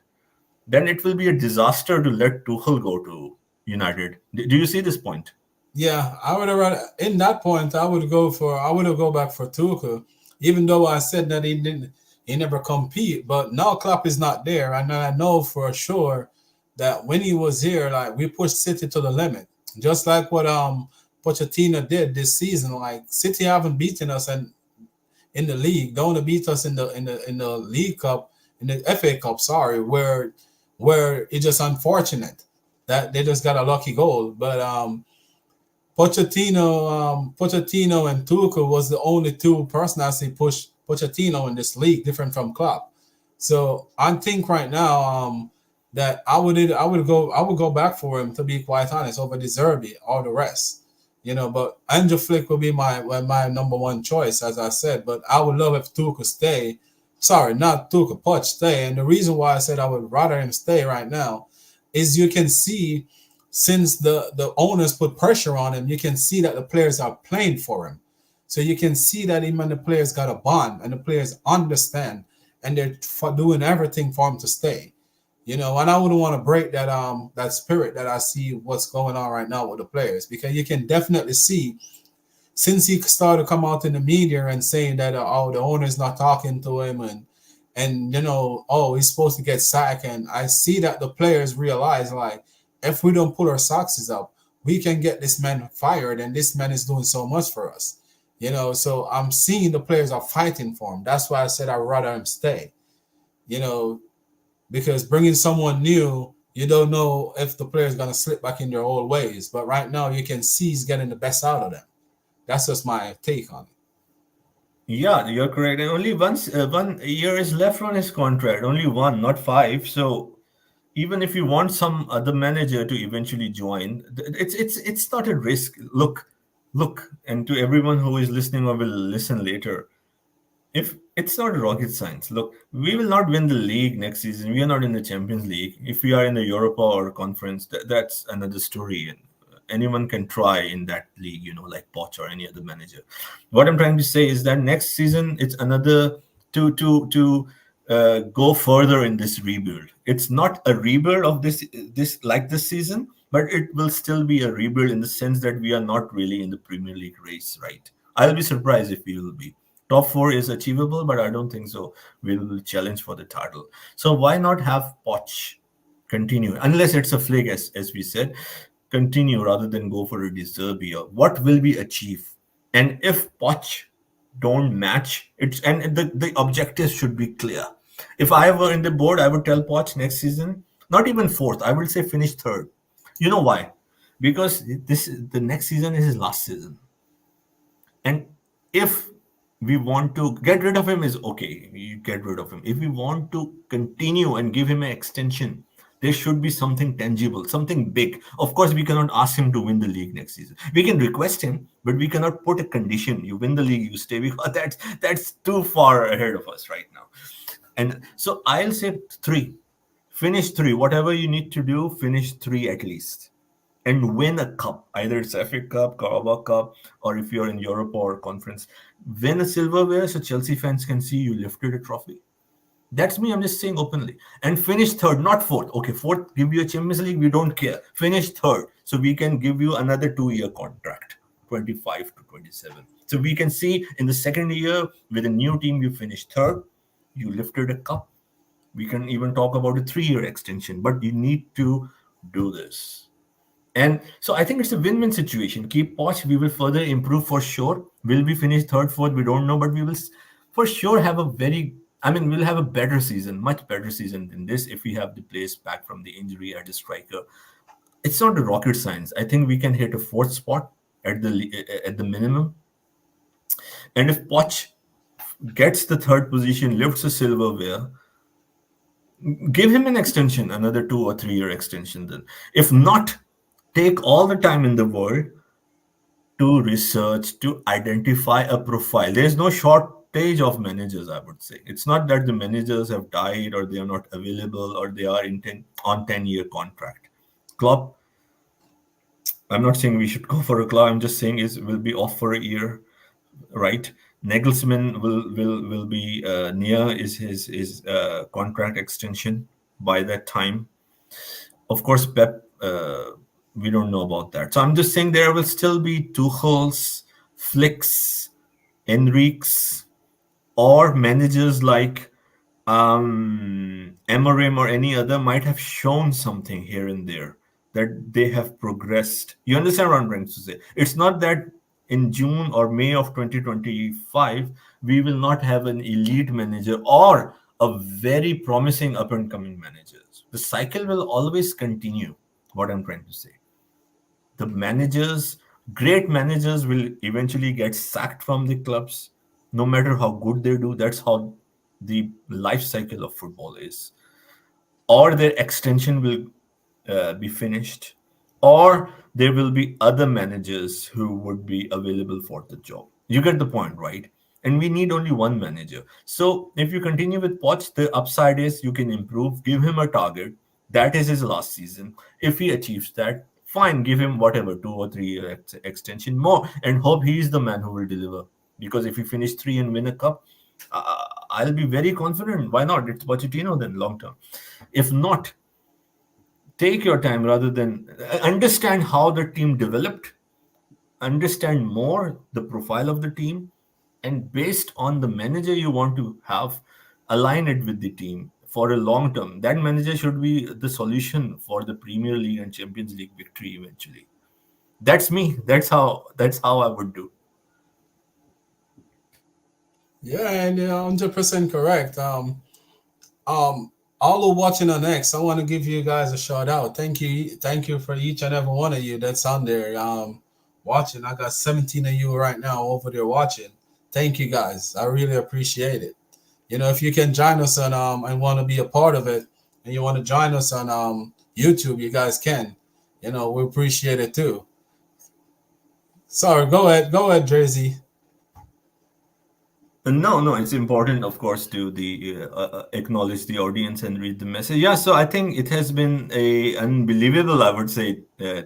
then it will be a disaster to let Tuchel go to United. Do you see this point? Yeah, I would have rather, in that point I would have go back for Tuchel, even though I said that he never compete. But now Klopp is not there, and I know for sure that when he was here, like, we pushed City to the limit, just like what Pochettino did this season. Like, City haven't beaten us in the league. They only beat us in the League Cup, in the FA Cup, sorry, where it's just unfortunate that they just got a lucky goal. But Pochettino and Tuchel was the only two person I see push Pochettino in this league, different from Klopp. So I think right now that I would go back for him, to be quite honest, over De Zerbi or the rest. But Andrew Flick will be my number one choice, as I said. But I would love if Tuchel stay. Sorry, not Tuchel, Poch stay. And the reason why I said I would rather him stay right now is you can see, since the owners put pressure on him, you can see that the players are playing for him. So you can see that even the players got a bond and the players understand, and they're doing everything for him to stay. And I wouldn't want to break that spirit that I see what's going on right now with the players, because you can definitely see, since he started to come out in the media and saying that the owner's not talking to him and he's supposed to get sacked, and I see that the players realize, like, if we don't pull our socks up, we can get this man fired, and this man is doing so much for us. So I'm seeing the players are fighting for him. That's why I said I'd rather him stay. Because bringing someone new, you don't know if the player's going to slip back in their old ways. But right now, you can see he's getting the best out of them. That's just my take on it. Yeah, you're correct. And only 1 year is left on his contract. Only 1, not 5. So even if you want some other manager to eventually join, it's not a risk. Look, and to everyone who is listening or will listen later, if it's not rocket science, look, we will not win the league next season. We are not in the Champions League. If we are in the Europa or conference, that's another story. And anyone can try in that league, like Poch or any other manager. What I'm trying to say is that next season, it's another to go further in this rebuild. It's not a rebuild of this season, but it will still be a rebuild in the sense that we are not really in the Premier League race, right? I'll be surprised if we will be. Top 4 is achievable, but I don't think so. We will challenge for the title. So why not have Poch continue? Unless it's a flick, as we said, continue rather than go for a De Zerbi. What will we achieve? And if Poch don't match, the objectives should be clear. If I were in the board, I would tell Poch next season, not even 4th, I would say finish 3rd. You know why? Because the next season is his last season. And if we want to get rid of him, is okay, you get rid of him. If we want to continue and give him an extension, there should be something tangible, something big. Of course, we cannot ask him to win the league next season. We can request him, but we cannot put a condition. You win the league, you stay, because that's too far ahead of us right now. And so I'll say 3. Finish 3. Whatever you need to do, finish 3 at least. And win a cup. Either it's FA Cup, Carabao Cup, or if you're in Europe or conference, win a silverware so Chelsea fans can see you lifted a trophy. That's me. I'm just saying openly. And finish 3rd, not 4th. Okay, 4th, give you a Champions League. We don't care. Finish 3rd. So we can give you another 2-year contract, 25 to 27. So we can see in the second year with a new team, you finished third, you lifted a cup. We can even talk about a 3-year extension, but you need to do this. And so I think it's a win-win situation. Keep Poch, we will further improve for sure. Will we finish third, fourth? We don't know, but we will for sure have a we'll have a better season, much better season than this if we have the players back from the injury at the striker. It's not a rocket science. I think we can hit a fourth spot at the minimum. And if Poch gets the third position, lifts a silverware, give him an extension, another 2 or 3 year extension. Then, if not, take all the time in the world to research, to identify a profile. There's no shortage of managers, I would say. It's not that the managers have died or they are not available or they are on 10-year contract. Klopp, I'm not saying we should go for a Klopp. I'm just saying will be off for a year, right? Nagelsmann will be near his contract extension by that time. Of course, Pep, we don't know about that. So I'm just saying there will still be Tuchel's, Flick's, Enrique's, or managers like Amorim or any other might have shown something here and there that they have progressed. You understand what I'm trying to say? It's not that in June or May of 2025, we will not have an elite manager or a very promising up-and-coming managers. The cycle will always continue, what I'm trying to say. The great managers will eventually get sacked from the clubs, no matter how good they do. That's how the life cycle of football is. Or their extension will be finished, or there will be other managers who would be available for the job. You get the point, right? And we need only one manager. So if you continue with Poch, the upside is you can improve, give him a target. That is his last season. If he achieves that, fine, give him whatever, 2 or 3 year extension more, and hope he is the man who will deliver. Because if you finish 3 and win a cup, I'll be very confident. Why not? It's Pochettino then, long term. If not, take your time rather than understand how the team developed, understand more the profile of the team, and based on the manager you want to have, align it with the team for a long term. That manager should be the solution for the Premier League and Champions League victory eventually. That's me. That's how I would do. Yeah, and you're 100% correct. All who watching on X, I want to give you guys a shout out. Thank you for each and every one of you that's on there watching. I got 17 of you right now over there watching. Thank you guys. I really appreciate it. If you can join us on and want to be a part of it, and you want to join us on YouTube, you guys can. We appreciate it too. Sorry, go ahead, Jersey. No, it's important, of course, to acknowledge the audience and read the message. Yeah, so I think it has been a unbelievable, I would say,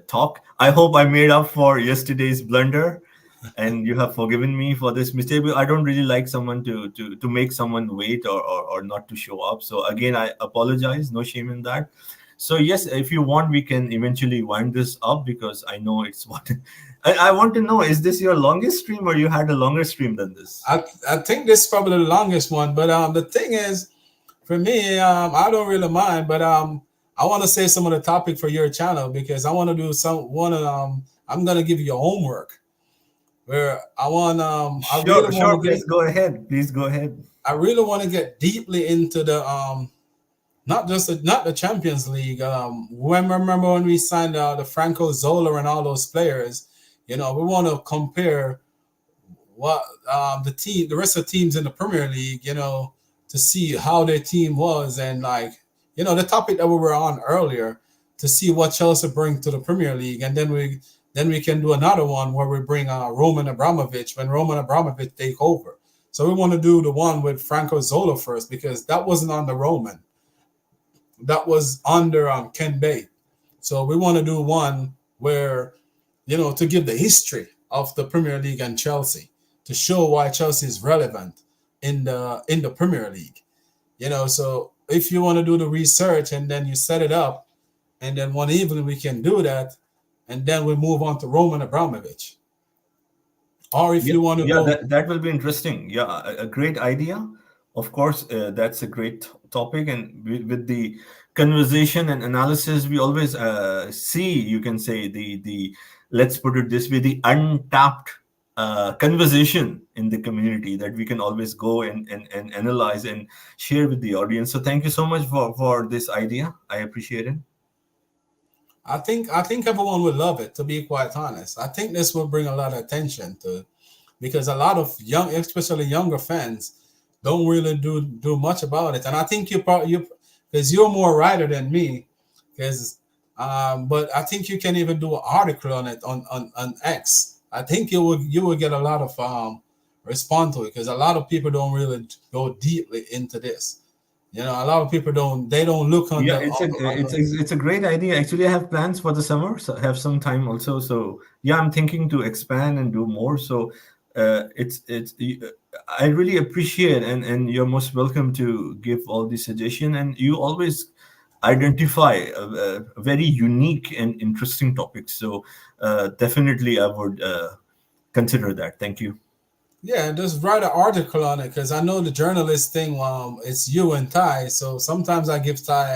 talk. I hope I made up for yesterday's blunder, and you have forgiven me for this mistake. I don't really like someone to make someone wait or not to show up. So again, I apologize. No shame in that. So yes, if you want, we can eventually wind this up because I know it's what. I want to know, is this your longest stream or you had a longer stream than this? I think this is probably the longest one, but the thing is, for me, I don't really mind, but I want to say some of the topic for your channel because I want to do I'm gonna give you homework where I want Sure, please go ahead. Please go ahead. I really want to get deeply into the not the Champions League. Remember when we signed the Franco Zola and all those players? We want to compare what the rest of the teams in the Premier League, to see how their team was, and the topic that we were on earlier, to see what Chelsea bring to the Premier League, and then we can do another one where we bring Roman Abramovich when Roman Abramovich take over. So we want to do the one with Franco Zola first because that wasn't on the Roman. That was under Ken Bate. So we want to do one where, to give the history of the Premier League and Chelsea, to show why Chelsea is relevant in the Premier League. So if you want to do the research and then you set it up, and then one evening we can do that, and then we move on to Roman Abramovich. Or if Yeah, you want to yeah, go, that will be interesting. Yeah, a great idea. Of course, that's a great topic, and with the conversation and analysis, we always see. You can say the let's put it this way: the untapped conversation in the community that we can always go and analyze and share with the audience. So, thank you so much for this idea. I appreciate it. I think everyone would love it. To be quite honest, I think this will bring a lot of attention to, because a lot of young, especially younger fans, don't really do much about it. And I think you probably because you're more writer than me, because but I think you can even do an article on it on X. I think you will get a lot of response to it, because a lot of people don't really go deeply into this. A lot of people don't look on Yeah, the on the it's a great idea. Actually, I have plans for the summer, so I have some time also. So yeah, I'm thinking to expand and do more. So I really appreciate, and you're most welcome to give all the suggestion. And you always identify a very unique and interesting topics. So definitely, I would consider that. Thank you. Yeah, just write an article on it, because I know the journalist thing. It's you and Ty, so sometimes I give Ty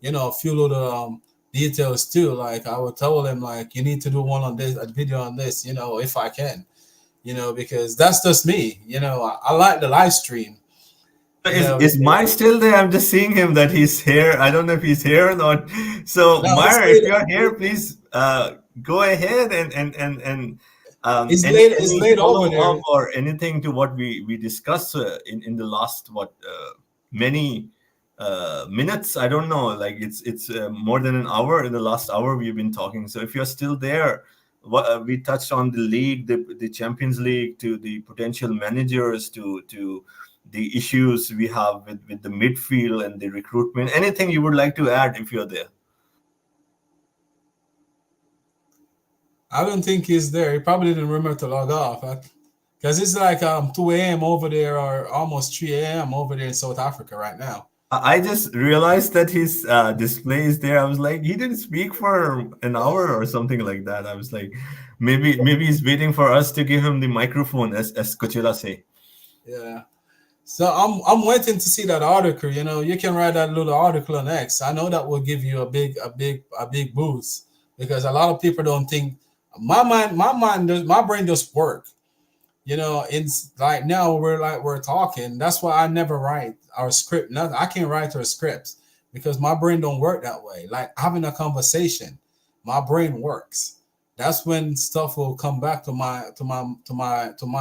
a few little details too. Like I would tell him, like, you need to do one on this, a video on this, if I can, because that's just me. I like the live stream. Is Mike still there? I'm just seeing him that he's here. I don't know if he's here or not. So, No, Meyer, if you're here, please go ahead and it's any laid over follow up there. or anything to what we discussed in the last many minutes. I don't know. Like it's more than an hour. In the last hour, we've been talking. So if you're still there, we touched on the league, the Champions League, to the potential managers, to the issues we have with the midfield and the recruitment. Anything you would like to add if you're there? I don't think he's there. He probably didn't remember to log off, because it's like 2 a.m. over there, or almost 3 a.m. over there in South Africa right now. I just realized that his display is there. I was like, he didn't speak for an hour or something like that. I was like, maybe he's waiting for us to give him the microphone, as Coachella say. Yeah. So I'm waiting to see that article. You can write that little article on X. I know that will give you a big boost, because a lot of people don't think. My brain just work. It's like now we're talking. That's why I never write our script. Nothing. I can't write our scripts, because my brain don't work that way. Like having a conversation, my brain works. That's when stuff will come back to my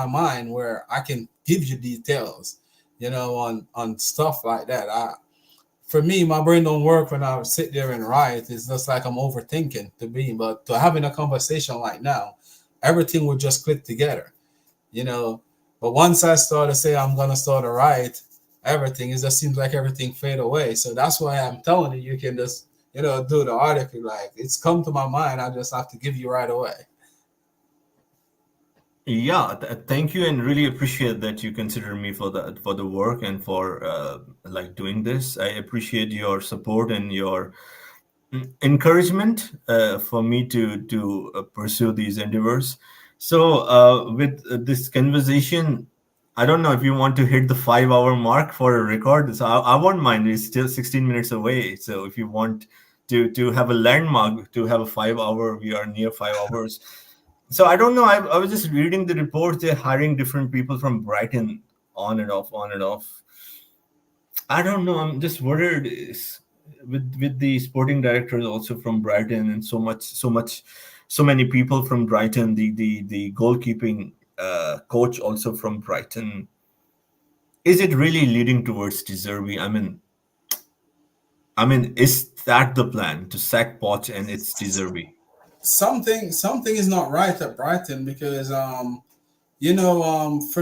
mind, where I can give you details, on stuff like that. For me, my brain don't work when I sit there and write. It's just like I'm overthinking to be. But to having a conversation like now, everything would just click together, you know. But once I start to say I'm gonna start to write, everything, it just seems like everything fade away. So that's why I'm telling you, you can just, do the article. Like it's come to my mind, I just have to give you right away. Yeah, thank you, and really appreciate that you consider me for the work and for like doing this. I appreciate your support and your encouragement for me to pursue these endeavors. So with this conversation, I don't know if you want to hit the 5 hour mark for a record. So I won't mind. It's still 16 minutes away. So if you want to have a landmark, to have a 5 hour, we are near 5 hours. So I don't know. I was just reading the reports. They're hiring different people from Brighton, on and off, on and off. I don't know. I'm just worried with the sporting directors also from Brighton, and so many people from Brighton. The goalkeeping coach also from Brighton. Is it really leading towards De Zerbi? I mean, is that the plan, to sack Poch and it's De Zerbi? Something is not right at Brighton, because for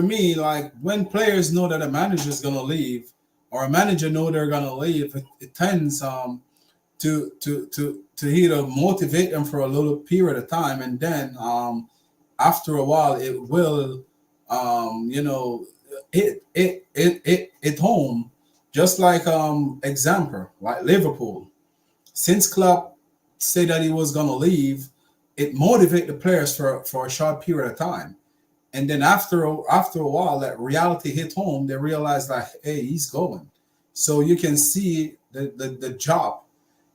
me, like when players know that a manager is gonna leave, or a manager know they're gonna leave, it tends to either motivate them for a little period of time, and then after a while it will it home, just like example, like Liverpool. Since Klopp said that he was gonna leave, it motivated the players for a short period of time. And then after a while, that reality hit home. They realized like, hey, he's going. So you can see the job,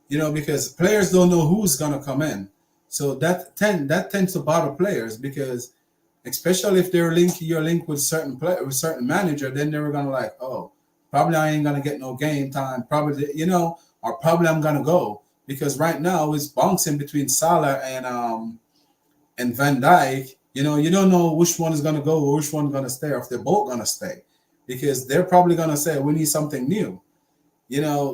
because players don't know who's gonna come in. So that tends to bother players because especially if you're linked with certain player with certain manager, then they were gonna like, oh, probably I ain't gonna get no game time, probably or probably I'm gonna go because right now it's bouncing between Salah and Van Dyke. You don't know which one is gonna go or which one gonna stay, or if they're both gonna stay, because they're probably gonna say we need something new.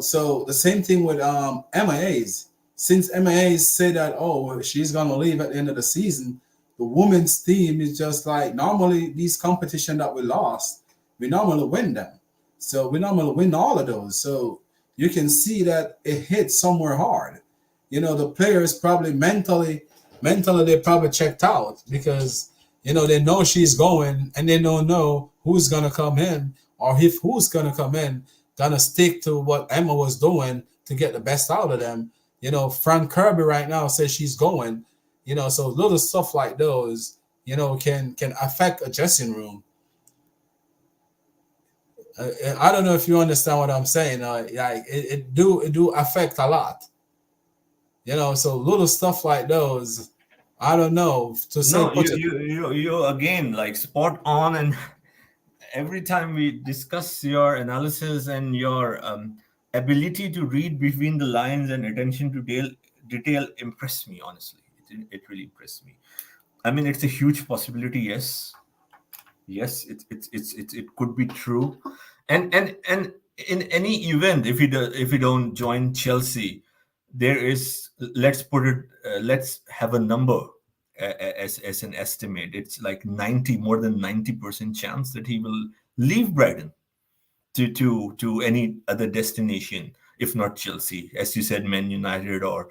So the same thing with MIAs. Since MIAs say that, oh, she's gonna leave at the end of the season, the women's team is just like normally these competition that we lost, we normally win them. So we normally win all of those. So you can see that it hits somewhere hard. The players probably mentally they probably checked out because they know she's going and they don't know who's gonna come in, or if who's gonna come in gonna stick to what Emma was doing to get the best out of them. Frank Kirby right now says she's going. So little stuff like those, can affect a dressing room. I don't know if you understand what I'm saying. Like it do affect a lot. So little stuff like those, I don't know to say. No, you again like spot on, and every time we discuss your analysis and your ability to read between the lines and attention to detail impressed me, honestly. It really impressed me. I mean, it's a huge possibility. Yes, it could be true, and in any event, if you don't join Chelsea, there is, let's put it, let's have a number as an estimate. It's like more than 90% chance that he will leave Brighton to any other destination, if not Chelsea, as you said, Man United, or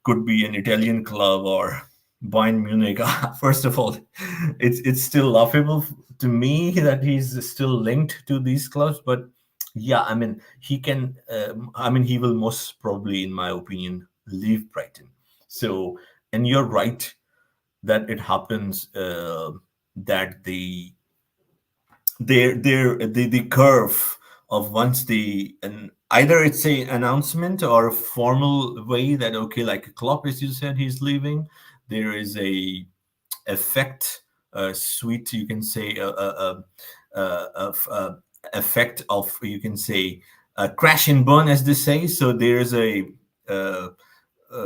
could be an Italian club or Bayern Munich. First of all, it's still laughable to me that he's still linked to these clubs, but yeah, I mean, he can. He will most probably, in my opinion, leave Brighton. So, and you're right that it happens that the curve of once either it's a announcement or a formal way that, okay, like Klopp, as you said, he's leaving, there is a effect, sweet, you can say, effect of, you can say, crash and burn, as they say. So there's a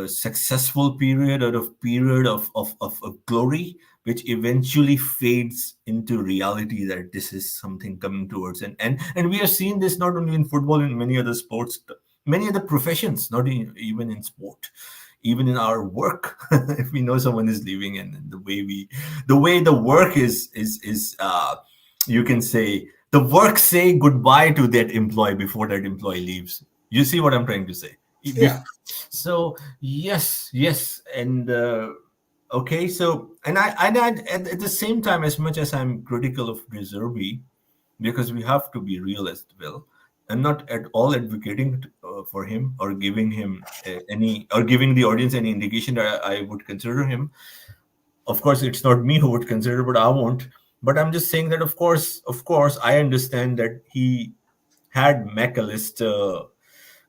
successful period or a period of glory, which eventually fades into reality that this is something coming towards. And we are seeing this not only in football, in many other sports, many other professions, not even in sport, even in our work. If we know someone is leaving, and the way the work is you can say, the work say goodbye to that employee before that employee leaves. You see what I'm trying to say? Yeah. So yes, and okay. So and I at the same time, as much as I'm critical of De Zerbi, because we have to be real as well. I'm not at all advocating for him or giving him giving the audience any indication that I would consider him. Of course, it's not me who would consider, but I won't. But I'm just saying that, of course, I understand that he had McAllister,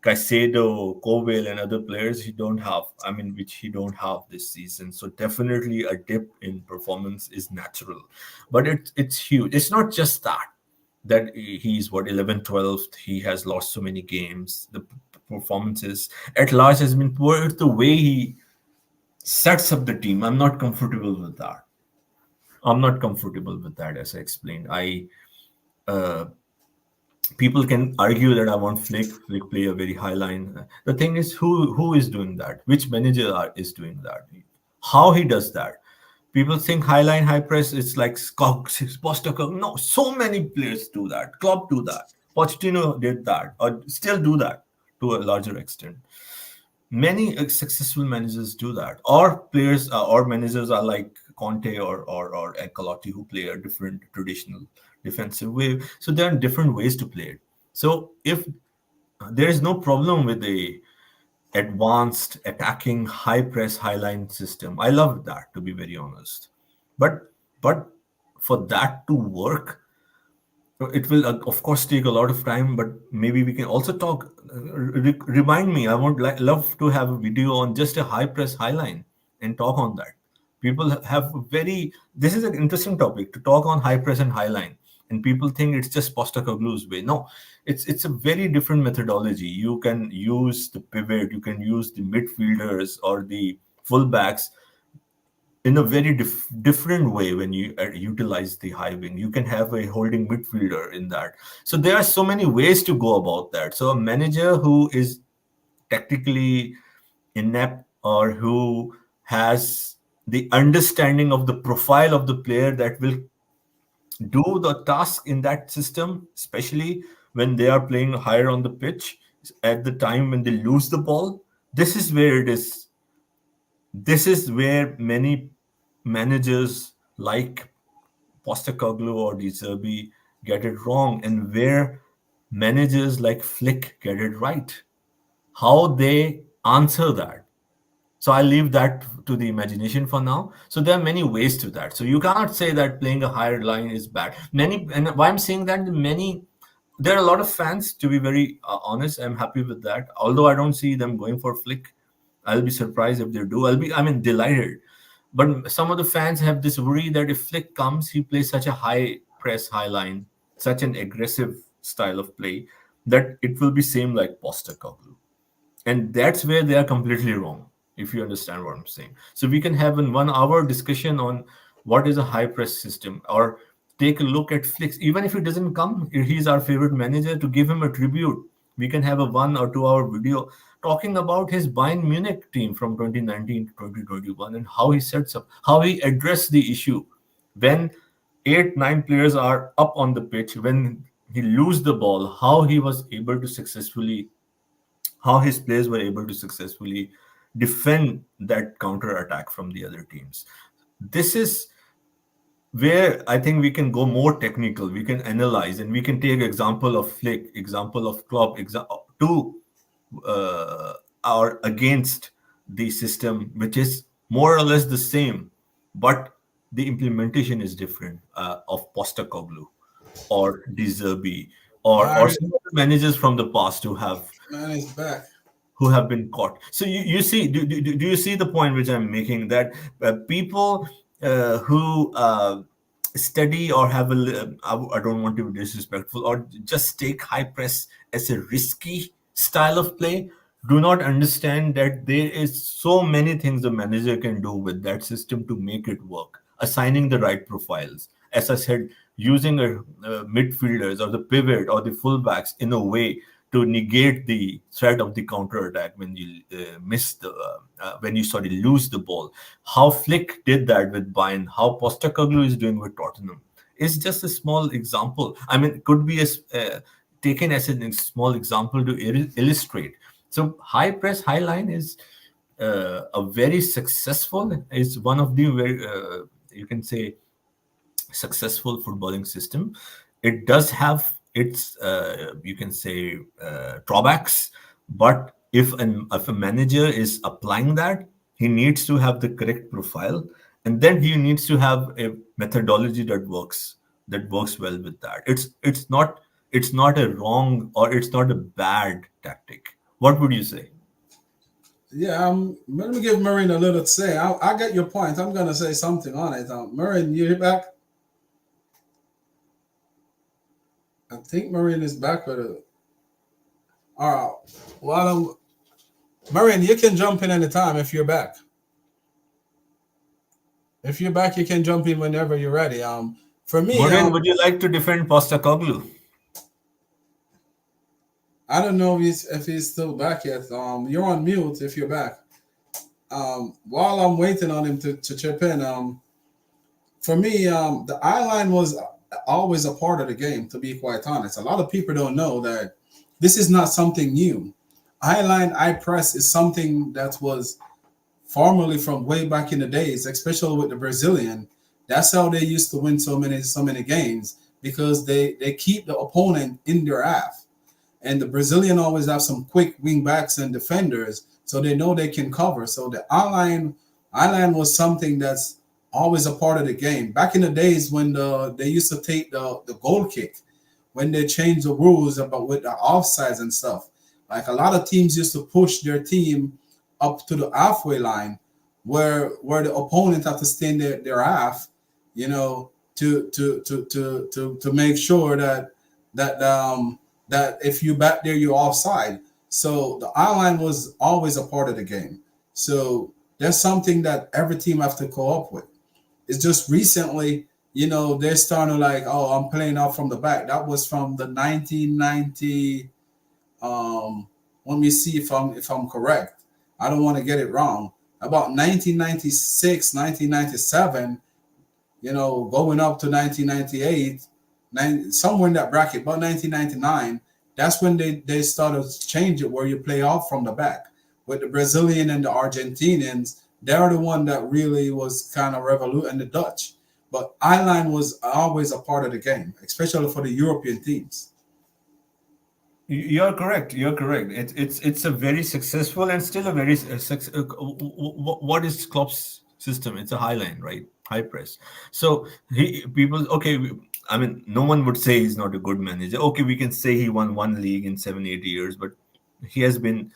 Caicedo, Cowell, and other players which he don't have this season. So definitely a dip in performance is natural. But it's huge. It's not just that he's 11th, 12th. He has lost so many games. The performances at large has been poor. It's the way he sets up the team. I'm not comfortable with that. As I explained. People can argue that I want Flick play a very high line. The thing is, who is doing that? Which manager is doing that? How he does that? People think high line, high press, it's like Postecoglou. No, so many players do that. Klopp do that. Pochettino did that, or still do that to a larger extent. Many successful managers do that. Or players or managers are like Conte or Ancelotti, who play a different traditional defensive way. So there are different ways to play it. So if there is no problem with the advanced attacking high press high line system, I love that, to be very honest. But for that to work, it will of course take a lot of time, but maybe we can also talk. Remind me, I would love to have a video on just a high press high line and talk on that. People have very, this is an interesting topic to talk on high press and high line, and people think it's just Postacoglu's way. No, it's a very different methodology. You can use the pivot, you can use the midfielders or the fullbacks in a very different way. When you utilize the high wing, you can have a holding midfielder in that. So there are so many ways to go about that. So a manager who is tactically inept, or who has the understanding of the profile of the player that will do the task in that system, especially when they are playing higher on the pitch, at the time when they lose the ball, this is where it is. This is where many managers like Postecoglou or De Zerbi get it wrong, and where managers like Flick get it right. How they answer that. So I leave that to the imagination for now. So there are many ways to that. So you cannot say that playing a higher line is bad. And why I'm saying that, there are a lot of fans, to be very honest. I'm happy with that. Although I don't see them going for Flick. I'll be surprised if they do. Delighted. But some of the fans have this worry that if Flick comes, he plays such a high press, high line, such an aggressive style of play, that it will be same like Postecoglou. And that's where they are completely wrong, if you understand what I'm saying. So we can have a 1 hour discussion on what is a high press system, or take a look at Flick. Even if he doesn't come, he's our favorite manager, to give him a tribute. We can have a 1 or 2 hour video talking about his Bayern Munich team from 2019 to 2021, and how he sets up, how he addressed the issue when 8-9 players are up on the pitch, when he lose the ball, how he was able to successfully, how his players were able to successfully defend that counter attack from the other teams. This is where I think we can go more technical. We can analyze, and we can take example of Flick, example of Klopp, to or against the system, which is more or less the same, but the implementation is different, of Postecoglou or De Zerbi, or some of the managers from the past who have been caught. So you see, do you see the point which I'm making, that people who study or have I don't want to be disrespectful, or just take high press as a risky style of play, do not understand that there is so many things the manager can do with that system to make it work. Assigning the right profiles, as I said, using midfielders or the pivot or the fullbacks in a way to negate the threat of the counter attack when you lose the ball. How Flick did that with Bayern, how Postecoglou is doing with Tottenham, is just a small example. It could be taken as a small example to illustrate. So high press, high line is a very successful, is one of the very, you can say, successful footballing system. It does have its, you can say, drawbacks, but if a manager is applying that, he needs to have the correct profile, and then he needs to have a methodology that works well with that. It's not a wrong, or it's not a bad tactic. What would you say? Yeah, let me give Marin a little say. I get your point. I'm going to say something on it. Marin, you back? I think Marin is back with it. All right. Well, Marin, you can jump in anytime if you're back. If you're back, you can jump in whenever you're ready. For me, Marin, would you like to defend Postecoglou? I don't know if he's still back yet. You're on mute if you're back. While I'm waiting on him to chip in, for me, the eye line was always a part of the game, to be quite honest. A lot of people don't know that this is not something new. Eye line, eye press is something that was formerly from way back in the days, especially with the Brazilian. That's how they used to win so many games, because they keep the opponent in their half. And the Brazilian always have some quick wing backs and defenders, so they know they can cover. So the eye line was something that's always a part of the game. Back in the days when they used to take the goal kick, when they changed the rules about with the offsides and stuff. Like a lot of teams used to push their team up to the halfway line, where the opponent have to stay in their half, you know, to make sure that if you back there, you're offside. So the eye line was always a part of the game. So that's something that every team have to go up with. It's just recently, you know, they're starting to like, oh, I'm playing out from the back. That was from the 1990. Let me see if I'm correct. I don't want to get it wrong. About 1996, 1997, you know, going up to 1998, somewhere in that bracket, about 1999, that's when they started to change it where you play off from the back. With the Brazilian and the Argentinians, they're the one that really was kind of revolution, and the Dutch. But I-line was always a part of the game, especially for the European teams. You're correct. You're correct. It's a very successful and still a very what is Klopp's system? It's a high line, right? High press. So people okay. I mean, no one would say he's not a good manager. Okay, we can say he won one league in 7-8 years, but he has been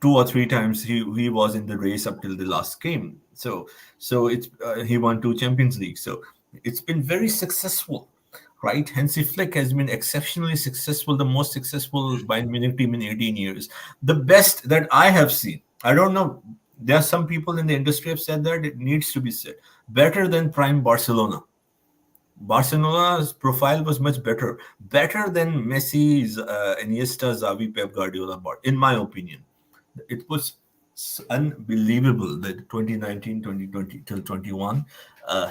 2 or 3 times he was in the race up till the last game. So it's he won 2 Champions Leagues. So it's been very successful. Right, Hansi Flick has been exceptionally successful, the most successful Bayern Munich team in 18 years. The best that I have seen. I don't know. There are some people in the industry have said that it needs to be said. Better than prime Barcelona. Barcelona's profile was much better. Better than Messi's, Iniesta, Xavi, Pep Guardiola, in my opinion. It was unbelievable that 2019, 2020 till 21,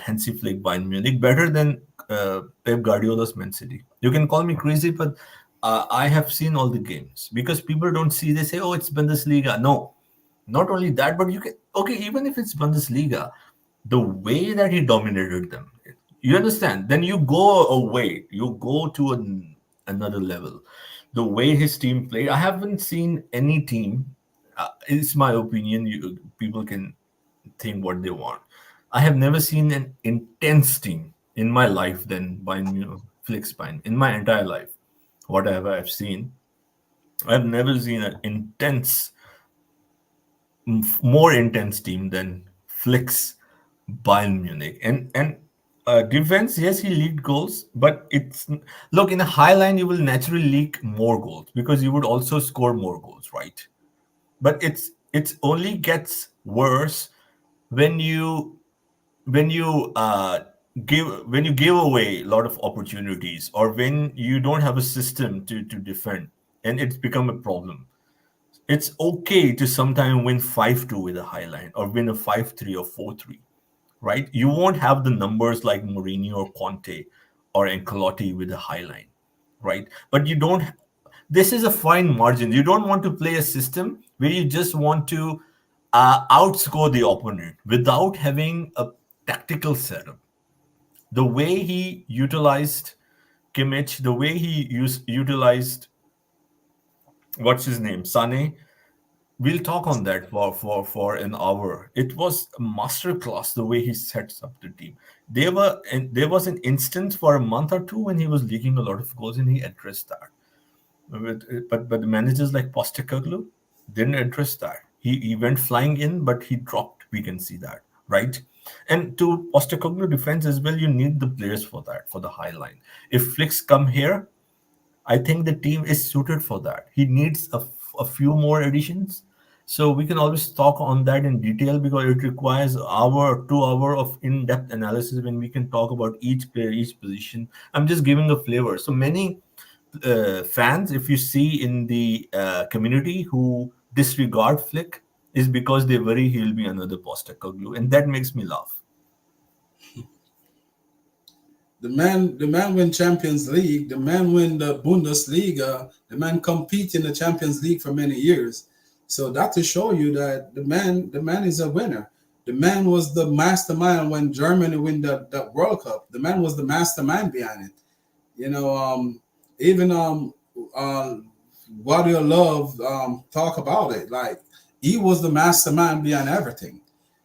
Hansi Flick Bayern Munich better than Pep Guardiola's Man City. You can call me crazy, but I have seen all the games because people don't see. They say, "Oh, it's Bundesliga." No, not only that, but you can even if it's Bundesliga, the way that he dominated them, you understand. Then you go away, you go to another level. The way his team played, I haven't seen any team. It's my opinion. People can think what they want. I have never seen an intense team in my life than Bayern Flick's Bayern. In my entire life, whatever I've seen, I've never seen an more intense team than Flick's Bayern Munich. And defense, yes, he leaked goals, but look, in a high line, you will naturally leak more goals because you would also score more goals, right? But it's only gets worse when you give away a lot of opportunities, or when you don't have a system to defend, and it's become a problem. It's okay to sometimes win 5-2 with a high line, or win a 5-3 or 4-3, right? You won't have the numbers like Mourinho or Conte or Ancelotti with a high line, right? But you don't. This is a fine margin. You don't want to play a system where you just want to outscore the opponent without having a tactical setup. The way he utilized Kimmich, the way he utilized what's his name, Sane. We'll talk on that for an hour. It was a masterclass the way he sets up the team. There was an instance for a month or two when he was leaking a lot of goals, and he addressed that. But the managers like Postecoglou didn't address that. He went flying in, but he dropped. We can see that, right? And to Postecoglou defense as well, you need the players for that, for the high line. If Flicks come here, I think the team is suited for that. He needs a few more additions. So we can always talk on that in detail because it requires 2 hour of in-depth analysis when we can talk about each player, each position. I'm just giving a flavor. So many fans, if you see in the community who disregard Flick, is because they worry he'll be another Postecoglou, and that makes me laugh. The man win Champions League. The man win the Bundesliga. The man compete in the Champions League for many years. So that to show you that the man is a winner. The man was the mastermind when Germany win that World Cup. The man was the mastermind behind it. You know, even Guardiola talk about it. Like, he was the mastermind behind everything.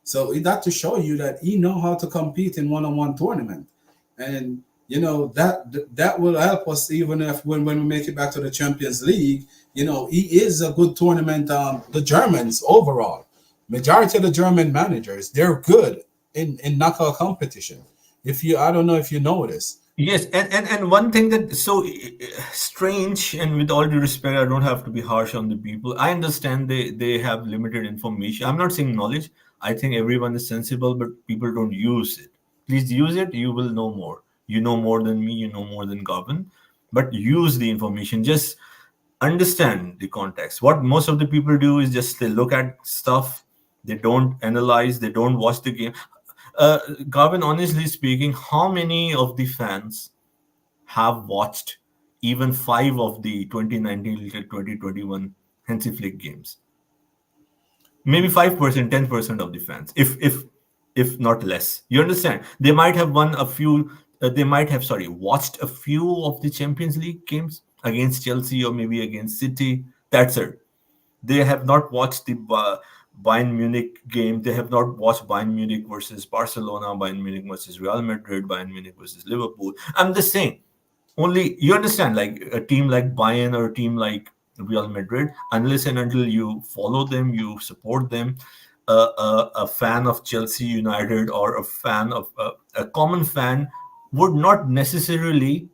So that to show you that he know how to compete in one-on-one tournament, and that will help us even if when we make it back to the Champions League. He is a good tournament. The Germans overall, majority of the German managers, they're good in knockout competition. If you, I don't know if you know this. Yes, and one thing that's so strange, and with all due respect, I don't have to be harsh on the people. I understand they have limited information. I'm not saying knowledge. I think everyone is sensible, but people don't use it. Please use it. You will know more. You know more than me. You know more than Garvin. But use the information. Just understand the context. What most of the people do is just they look at stuff. They don't analyze. They don't watch the game. Garvin, honestly speaking, how many of the fans have watched even 5 of the 2019 to 2021 Hansi Flick games? Maybe 5%, 10% of the fans, if not less. You understand? They might have won a few. They might have, watched a few of the Champions League games against Chelsea or maybe against City. That's it. They have not watched the Bayern Munich game. They have not watched Bayern Munich versus Barcelona, Bayern Munich versus Real Madrid, Bayern Munich versus Liverpool. I'm just saying, only you understand, like a team like Bayern or a team like Real Madrid, unless and until you follow them, you support them. A fan of Chelsea United or a fan of a common fan would not necessarily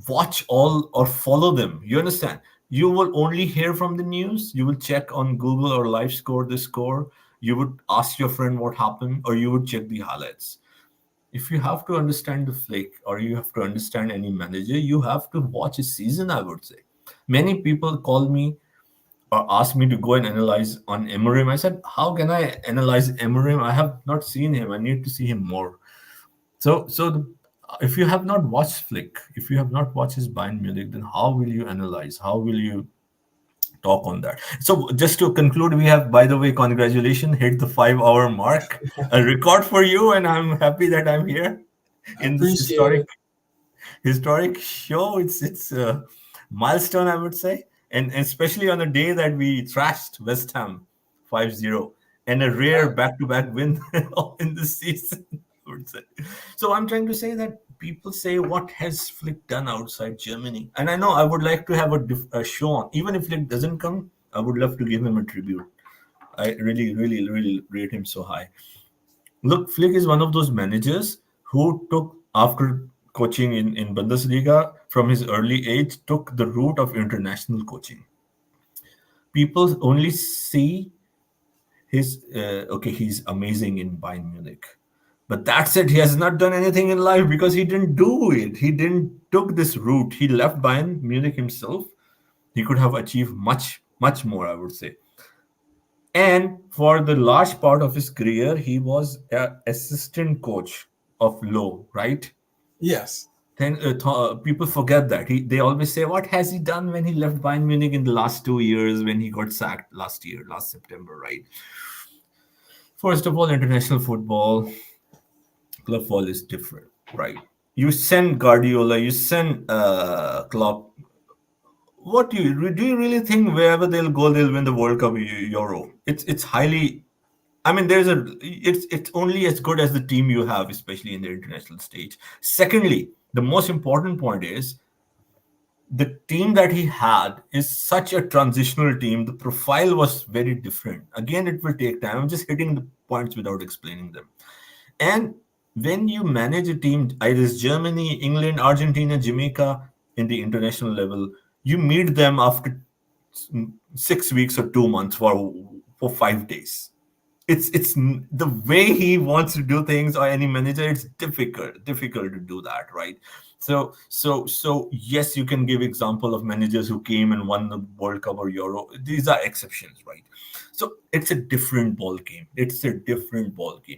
watch all or follow them. You understand? You will only hear from the news. You will check on Google or Live Score the score. You would ask your friend what happened, or you would check the highlights. If you have to understand the Flick or you have to understand any manager, you have to watch a season, I would say. Many people call me or ask me to go and analyze on Emery. I said, how can I analyze Emery? I have not seen him. I need to see him more. If you have not watched Flick, if you have not watched his Bayern Munich, then how will you analyze? How will you talk on that? So just to conclude, we have, by the way, congratulations, hit the 5-hour mark, a record for you, and I'm happy that I'm here in this historic show. It's a milestone, I would say, and especially on the day that we thrashed West Ham 5-0 and a rare back-to-back win in this season. Would say. So I'm trying to say that people say, what has Flick done outside Germany? And I know I would like to have a show on. Even if Flick doesn't come, I would love to give him a tribute. I really, really, really rate him so high. Look, Flick is one of those managers who took, after coaching in Bundesliga, from his early age, took the route of international coaching. People only see his, he's amazing in Bayern Munich. But that's it. He has not done anything in life because he didn't do it. He didn't took this route. He left Bayern Munich himself. He could have achieved much, much more, I would say. And for the large part of his career, he was an assistant coach of Lowe, right? Yes. Then people forget that. They always say, what has he done when he left Bayern Munich in the last 2 years when he got sacked last September, right? First of all, international football, club football is different, right? You send Guardiola, you send Klopp. What do you really think wherever they'll go, they'll win the World Cup Euro? It's highly. I mean, it's only as good as the team you have, especially in the international stage. Secondly, the most important point is the team that he had is such a transitional team. The profile was very different. Again, it will take time. I'm just hitting the points without explaining them. And when you manage a team, either it's Germany, England, Argentina, Jamaica, in the international level, you meet them after 6 weeks or 2 months for 5 days. It's the way he wants to do things, or any manager, it's difficult to do that, right? So yes, you can give example of managers who came and won the World Cup or Euro. These are exceptions, right? So it's a different ball game.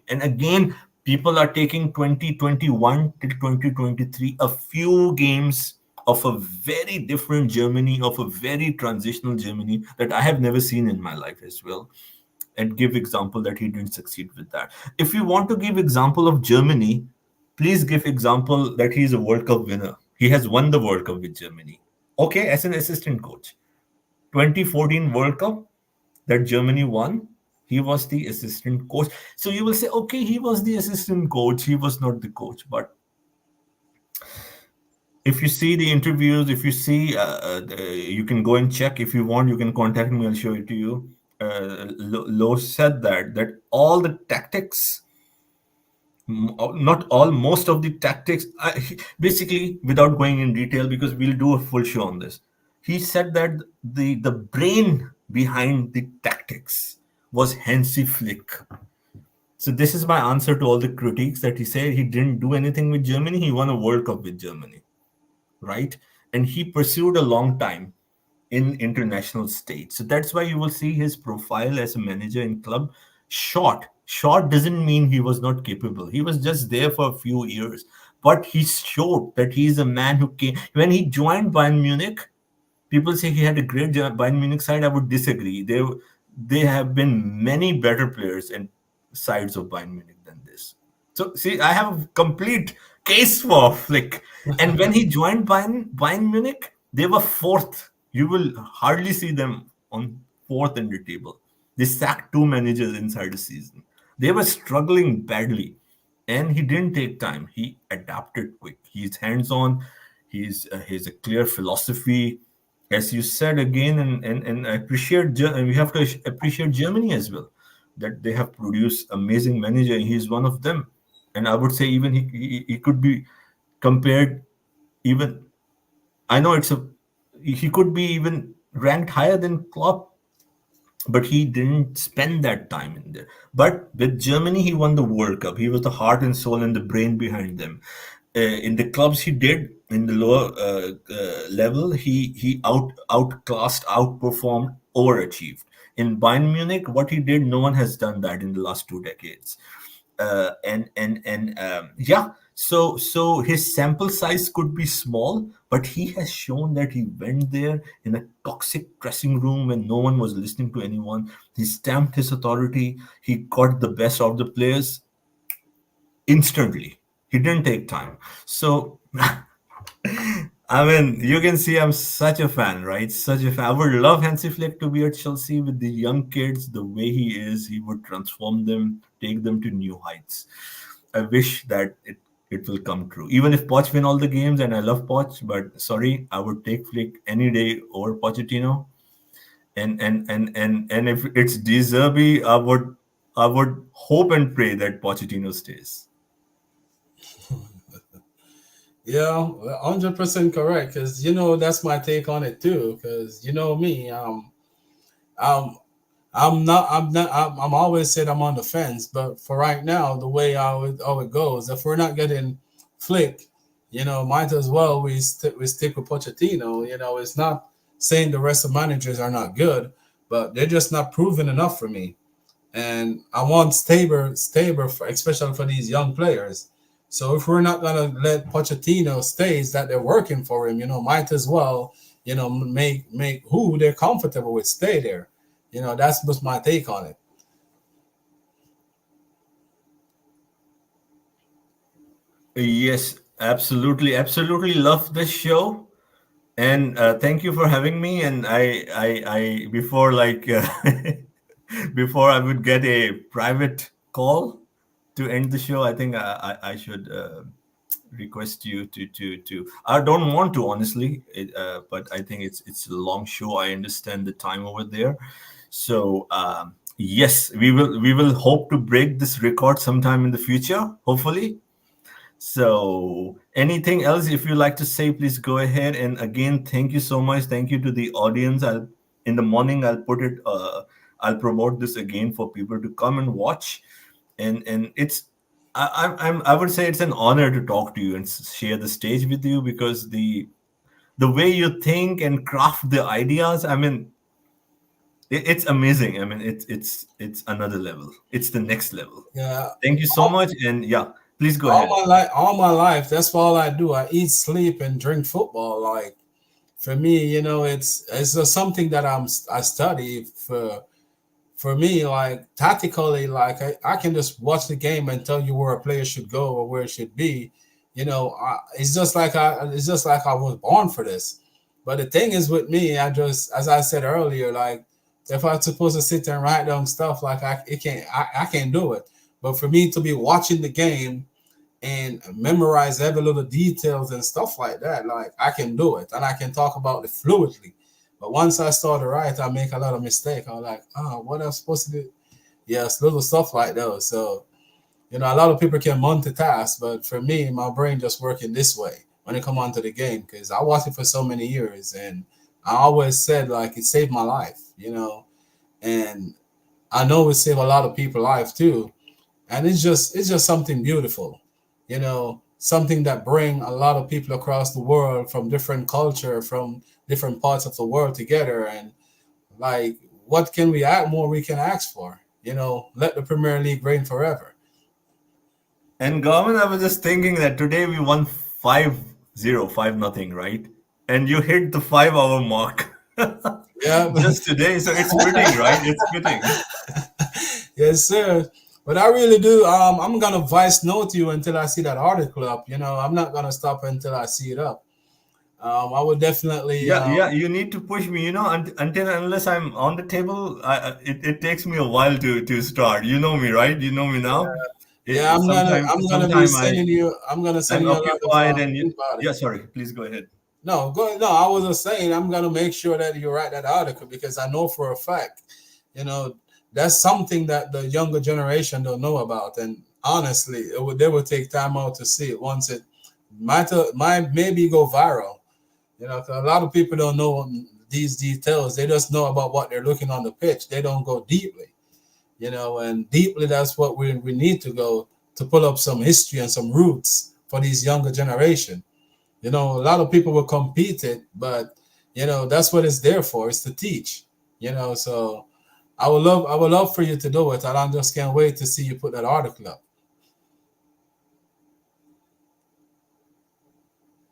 And again, people are taking 2021 till 2023, a few games of a very different Germany, of a very transitional Germany that I have never seen in my life as well, and give example that he didn't succeed with that. If you want to give example of Germany, please give example that he is a World Cup winner. He has won the World Cup with Germany. Okay, as an assistant coach. 2014 World Cup that Germany won, He was the assistant coach. So you will say, okay, he was the assistant coach, he was not the coach. But if you see the interviews, if you see, you can go and check. If you want, you can contact me. I'll show it to you. Lowe said that all the tactics, not all, most of the tactics, basically, without going in detail, because we'll do a full show on this. He said that the brain behind the tactics was Hansi Flick. So this is my answer to all the critiques that he said he didn't do anything with Germany. He won a World Cup with Germany, right? And he pursued a long time in international stage. So that's why you will see his profile as a manager in club short. Short doesn't mean he was not capable. He was just there for a few years. But he showed that he's a man who came. When he joined Bayern Munich, people say he had a great Bayern Munich side. I would disagree. There have been many better players and sides of Bayern Munich than this. So see, I have a complete case for Flick. And when he joined Bayern Munich, they were fourth. You will hardly see them on fourth in the table. They sacked two managers inside a season. They were struggling badly, and he didn't take time. He adapted quick. He's hands-on. He's a clear philosophy, as you said again, and I appreciate. We have to appreciate Germany as well, that they have produced amazing manager. He's one of them, and I would say even he could be compared. Even I know he could be even ranked higher than Klopp, but he didn't spend that time in there. But with Germany, he won the World Cup. He was the heart and soul and the brain behind them. In the clubs he did, in the lower level, he outclassed, outperformed, overachieved. In Bayern Munich, what he did, no one has done that in the last 2 decades. Yeah, so his sample size could be small, but he has shown that he went there in a toxic dressing room when no one was listening to anyone. He stamped his authority. He got the best of the players instantly. He didn't take time. So I mean, you can see I'm such a fan, right? Such a fan. I would love Hansi Flick to be at Chelsea with the young kids. The way he is, he would transform them, take them to new heights. I wish that it will come true. Even if Poch win all the games, and I love Poch, but sorry, I would take Flick any day over Pochettino. And if it's De Zerbi, I would hope and pray that Pochettino stays. Yeah, 100% correct. Because that's my take on it too. Because me, I'm always said I'm on the fence. But for right now, the way how it goes, if we're not getting Flick, might as well we stick with Pochettino. It's not saying the rest of managers are not good, but they're just not proven enough for me. And I want stable, especially for these young players. So if we're not gonna let Pochettino stays that they're working for him, might as well, make who they're comfortable with stay there. That's just my take on it. Yes, absolutely love this show, and thank you for having me. And I before before I would get a private call to end the show, I think I should request you to. I don't want to honestly, but I think it's a long show. I understand the time over there, so yes, we will hope to break this record sometime in the future, hopefully. So anything else if you like to say, please go ahead. And again, thank you so much. Thank you to the audience. In the morning I'll put it. I'll promote this again for people to come and watch. And it's I would say it's an honor to talk to you and share the stage with you, because the way you think and craft the ideas, I mean, it's amazing. I mean, it's another level. It's the next level. Yeah. Thank you so much. And yeah, please go ahead. All my life, that's all I do. I eat, sleep, and drink football. Like for me, it's just something that I study for. For me, like tactically, like I can just watch the game and tell you where a player should go or where it should be. It's just like I was born for this. But the thing is with me, as I said earlier, like if I'm supposed to sit there and write down stuff, like I can't do it. But for me to be watching the game and memorize every little details and stuff like that, like I can do it and I can talk about it fluidly. But once I start to write, I make a lot of mistakes. I'm like, oh, what am I supposed to do? Yes, little stuff like those. So, a lot of people can multitask, but for me, my brain just working this way when it come onto the game, because I watched it for so many years, and I always said, like, it saved my life, and I know it saved a lot of people's life too. And it's just something beautiful, something that bring a lot of people across the world from different culture, from different parts of the world together. And like, what can we add more we can ask for? Let the Premier League reign forever. And Garvin, I was just thinking that today we won 5-0, right? And you hit the 5-hour mark. Yeah. Just today. So it's fitting, right? It's fitting. Yes, sir. But I really do. I'm gonna voice note you until I see that article up. I'm not gonna stop until I see it up. I would definitely. Yeah. You need to push me. Unless I'm on the table, it takes me a while to start. You know me, right? You know me now. Yeah, I'm gonna be sending you. I'm gonna send you a lot of. Sorry. Please go ahead. No, go. No, I was just saying I'm gonna make sure that you write that article, because I know for a fact, that's something that the younger generation don't know about. And honestly, they will take time out to see it. Once it might maybe go viral, 'cause a lot of people don't know these details. They just know about what they're looking on the pitch. They don't go deeply, and deeply, that's what we need to go to pull up some history and some roots for these younger generation. A lot of people will compete it, but that's what it's there for. It's to teach, so I would love for you to do it, and I just can't wait to see you put that article up.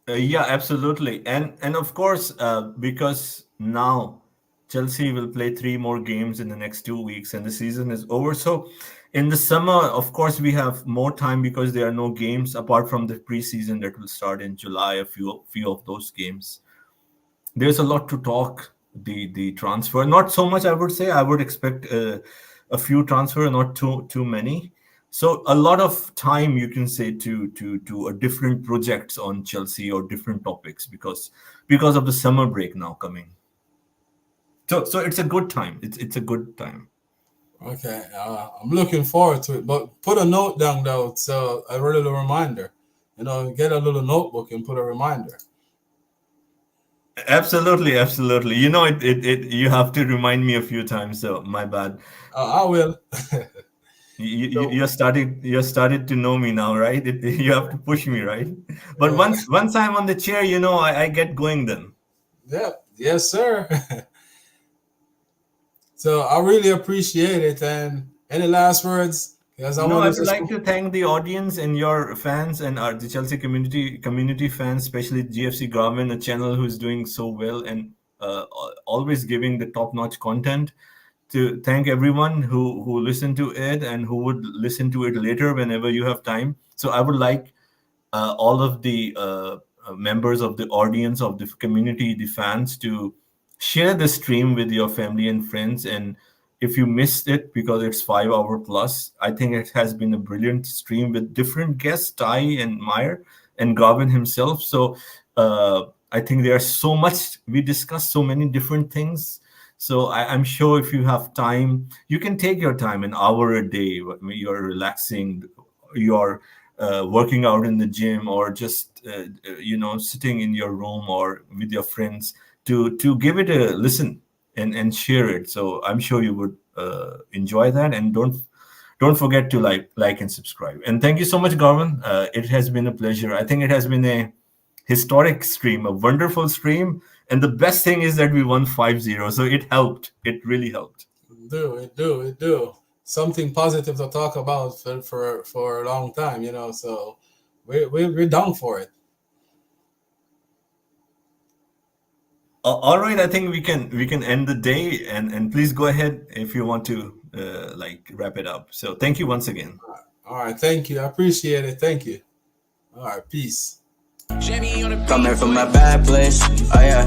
Yeah, absolutely. And of course, because now Chelsea will play 3 more games in the next 2 weeks and the season is over. So in the summer, of course, we have more time because there are no games apart from the preseason that will start in July, a few of those games. There's a lot to talk. The transfer, not so much, I would say. I would expect a few transfer, not too many. So a lot of time, you can say, to a different projects on Chelsea or different topics because of the summer break now coming. So it's a good time. It's a good time. Okay, I'm looking forward to it. But put a note down though, so a little reminder. Get a little notebook and put a reminder. Absolutely. You have to remind me a few times. So my bad. I will. You're starting to know me now, right? You have to push me, right? But once I'm on the chair, I get going then. Yeah. Yes, sir. So I really appreciate it. And any last words? I would like to thank the audience and your fans and the Chelsea community fans, especially GFC Garvin, a channel who's doing so well and always giving the top-notch content. To thank everyone who listened to it and who would listen to it later whenever you have time. So I would like all of the members of the audience, of the community, the fans, to share the stream with your family and friends. And if you missed it because it's 5 hour plus, I think it has been a brilliant stream with different guests, Ty and Meyer and Garvin himself. So I think there's so much, we discussed so many different things. So I'm sure if you have time, you can take your time, an hour a day, when you're relaxing, you're working out in the gym, or just, sitting in your room or with your friends, to give it a listen and share it. So I'm sure you would enjoy that. And don't forget to like and subscribe. And thank you so much, Garvin. It has been a pleasure. I think it has been a historic stream, a wonderful stream. And the best thing is that we won 5-0. So it helped. It really helped. It do. Something positive to talk about for a long time, so we're down for it. All right, I think we can end the day, and please go ahead if you want to wrap it up. So thank you once again. All right, thank you. I appreciate it. Thank you. All right, peace. Coming from a bad place, oh yeah.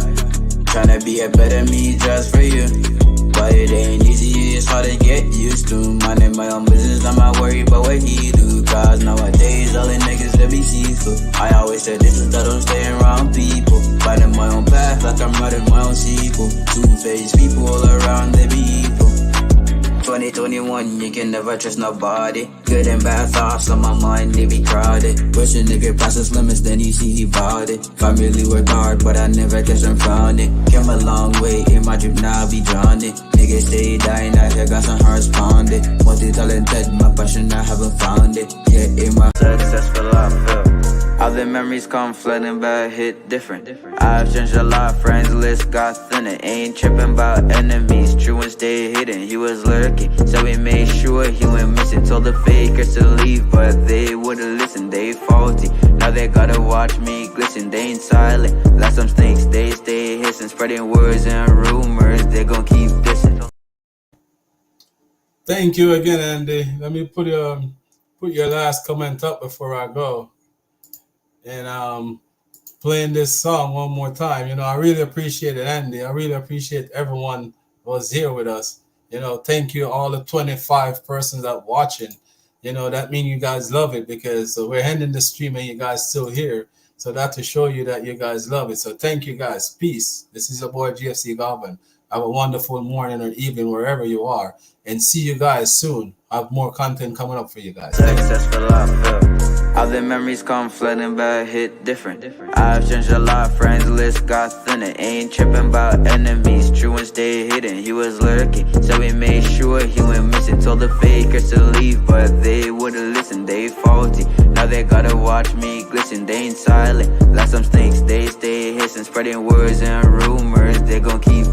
Tryna be a better me just for you. But it ain't all around, they be evil. 2021, you can never trust nobody. Good and bad thoughts on my mind, they be crowded. Wish a nigga pass his limits, then he see he bought it. Family work hard, but I never catch them frowning. Came a long way in my drip, now I be drowning. Niggas stay dying, I here got some hearts pounded. Multi-talented, my passion, I haven't found it. Yeah, in my successful life, all the memories come flooding, but hit different. I've changed a lot, friends list got thinner. Ain't tripping about enemies, true and stay hidden. He was lurking, so we made sure he went missing. Told the fakers to leave, but they wouldn't listen, they faulty. Now they gotta watch me glisten, they ain't silent. Like some snakes, they stay hissing. Spreading words and rumors, they gon' keep dissing. Thank you again, Andy. Let me put your last comment up before I go. And playing this song one more time. You know, I really appreciate it, Andy. I really appreciate everyone who was here with us. You know, thank you all the 25 persons that watching. You know, that means you guys love it, because we're ending the stream and you guys still here. So that to show you that you guys love it. So thank you guys. Peace. This is your boy GFC Goblin. Have a wonderful morning or evening wherever you are. And see you guys soon. I have more content coming up for you guys. Successful life, all the memories come flooding, but hit different. I've changed a lot, friends list got thinner. Ain't tripping about enemies, true and stay hidden. He was lurking, so we made sure he went missing. Told the fakers to leave, but they wouldn't listen, they faulty. Now they gotta watch me glisten, they ain't silent. Like some snakes, they stay hissing. Spreading words and rumors, they gon' keep